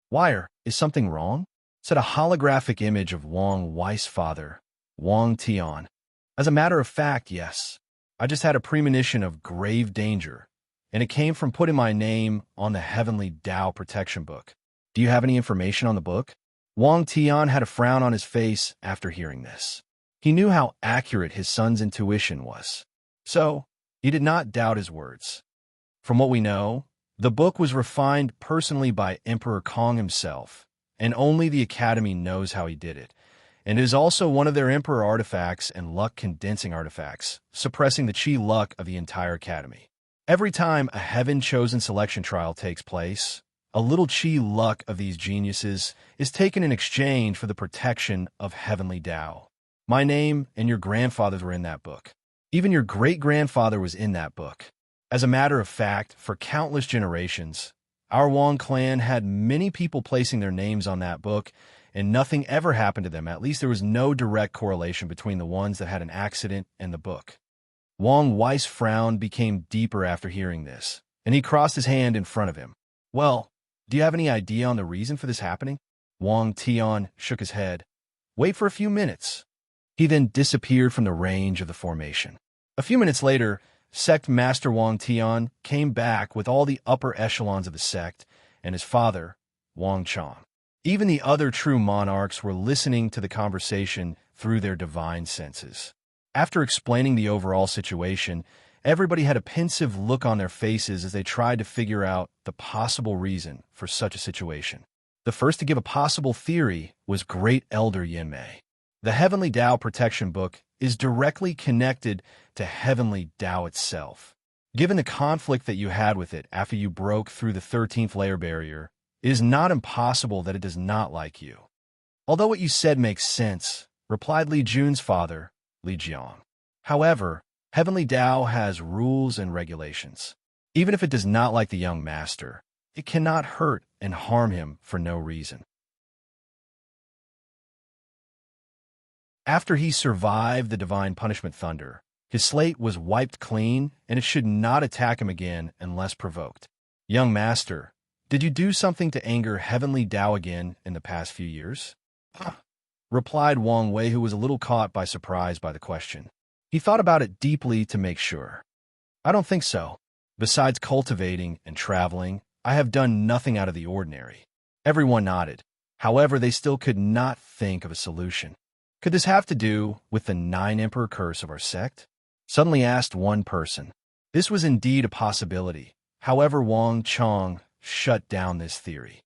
"Wire, is something wrong?" said a holographic image of Wang Wei's father, Wang Tian. "As a matter of fact, yes. I just had a premonition of grave danger, and it came from putting my name on the Heavenly Tao Protection Book. Do you have any information on the book?" Wang Tian had a frown on his face after hearing this. He knew how accurate his son's intuition was, so he did not doubt his words. From what we know, the book was refined personally by Emperor Kong himself, and only the Academy knows how he did it, and it is also one of their Emperor artifacts and luck-condensing artifacts, suppressing the chi luck of the entire Academy. Every time a heaven-chosen selection trial takes place, a little chi luck of these geniuses is taken in exchange for the protection of Heavenly Tao. My name and your grandfather's were in that book. Even your great-grandfather was in that book. As a matter of fact, for countless generations, our Wang clan had many people placing their names on that book, and nothing ever happened to them. At least there was no direct correlation between the ones that had an accident and the book. Wang Wei's frown became deeper after hearing this, and he crossed his hand in front of him. "Well, do you have any idea on the reason for this happening?" Wang Tian shook his head. "Wait for a few minutes." He then disappeared from the range of the formation. A few minutes later, Sect Master Wang Tian came back with all the upper echelons of the sect and his father, Wang Chong. Even the other true monarchs were listening to the conversation through their divine senses. After explaining the overall situation, everybody had a pensive look on their faces as they tried to figure out the possible reason for such a situation. The first to give a possible theory was Great Elder Yinmei. The Heavenly Tao Protection Book is directly connected to Heavenly Tao itself. Given the conflict that you had with it after you broke through the 13th layer barrier, it is not impossible that it does not like you. "Although what you said makes sense," replied Li Jun's father, Li Jiang. "However, Heavenly Tao has rules and regulations. Even if it does not like the young master, it cannot hurt and harm him for no reason." After he survived the divine punishment thunder, his slate was wiped clean, and it should not attack him again unless provoked. "Young master, did you do something to anger Heavenly Tao again in the past few years?" replied Wang Wei, who was a little caught by surprise by the question. He thought about it deeply to make sure. "I don't think so. Besides cultivating and traveling, I have done nothing out of the ordinary." Everyone nodded. However, they still could not think of a solution. "Could this have to do with the 9 Emperor curse of our sect?" suddenly asked one person. This was indeed a possibility. However, Wang Chong shut down this theory.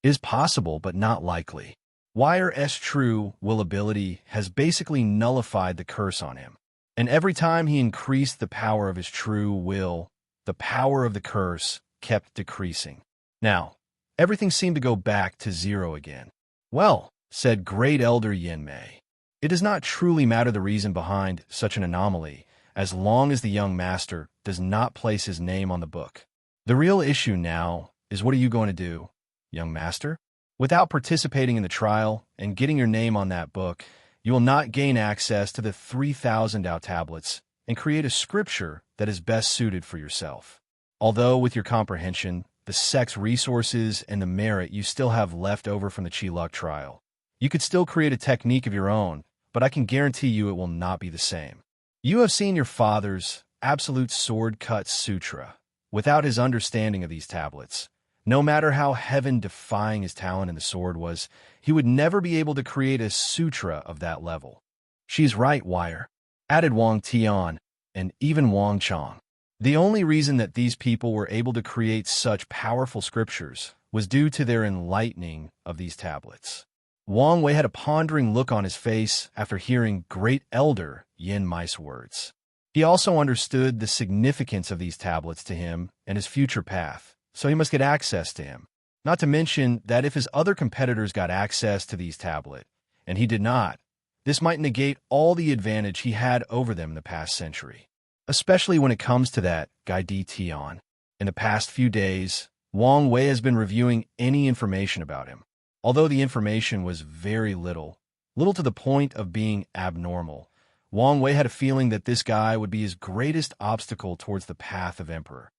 "It is possible, but not likely. Wire's true will ability has basically nullified the curse on him. And every time he increased the power of his true will, the power of the curse kept decreasing. Now, everything seemed to go back to 0 again." "Well," said Great Elder Yinmei, "it does not truly matter the reason behind such an anomaly, as long as the young master does not place his name on the book. The real issue now is, what are you going to do, young master? Without participating in the trial and getting your name on that book, you will not gain access to the 3,000 Tao tablets and create a scripture that is best suited for yourself. Although with your comprehension, the sect's resources and the merit you still have left over from the Chi Luck trial, you could still create a technique of your own, but I can guarantee you it will not be the same. You have seen your father's Absolute Sword Cut Sutra. Without his understanding of these tablets, no matter how heaven-defying his talent in the sword was, he would never be able to create a sutra of that level." "She's right, Wire," added Wang Tian, and even Wang Chong. The only reason that these people were able to create such powerful scriptures was due to their enlightening of these tablets. Wang Wei had a pondering look on his face after hearing Great Elder Yin Mai's words. He also understood the significance of these tablets to him and his future path, so he must get access to him. Not to mention that if his other competitors got access to these tablets, and he did not, this might negate all the advantage he had over them in the past century. Especially when it comes to that Guy Di Tian. In the past few days, Wang Wei has been reviewing any information about him. Although the information was very little to the point of being abnormal, Wang Wei had a feeling that this guy would be his greatest obstacle towards the path of emperor.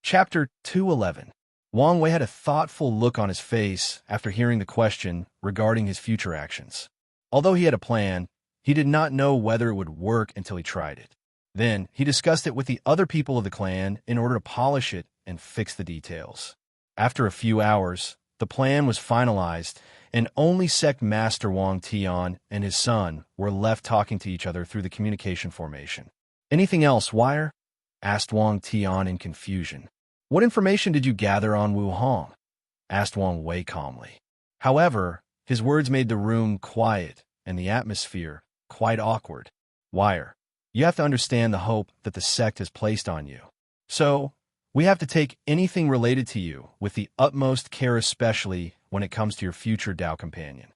Chapter 211. Wang Wei had a thoughtful look on his face after hearing the question regarding his future actions. Although he had a plan, he did not know whether it would work until he tried it. Then, he discussed it with the other people of the clan in order to polish it and fix the details. After a few hours, the plan was finalized, and only Sect Master Wang Tian and his son were left talking to each other through the communication formation. "Anything else, Wire?" asked Wang Tian in confusion. "What information did you gather on Wu Hong?" asked Wang Wei calmly. However, his words made the room quiet and the atmosphere quite awkward. "Wire, you have to understand the hope that the sect has placed on you. So, we have to take anything related to you with the utmost care, especially when it comes to your future Dao companion.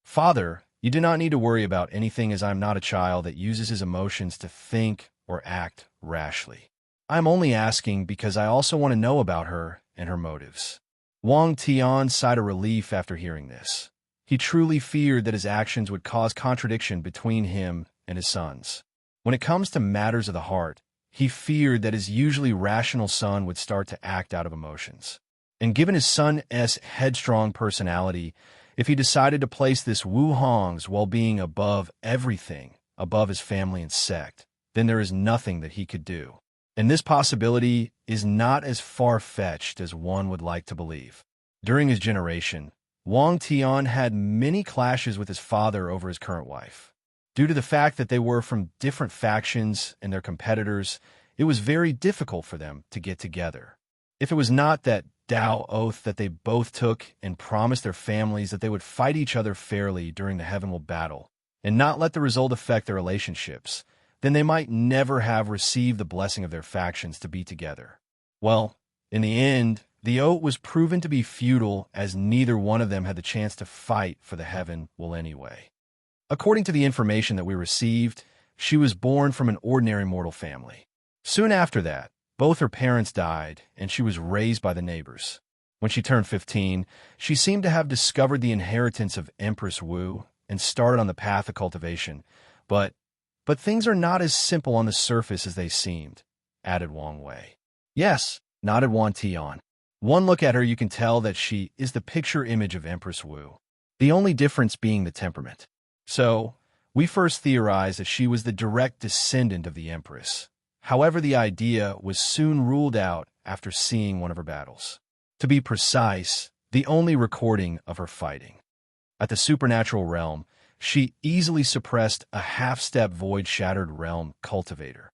Father, you do not need to worry about anything, as I am not a child that uses his emotions to think or act rashly. I am only asking because I also want to know about her and her motives." Wang Tian sighed a relief after hearing this. He truly feared that his actions would cause contradiction between him and his sons. When it comes to matters of the heart, he feared that his usually rational son would start to act out of emotions. And given his son's headstrong personality, if he decided to place this Wu Hong's well-being above everything, above his family and sect, then there is nothing that he could do. And this possibility is not as far-fetched as one would like to believe. During his generation, Wang Tian had many clashes with his father over his current wife. Due to the fact that they were from different factions and their competitors, it was very difficult for them to get together. If it was not that Dao oath that they both took and promised their families that they would fight each other fairly during the Heavenward battle and not let the result affect their relationships, then they might never have received the blessing of their factions to be together. Well, in the end, the oath was proven to be futile, as neither one of them had the chance to fight for the heaven will anyway. According to the information that we received, she was born from an ordinary mortal family. Soon after that, both her parents died, and she was raised by the neighbors. When she turned 15, she seemed to have discovered the inheritance of Empress Wu and started on the path of cultivation, but things are not as simple on the surface as they seemed, added Wang Wei. "Yes," nodded Wang Tian. "One look at her, you can tell that she is the picture image of Empress Wu, the only difference being the temperament. So, we first theorized that she was the direct descendant of the Empress. However, the idea was soon ruled out after seeing one of her battles. To be precise, the only recording of her fighting. At the supernatural realm, she easily suppressed a half-step void-shattered realm cultivator.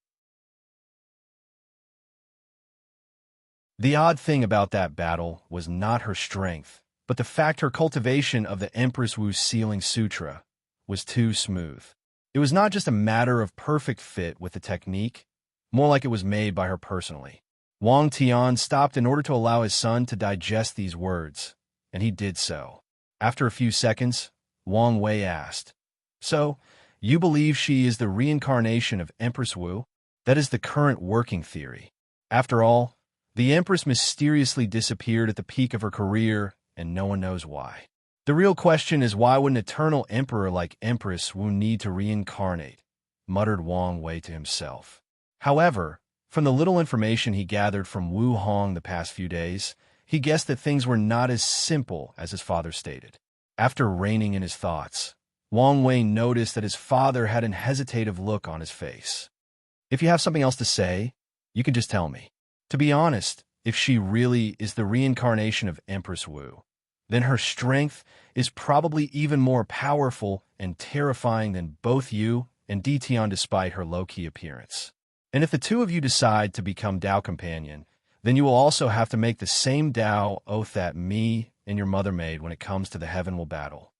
The odd thing about that battle was not her strength, but the fact her cultivation of the Empress Wu's Sealing Sutra was too smooth. It was not just a matter of perfect fit with the technique, more like it was made by her personally. Wang Tian stopped in order to allow his son to digest these words, and he did so. After a few seconds, Wang Wei asked, "So, you believe she is the reincarnation of Empress Wu?" "That is the current working theory. After all, the Empress mysteriously disappeared at the peak of her career, and no one knows why. The real question is, why would an eternal emperor like Empress Wu need to reincarnate?" muttered Wang Wei to himself. However, from the little information he gathered from Wu Hong the past few days, he guessed that things were not as simple as his father stated. After reining in his thoughts, Wang Wei noticed that his father had an hesitative look on his face. "If you have something else to say, you can just tell me. To be honest, if she really is the reincarnation of Empress Wu, then her strength is probably even more powerful and terrifying than both you and Ditian, despite her low-key appearance. And if the two of you decide to become Tao companion, then you will also have to make the same Tao oath that me and your mother made when it comes to the heavenly battle.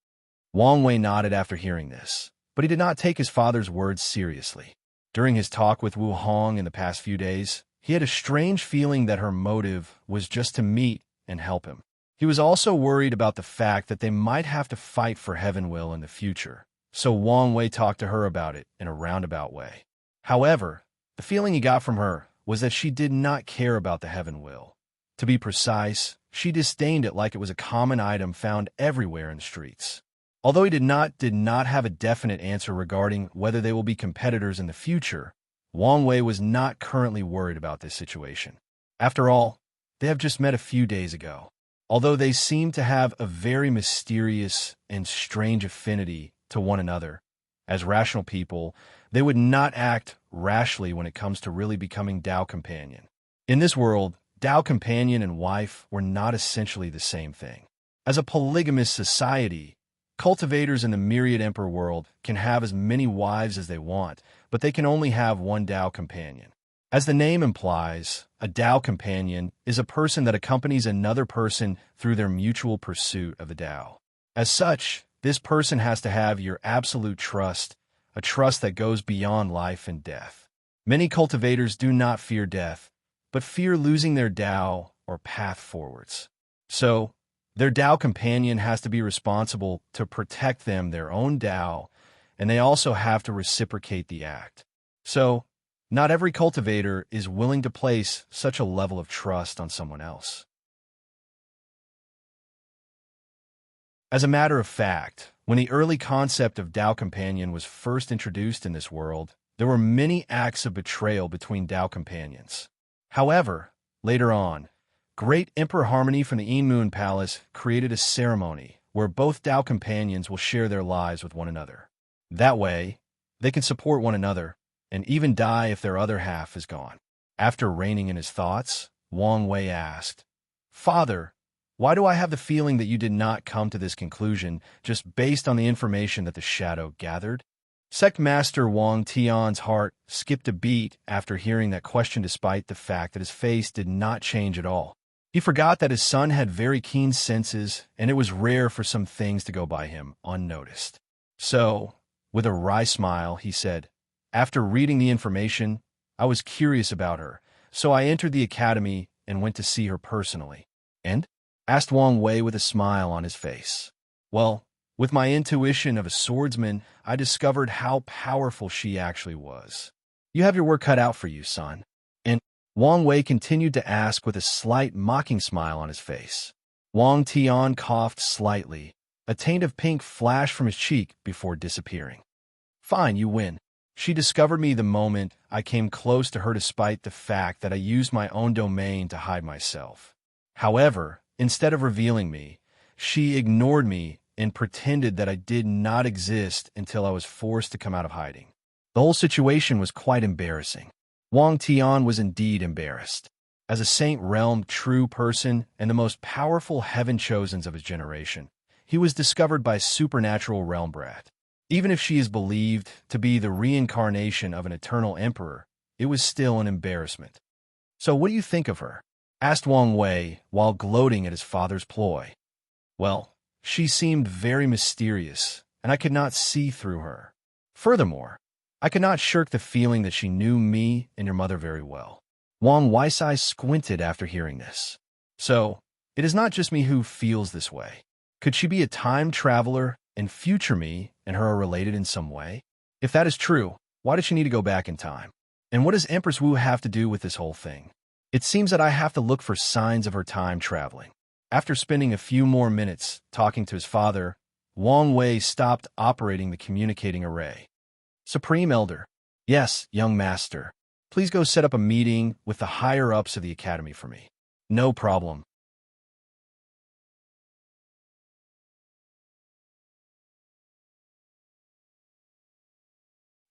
Wang Wei nodded after hearing this, but he did not take his father's words seriously. During his talk with Wu Hong in the past few days, he had a strange feeling that her motive was just to meet and help him. He was also worried about the fact that they might have to fight for Heaven Will in the future, so Wang Wei talked to her about it in a roundabout way. However, the feeling he got from her was that she did not care about the Heaven Will. To be precise, she disdained it like it was a common item found everywhere in the streets. Although he did not have a definite answer regarding whether they will be competitors in the future, Wang Wei was not currently worried about this situation. After all, they have just met a few days ago. Although they seem to have a very mysterious and strange affinity to one another, as rational people, they would not act rashly when it comes to really becoming Tao companion. In this world, Tao companion and wife were not essentially the same thing. As a polygamous society, cultivators in the myriad emperor world can have as many wives as they want, but they can only have one Tao companion. As the name implies, a Tao companion is a person that accompanies another person through their mutual pursuit of the Tao. As such, this person has to have your absolute trust, a trust that goes beyond life and death. Many cultivators do not fear death, but fear losing their Tao or path forwards. So, their Tao companion has to be responsible to protect them their own Tao, and they also have to reciprocate the act. So, not every cultivator is willing to place such a level of trust on someone else. As a matter of fact, when the early concept of Tao companion was first introduced in this world, there were many acts of betrayal between Tao companions. However, later on, Great Emperor Harmony from the Moon Palace created a ceremony where both Tao companions will share their lives with one another. That way, they can support one another and even die if their other half is gone. After reining in his thoughts, Wang Wei asked, "Father, why do I have the feeling that you did not come to this conclusion just based on the information that the shadow gathered?" Sect Master Wang Tian's heart skipped a beat after hearing that question despite the fact that his face did not change at all. He forgot that his son had very keen senses, and it was rare for some things to go by him unnoticed. So, with a wry smile, he said, "After reading the information, I was curious about her, so I entered the academy and went to see her personally." "And?" asked Wang Wei with a smile on his face. "Well, with my intuition of a swordsman, I discovered how powerful she actually was. You have your work cut out for you, son." And Wang Wei continued to ask with a slight mocking smile on his face. Wang Tian coughed slightly. A taint of pink flashed from his cheek before disappearing. "Fine, you win. She discovered me the moment I came close to her despite the fact that I used my own domain to hide myself. However, instead of revealing me, she ignored me and pretended that I did not exist until I was forced to come out of hiding. The whole situation was quite embarrassing." Wang Tian was indeed embarrassed. As a Saint Realm true person and the most powerful heaven-chosens of his generation, he was discovered by a supernatural realm brat. Even if she is believed to be the reincarnation of an eternal emperor, it was still an embarrassment. "So what do you think of her?" asked Wang Wei while gloating at his father's ploy. "Well, she seemed very mysterious, and I could not see through her. Furthermore, I could not shirk the feeling that she knew me and your mother very well." Wang Wei's eyes squinted after hearing this. "So, it is not just me who feels this way. Could she be a time traveler and future me and her are related in some way? If that is true, why does she need to go back in time? And what does Empress Wu have to do with this whole thing? It seems that I have to look for signs of her time traveling." After spending a few more minutes talking to his father, Wang Wei stopped operating the communicating array. "Supreme Elder." "Yes, young master. Please go set up a meeting with the higher-ups of the academy for me." "No problem."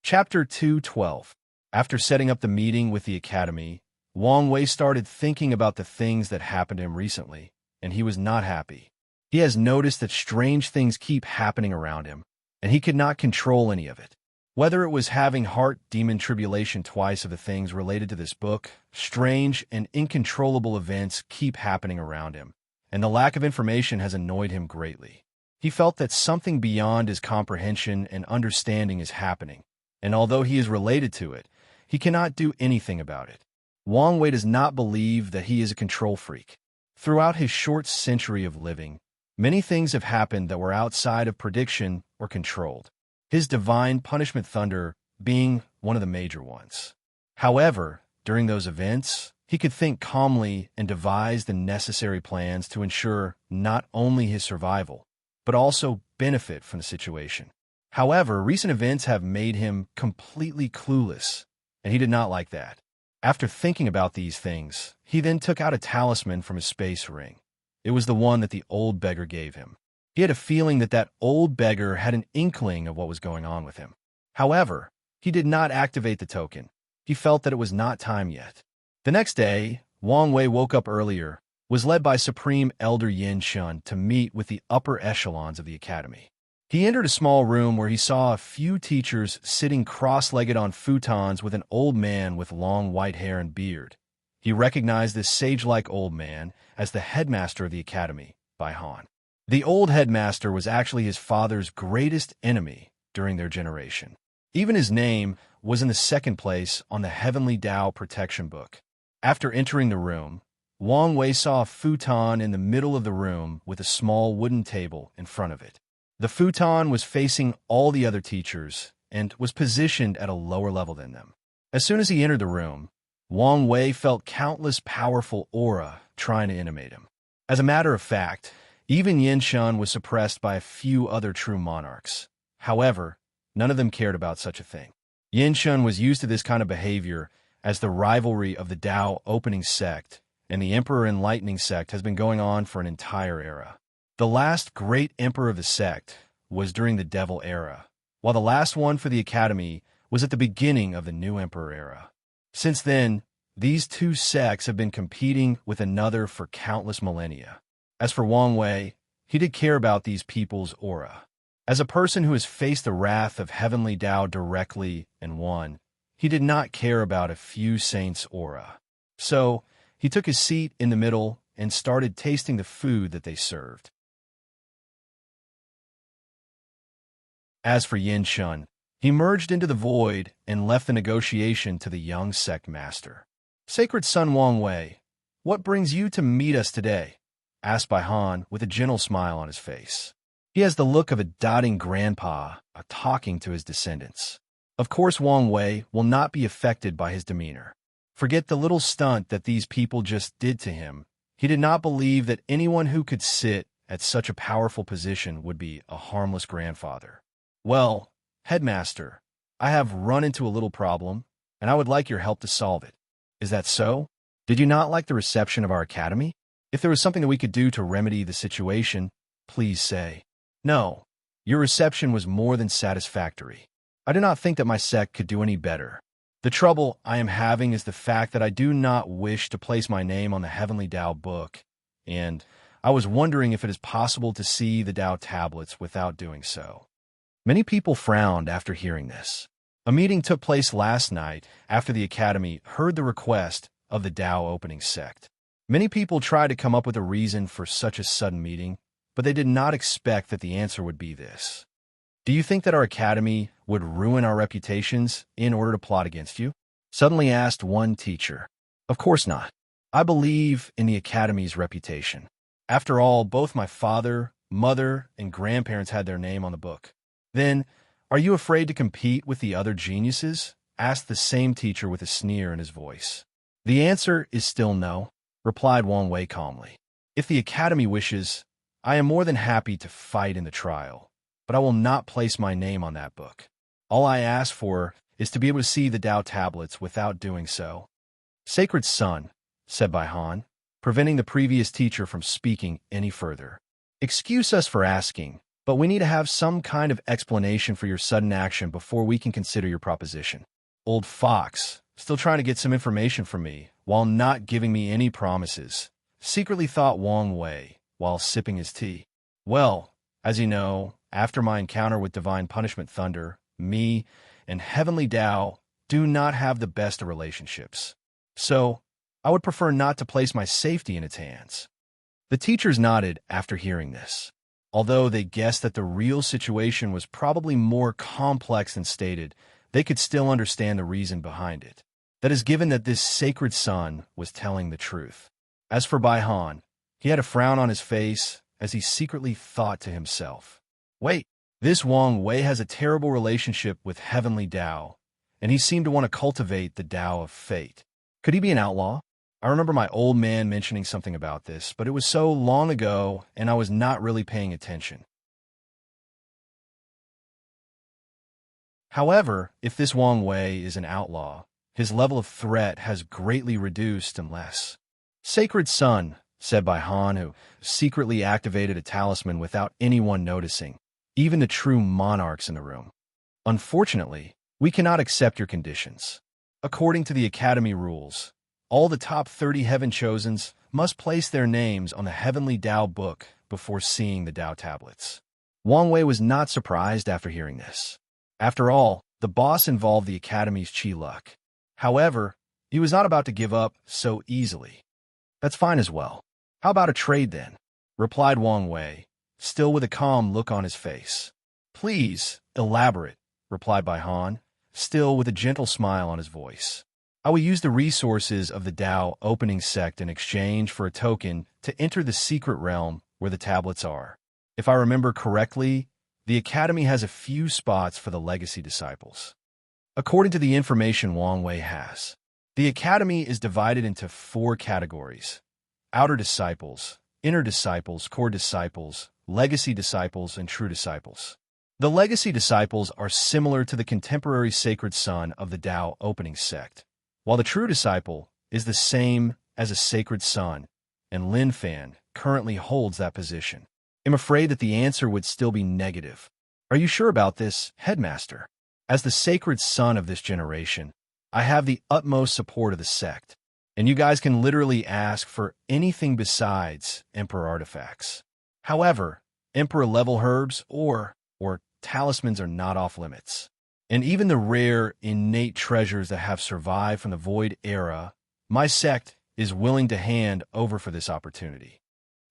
Chapter 212. After setting up the meeting with the academy, Wang Wei started thinking about the things that happened to him recently, and he was not happy. He has noticed that strange things keep happening around him, and he could not control any of it. Whether it was having heart demon tribulation twice of the things related to this book, strange and incontrollable events keep happening around him, and the lack of information has annoyed him greatly. He felt that something beyond his comprehension and understanding is happening, and although he is related to it, he cannot do anything about it. Wang Wei does not believe that he is a control freak. Throughout his short century of living, many things have happened that were outside of prediction or controlled, his divine punishment thunder being one of the major ones. However, during those events, he could think calmly and devise the necessary plans to ensure not only his survival, but also benefit from the situation. However, recent events have made him completely clueless, and he did not like that. After thinking about these things, he then took out a talisman from his space ring. It was the one that the old beggar gave him. He had a feeling that that old beggar had an inkling of what was going on with him. However, he did not activate the token. He felt that it was not time yet. The next day, Wang Wei woke up earlier, was led by Supreme Elder Yin Shun to meet with the upper echelons of the academy. He entered a small room where he saw a few teachers sitting cross-legged on futons with an old man with long white hair and beard. He recognized this sage-like old man as the headmaster of the academy, Bai Han. The old headmaster was actually his father's greatest enemy during their generation. Even his name was in the second place on the Heavenly Tao Protection Book. After entering the room, Wang Wei saw a futon in the middle of the room with a small wooden table in front of it. The futon was facing all the other teachers and was positioned at a lower level than them. As soon as he entered the room, Wang Wei felt countless powerful aura trying to animate him. As a matter of fact, even Yin Shun was suppressed by a few other true monarchs. However, none of them cared about such a thing. Yin Shun was used to this kind of behavior as the rivalry of the Tao opening sect and the Emperor enlightening sect has been going on for an entire era. The last great emperor of the sect was during the Devil era, while the last one for the academy was at the beginning of the new emperor era. Since then, these two sects have been competing with another for countless millennia. As for Wang Wei, he did care about these people's aura. As a person who has faced the wrath of Heavenly Tao directly and won, he did not care about a few saints' aura. So, he took his seat in the middle and started tasting the food that they served. As for Yin Shun, he merged into the void and left the negotiation to the young sect master. Sacred Son Wang Wei, what brings you to meet us today? Asked Bai Han with a gentle smile on his face. He has the look of a doting grandpa talking to his descendants. Of course, Wang Wei will not be affected by his demeanor. Forget the little stunt that these people just did to him. He did not believe that anyone who could sit at such a powerful position would be a harmless grandfather. Well, headmaster, I have run into a little problem, and I would like your help to solve it. Is that so? Did you not like the reception of our academy? If there was something that we could do to remedy the situation, please say. No, your reception was more than satisfactory. I do not think that my sect could do any better. The trouble I am having is the fact that I do not wish to place my name on the Heavenly Tao book, and I was wondering if it is possible to see the Tao tablets without doing so. Many people frowned after hearing this. A meeting took place last night after the academy heard the request of the Tao opening sect. Many people tried to come up with a reason for such a sudden meeting, but they did not expect that the answer would be this. Do you think that our academy would ruin our reputations in order to plot against you? Suddenly asked one teacher. Of course not. I believe in the academy's reputation. After all, both my father, mother, and grandparents had their name on the book. Then, are you afraid to compete with the other geniuses? Asked the same teacher with a sneer in his voice. The answer is still no, replied Wang Wei calmly. If the academy wishes, I am more than happy to fight in the trial, but I will not place my name on that book. All I ask for is to be able to see the Tao tablets without doing so. Sacred Son, said Bai Han, preventing the previous teacher from speaking any further. Excuse us for asking, but we need to have some kind of explanation for your sudden action before we can consider your proposition. Old Fox, still trying to get some information from me, while not giving me any promises, secretly thought Wang Wei while sipping his tea. Well, as you know, after my encounter with Divine Punishment Thunder, me and Heavenly Tao do not have the best of relationships. So, I would prefer not to place my safety in its hands. The teachers nodded after hearing this. Although they guessed that the real situation was probably more complex than stated, they could still understand the reason behind it. That is, given that this sacred son was telling the truth. As for Bai Han, he had a frown on his face as he secretly thought to himself, "Wait, this Wang Wei has a terrible relationship with Heavenly Tao, and he seemed to want to cultivate the Tao of fate. Could he be an outlaw?" I remember my old man mentioning something about this, but it was so long ago and I was not really paying attention. However, if this Wang Wei is an outlaw, his level of threat has greatly reduced unless... Sacred Son, said by Han, who secretly activated a talisman without anyone noticing, even the true monarchs in the room. Unfortunately, we cannot accept your conditions. According to the Academy rules, all the top 30 Heaven Chosens must place their names on the Heavenly Tao book before seeing the Tao tablets. Wang Wei was not surprised after hearing this. After all, the boss involved the Academy's Chi luck. However, he was not about to give up so easily. That's fine as well. How about a trade then? Replied Wang Wei, still with a calm look on his face. Please, elaborate, replied Bai Han, still with a gentle smile on his voice. I will use the resources of the Tao opening sect in exchange for a token to enter the secret realm where the tablets are. If I remember correctly, the Academy has a few spots for the legacy disciples. According to the information Wang Wei has, the Academy is divided into 4 categories: outer disciples, inner disciples, core disciples, legacy disciples, and true disciples. The legacy disciples are similar to the contemporary sacred son of the Tao opening sect, while the true disciple is the same as a sacred son, and Lin Fan currently holds that position. I'm afraid that the answer would still be negative. Are you sure about this, Headmaster? As the sacred son of this generation, I have the utmost support of the sect, and you guys can literally ask for anything besides Emperor artifacts. However, Emperor-level herbs or talismans are not off limits. And even the rare, innate treasures that have survived from the Void era, my sect is willing to hand over for this opportunity.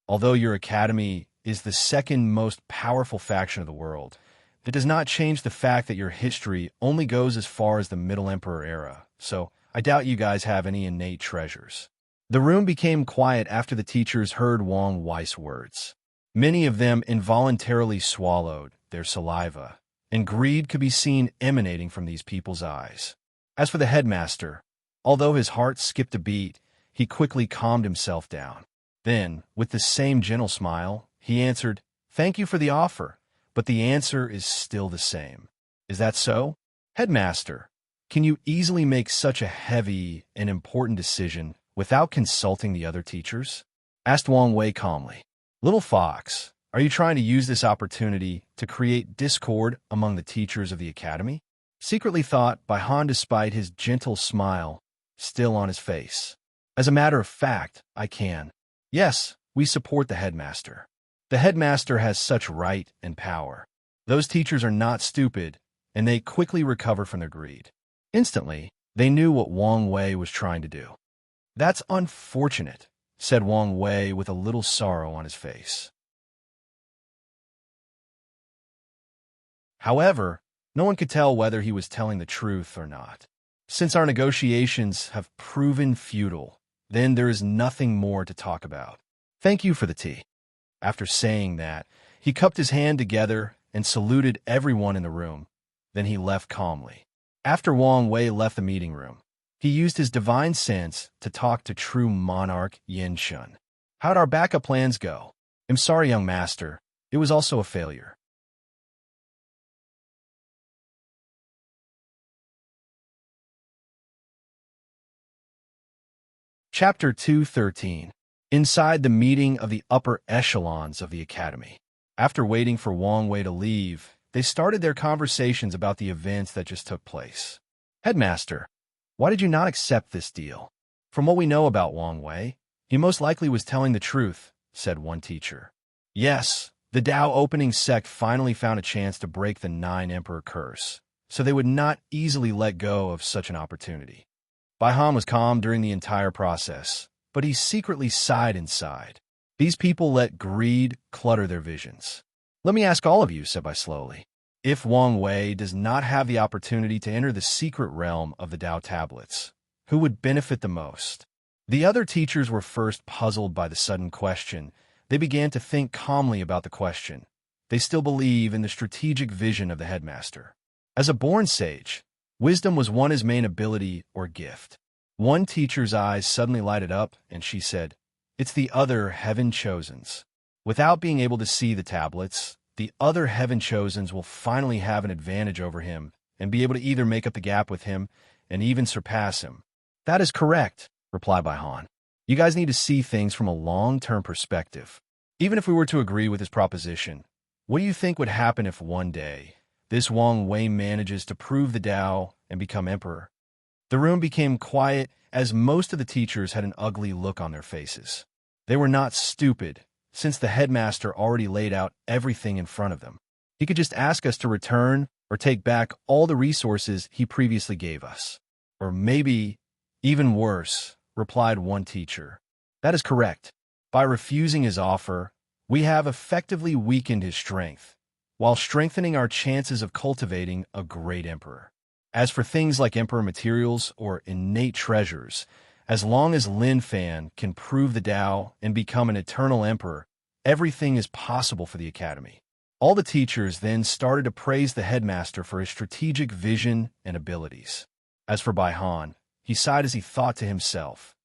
Although your academy is the second most powerful faction of the world, that does not change the fact that your history only goes as far as the Middle Emperor era, so I doubt you guys have any innate treasures. The room became quiet after the teachers heard Wang Wei's words. Many of them involuntarily swallowed their saliva, and greed could be seen emanating from these people's eyes. As for the headmaster, although his heart skipped a beat, he quickly calmed himself down. Then, with the same gentle smile, he answered, "Thank you for the offer, but the answer is still the same." Is that so? Headmaster, can you easily make such a heavy and important decision without consulting the other teachers? Asked Wang Wei calmly. Little Fox, are you trying to use this opportunity to create discord among the teachers of the academy? Secretly thought by Han despite his gentle smile still on his face. As a matter of fact, I can. Yes, we support the headmaster. The headmaster has such right and power. Those teachers are not stupid, and they quickly recover from their greed. Instantly, they knew what Wang Wei was trying to do. That's unfortunate, said Wang Wei with a little sorrow on his face. However, no one could tell whether he was telling the truth or not. Since our negotiations have proven futile, then there is nothing more to talk about. Thank you for the tea. After saying that, he cupped his hand together and saluted everyone in the room. Then he left calmly. After Wang Wei left the meeting room, he used his divine sense to talk to true monarch Yin Shun. How'd our backup plans go? I'm sorry, young master. It was also a failure. Chapter 213. Inside the meeting of the upper echelons of the academy. After waiting for Wang Wei to leave, they started their conversations about the events that just took place. Headmaster, why did you not accept this deal? From what we know about Wang Wei, he most likely was telling the truth, said one teacher. Yes, the Tao opening sect finally found a chance to break the 9 Emperor curse, so they would not easily let go of such an opportunity. Baihan was calm during the entire process, but he secretly sighed inside. These people let greed clutter their visions. Let me ask all of you, said Bai slowly. If Wang Wei does not have the opportunity to enter the secret realm of the Tao tablets, who would benefit the most? The other teachers were first puzzled by the sudden question. They began to think calmly about the question. They still believe in the strategic vision of the headmaster. As a born sage, wisdom was his main ability or gift. One teacher's eyes suddenly lighted up, and she said, "It's the other heaven chosens." Without being able to see the tablets, the other heaven chosens will finally have an advantage over him and be able to either make up the gap with him and even surpass him. That is correct, replied Baihan. You guys need to see things from a long-term perspective. Even if we were to agree with his proposition, what do you think would happen if one day this Wang Wei manages to prove the Tao and become emperor? The room became quiet as most of the teachers had an ugly look on their faces. They were not stupid, since the headmaster already laid out everything in front of them. He could just ask us to return or take back all the resources he previously gave us. Or maybe, even worse, replied one teacher. That is correct. By refusing his offer, we have effectively weakened his strength, while strengthening our chances of cultivating a great emperor. As for things like emperor materials or innate treasures, as long as Lin Fan can prove the Tao and become an eternal emperor, everything is possible for the academy. All the teachers then started to praise the headmaster for his strategic vision and abilities. As for Baihan, he sighed as he thought to himself,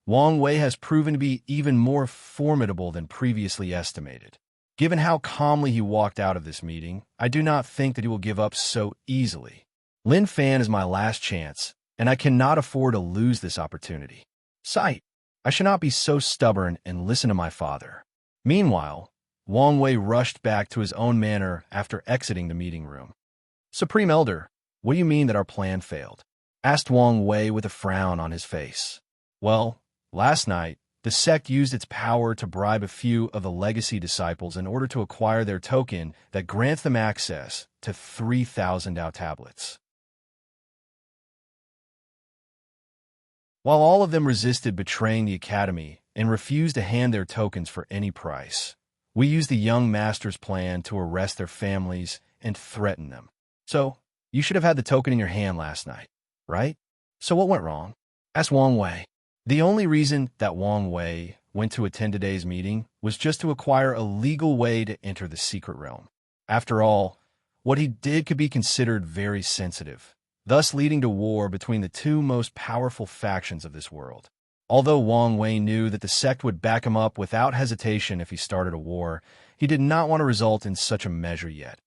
Wang Wei has proven to be even more formidable than previously estimated. Given how calmly he walked out of this meeting, I do not think that he will give up so easily. Lin Fan is my last chance, and I cannot afford to lose this opportunity. Sight, I should not be so stubborn and listen to my father. Meanwhile, Wang Wei rushed back to his own manor after exiting the meeting room. Supreme Elder, what do you mean that our plan failed? Asked Wang Wei with a frown on his face. Well, last night, the sect used its power to bribe a few of the legacy disciples in order to acquire their token that grants them access to 3,000 Tao tablets. While all of them resisted betraying the academy and refused to hand their tokens for any price, we used the young master's plan to arrest their families and threaten them. So, you should have had the token in your hand last night, right? So what went wrong? Asked Wang Wei. The only reason that Wang Wei went to attend today's meeting was just to acquire a legal way to enter the secret realm. After all, what he did could be considered very sensitive, thus leading to war between the two most powerful factions of this world. Although Wang Wei knew that the sect would back him up without hesitation if he started a war, he did not want to result in such a measure yet,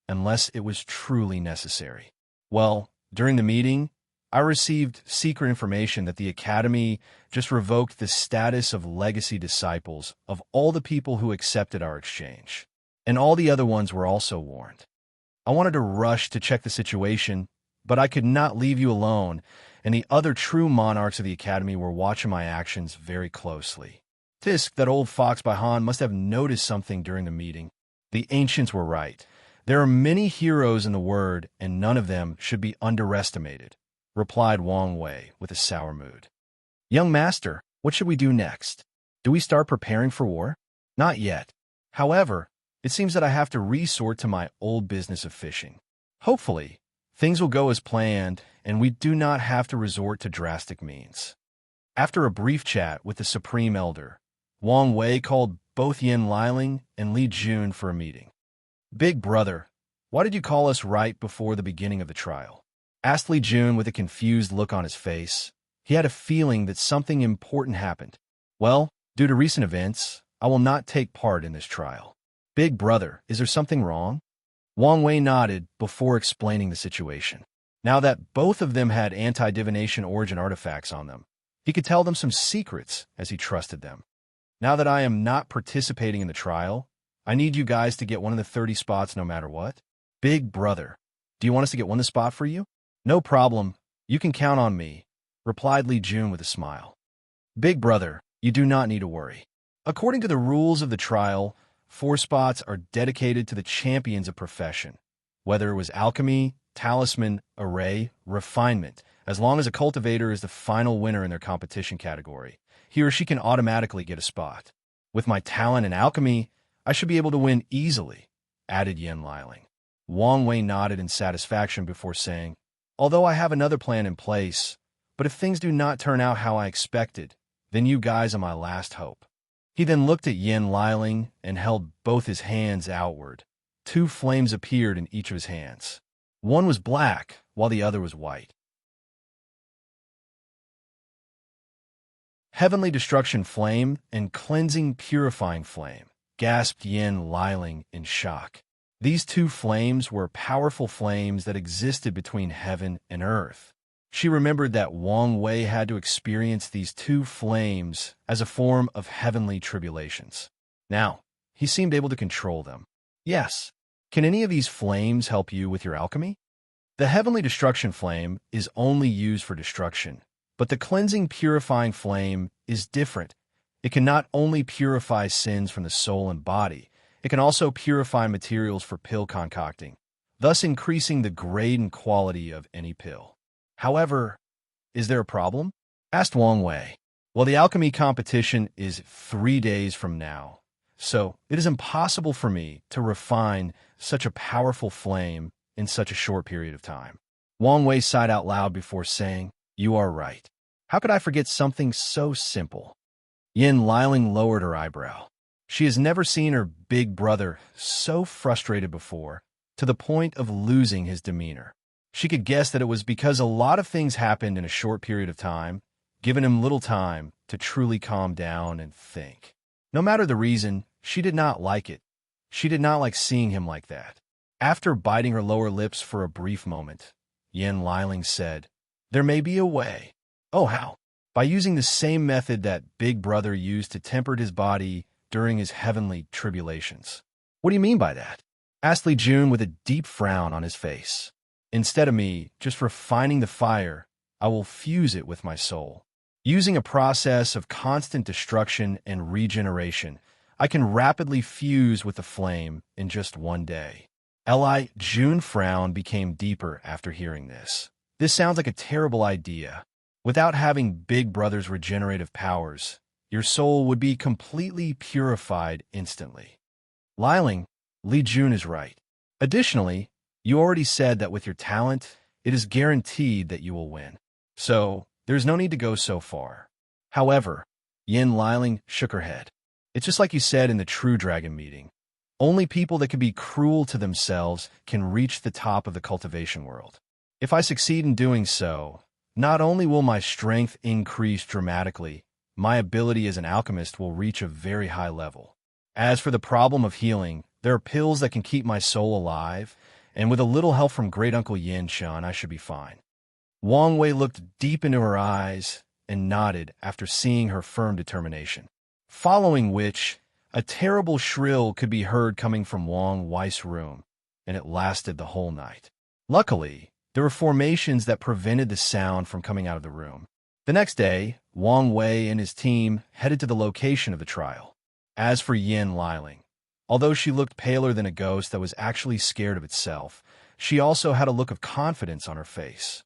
unless it was truly necessary. Well, during the meeting, I received secret information that the Academy just revoked the status of legacy disciples of all the people who accepted our exchange, and all the other ones were also warned. I wanted to rush to check the situation, but I could not leave you alone, and the other true monarchs of the Academy were watching my actions very closely. Tisk, that old fox Baihan, must have noticed something during the meeting. The ancients were right. There are many heroes in the word, and none of them should be underestimated, replied Wang Wei with a sour mood. Young master, what should we do next? Do we start preparing for war? Not yet. However, it seems that I have to resort to my old business of fishing. Hopefully, things will go as planned, and we do not have to resort to drastic means. After a brief chat with the Supreme Elder, Wang Wei called both Yin Liling and Li Jun for a meeting. Big brother, why did you call us right before the beginning of the trial? Asked Li Jun with a confused look on his face. He had a feeling that something important happened. Well, due to recent events, I will not take part in this trial. Big brother, is there something wrong? Wang Wei nodded before explaining the situation. Now that both of them had anti-divination origin artifacts on them, he could tell them some secrets as he trusted them. Now that I am not participating in the trial, I need you guys to get one of the 30 spots no matter what. Big brother, do you want us to get one of the spot for you? No problem, you can count on me, replied Li Jun with a smile. Big brother, you do not need to worry. According to the rules of the trial, 4 spots are dedicated to the champions of profession, whether it was alchemy, talisman, array, refinement. As long as a cultivator is the final winner in their competition category, he or she can automatically get a spot. With my talent in alchemy, I should be able to win easily, added Yin Liling. Wang Wei nodded in satisfaction before saying, although I have another plan in place, but if things do not turn out how I expected, then you guys are my last hope. He then looked at Yin Liling and held both his hands outward. 2 flames appeared in each of his hands. One was black, while the other was white. Heavenly Destruction Flame and Cleansing Purifying Flame, gasped Yin Liling in shock. These 2 flames were powerful flames that existed between heaven and earth. She remembered that Wang Wei had to experience these 2 flames as a form of heavenly tribulations. Now, he seemed able to control them. Yes. Can any of these flames help you with your alchemy? The Heavenly Destruction Flame is only used for destruction, but the Cleansing Purifying Flame is different. It can not only purify sins from the soul and body, it can also purify materials for pill concocting, thus increasing the grade and quality of any pill. However, is there a problem? Asked Wang Wei. Well, the alchemy competition is 3 days from now, so it is impossible for me to refine such a powerful flame in such a short period of time. Wang Wei sighed out loud before saying, you are right. How could I forget something so simple? Yin Liling lowered her eyebrow. She has never seen her big brother so frustrated before, to the point of losing his demeanor. She could guess that it was because a lot of things happened in a short period of time, giving him little time to truly calm down and think. No matter the reason, she did not like it. She did not like seeing him like that. After biting her lower lips for a brief moment, Yin Liling said, there may be a way. Oh, how? By using the same method that Big Brother used to temper his body during his heavenly tribulations. What do you mean by that? Asked Li Jun with a deep frown on his face. Instead of me just refining the fire, I will fuse it with my soul. Using a process of constant destruction and regeneration, I can rapidly fuse with the flame in just 1 day. Li Jun's frown became deeper after hearing this. This sounds like a terrible idea. Without having Big Brother's regenerative powers, your soul would be completely purified instantly. Liling, Li Jun is right. Additionally, you already said that with your talent, it is guaranteed that you will win. So, there's no need to go so far. However, Yin Liling shook her head. It's just like you said in the True Dragon meeting. Only people that can be cruel to themselves can reach the top of the cultivation world. If I succeed in doing so, not only will my strength increase dramatically, my ability as an alchemist will reach a very high level. As for the problem of healing, there are pills that can keep my soul alive, and with a little help from Great Uncle Yin Shan, I should be fine. Wang Wei looked deep into her eyes and nodded after seeing her firm determination. Following which, a terrible shrill could be heard coming from Wang Wei's room, and it lasted the whole night. Luckily, there were formations that prevented the sound from coming out of the room. The next day, Wang Wei and his team headed to the location of the trial. As for Yin Liling, although she looked paler than a ghost that was actually scared of itself, she also had a look of confidence on her face.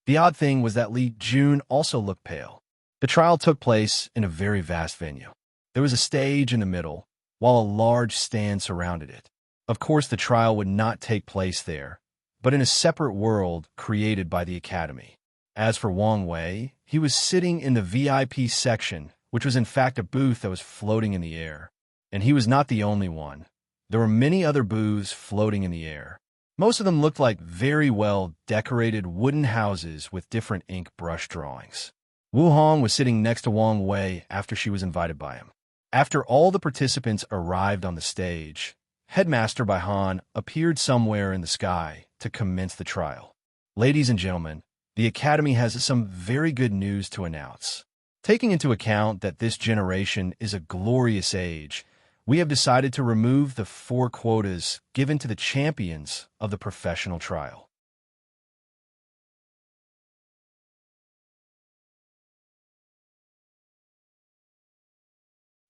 The odd thing was that Li Jun also looked pale. The trial took place in a very vast venue. There was a stage in the middle, while a large stand surrounded it. Of course, the trial would not take place there, but in a separate world created by the Academy. As for Wang Wei, he was sitting in the VIP section, which was in fact a booth that was floating in the air. And he was not the only one. There were many other booths floating in the air. Most of them looked like very well decorated wooden houses with different ink brush drawings. Wu Hong was sitting next to Wang Wei after she was invited by him. After all the participants arrived on the stage, Headmaster Bai Han appeared somewhere in the sky to commence the trial. Ladies and gentlemen, the Academy has some very good news to announce. Taking into account that this generation is a glorious age, we have decided to remove the 4 quotas given to the champions of the professional trial.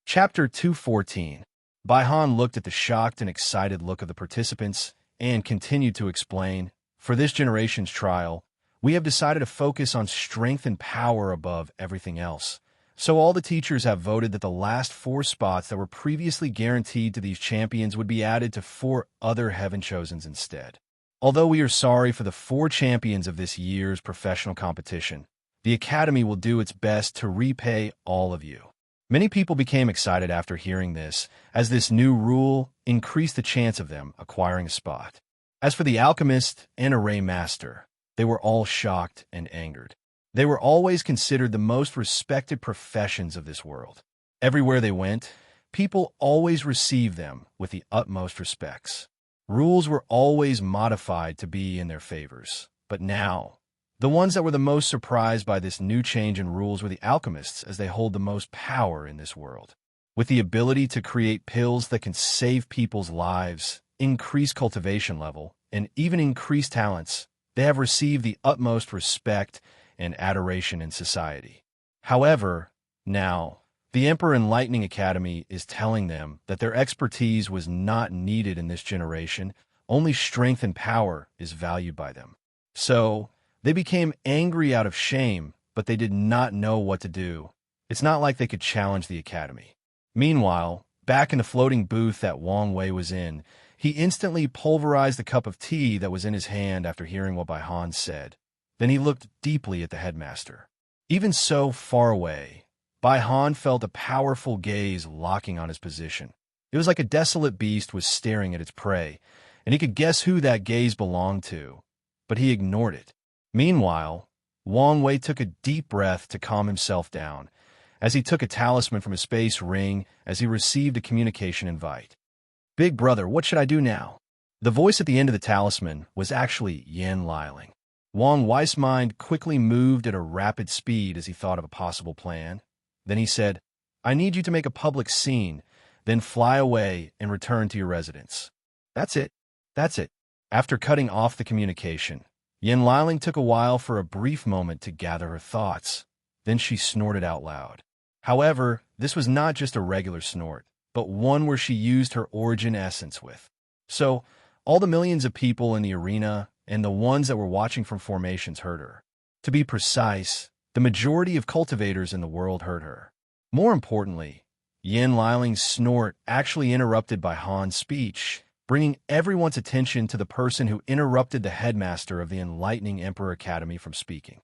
Chapter 214. Bai Han looked at the shocked and excited look of the participants and continued to explain, "For this generation's trial, we have decided to focus on strength and power above everything else. So all the teachers have voted that the last 4 spots that were previously guaranteed to these champions would be added to 4 other Heaven Chosens instead. Although we are sorry for the 4 champions of this year's professional competition, the Academy will do its best to repay all of you." Many people became excited after hearing this, as this new rule increased the chance of them acquiring a spot. As for the alchemist and array master, they were all shocked and angered. They were always considered the most respected professions of this world. Everywhere they went, people always received them with the utmost respects. Rules were always modified to be in their favors. But now, the ones that were the most surprised by this new change in rules were the alchemists, as they hold the most power in this world. With the ability to create pills that can save people's lives, increase cultivation level, and even increase talents, they have received the utmost respect and adoration in society. However, now, the Emperor Enlightening Academy is telling them that their expertise was not needed in this generation, only strength and power is valued by them. So, they became angry out of shame, but they did not know what to do. It's not like they could challenge the Academy. Meanwhile, back in the floating booth that Wang Wei was in, he instantly pulverized the cup of tea that was in his hand after hearing what Bai Han said. Then he looked deeply at the headmaster. Even so far away, Bai Han felt a powerful gaze locking on his position. It was like a desolate beast was staring at its prey, and he could guess who that gaze belonged to, but he ignored it. Meanwhile, Wang Wei took a deep breath to calm himself down, as he took a talisman from his space ring as he received a communication invite. "Big brother, what should I do now?" The voice at the end of the talisman was actually Yin Liling. Wang Wei's mind quickly moved at a rapid speed as he thought of a possible plan. Then he said, "I need you to make a public scene, then fly away and return to your residence." That's it. That's it. After cutting off the communication, Yin Liling took a while for a brief moment to gather her thoughts. Then she snorted out loud. However, this was not just a regular snort, but one where she used her origin essence with. So, all the millions of people in the arena and the ones that were watching from formations heard her. To be precise, the majority of cultivators in the world heard her. More importantly, Yin Liling's snort actually interrupted Bai Han's speech, bringing everyone's attention to the person who interrupted the headmaster of the Enlightening Emperor Academy from speaking.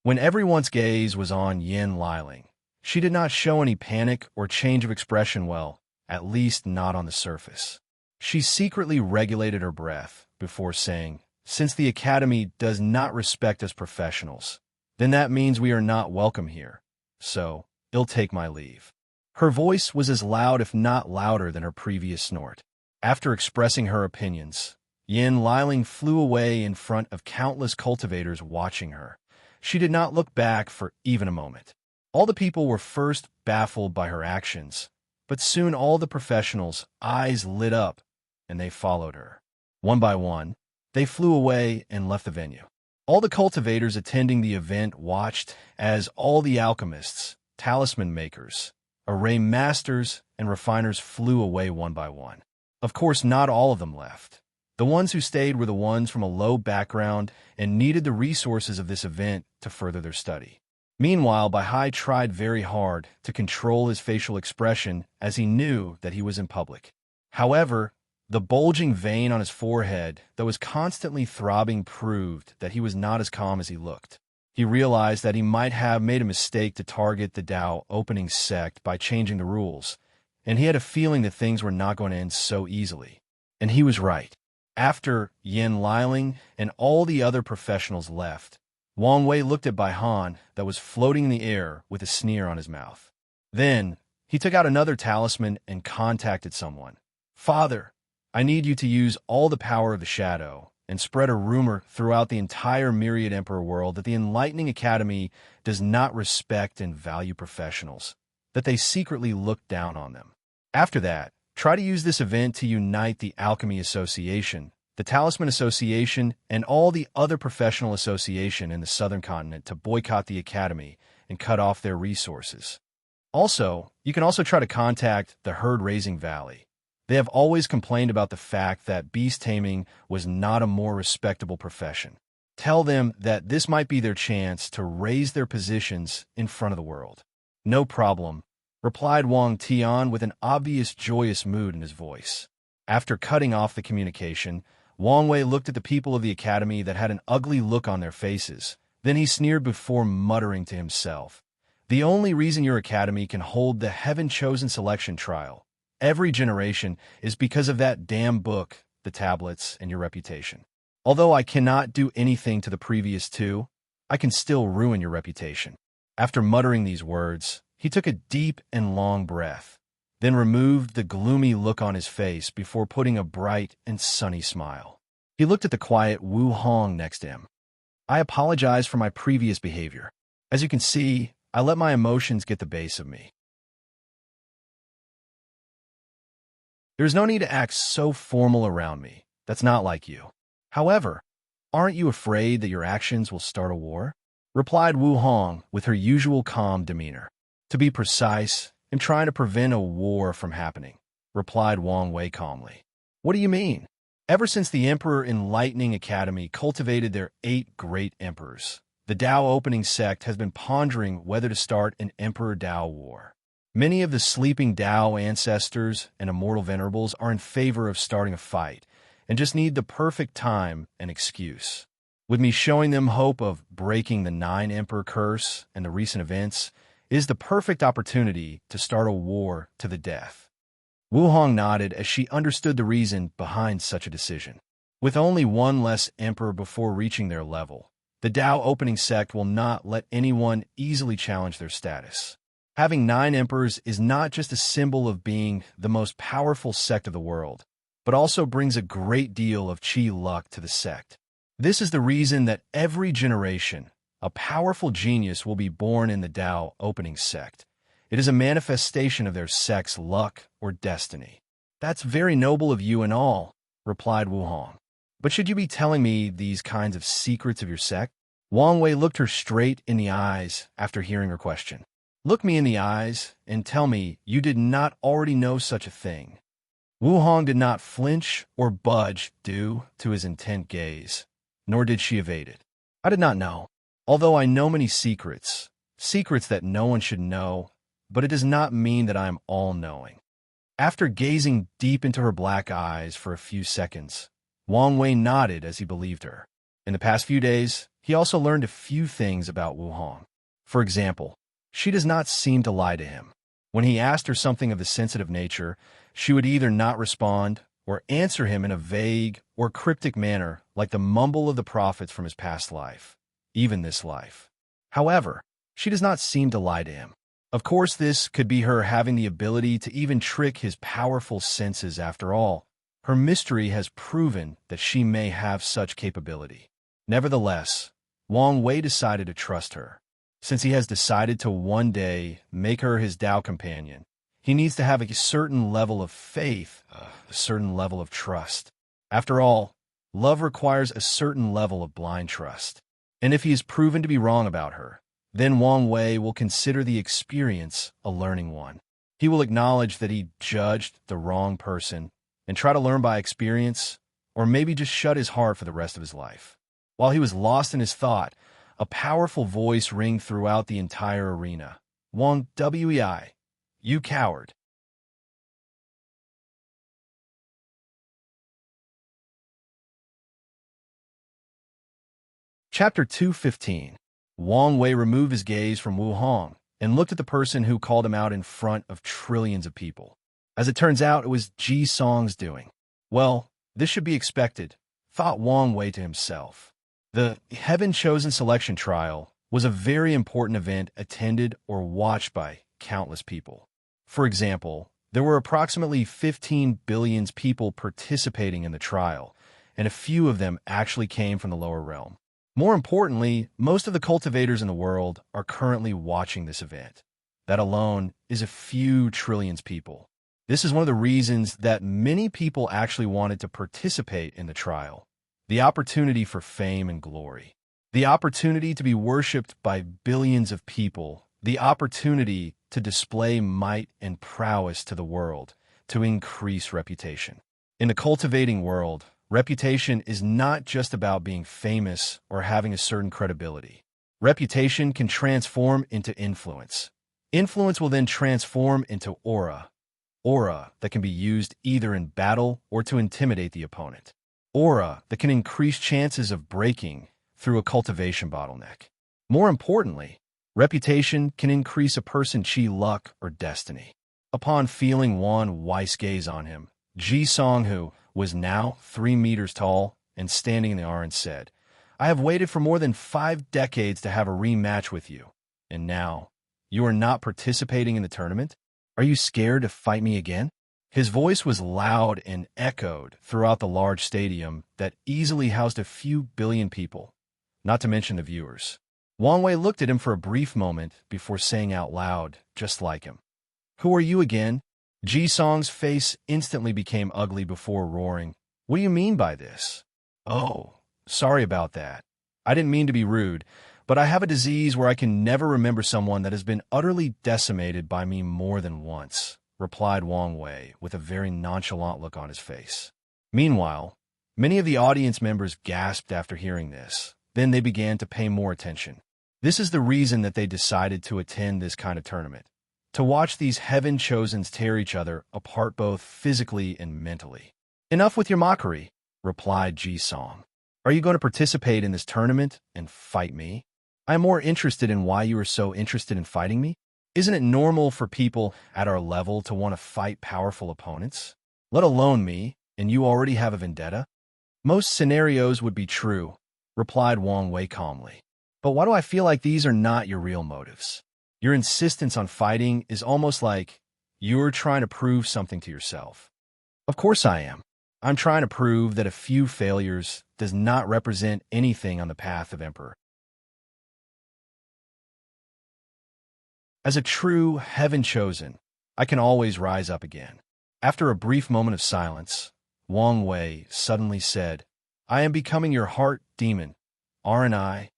When everyone's gaze was on Yin Liling, she did not show any panic or change of expression well, at least not on the surface. She secretly regulated her breath before saying, "Since the Academy does not respect us professionals, then that means we are not welcome here. So, I'll take my leave." Her voice was as loud if not louder than her previous snort. After expressing her opinions, Yin Liling flew away in front of countless cultivators watching her. She did not look back for even a moment. All the people were first baffled by her actions, but soon all the professionals' eyes lit up, and they followed her. One by one, they flew away and left the venue. All the cultivators attending the event watched as all the alchemists, talisman makers, array masters, and refiners flew away one by one. Of course, not all of them left. The ones who stayed were the ones from a low background and needed the resources of this event to further their study. Meanwhile, Bai tried very hard to control his facial expression as he knew that he was in public. However, the bulging vein on his forehead that was constantly throbbing proved that he was not as calm as he looked. He realized that he might have made a mistake to target the Dao opening sect by changing the rules, and he had a feeling that things were not going to end so easily. And he was right. After Yin Liling and all the other professionals left, Wang Wei looked at Bai Han that was floating in the air with a sneer on his mouth. Then, he took out another talisman and contacted someone. "Father, I need you to use all the power of the shadow and spread a rumor throughout the entire Myriad Emperor world that the Enlightening Academy does not respect and value professionals, that they secretly look down on them. After that, try to use this event to unite the Alchemy Association, the Talisman Association, and all the other professional association in the Southern Continent to boycott the Academy and cut off their resources." Also, you can also try to contact the herd-raising valley. They have always complained about the fact that beast taming was not a more respectable profession. Tell them that this might be their chance to raise their positions in front of the world. No problem, replied Wang Tian with an obvious joyous mood in his voice. After cutting off the communication, Wang Wei looked at the people of the academy that had an ugly look on their faces. Then he sneered before muttering to himself, "The only reason your academy can hold the heaven-chosen selection trial every generation is because of that damn book, the tablets, and your reputation. Although I cannot do anything to the previous two, I can still ruin your reputation." After muttering these words, he took a deep and long breath, then removed the gloomy look on his face before putting a bright and sunny smile. He looked at the quiet Wu Hong next to him. "I apologize for my previous behavior. As you can see, I let my emotions get the base of me. There's no need to act so formal around me. That's not like you. However, aren't you afraid that your actions will start a war?" replied Wu Hong with her usual calm demeanor. "To be precise, I'm trying to prevent a war from happening," replied Wang Wei calmly. "What do you mean?" Ever since the Emperor Enlightening Academy cultivated their 8 great emperors, the Dao opening sect has been pondering whether to start an Emperor Dao war. Many of the sleeping Dao ancestors and immortal venerables are in favor of starting a fight and just need the perfect time and excuse. With me showing them hope of breaking the 9 Emperor curse and the recent events is the perfect opportunity to start a war to the death. Wu Hong nodded as she understood the reason behind such a decision. With only one less emperor before reaching their level, the Dao opening sect will not let anyone easily challenge their status. Having 9 emperors is not just a symbol of being the most powerful sect of the world, but also brings a great deal of chi luck to the sect. This is the reason that every generation, a powerful genius will be born in the Dao opening sect. It is a manifestation of their sect's luck or destiny. "That's very noble of you and all," replied Wu Hong. "But should you be telling me these kinds of secrets of your sect?" Wang Wei looked her straight in the eyes after hearing her question. "Look me in the eyes and tell me you did not already know such a thing." Wu Hong did not flinch or budge due to his intent gaze, nor did she evade it. "I did not know. Although I know many secrets, secrets that no one should know, but it does not mean that I am all-knowing." After gazing deep into her black eyes for a few seconds, Wang Wei nodded as he believed her. In the past few days, he also learned a few things about Wu Hong. For example, she does not seem to lie to him. When he asked her something of a sensitive nature, she would either not respond or answer him in a vague or cryptic manner like the mumble of the prophets from his past life, even this life. However, she does not seem to lie to him. Of course, this could be her having the ability to even trick his powerful senses after all. Her mystery has proven that she may have such capability. Nevertheless, Wang Wei decided to trust her. Since he has decided to one day make her his Dao companion, he needs to have a certain level of faith, a certain level of trust. After all, love requires a certain level of blind trust. And if he is proven to be wrong about her, then Wang Wei will consider the experience a learning one. He will acknowledge that he judged the wrong person and try to learn by experience, or maybe just shut his heart for the rest of his life. While he was lost in his thought, a powerful voice rang throughout the entire arena. "Wang Wei, you coward." Chapter 215. Wang Wei removed his gaze from Wu Hong and looked at the person who called him out in front of trillions of people. As it turns out, it was Ji Song's doing. Well, this should be expected, thought Wang Wei to himself. The heaven-chosen selection trial was a very important event attended or watched by countless people. For example, there were approximately 15 billion people participating in the trial, and a few of them actually came from the lower realm. More importantly, most of the cultivators in the world are currently watching this event. That alone is a few trillions people. This is one of the reasons that many people actually wanted to participate in the trial. The opportunity for fame and glory. The opportunity to be worshipped by billions of people. The opportunity to display might and prowess to the world, to increase reputation. In the cultivating world, reputation is not just about being famous or having a certain credibility. Reputation can transform into influence. Influence will then transform into aura. Aura that can be used either in battle or to intimidate the opponent. Aura that can increase chances of breaking through a cultivation bottleneck. More importantly, reputation can increase a person's chi luck or destiny. Upon feeling Wan Wei's gaze on him, Ji Song, who was now 3 meters tall and standing in the orange, said, "I have waited for more than 5 decades to have a rematch with you, and now you are not participating in the tournament? Are you scared to fight me again?" His voice was loud and echoed throughout the large stadium that easily housed a few billion people, not to mention the viewers. Wang Wei looked at him for a brief moment before saying out loud, just like him, "Who are you again?" Ji Song's face instantly became ugly before roaring, "What do you mean by this?" "Oh, sorry about that. I didn't mean to be rude, but I have a disease where I can never remember someone that has been utterly decimated by me more than once," replied Wang Wei with a very nonchalant look on his face. Meanwhile, many of the audience members gasped after hearing this. Then they began to pay more attention. This is the reason that they decided to attend this kind of tournament, to watch these heaven-chosens tear each other apart both physically and mentally. "Enough with your mockery," replied Ji Song. "Are you going to participate in this tournament and fight me? I am more interested in why you are so interested in fighting me. Isn't it normal for people at our level to want to fight powerful opponents? Let alone me, and you already have a vendetta?" "Most scenarios would be true," replied Wang Wei calmly. "But why do I feel like these are not your real motives? Your insistence on fighting is almost like you're trying to prove something to yourself." "Of course I am. I'm trying to prove that a few failures does not represent anything on the path of Emperor. As a true heaven-chosen, I can always rise up again." After a brief moment of silence, Wang Wei suddenly said, "I am becoming your heart demon, aren't I?"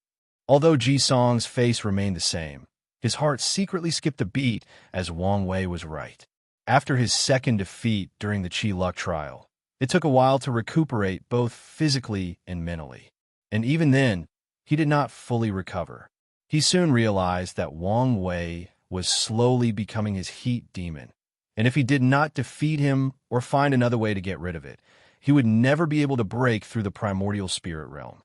Although Ji Song's face remained the same, his heart secretly skipped a beat as Wang Wei was right. After his second defeat during the Chi Luck trial, it took a while to recuperate both physically and mentally. And even then, he did not fully recover. He soon realized that Wang Wei was slowly becoming his heat demon, and if he did not defeat him or find another way to get rid of it, he would never be able to break through the primordial spirit realm.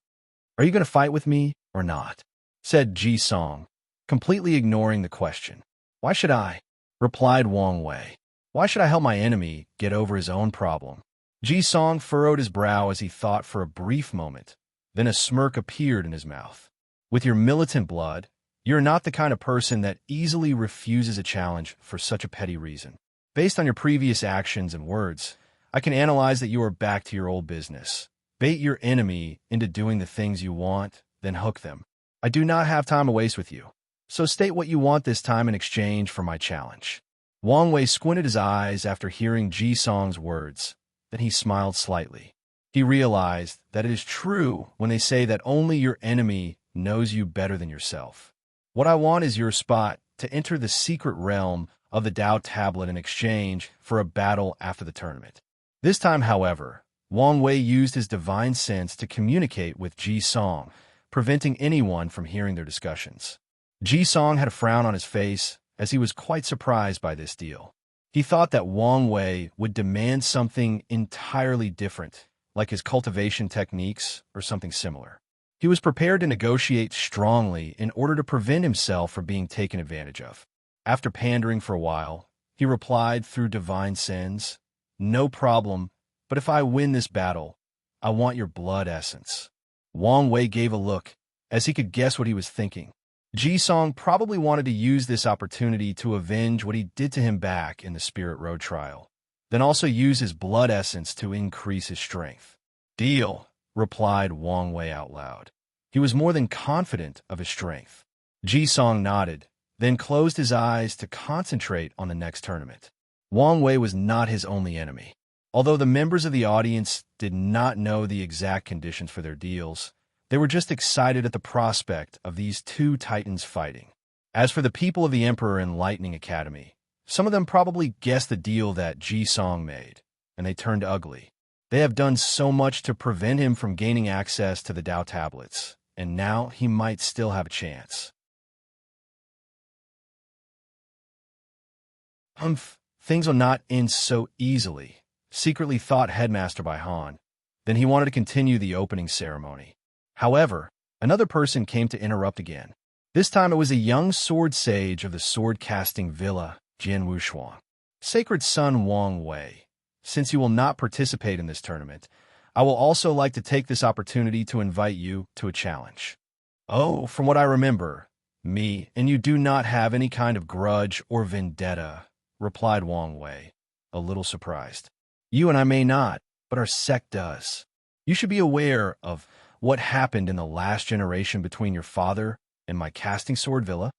"Are you going to fight with me or not?" said Ji Song, completely ignoring the question. "Why should I?" replied Wang Wei. "Why should I help my enemy get over his own problem?" Ji Song furrowed his brow as he thought for a brief moment. Then a smirk appeared in his mouth. "With your militant blood, you're not the kind of person that easily refuses a challenge for such a petty reason. Based on your previous actions and words, I can analyze that you are back to your old business. Bait your enemy into doing the things you want, then hook them. I do not have time to waste with you. So state what you want this time in exchange for my challenge." Wang Wei squinted his eyes after hearing Ji Song's words. Then he smiled slightly. He realized that it is true when they say that only your enemy knows you better than yourself. "What I want is your spot to enter the secret realm of the Tao Tablet in exchange for a battle after the tournament." This time, however, Wang Wei used his divine sense to communicate with Ji Song, preventing anyone from hearing their discussions. Ji Song had a frown on his face as he was quite surprised by this deal. He thought that Wang Wei would demand something entirely different, like his cultivation techniques or something similar. He was prepared to negotiate strongly in order to prevent himself from being taken advantage of. After pandering for a while, he replied through divine sense, "No problem, but if I win this battle, I want your blood essence." Wang Wei gave a look, as he could guess what he was thinking. Ji Song probably wanted to use this opportunity to avenge what he did to him back in the Spirit Road trial, then also use his blood essence to increase his strength. "Deal," replied Wang Wei out loud. He was more than confident of his strength. Ji Song nodded, then closed his eyes to concentrate on the next tournament. Wang Wei was not his only enemy. Although the members of the audience did not know the exact conditions for their deals, they were just excited at the prospect of these two titans fighting. As for the people of the Emperor Enlightening Academy, some of them probably guessed the deal that Ji Song made, and they turned ugly. They have done so much to prevent him from gaining access to the Tao tablets, and now he might still have a chance. Things will not end so easily, secretly thought Headmaster Bai Han. Then he wanted to continue the opening ceremony. However, another person came to interrupt again. This time it was a young sword sage of the sword-casting villa, Jian Wushuang. Sacred Son Wang Wei, since you will not participate in this tournament, I will also like to take this opportunity to invite you to a challenge. Oh, from what I remember, me and you do not have any kind of grudge or vendetta, replied Wang Wei, a little surprised. You and I may not, but our sect does. You should be aware of what happened in the last generation between your father and my casting sword villa.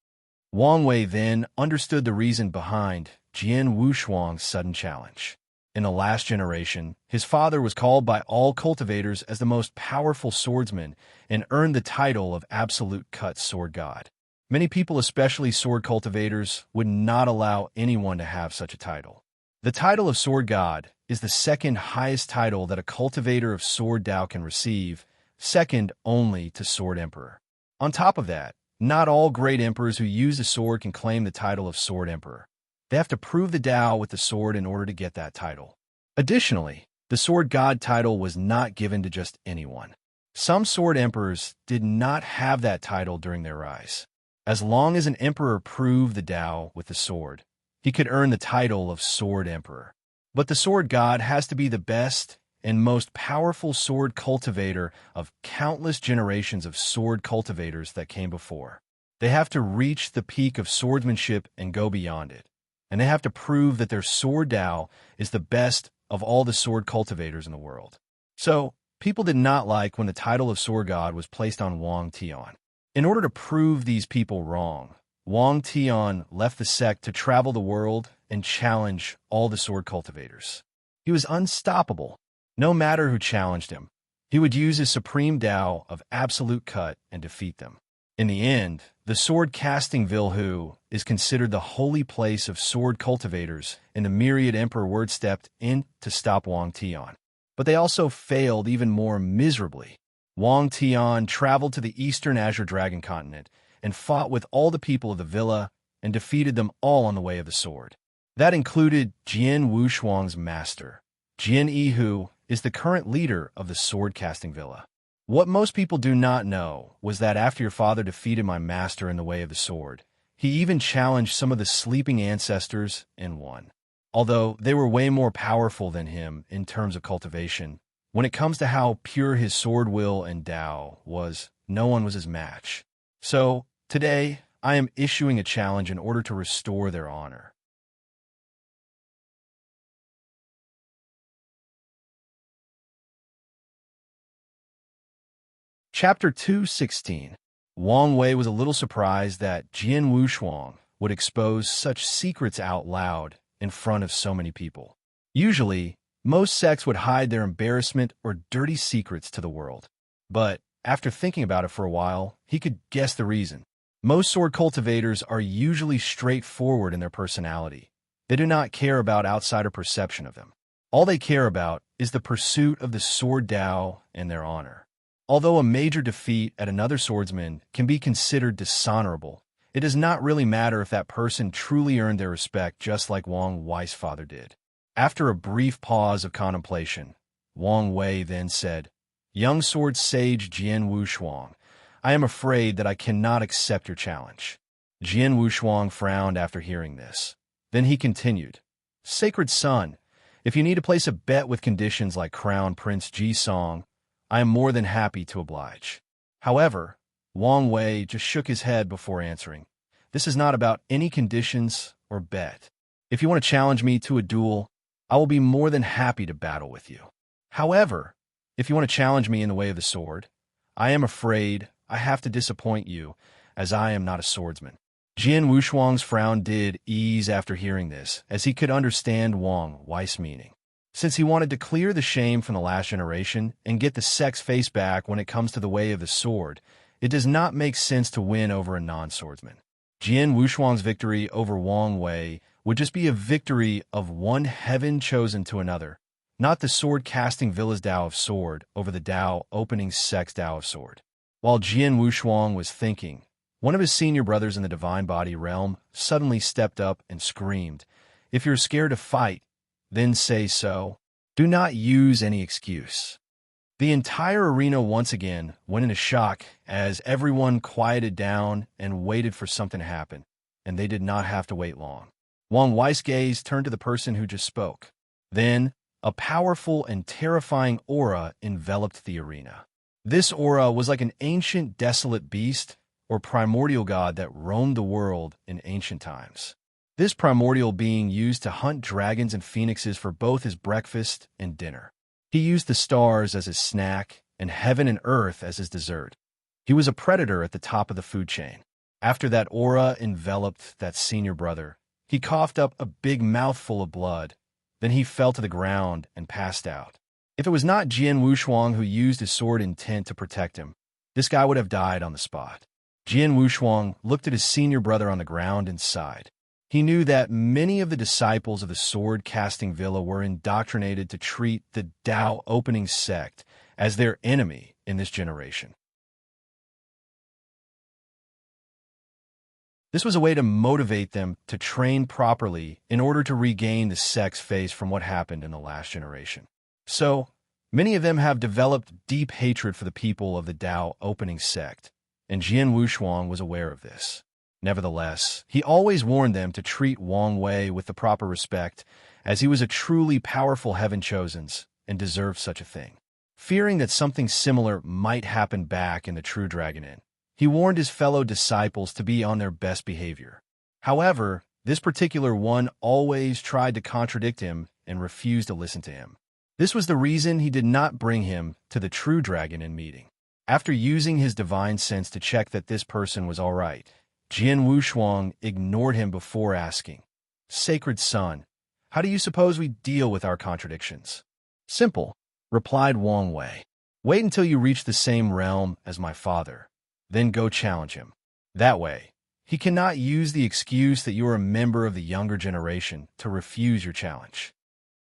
Wang Wei then understood the reason behind Jian Wushuang's sudden challenge. In the last generation, his father was called by all cultivators as the most powerful swordsman and earned the title of Absolute Cut Sword God. Many people, especially sword cultivators, would not allow anyone to have such a title. The title of Sword God is the second highest title that a cultivator of Sword Tao can receive, second only to Sword Emperor. On top of that, not all great emperors who use the sword can claim the title of Sword Emperor. They have to prove the Tao with the sword in order to get that title. Additionally, the Sword God title was not given to just anyone. Some sword emperors did not have that title during their rise. As long as an emperor proved the Tao with the sword, he could earn the title of Sword Emperor. But the Sword God has to be the best and most powerful sword cultivator of countless generations of sword cultivators that came before. They have to reach the peak of swordsmanship and go beyond it. And they have to prove that their sword Tao is the best of all the sword cultivators in the world. So, people did not like when the title of Sword God was placed on Wang Tian. In order to prove these people wrong, Wang Tian left the sect to travel the world and challenge all the sword cultivators. He was unstoppable. No matter who challenged him, he would use his supreme Tao of absolute cut and defeat them. In the end, the sword-casting Vilhu is considered the holy place of sword cultivators, and the myriad emperor word stepped in to stop Wang Tian. But they also failed even more miserably. Wang Tian traveled to the eastern Azure Dragon continent and fought with all the people of the villa and defeated them all on the way of the sword. That included Jian Wushuang's master. Jian Yihu is the current leader of the sword-casting villa. What most people do not know was that after your father defeated my master in the way of the sword, he even challenged some of the sleeping ancestors and won. Although they were way more powerful than him in terms of cultivation, when it comes to how pure his sword will and Tao was, no one was his match. So, today, I am issuing a challenge in order to restore their honor. Chapter 2:16. Wang Wei was a little surprised that Jian Wushuang would expose such secrets out loud in front of so many people. Usually, most sects would hide their embarrassment or dirty secrets to the world. But after thinking about it for a while, he could guess the reason. Most sword cultivators are usually straightforward in their personality. They do not care about outsider perception of them. All they care about is the pursuit of the sword Tao and their honor. Although a major defeat at another swordsman can be considered dishonorable, it does not really matter if that person truly earned their respect just like Wang Wei's father did. After a brief pause of contemplation, Wang Wei then said, "Young sword sage Jian Wushuang, I am afraid that I cannot accept your challenge." Jian Wushuang frowned after hearing this. Then he continued, "Sacred son, if you need to place a bet with conditions like Crown Prince Ji Song, I am more than happy to oblige." However, Wang Wei just shook his head before answering. "This is not about any conditions or bet. If you want to challenge me to a duel, I will be more than happy to battle with you. However, if you want to challenge me in the way of the sword, I am afraid I have to disappoint you, as I am not a swordsman." Jian Wushuang's frown did ease after hearing this, as he could understand Wang Wei's meaning. Since he wanted to clear the shame from the last generation and get the sect's face back when it comes to the way of the sword, it does not make sense to win over a non-swordsman. Jian Wushuang's victory over Wang Wei would just be a victory of one heaven chosen to another, not the sword-casting villa's Tao of Sword over the Tao opening sect's Tao of Sword. While Jian Wushuang was thinking, one of his senior brothers in the Divine Body realm suddenly stepped up and screamed, "If you're scared to fight, then say so. Do not use any excuse." The entire arena once again went into shock as everyone quieted down and waited for something to happen, and they did not have to wait long. Wang Wei's gaze turned to the person who just spoke. Then, a powerful and terrifying aura enveloped the arena. This aura was like an ancient desolate beast or primordial god that roamed the world in ancient times. This primordial being used to hunt dragons and phoenixes for both his breakfast and dinner. He used the stars as his snack and heaven and earth as his dessert. He was a predator at the top of the food chain. After that aura enveloped that senior brother, he coughed up a big mouthful of blood. Then he fell to the ground and passed out. If it was not Jian Wushuang who used his sword intent to protect him, this guy would have died on the spot. Jian Wushuang looked at his senior brother on the ground and sighed. He knew that many of the disciples of the sword-casting villa were indoctrinated to treat the Tao opening sect as their enemy in this generation. This was a way to motivate them to train properly in order to regain the sect's face from what happened in the last generation. So, many of them have developed deep hatred for the people of the Tao opening sect, and Jian Wushuang was aware of this. Nevertheless, he always warned them to treat Wang Wei with the proper respect, as he was a truly powerful heaven chosen and deserved such a thing. Fearing that something similar might happen back in the True Dragon Inn, he warned his fellow disciples to be on their best behavior. However, this particular one always tried to contradict him and refused to listen to him. This was the reason he did not bring him to the True Dragon Inn meeting. After using his divine sense to check that this person was all right, Jian Wushuang ignored him before asking, "Sacred son, how do you suppose we deal with our contradictions?" "Simple," replied Wang Wei. "Wait until you reach the same realm as my father. Then go challenge him. That way, he cannot use the excuse that you are a member of the younger generation to refuse your challenge."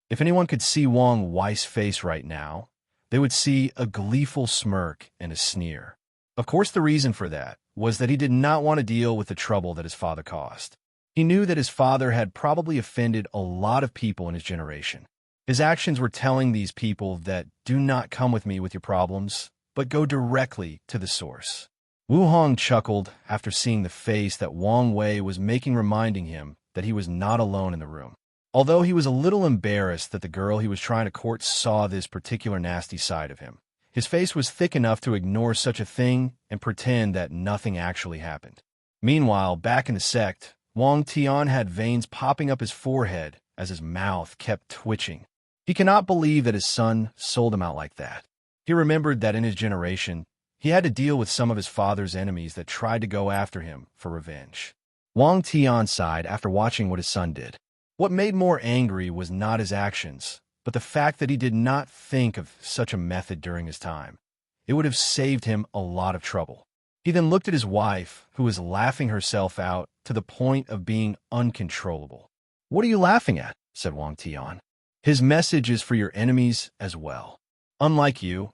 If anyone could see Wang Wei's face right now, they would see a gleeful smirk and a sneer. Of course, the reason for that was that he did not want to deal with the trouble that his father caused. He knew that his father had probably offended a lot of people in his generation. His actions were telling these people that do not come with me with your problems, but go directly to the source. Wu Hong chuckled after seeing the face that Wang Wei was making, reminding him that he was not alone in the room. Although he was a little embarrassed that the girl he was trying to court saw this particular nasty side of him, his face was thick enough to ignore such a thing and pretend that nothing actually happened. Meanwhile, back in the sect, Wang Tian had veins popping up his forehead as his mouth kept twitching. He cannot believe that his son sold him out like that. He remembered that in his generation, he had to deal with some of his father's enemies that tried to go after him for revenge. Wang Tian sighed after watching what his son did. What made more angry was not his actions, but the fact that he did not think of such a method during his time. It would have saved him a lot of trouble. He then looked at his wife, who was laughing herself out to the point of being uncontrollable. "What are you laughing at?" said Wang Tian. "His message is for your enemies as well. Unlike you,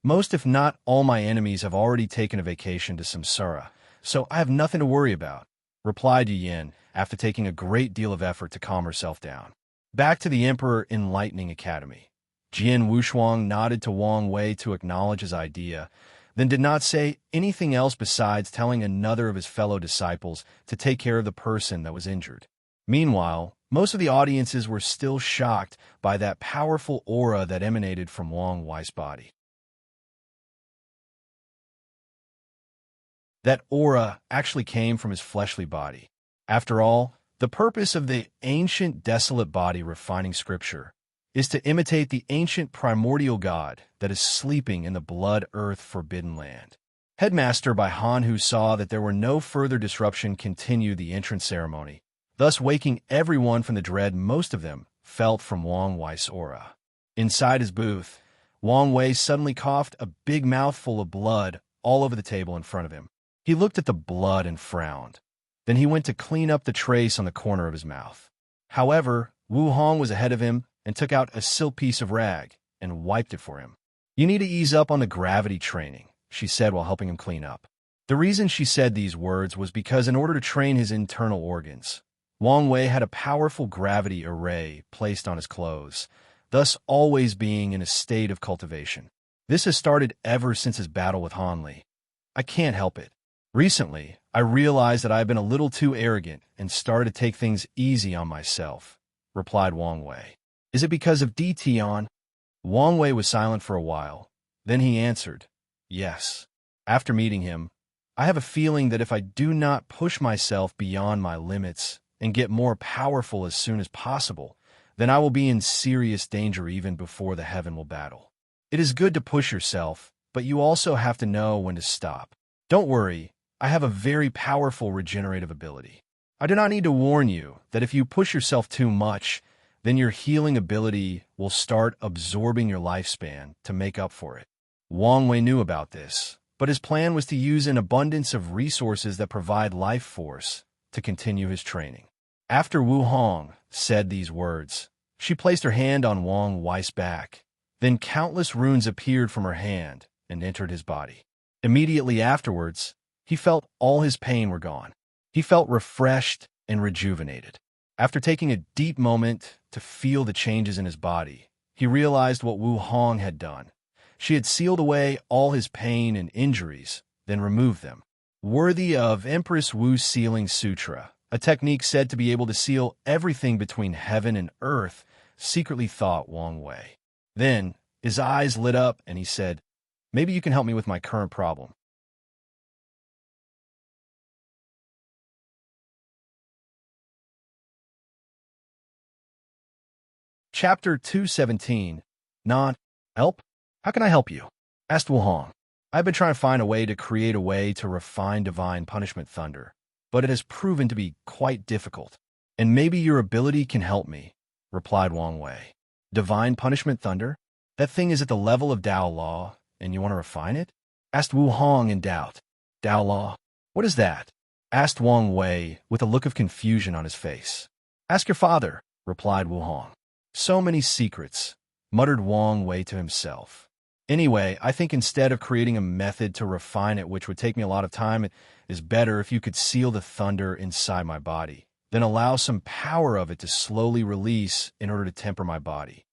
most if not all my enemies have already taken a vacation to Samsara, so I have nothing to worry about," replied Yu Yin after taking a great deal of effort to calm herself down. Back to the Emperor Enlightening Academy. Jian Wushuang nodded to Wang Wei to acknowledge his idea, then did not say anything else besides telling another of his fellow disciples to take care of the person that was injured. Meanwhile, most of the audiences were still shocked by that powerful aura that emanated from Wang Wei's body. That aura actually came from his fleshly body. After all, the purpose of the ancient desolate body refining scripture is to imitate the ancient primordial god that is sleeping in the blood-earth forbidden land. Headmaster by Han, who saw that there were no further disruption, continued the entrance ceremony, thus waking everyone from the dread most of them felt from Wang Wei's aura. Inside his booth, Wang Wei suddenly coughed a big mouthful of blood all over the table in front of him. He looked at the blood and frowned. Then he went to clean up the trace on the corner of his mouth. However, Wu Hong was ahead of him and took out a silk piece of rag and wiped it for him. "You need to ease up on the gravity training," she said while helping him clean up. The reason she said these words was because in order to train his internal organs, Wang Wei had a powerful gravity array placed on his clothes, thus always being in a state of cultivation. This has started ever since his battle with Han Li. "I can't help it. Recently, I realized that I have been a little too arrogant and started to take things easy on myself," replied Wang Wei. "Is it because of Di Tian?" Wang Wei was silent for a while. Then he answered, "Yes. After meeting him, I have a feeling that if I do not push myself beyond my limits and get more powerful as soon as possible, then I will be in serious danger even before the heavenly battle. It is good to push yourself, but you also have to know when to stop. Don't worry, I have a very powerful regenerative ability. I do not need to warn you that if you push yourself too much, then your healing ability will start absorbing your lifespan to make up for it." Wang Wei knew about this, but his plan was to use an abundance of resources that provide life force to continue his training. After Wu Hong said these words, she placed her hand on Wang Wei's back. Then countless runes appeared from her hand and entered his body. Immediately afterwards, he felt all his pain were gone. He felt refreshed and rejuvenated. After taking a deep moment to feel the changes in his body, he realized what Wu Hong had done. She had sealed away all his pain and injuries, then removed them. Worthy of Empress Wu's Sealing Sutra, a technique said to be able to seal everything between heaven and earth, secretly thought Wang Wei. Then, his eyes lit up and he said, "Maybe you can help me with my current problem." Chapter 217. Help? How can I help you? Asked Wu Hong. "I've been trying to find a way to refine divine punishment thunder, but it has proven to be quite difficult. And maybe your ability can help me," replied Wang Wei. "Divine punishment thunder? That thing is at the level of Tao Law, and you want to refine it?" Asked Wu Hong in doubt. "Tao Law? What is that?" Asked Wang Wei with a look of confusion on his face. "Ask your father," replied Wu Hong. "So many secrets," muttered Wang Wei to himself. "Anyway, I think instead of creating a method to refine it, which would take me a lot of time, it is better if you could seal the thunder inside my body, then allow some power of it to slowly release in order to temper my body."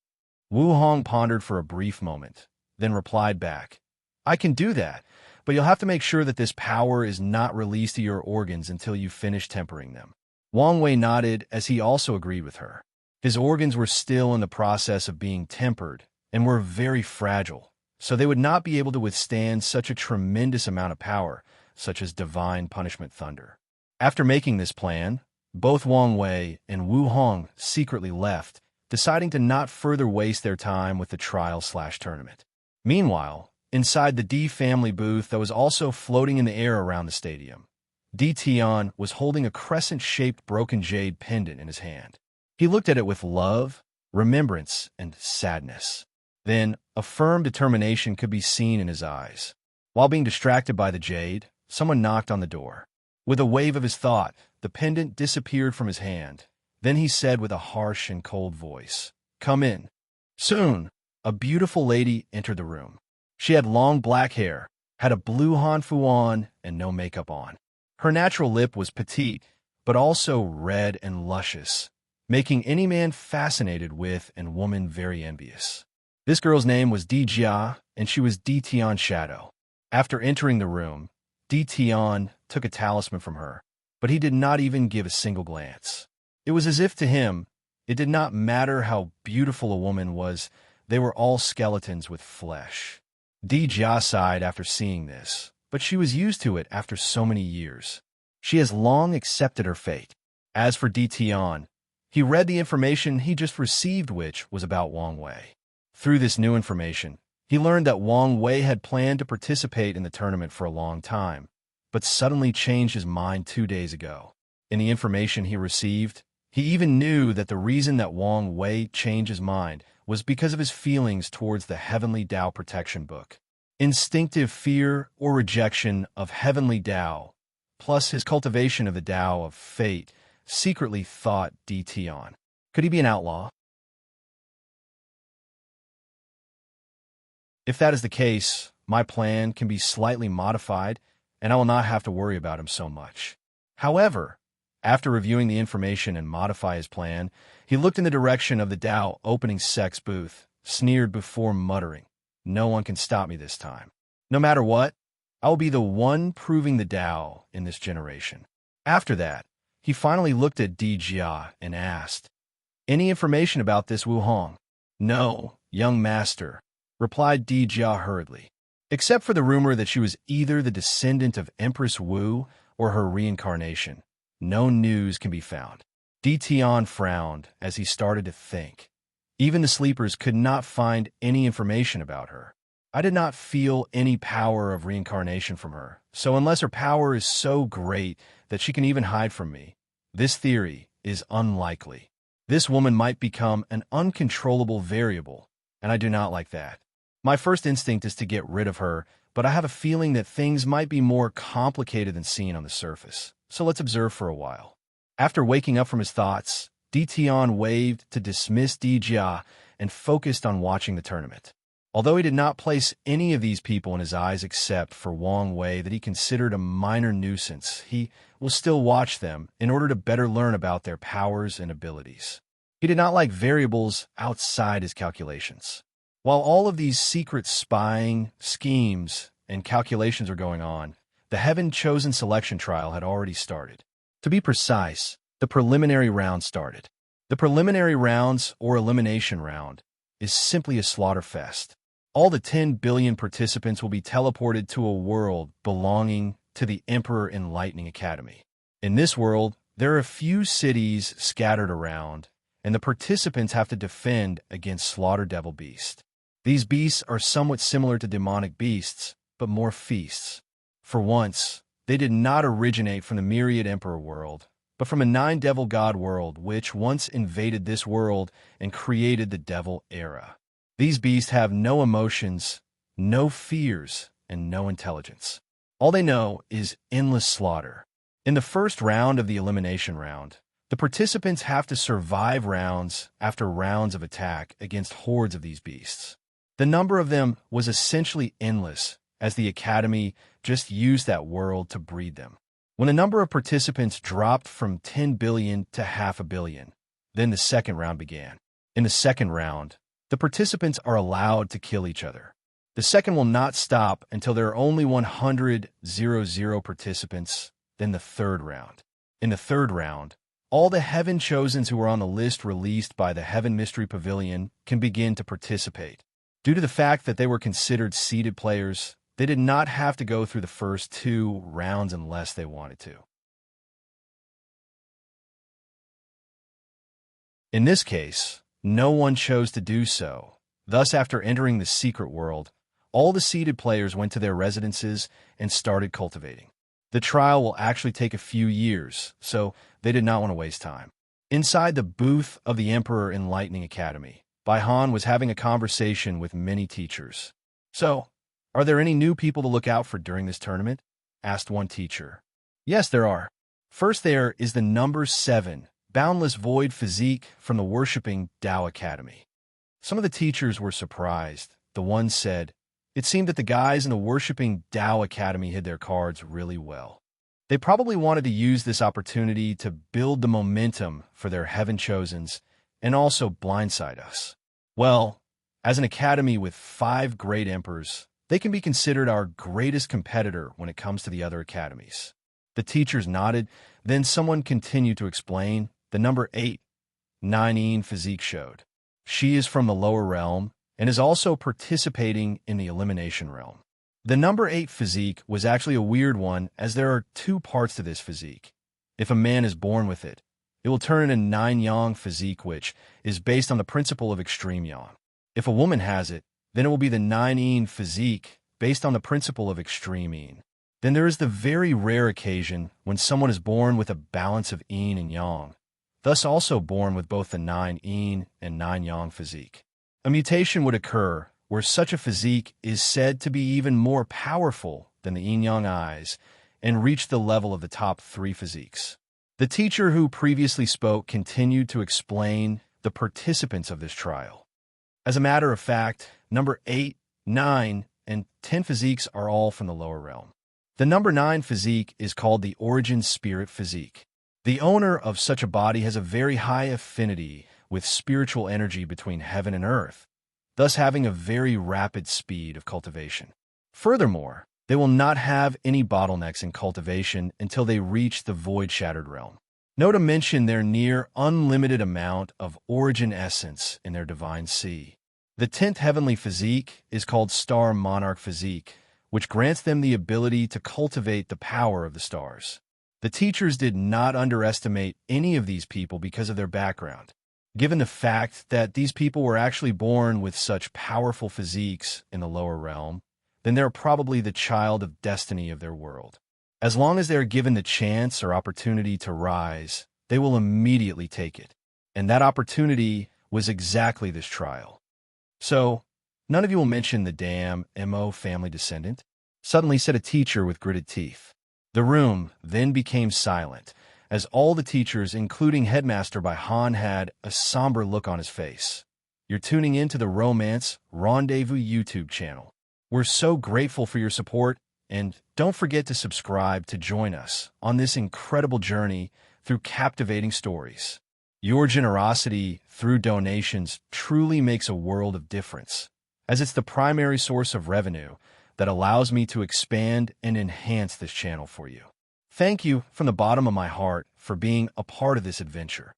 Wu Hong pondered for a brief moment, then replied back, "I can do that, but you'll have to make sure that this power is not released to your organs until you finish tempering them." Wang Wei nodded as he also agreed with her. His organs were still in the process of being tempered and were very fragile, so they would not be able to withstand such a tremendous amount of power, such as divine punishment thunder. After making this plan, both Wang Wei and Wu Hong secretly left, deciding to not further waste their time with the trial/tournament. Meanwhile, inside the Di family booth that was also floating in the air around the stadium, Di Tian was holding a crescent-shaped broken jade pendant in his hand. He looked at it with love, remembrance, and sadness. Then, a firm determination could be seen in his eyes. While being distracted by the jade, someone knocked on the door. With a wave of his thought, the pendant disappeared from his hand. Then he said with a harsh and cold voice, "Come in." Soon, a beautiful lady entered the room. She had long black hair, had a blue hanfu on, and no makeup on. Her natural lip was petite, but also red and luscious, making any man fascinated with and woman very envious. This girl's name was Di Jia, and she was Di Tian's shadow. After entering the room, Di Tian took a talisman from her, but he did not even give a single glance. It was as if to him, it did not matter how beautiful a woman was, they were all skeletons with flesh. Di Jia sighed after seeing this, but she was used to it after so many years. She has long accepted her fate. As for Di Tian, he read the information he just received, which was about Wang Wei. Through this new information, he learned that Wang Wei had planned to participate in the tournament for a long time, but suddenly changed his mind 2 days ago. In the information he received, he even knew that the reason that Wang Wei changed his mind was because of his feelings towards the Heavenly Tao Protection Book. Instinctive fear or rejection of Heavenly Tao plus his cultivation of the Tao of Fate, secretly thought DT on. Could he be an outlaw? If that is the case, my plan can be slightly modified, and I will not have to worry about him so much. However, after reviewing the information and modify his plan, he looked in the direction of the Tao opening sex booth, sneered before muttering, "No one can stop me this time. No matter what, I will be the one proving the Tao in this generation." After that, he finally looked at Di Jia and asked, "Any information about this Wu Hong?" "No, young master," replied Di Jia hurriedly. "Except for the rumor that she was either the descendant of Empress Wu or her reincarnation, no news can be found." Di Tian frowned as he started to think. Even the sleepers could not find any information about her. I did not feel any power of reincarnation from her, so unless her power is so great that she can even hide from me, this theory is unlikely. This woman might become an uncontrollable variable, and I do not like that. My first instinct is to get rid of her, but I have a feeling that things might be more complicated than seen on the surface, so let's observe for a while. After waking up from his thoughts, Di Tian waved to dismiss Di Jia and focused on watching the tournament. Although he did not place any of these people in his eyes except for Wang Wei that he considered a minor nuisance, he will still watch them in order to better learn about their powers and abilities. He did not like variables outside his calculations. While all of these secret spying, schemes, and calculations are going on, the heaven-chosen selection trial had already started. To be precise, the preliminary round started. The preliminary rounds, or elimination round, is simply a slaughter fest. All the 10 billion participants will be teleported to a world belonging to the Emperor Enlightening Academy. In this world, there are a few cities scattered around, and the participants have to defend against Slaughter Devil Beast. These beasts are somewhat similar to demonic beasts, but more feasts. For once, they did not originate from the Myriad Emperor world, but from a 9-devil god world which once invaded this world and created the devil era. These beasts have no emotions, no fears, and no intelligence. All they know is endless slaughter. In the first round of the elimination round, the participants have to survive rounds after rounds of attack against hordes of these beasts. The number of them was essentially endless, as the Academy just used that world to breed them. When the number of participants dropped from 10 billion to 500 million, then the second round began. In the second round, the participants are allowed to kill each other. The second will not stop until there are only 100 participants, then the third round. In the third round, all the Heaven Chosens who are on the list released by the Heaven Mystery Pavilion can begin to participate. Due to the fact that they were considered seeded players, they did not have to go through the first 2 rounds unless they wanted to. In this case, no one chose to do so. Thus, after entering the secret world, all the seeded players went to their residences and started cultivating. The trial will actually take a few years, so they did not want to waste time. Inside the booth of the Emperor Enlightening Academy, Bai Han was having a conversation with many teachers. "So, are there any new people to look out for during this tournament?" asked one teacher. "Yes, there are. First there is the number 7, Boundless Void Physique from the Worshipping Tao Academy." Some of the teachers were surprised. The one said, "It seemed that the guys in the Worshipping Tao Academy hid their cards really well. They probably wanted to use this opportunity to build the momentum for their Heaven Chosens and also blindside us. Well, as an academy with 5 great emperors, they can be considered our greatest competitor when it comes to the other academies." The teachers nodded, then someone continued to explain. The number 8, Nine Physique showed. She is from the lower realm and is also participating in the elimination realm. The number 8 physique was actually a weird one, as there are 2 parts to this physique. If a man is born with it, it will turn into 9 yang physique, which is based on the principle of extreme yang. If a woman has it, then it will be the 9 yin physique, based on the principle of extreme yin. Then there is the very rare occasion when someone is born with a balance of yin and yang, thus also born with both the 9 yin and 9 yang physique. A mutation would occur where such a physique is said to be even more powerful than the yin-yang eyes, and reached the level of the top 3 physiques. The teacher who previously spoke continued to explain the participants of this trial. As a matter of fact, number 8, 9, and 10 physiques are all from the lower realm. The number 9 physique is called the Origin Spirit Physique. The owner of such a body has a very high affinity with spiritual energy between heaven and earth, thus having a very rapid speed of cultivation. Furthermore, they will not have any bottlenecks in cultivation until they reach the void-shattered realm. Not to mention their near unlimited amount of origin essence in their divine sea. The 10th heavenly physique is called Star Monarch Physique, which grants them the ability to cultivate the power of the stars. The teachers did not underestimate any of these people because of their background. Given the fact that these people were actually born with such powerful physiques in the lower realm, then they're probably the child of destiny of their world. As long as they are given the chance or opportunity to rise, they will immediately take it. And that opportunity was exactly this trial. So, none of you will mention the damn MO family descendant? Suddenly said a teacher with gritted teeth. The room then became silent, as all the teachers, including Headmaster by Han, had a somber look on his face. You're tuning into the Romance Rendezvous YouTube channel. We're so grateful for your support, and don't forget to subscribe to join us on this incredible journey through captivating stories. Your generosity through donations truly makes a world of difference, as it's the primary source of revenue that allows me to expand and enhance this channel for you. Thank you from the bottom of my heart for being a part of this adventure.